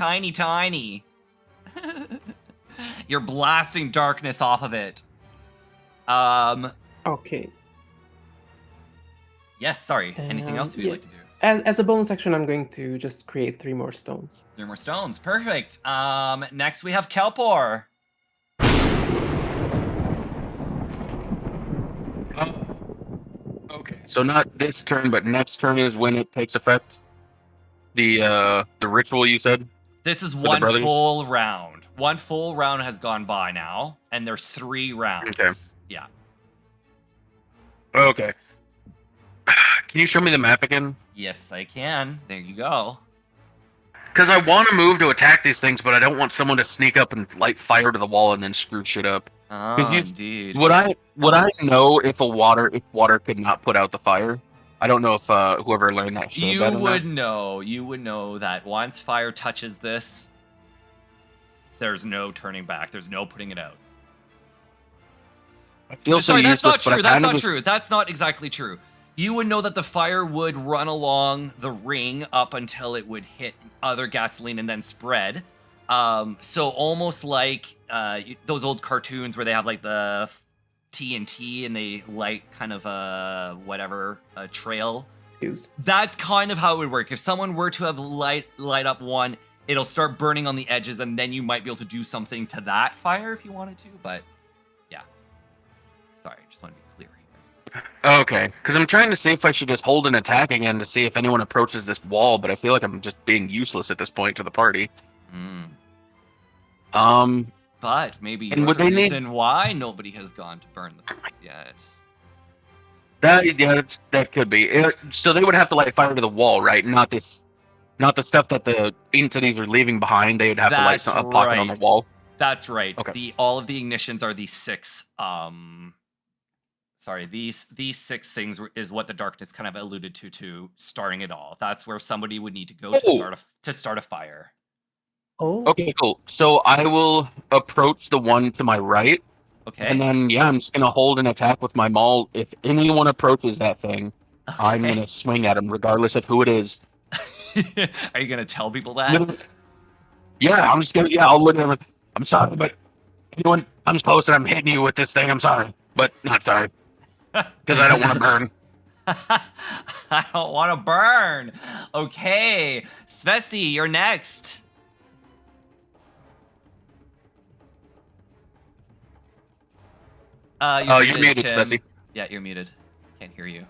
You're blasting darkness off of it. Okay. Yes, sorry. Anything else you'd yeah. like to do? As a bonus action, I'm going to just create 3 more stones. 3 more stones. Perfect. Next we have Kelpor. Okay. So not this turn, but next turn is when it takes effect. The ritual you said. This is the one brothers? full round. One full round has gone by now, and there's 3 rounds. Okay. Yeah. Okay. Can you show me the map again? Yes, I can. There you go. Because I want to move to attack these things, but I don't want someone to sneak up and light fire to the wall and then screw shit up. Oh, you- indeed. Would I know if water could not put out the fire? I don't know if whoever learned that showed You that in would that. know. You would know that once fire touches this, there's no turning back. There's no putting it out. I feel so Sorry, that's useless, not but I true. That's kind of not true. That's not exactly true. You would know that the fire would run along the ring up until it would hit other gasoline and then spread. So almost like those old cartoons where they have like the TNT and they light kind of a trail. That's kind of how it would work. If someone were to have light up one, it'll start burning on the edges, and then you might be able to do something to that fire if you wanted to. But yeah, sorry, just want to be clear here. Okay, because I'm trying to see if I should just hold an attack again to see if anyone approaches this wall, but I feel like I'm just being useless at this point to the party. But maybe And you're would the they need- reason why nobody has gone to burn the things yet. That could be. So they would have to light fire to the wall, right? Not the stuff that the entities are leaving behind. They would have to light That's a pocket on the right. wall. That's right. Okay. All of the ignitions are these 6. Sorry, these 6 things is what the darkness kind of alluded to starting it all. That's where somebody would need to go to start a fire. Oh. Okay, cool. So I will approach the one to my right, Okay. and then I'm just gonna hold an attack with my maul. If anyone approaches that thing, I'm gonna swing at him, regardless of who it is. Are you gonna tell people that? Yeah, I'm just gonna. Yeah, I'll look at him. I'm sorry, but anyone comes close and I'm hitting you with this thing, I'm sorry, but not sorry, because I don't want to burn. I don't want to burn. Okay, Svesi, you're next. You're muted, Tim. Svesi. Yeah, you're muted. Can't hear you.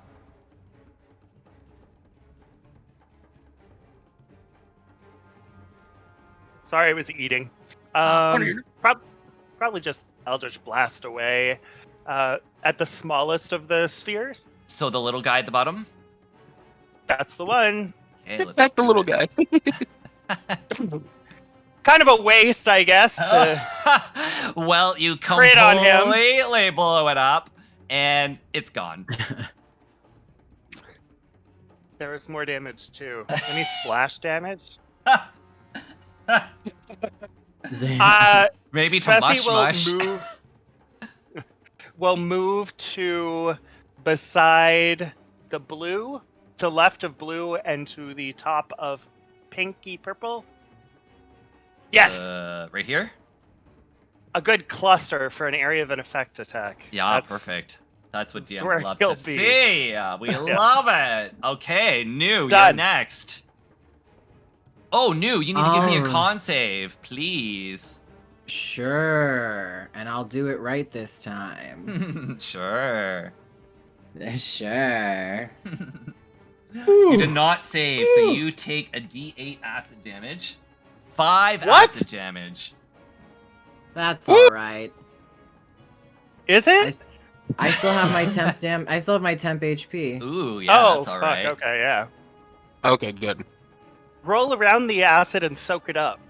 Sorry, I was eating. Probably just Eldritch Blast away at the smallest of the spheres. So the little guy at the bottom? That's the one. Okay, It's like the little guy. Kind of a waste, I guess. Well, you crit on him. completely blow it up, and it's gone. There was more damage too. Any splash damage? Maybe to Svesi will move to beside the blue, to left of blue, and to the top of pinky purple. Yes! Right here? A good cluster for an area of an effect attack. Yeah, perfect. That's what that's where DMs love he'll to be. see. We love it. Okay, New, you're Done. next. Oh, New, you need to give me a con save, please. Sure, and I'll do it right this time. Sure. Sure. You did not save, so you take a D8 acid damage. 5 What? acid damage. That's alright. Is it? I still have my temp I still have my temp HP. Ooh, yeah, that's alright. Okay, yeah. Okay, good. Roll around the acid and soak it up.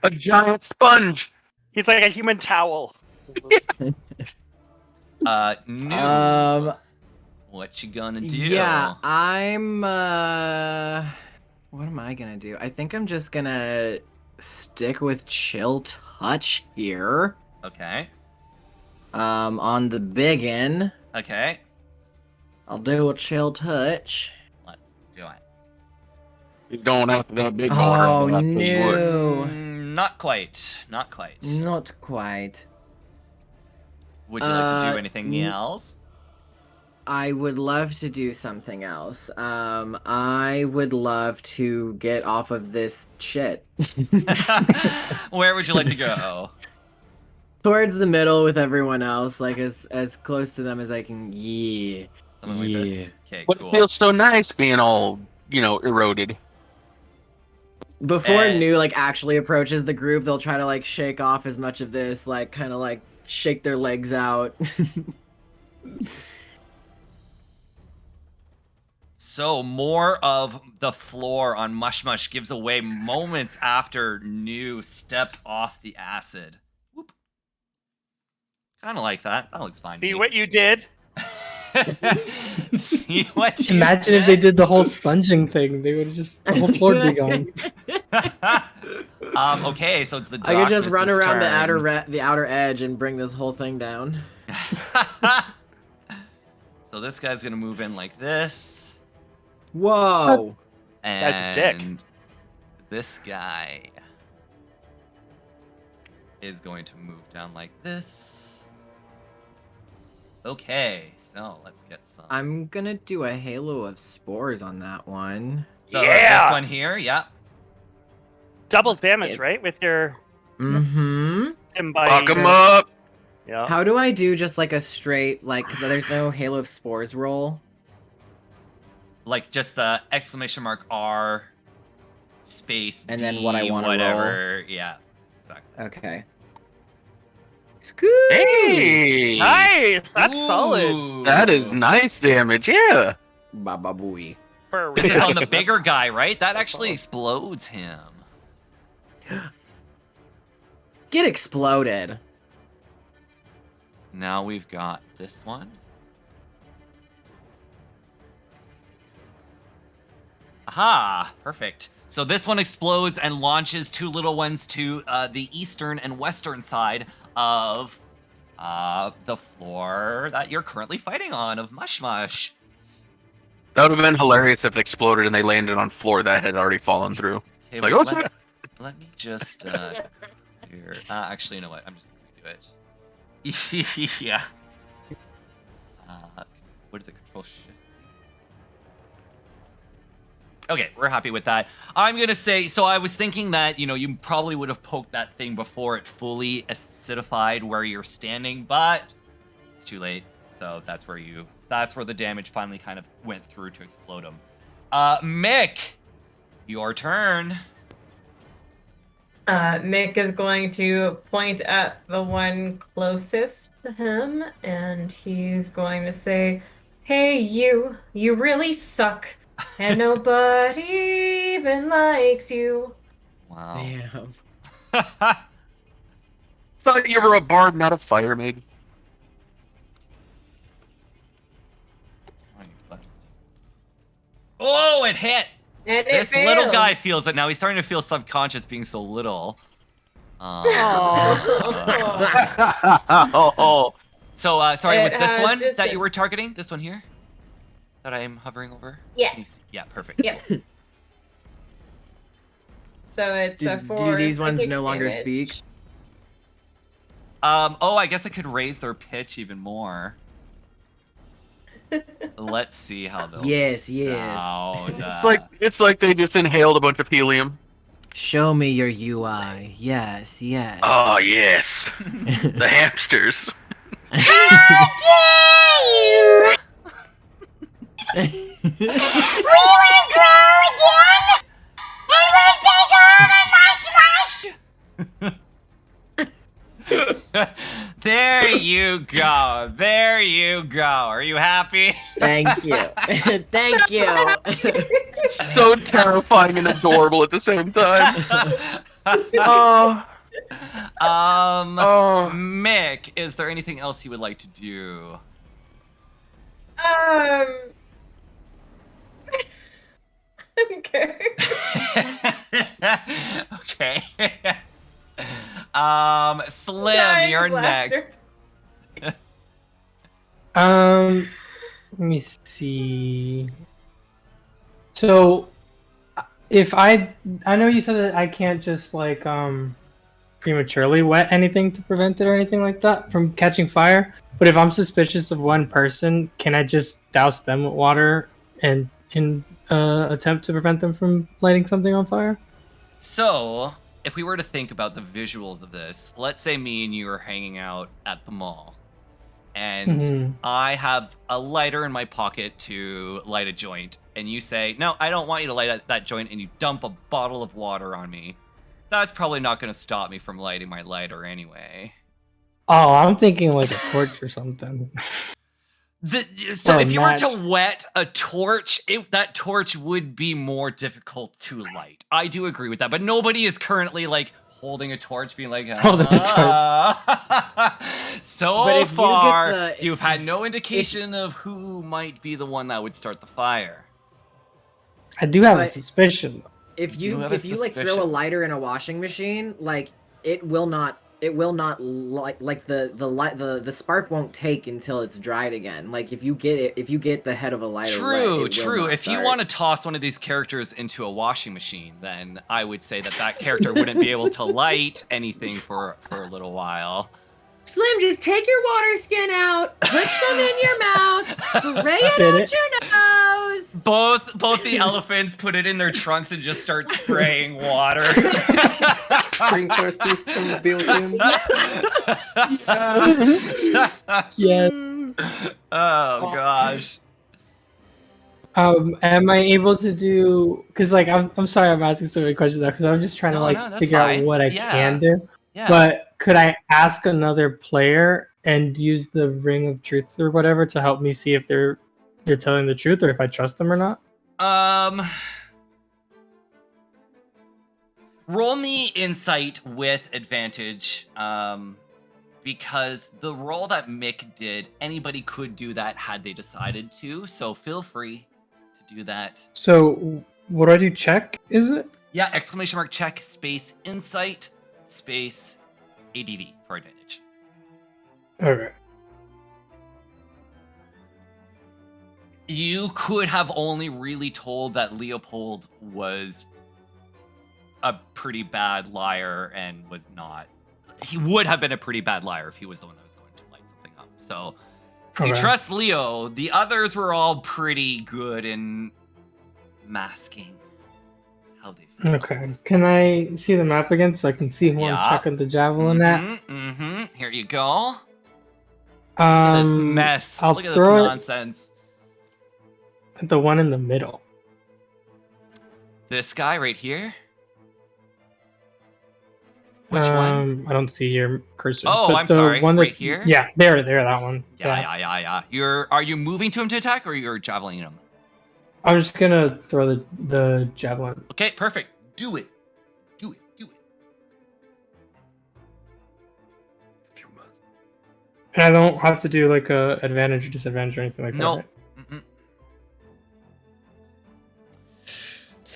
A giant sponge. He's like a human towel. New. What you gonna do? Yeah, I'm what am I gonna do? I think I'm just gonna stick with Chill Touch here. Okay. On the biggin. Okay. I'll do a Chill Touch. Let's do it. He's going after that big water. Oh no. Not quite. Not quite. Not quite. Would you like to do anything else? I would love to do something else. I would love to get off of this shit. Where would you like to go? Towards the middle with everyone else, like as close to them as I can. Yeah. Something like this? Okay, But cool. it feels so nice being all, eroded. Before New actually approaches the group, they'll try to shake off as much of this, kind of shake their legs out. So more of the floor on Mush-Mush gives away moments after New steps off the acid. Whoop. Kind of like that. That looks fine. See what you did? See what you Imagine if they did the whole sponging thing. They would just the whole floor would be gone. Okay, so it's the I could just run darkness's around turn. the outer edge and bring this whole thing down. So this guy's gonna move in like this. Whoa! And That's a dick. this guy is going to move down like this. Okay, so let's get some. I'm gonna do a halo of spores on that one. So Yeah! This one here, yeah. Double damage, right? With your Mm-hmm. Fuck him up. Yeah. How do I do just a straight, because there's no halo of spores roll? Like just exclamation mark R space And D, then what I wanna whatever. Yeah, exactly. Okay. Hey, Nice. That's solid Ooh. that is nice damage. Yeah. Baba booey. for a This is reason. on the bigger guy, right? That actually explodes him. Get exploded. Now we've got this one. Aha! Perfect. So this one explodes and launches two little ones to the eastern and western side of the floor that you're currently fighting on of Mush-Mush. That would have been hilarious if it exploded and they landed on floor that had already fallen through. Okay, Like, wait, oh, it's not- let me just here. Actually, you know what? I'm just gonna do it. Yeah. What is it? Control Shift. Okay, we're happy with that. I'm gonna say, so I was thinking that, you probably would have poked that thing before it fully acidified where you're standing, but it's too late. So that's where the damage finally kind of went through to explode him. Mick, your turn. Mick is going to point at the one closest to him, and he's going to say, "Hey, you really suck, and nobody even likes you." Wow. Damn. Thought you were a bard, not a fire maid. Oh, it hit! And it This little failed. guy feels it now. He's starting to feel subconscious being so little. Oh. So, sorry, was It this has one just that a- you were targeting? This one here? That I am hovering over? Yeah. Can you see? Yeah, perfect. Yeah. So it's a Do 4 these ones psychic no longer damage. speak? Oh, I guess I could raise their pitch even more. Let's see how they'll Yes, yes. sound. It's like they just inhaled a bunch of helium. Show me your UI. Yes, yes. Oh yes, the hamsters. There you go. There you go. Are you happy? Thank you. Thank you. So terrifying and adorable at the same time. Oh, Mick, is there anything else you would like to do? Okay. Okay. Slim, Dying you're laughter. next. Let me see. So, if I know you said that I can't just like prematurely wet anything to prevent it or anything like that from catching fire. But if I'm suspicious of one person, can I just douse them with water and attempt to prevent them from lighting something on fire? So, if we were to think about the visuals of this, let's say me and you are hanging out at the mall, and I have a lighter in my pocket to light a joint, and you say, "No, I don't want you to light that joint," and you dump a bottle of water on me. That's probably not going to stop me from lighting my lighter anyway. Oh, I'm thinking like a torch or something. So Or a if you were match. to wet a torch, that torch would be more difficult to light. I do agree with that, but nobody is currently like holding a torch, being like, Holding a torch. So But if you get far, the- you've had no indication of who might be the one that would start the fire. I do have a But- suspicion. If You you have a like throw a suspicion. lighter in a washing machine, like it will not like the spark won't take until it's dried again. Like if you get the head of a lighter wet, it will True. not If you start. want to toss one of these characters into a washing machine, then I would say that character wouldn't be able to light anything for a little while. Slim, just take your water skin out, put some in your mouth, spray it Spit out it. your nose. Both the elephants put it in their trunks and just start spraying water. Sprinkler system built in. Yeah. Oh gosh. Am I able to do? Because like I'm sorry, I'm asking so many questions because I'm just trying to No, like that's figure fine. out what I Yeah. can do. Yeah. But could I ask another player and use the Ring of Truth or whatever to help me see if they're telling the truth or if I trust them or not? Roll me insight with advantage. Because the roll that Mick did, anybody could do that had they decided to. So feel free to do that. So what do I do? Check? Is it? Yeah, exclamation mark check space insight space ADV for advantage. Okay. You could have only really told that Leopold was a pretty bad liar and was not. He would have been a pretty bad liar if he was the one that was going to light something up. So you trust Leo. The others were all pretty good in masking how they feel. Okay. Can I see the map again so I can see who I'm checking the javelin at? Here you go. Look at this mess. I'll Look at this throw nonsense. At the one in the middle. This guy right here. Which one? I don't see your cursor. Oh, but I'm the sorry. One Right that's, here? Yeah, there, that one. Yeah. Are you moving to him to attack or you're javelining him? I'm just gonna throw the javelin. Okay, perfect. Do it. And I don't have to do like a advantage or disadvantage or anything like that. No. Right?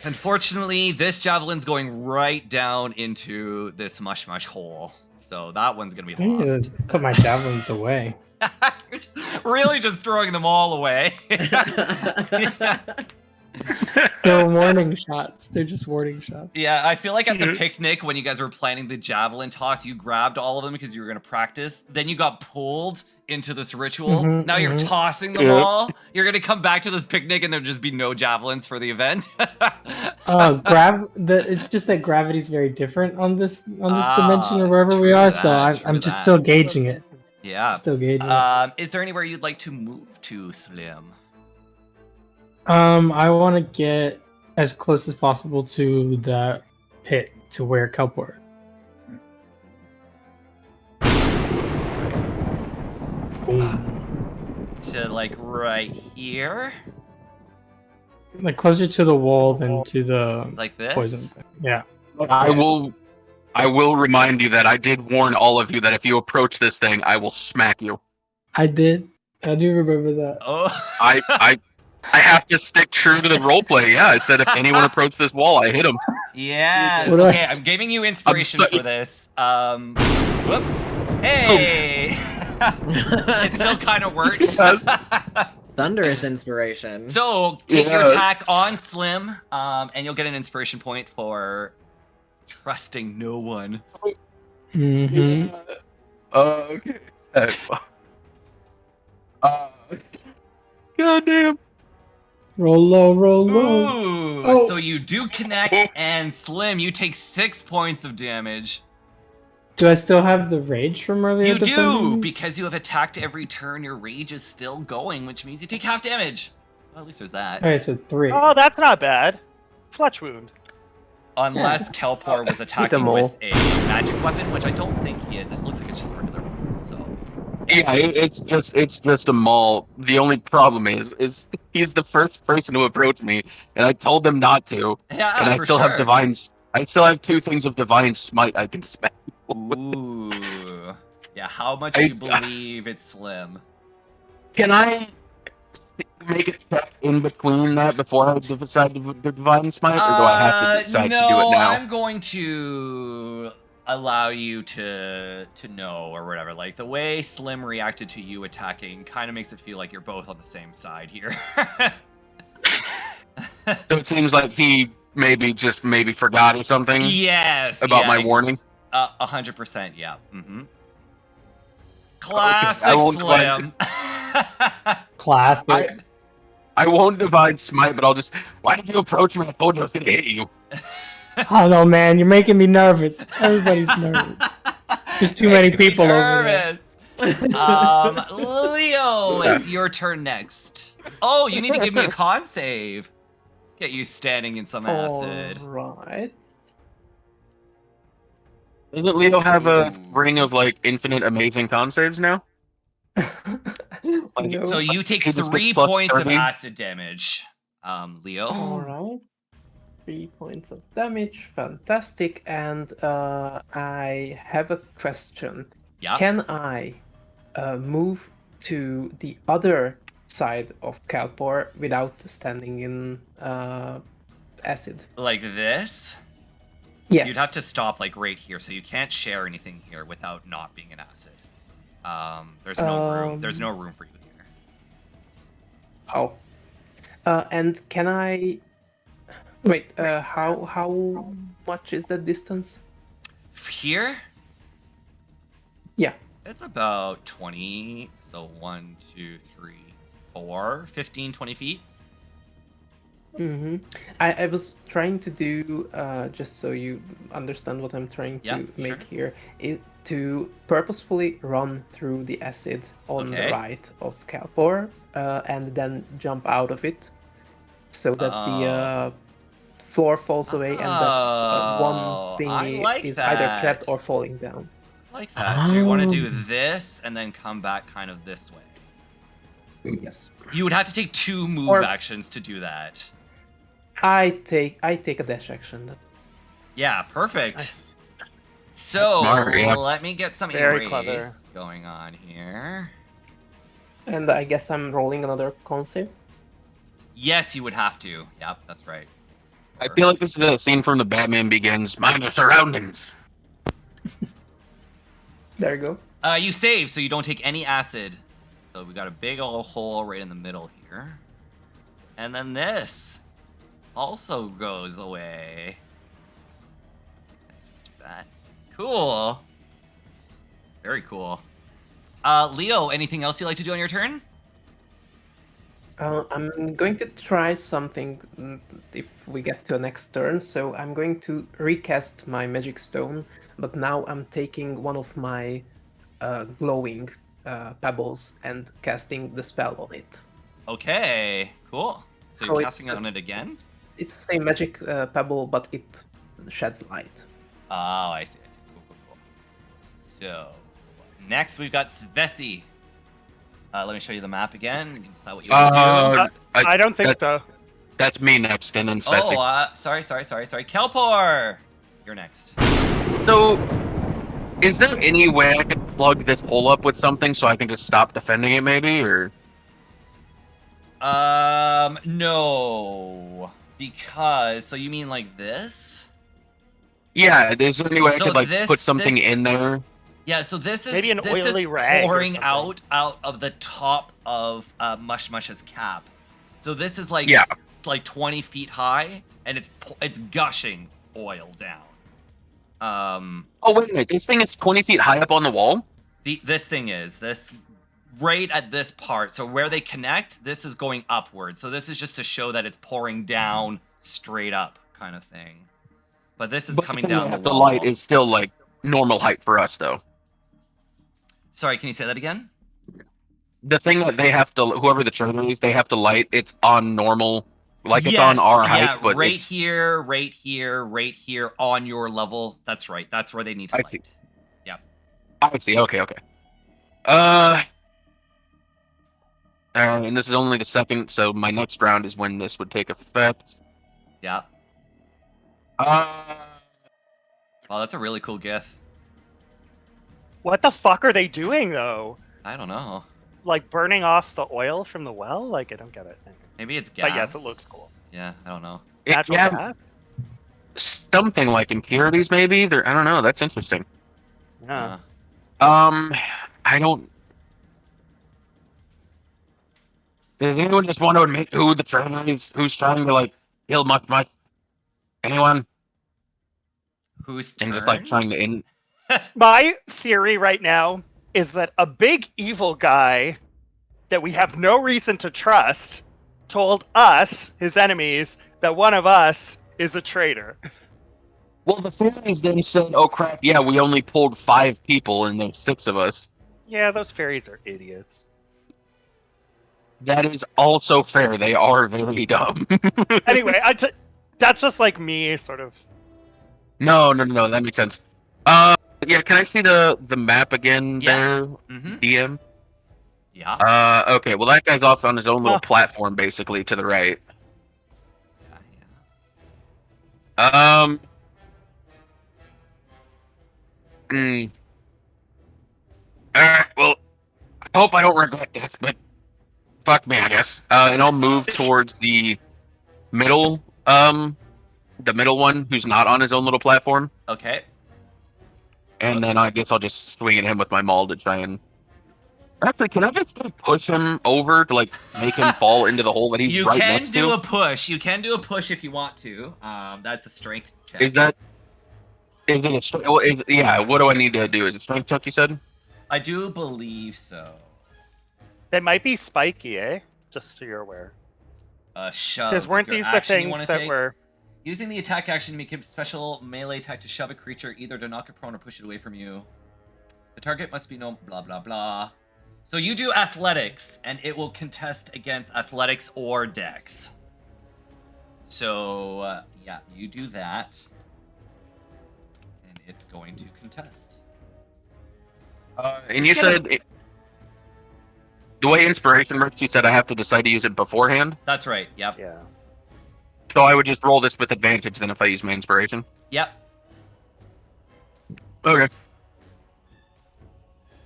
Unfortunately, this javelin's going right down into this mush mush-mush hole. So that one's going to be I need lost. to put my javelins away. Really just throwing them all away. They're warning shots. They're just warning shots. Yeah, I feel like at the picnic when you guys were planning the javelin toss, you grabbed all of them because you were going to practice. Then you got pulled into this ritual. Now you're tossing them all. You're going to come back to this picnic and there'll just be no javelins for the event. It's just that gravity's very different on this dimension or wherever we are. So I'm just still gauging it. Yeah. Still gauging it. Is there anywhere you'd like to move to, Slim? I want to get as close as possible to the pit to where Kelpor. To like right here? Like closer to the wall than to the like this poison thing. Yeah. I will remind you that I did warn all of you that if you approach this thing, I will smack you. I did. I do remember that. Oh. I have to stick true to the roleplay. Yeah, I said if anyone approached this wall, I hit him. Yes. Okay, I'm giving you inspiration for this. Whoops. Hey. It still kind of works. Thunderous inspiration. So take your attack on Slim, and you'll get an inspiration point for trusting no one. Mm-hmm. Okay. Goddamn. Roll low, roll low. Ooh, so you do connect, and Slim, you take 6 points of damage. Do I still have the rage from earlier? You do, because you have attacked every turn. Your rage is still going, which means you take half damage. Well, at least there's that. Alright, so 3. Oh, that's not bad. Fletch wound. Unless Kelpor was attacking with a magic weapon, which I don't think he is. It looks like it's just regular. So. Yeah, it's just a maul. The only problem is he's the first person to approach me, and I told them not to. Yeah, and I still have divine. I still have 2 things of divine smite I can spend. Ooh. Yeah, how much do you believe it's Slim? Can I make a check in between that before I decide to do divine smite, or do I have to decide to do it now? No, I'm going to allow you to know or whatever. Like the way Slim reacted to you attacking kind of makes it feel like you're both on the same side here. So it seems like he maybe forgot or something. Yes. About my warning. 100%. Yeah. Mm-hmm. Classic Slim. Classic. I won't divide smite, but I'll just. Why did you approach me? I told you I was gonna hit you. Oh no, man, you're making me nervous. Everybody's nervous. There's too many people over there. Leo, it's your turn next. Oh, you need to give me a con save. Get you standing in some acid. Alright. Doesn't Leo have a Ooh. ring of like infinite amazing con saves now? No. So you take He just 3 gets plus points of 30. acid damage, Leo. Alright. 3 points of damage, fantastic. And I have a question. Yeah. Can I move to the other side of Calpor without standing in acid? Like this? Yes. You'd have to stop like right here, so you can't share anything here without not being an acid. There's no room. There's no room for you here. Oh. And can I... Wait, how much is that distance? Here? Yeah. It's about 20. So 1, 2, 3, 4, 15, 20 feet. Mm-hmm. I was trying to do, just so you understand what I'm trying to make here, to purposefully run through the acid on the right of Calpor, and then jump out of it, so that the floor falls away and that one thingy is either trapped or falling down. Like that. So you want to do this and then come back kind of this way. Yes. You would have to take 2 move actions to do that. I take a dash action. Yeah, perfect. Nice. So Smart, yeah. let me get some Very erase clever. going on here. And I guess I'm rolling another con save. Yes, you would have to. Yep, that's right. I feel like this is a scene from the Batman Begins. Mind your surroundings. There you go. You save, so you don't take any acid. So we got a big old hole right in the middle here. And then this also goes away. Just do that. Cool. Very cool. Leo, anything else you'd like to do on your turn? I'm going to try something if we get to a next turn. So I'm going to recast my magic stone, but now I'm taking one of my glowing pebbles and casting the spell on it. Okay, cool. So you're casting on it again? It's the same magic pebble, but it sheds light. Oh, I see. Cool. So, next we've got Svesi. Let me show you the map again. You can decide what you want to do. I don't think so. That's me next, and then Svesi. Oh, sorry. Kelpor! You're next. So, is there any way I could plug this hole up with something so I can just stop defending it, maybe, or? No. Because, so you mean like this? Yeah, is there any way I So could, like, this- put something this- in there? Yeah, so this is Maybe an this oily is rag or pouring something. out of the top of Mush-Mush's cap. So this is like Yeah. like 20 feet high, and it's gushing oil down. Oh, wait a minute. This thing is 20 feet high up on the wall? This thing is this right at this part. So where they connect, this is going upwards. So this is just to show that it's pouring down straight up, kind of thing. But this is But coming the thing down the at the wall. light is still, like, normal height for us, though. Sorry, can you say that again? The thing that they have to, whoever the trainer is, they have to light, it's on normal, like it's on our height, but right it's... here, right here on your level. That's right. That's where they need to light. see. Yep. I see, okay. And this is only the second, so my next round is when this would take effect. Yeah. Wow, that's a really cool GIF. What the fuck are they doing though? I don't know. Like burning off the oil from the well? Like I don't get it. Maybe it's gas. But yes, it looks cool. Yeah, I don't know. Natural yeah, gas? something like impurities, maybe? I don't know, that's interesting. Yeah. I don't... Does anyone just want to admit who the trainer is, who's trying to, like, kill Mush-Mush? Anyone? Who's And turn? just, like, trying to... My theory right now is that a big evil guy that we have no reason to trust told us, his enemies, that one of us is a traitor. Well, the fairies then said, oh crap, yeah, we only pulled 5 people and there's 6 of us. Yeah, those fairies are idiots. That is also fair. They are very dumb. Anyway, that's just like me, sort of. No, that makes sense. Yeah, can I see the map again there, DM? Yeah. Okay, well that guy's off on his own little platform, basically, to the right. Alright, well, I hope I don't regret this, but fuck me, I guess. And I'll move towards the middle one who's not on his own little platform. Okay. And then I guess I'll just swing at him with my maul to try and... Actually, can I just push him over to, like, make him fall into the hole that he's right next to? You can do a push. You can do a push if you want to. That's a strength check. Is it a strength? Well, yeah, what do I need to do? Is it strength check, you said? I do believe so. It might be spiky, eh? Just so you're aware. Shove. Because weren't these the things that were... Using the attack action to make a special melee attack to shove a creature, either to knock it prone or push it away from you. The target must be no blah blah blah. So you do athletics, and it will contest against athletics or dex. So, yeah, you do that. And it's going to contest. And you said... The way inspiration works, you said I have to decide to use it beforehand? That's right, yep. Yeah. So I would just roll this with advantage then if I use my inspiration? Yep. Okay.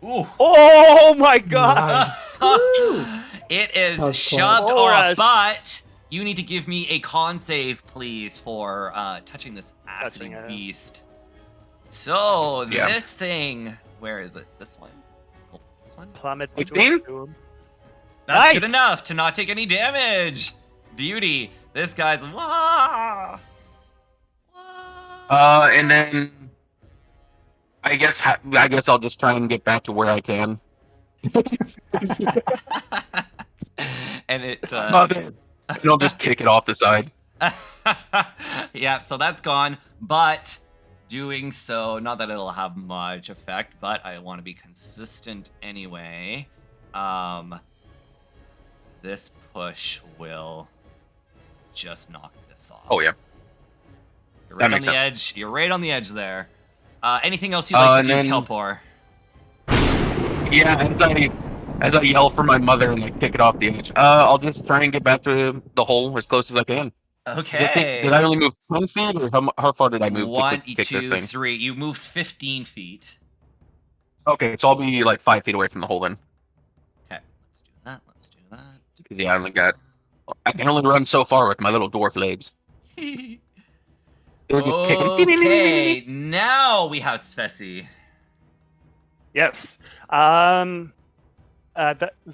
Ooh. Oh my god! Nice. It is That's shoved cool. off, but you need to give me a con save, please, for touching this acidy beast. So, this thing... Where is it? This one? Oh, this one? Plummet 16? That's good enough to not take any damage. Beauty. This guy's... Wah! And then... I guess I'll just try and get back to where I can. And it... and I'll just kick it off the side. Yeah, so that's gone, but doing so, not that it'll have much effect, but I want to be consistent anyway. This push will just knock this off. Oh, yeah. You're right on the edge. You're right on the edge there. Anything else you'd like to do, Kelpor? Yeah, as I yell for my mother and like kick it off the edge, I'll just try and get back to the hole as close as I can. Okay. Did I only move 10 feet, or how far did I move to kick this thing? 3. You moved 15 feet. Okay, so I'll be like 5 feet away from the hole then. Okay, let's do that. Yeah, I can only run so far with my little dwarf legs. They're just kicking. Okay, now we have Svesi. Yes. The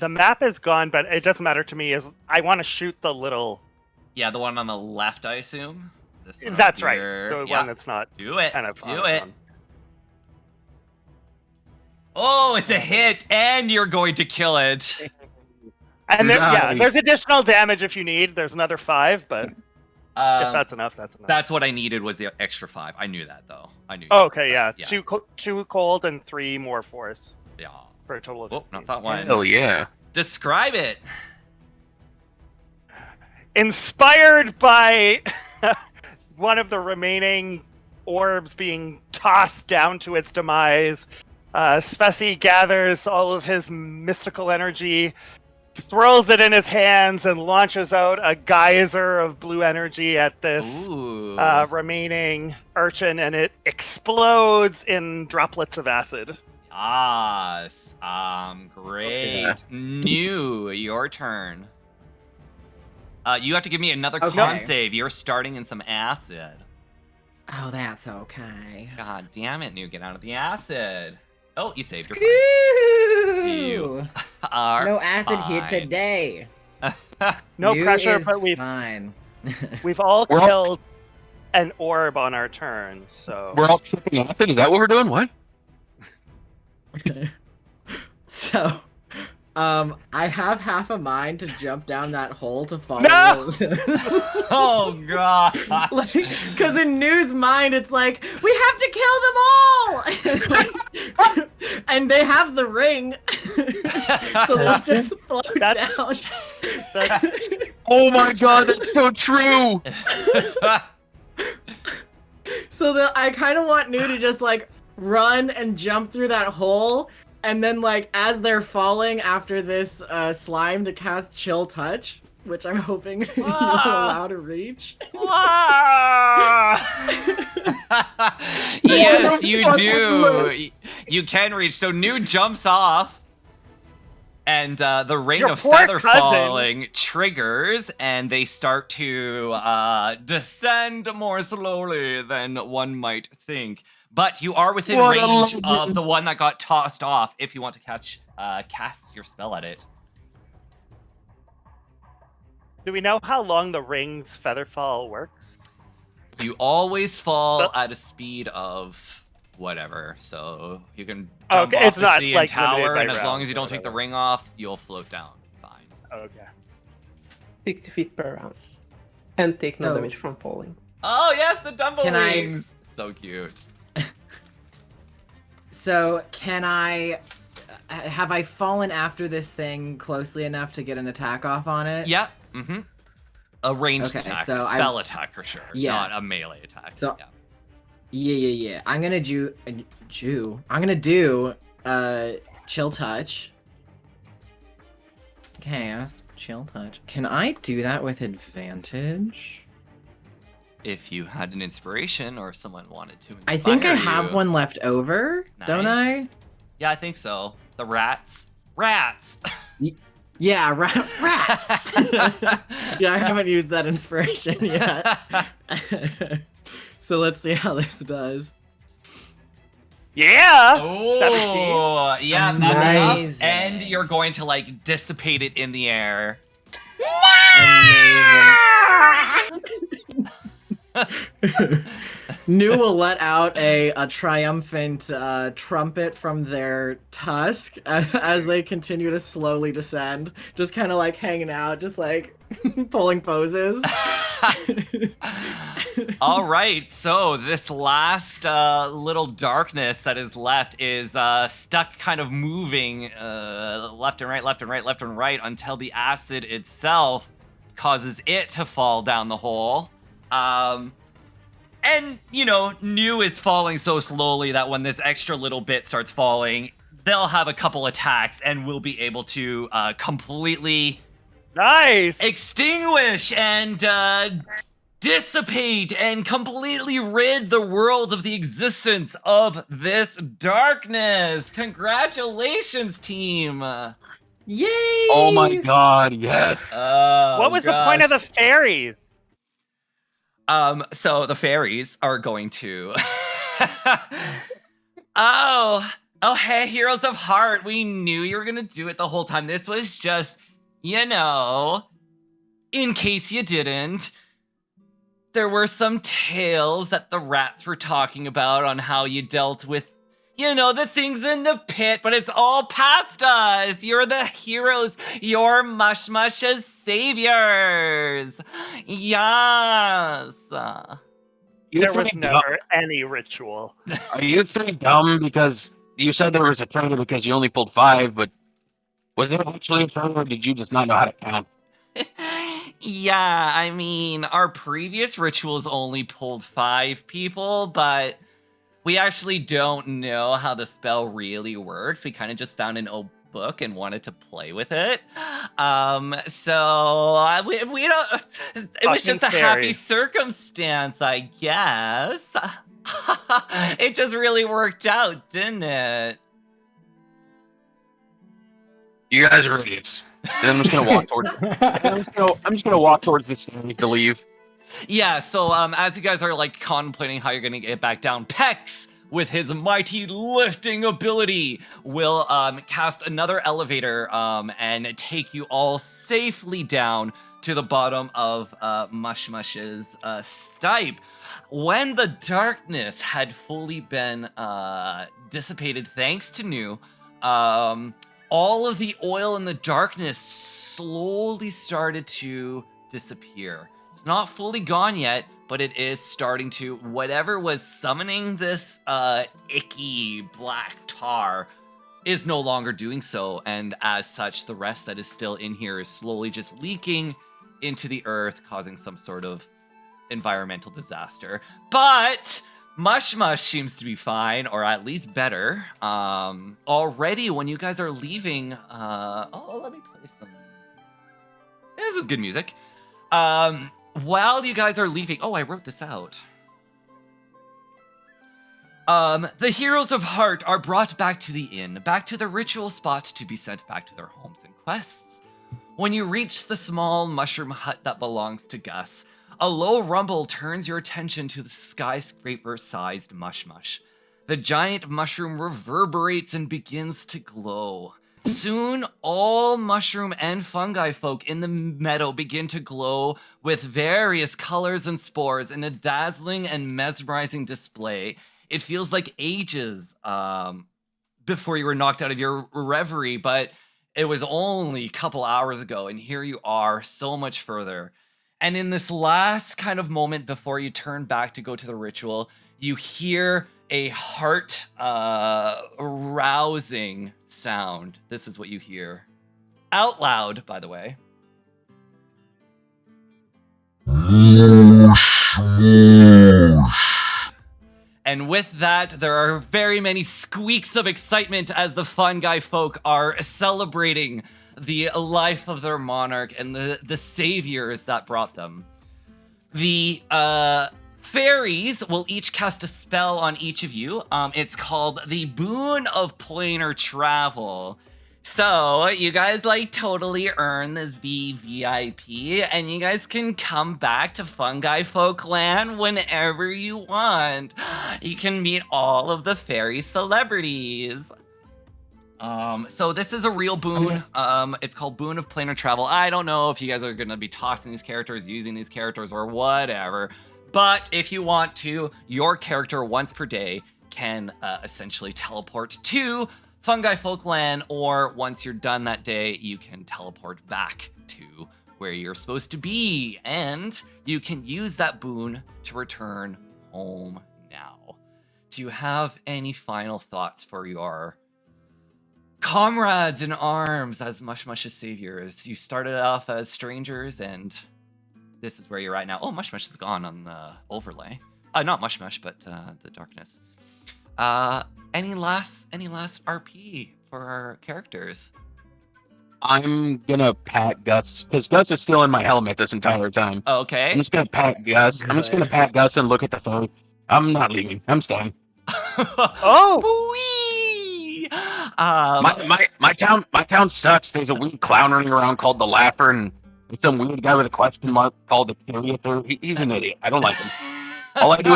map is gone, but it doesn't matter to me. I want to shoot the little... Yeah, the one on the left, I assume? This one that's right. The one that's not... Do it. Kind of do it. Oh, it's a hit, and you're going to kill it. And there's additional damage if you need. There's another 5, but... if that's enough, that's enough. That's what I needed was the extra 5. I knew that, though. I knew. Oh, okay, yeah. 2 cold and 3 more force. Yeah. For a total of... Oh, not that one. Hell yeah. Describe it. Inspired by one of the remaining orbs being tossed down to its demise, Svesi gathers all of his mystical energy, swirls it in his hands, and launches out a geyser of blue energy at this remaining urchin, and it explodes in droplets of acid. Yes. Great. Okay. New, your turn. You have to give me another con save. You're starting in some acid. Oh, that's okay. God damn it, New. Get out of the acid. Oh, you saved your Screw! You are no acid fine. here today. No New pressure, is but fine. we've all killed an orb on our turn, so... We're all tripping acid? Is that what we're doing? What? So, I have half a mind to jump down that hole to follow. No! Oh god! Because in New's mind, it's like we have to kill them all, And they have the ring. So they'll just float That's- down. Oh my god, that's so true! So I kind of want New to just like run and jump through that hole, and then like as they're falling after this slime to cast Chill Touch, which I'm hoping you will allow to reach. Yes, you do. You can reach. So New jumps off, and the ring Your of poor feather cousin. falling triggers, and they start to descend more slowly than one might think. But you are within What a range legend. of the one that got tossed off if you want to cast your spell at it. Do we know how long the ring's featherfall works? You always fall But- at a speed of whatever, so you can jump Okay, off it's the not, sea like, and tower, limited by and as long rounds as you or don't take the whatever. ring off, you'll float down. Fine. Okay. 60 feet per round. And take no Oh. damage from falling. Oh yes, the Dumbo Can I- wings! So cute. So can I? Have I fallen after this thing closely enough to get an attack off on it? Yeah. Mm-hmm. A ranged Okay, attack, so a spell attack for sure. Yeah. Not a melee attack. So- yeah. Yeah. I'm gonna I'm gonna do Chill Touch. Cast Chill Touch. Can I do that with advantage? If you had an inspiration or someone wanted to inspire I think I have you. one left over, don't Nice. I? Yeah, I think so. The rats. Rats! Yeah, rat. Yeah, I haven't used that inspiration yet. So let's see how this does. Yeah! Oh, yeah, that's enough. Amazing. And you're going to like dissipate it in the air. Amazing. New will let out a triumphant trumpet from their tusk as they continue to slowly descend. Just kind of like hanging out, just like pulling poses. All right, so this last little darkness that is left is stuck kind of moving left and right, left and right, left and right until the acid itself causes it to fall down the hole. And, you know, New is falling so slowly that when this extra little bit starts falling, they'll have a couple attacks and will be able to completely Nice! extinguish and dissipate and completely rid the world of the existence of this darkness. Congratulations, team. Yay! Oh my god, yes! Oh, What was the point of the fairies? So the fairies are going to. Oh, hey, Heroes of Heart. We knew you were gonna do it the whole time. This was just, you know, in case you didn't. There were some tales that the rats were talking about on how you dealt with, you know, the things in the pit, but it's all past us. You're the heroes. You're Mush-Mush's saviors. Yes. There was never any ritual. Are you three dumb because you said there was a turn because you only pulled 5, but was there actually a turn or did you just not know how to count? Yeah, I mean, our previous rituals only pulled 5 people, but we actually don't know how the spell really works. We kind of just found an old book and wanted to play with it. So we don't. It was just a Fucking happy fairies. circumstance, I guess. It just really worked out, didn't it? You guys are idiots. Then I'm just gonna walk towards. I'm just gonna walk towards this thing to leave. Yeah, so as you guys are like contemplating how you're gonna get back down, Pex, with his mighty lifting ability, will cast another elevator and take you all safely down to the bottom of Mush-Mush's stipe. When the darkness had fully been dissipated, thanks to New, all of the oil in the darkness slowly started to disappear. It's not fully gone yet, but it is starting to. Whatever was summoning this icky black tar is no longer doing so, and as such, the rest that is still in here is slowly just leaking into the earth, causing some sort of environmental disaster. But Mush-Mush seems to be fine, or at least better. Already, when you guys are leaving, let me play some. This is good music. While you guys are leaving, I wrote this out. The heroes of heart are brought back to the inn, back to the ritual spot to be sent back to their homes and quests. When you reach the small mushroom hut that belongs to Gus, a low rumble turns your attention to the skyscraper-sized Mush-Mush. The giant mushroom reverberates and begins to glow. Soon, all mushroom and fungi folk in the meadow begin to glow with various colors and spores in a dazzling and mesmerizing display. It feels like ages before you were knocked out of your reverie, but it was only a couple hours ago, and here you are, so much further. And in this last kind of moment before you turn back to go to the ritual, you hear a heart rousing sound. This is what you hear. Out loud, by the way. And with that, there are very many squeaks of excitement as the fungi folk are celebrating the life of their monarch and the saviors that brought them. The fairies will each cast a spell on each of you. It's called the Boon of Planar Travel. So you guys totally earn this VVIP, and you guys can come back to Fungi Folkland whenever you want. You can meet all of the fairy celebrities. So this is a real boon. It's called Boon of Planar Travel. I don't know if you guys are gonna be tossing these characters, using these characters, or whatever. But if you want to, your character once per day can essentially teleport to Fungi Folkland, or once you're done that day, you can teleport back to where you're supposed to be, and you can use that boon to return home now. Do you have any final thoughts for your comrades in arms as Mush-Mush's saviors? You started off as strangers, and this is where you're at now. Oh, Mush-Mush is gone on the overlay. Not Mush-Mush, but the darkness. Any last RP for our characters? I'm gonna pat Gus, because Gus is still in my helmet this entire time. Okay. I'm just gonna pat Gus. I'm just gonna pat Gus and look at the phone. I'm not leaving. I'm staying. Wee! My town sucks. There's a weird clown running around called the Laugher, and some weird guy with a question mark called the Curiouser. He's an idiot. I don't like him. All I do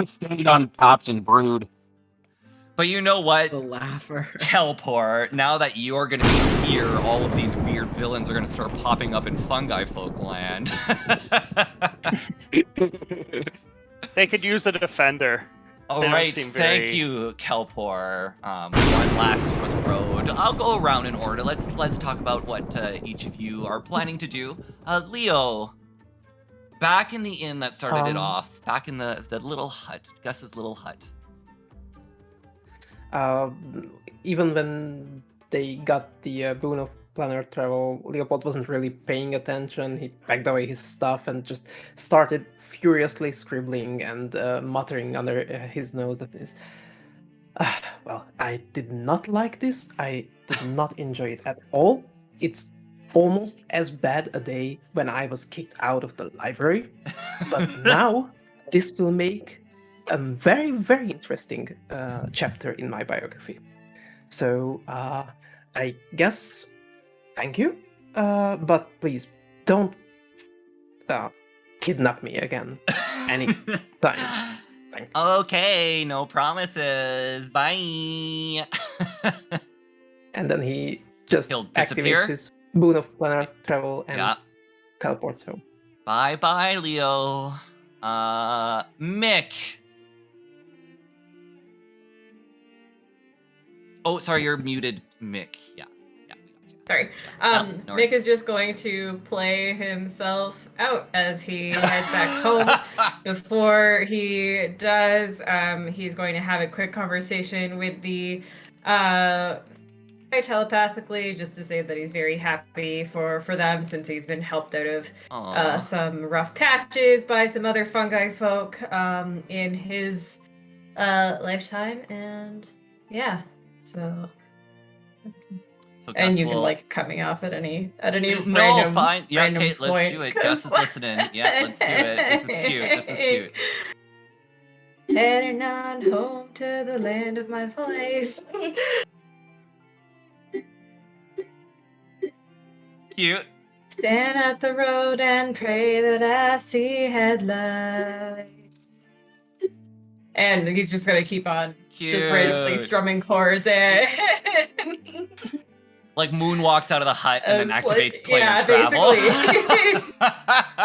is stand on tops and brood. But you know what? The Laugher. Kelpor, now that you're gonna be here, all of these weird villains are gonna start popping up in Fungi Folkland. They could use a defender. All right, thank you, Kelpor. One last for the road. I'll go around in order. Let's talk about what each of you are planning to do. Leo, back in the inn that started it off, back in the little hut, Gus's little hut. Even when they got the boon of planar travel, Leopold wasn't really paying attention. He packed away his stuff and just started furiously scribbling and muttering under his nose that is, well, I did not like this. I did not enjoy it at all. It's almost as bad a day when I was kicked out of the library. But now this will make a very, very interesting chapter in my biography. So I guess, thank you, but please don't kidnap me again anytime. Thanks. Okay, no promises. Bye. And then he just He'll disappear? activates his boon of planar travel and teleports home. Bye, Leo. Mick. Oh, sorry, you're muted, Mick. Yeah. Sorry. No worries. Mick is just going to play himself out as he heads back home. Before he does, he's going to have a quick conversation with the Very telepathically, just to say that he's very happy for them since he's been helped out of some rough patches by some other fungi folk in his lifetime, and yeah, so and you can like cut me off at any random, fine. Yeah, random okay, let's point, do it. Gus is listening. Yeah, let's do it. This is cute. This is cute. Heading on home to the land of my voice. Cute. Stand at the road and pray that I see headlights. And he's just gonna keep on just randomly strumming chords and like Moon walks out of the hut and then activates like, player travel. Basically.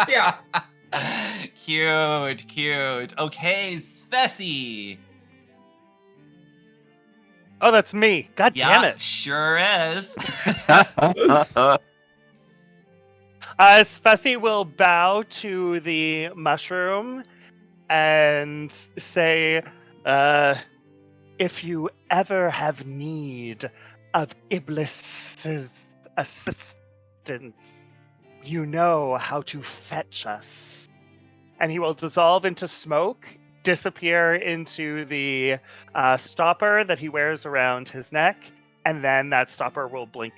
Yeah. Cute. Okay, Spessy. Oh, that's me. God damn it. Sure is. Spessy will bow to the mushroom and say, if you ever have need of Iblis's assistance, you know how to fetch us. And he will dissolve into smoke, disappear into the stopper that he wears around his neck, and then that stopper will blink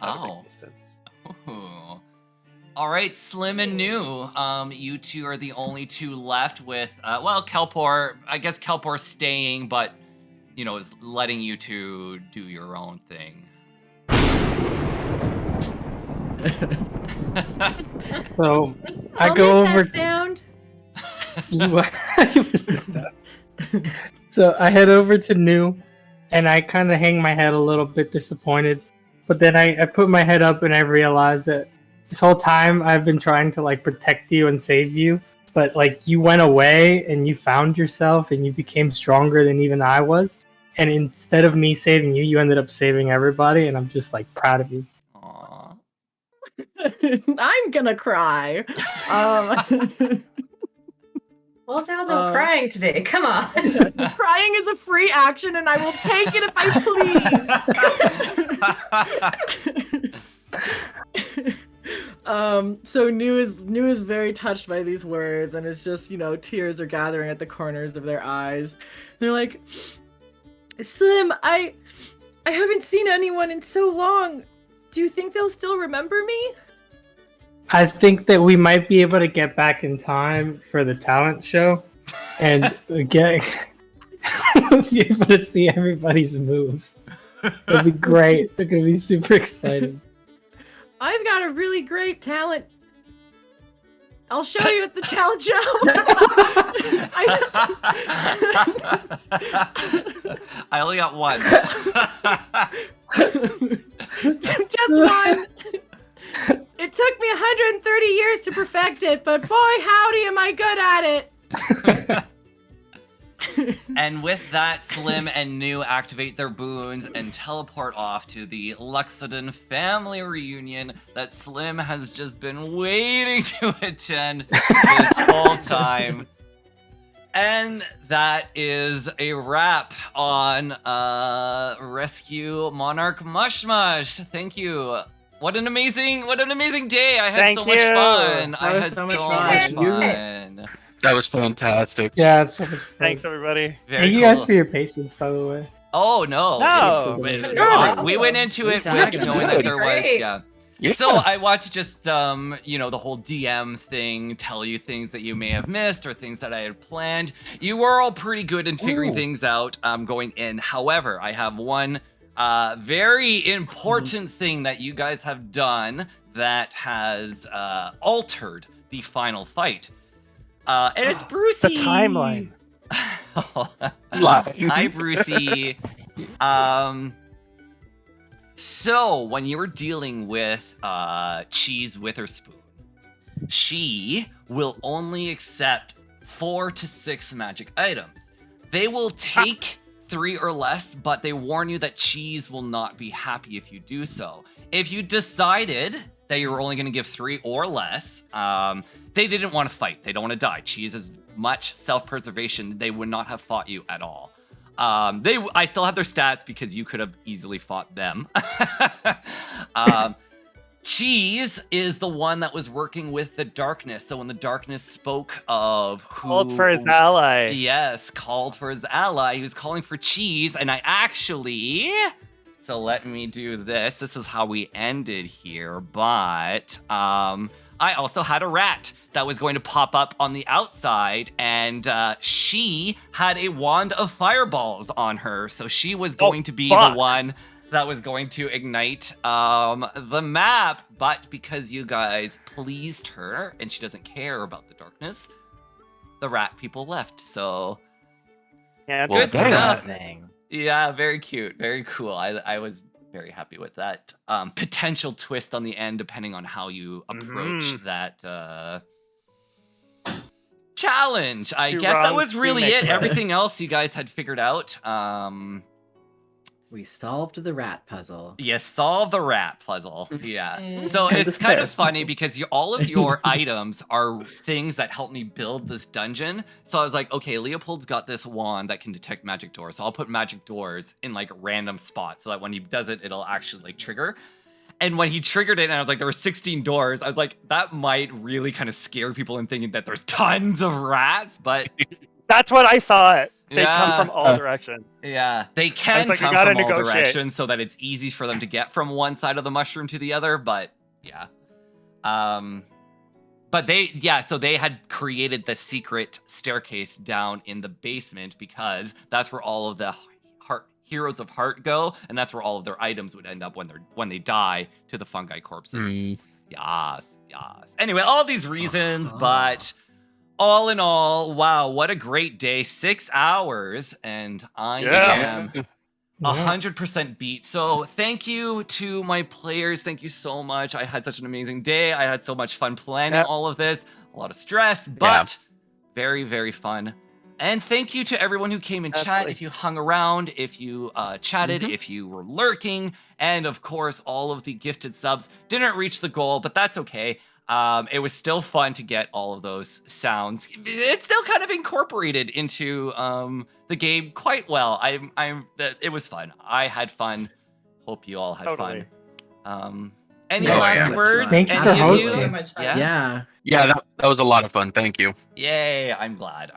out of existence. Ooh. All right, Slim and New, you two are the only two left with, Kelpor. I guess Kelpor's staying, but, is letting you two do your own thing. So I go over. Sound. So I head over to New, and I kind of hang my head a little bit disappointed. But then I put my head up and I realized that this whole time I've been trying to protect you and save you, but you went away and you found yourself and you became stronger than even I was. And instead of me saving you, you ended up saving everybody, and I'm just proud of you. Aww. I'm gonna cry. Well, now no crying today. Come on. Crying is a free action, and I will take it if I please. So New is very touched by these words, and it's just, tears are gathering at the corners of their eyes. They're like, Slim, I haven't seen anyone in so long. Do you think they'll still remember me? I think that we might be able to get back in time for the talent show and be able to see everybody's moves. It'll be great. They're going to be super excited. I've got a really great talent. I'll show you at the talent show. I only got one. Just one. It took me 130 years to perfect it, but boy, howdy, am I good at it. And with that, Slim and New activate their boons and teleport off to the Luxodon family reunion that Slim has just been waiting to attend this whole time. And that is a wrap on Rescue Monarch Mush-Mush. Thank you. What an amazing day. I had so much fun. I had so much fun. That was fantastic. Yeah, it's so much fun. Thanks, everybody. Thank you guys for your patience, by the way. Oh, no. We went into it with knowing that there was, yeah. So I want to just, the whole DM thing, tell you things that you may have missed or things that I had planned. You were all pretty good in figuring things out going in. However, I have one very important thing that you guys have done that has altered the final fight. And it's Brucey. The timeline. Hi, Brucey. So when you were dealing with Cheese Witherspoon, she will only accept 4 to 6 magic items. They will take 3 or less, but they warn you that Cheese will not be happy if you do so. If you decided that you were only going to give 3 or less, they didn't want to fight. They don't want to die. Cheese has much self-preservation. They would not have fought you at all. I still have their stats because you could have easily fought them. Cheese is the one that was working with the darkness. So when the darkness spoke of who Called for his ally. Yes, called for his ally. He was calling for Cheese, and I actually. So let me do this. This is how we ended here, but I also had a rat that was going to pop up on the outside, and she had a wand of fireballs on her, so she was going to be the one that was going to ignite the map, but because you guys pleased her and she doesn't care about the darkness, the rat people left. So Yeah, good stuff. Thing. Yeah, very cute, very cool. I was very happy with that potential twist on the end, depending on how you approach that challenge. I guess that was really it. Everything else you guys had figured out. We solved the rat puzzle. You solved the rat puzzle. Yeah. So And it's the kind of stairs funny puzzle. because all of your items are things that help me build this dungeon. So I was like, okay, Leopold's got this wand that can detect magic doors. So I'll put magic doors in like random spots so that when he does it, it'll actually like trigger. And when he triggered it and I was like, there were 16 doors, I was like, that might really kind of scare people in thinking that there's tons of rats, but That's what I thought. They Yeah. come from all directions. yeah, they can like, we come gotta from all negotiate. directions so that it's easy for them to get from one side of the mushroom to the other, but yeah. But so they had created the secret staircase down in the basement because that's where all of the heroes of heart go, and that's where all of their items would end up when they die to the fungi corpses. Yes. Anyway, all these reasons, but all in all, wow, what a great day. 6 hours, and I am 100% beat. So thank you to my players. Thank you so much. I had such an amazing day. I had so much fun planning all of this. A lot of stress, but very, very fun. And thank you to everyone who came in chat. If you hung around, if you chatted, if you were lurking, and of course, all of the gifted subs didn't reach the goal, but that's okay. It was still fun to get all of those sounds. It's still kind of incorporated into the game quite well. It was fun. I had fun. Hope you all had fun. Any last words? Thank you Any for of hosting. So much fun. Yeah. Yeah, that was a lot of fun. Thank you. Yay! I'm glad.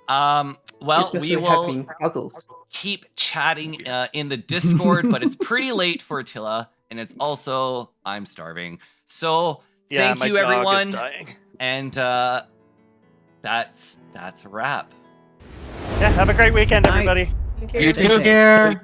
Well, Especially we will having puzzles. keep chatting in the Discord, but it's pretty late for Attila, and it's also I'm starving. So thank you, everyone, and that's a wrap. Yeah, have a great weekend, Night. everybody. Thank you. You Stay too. safe.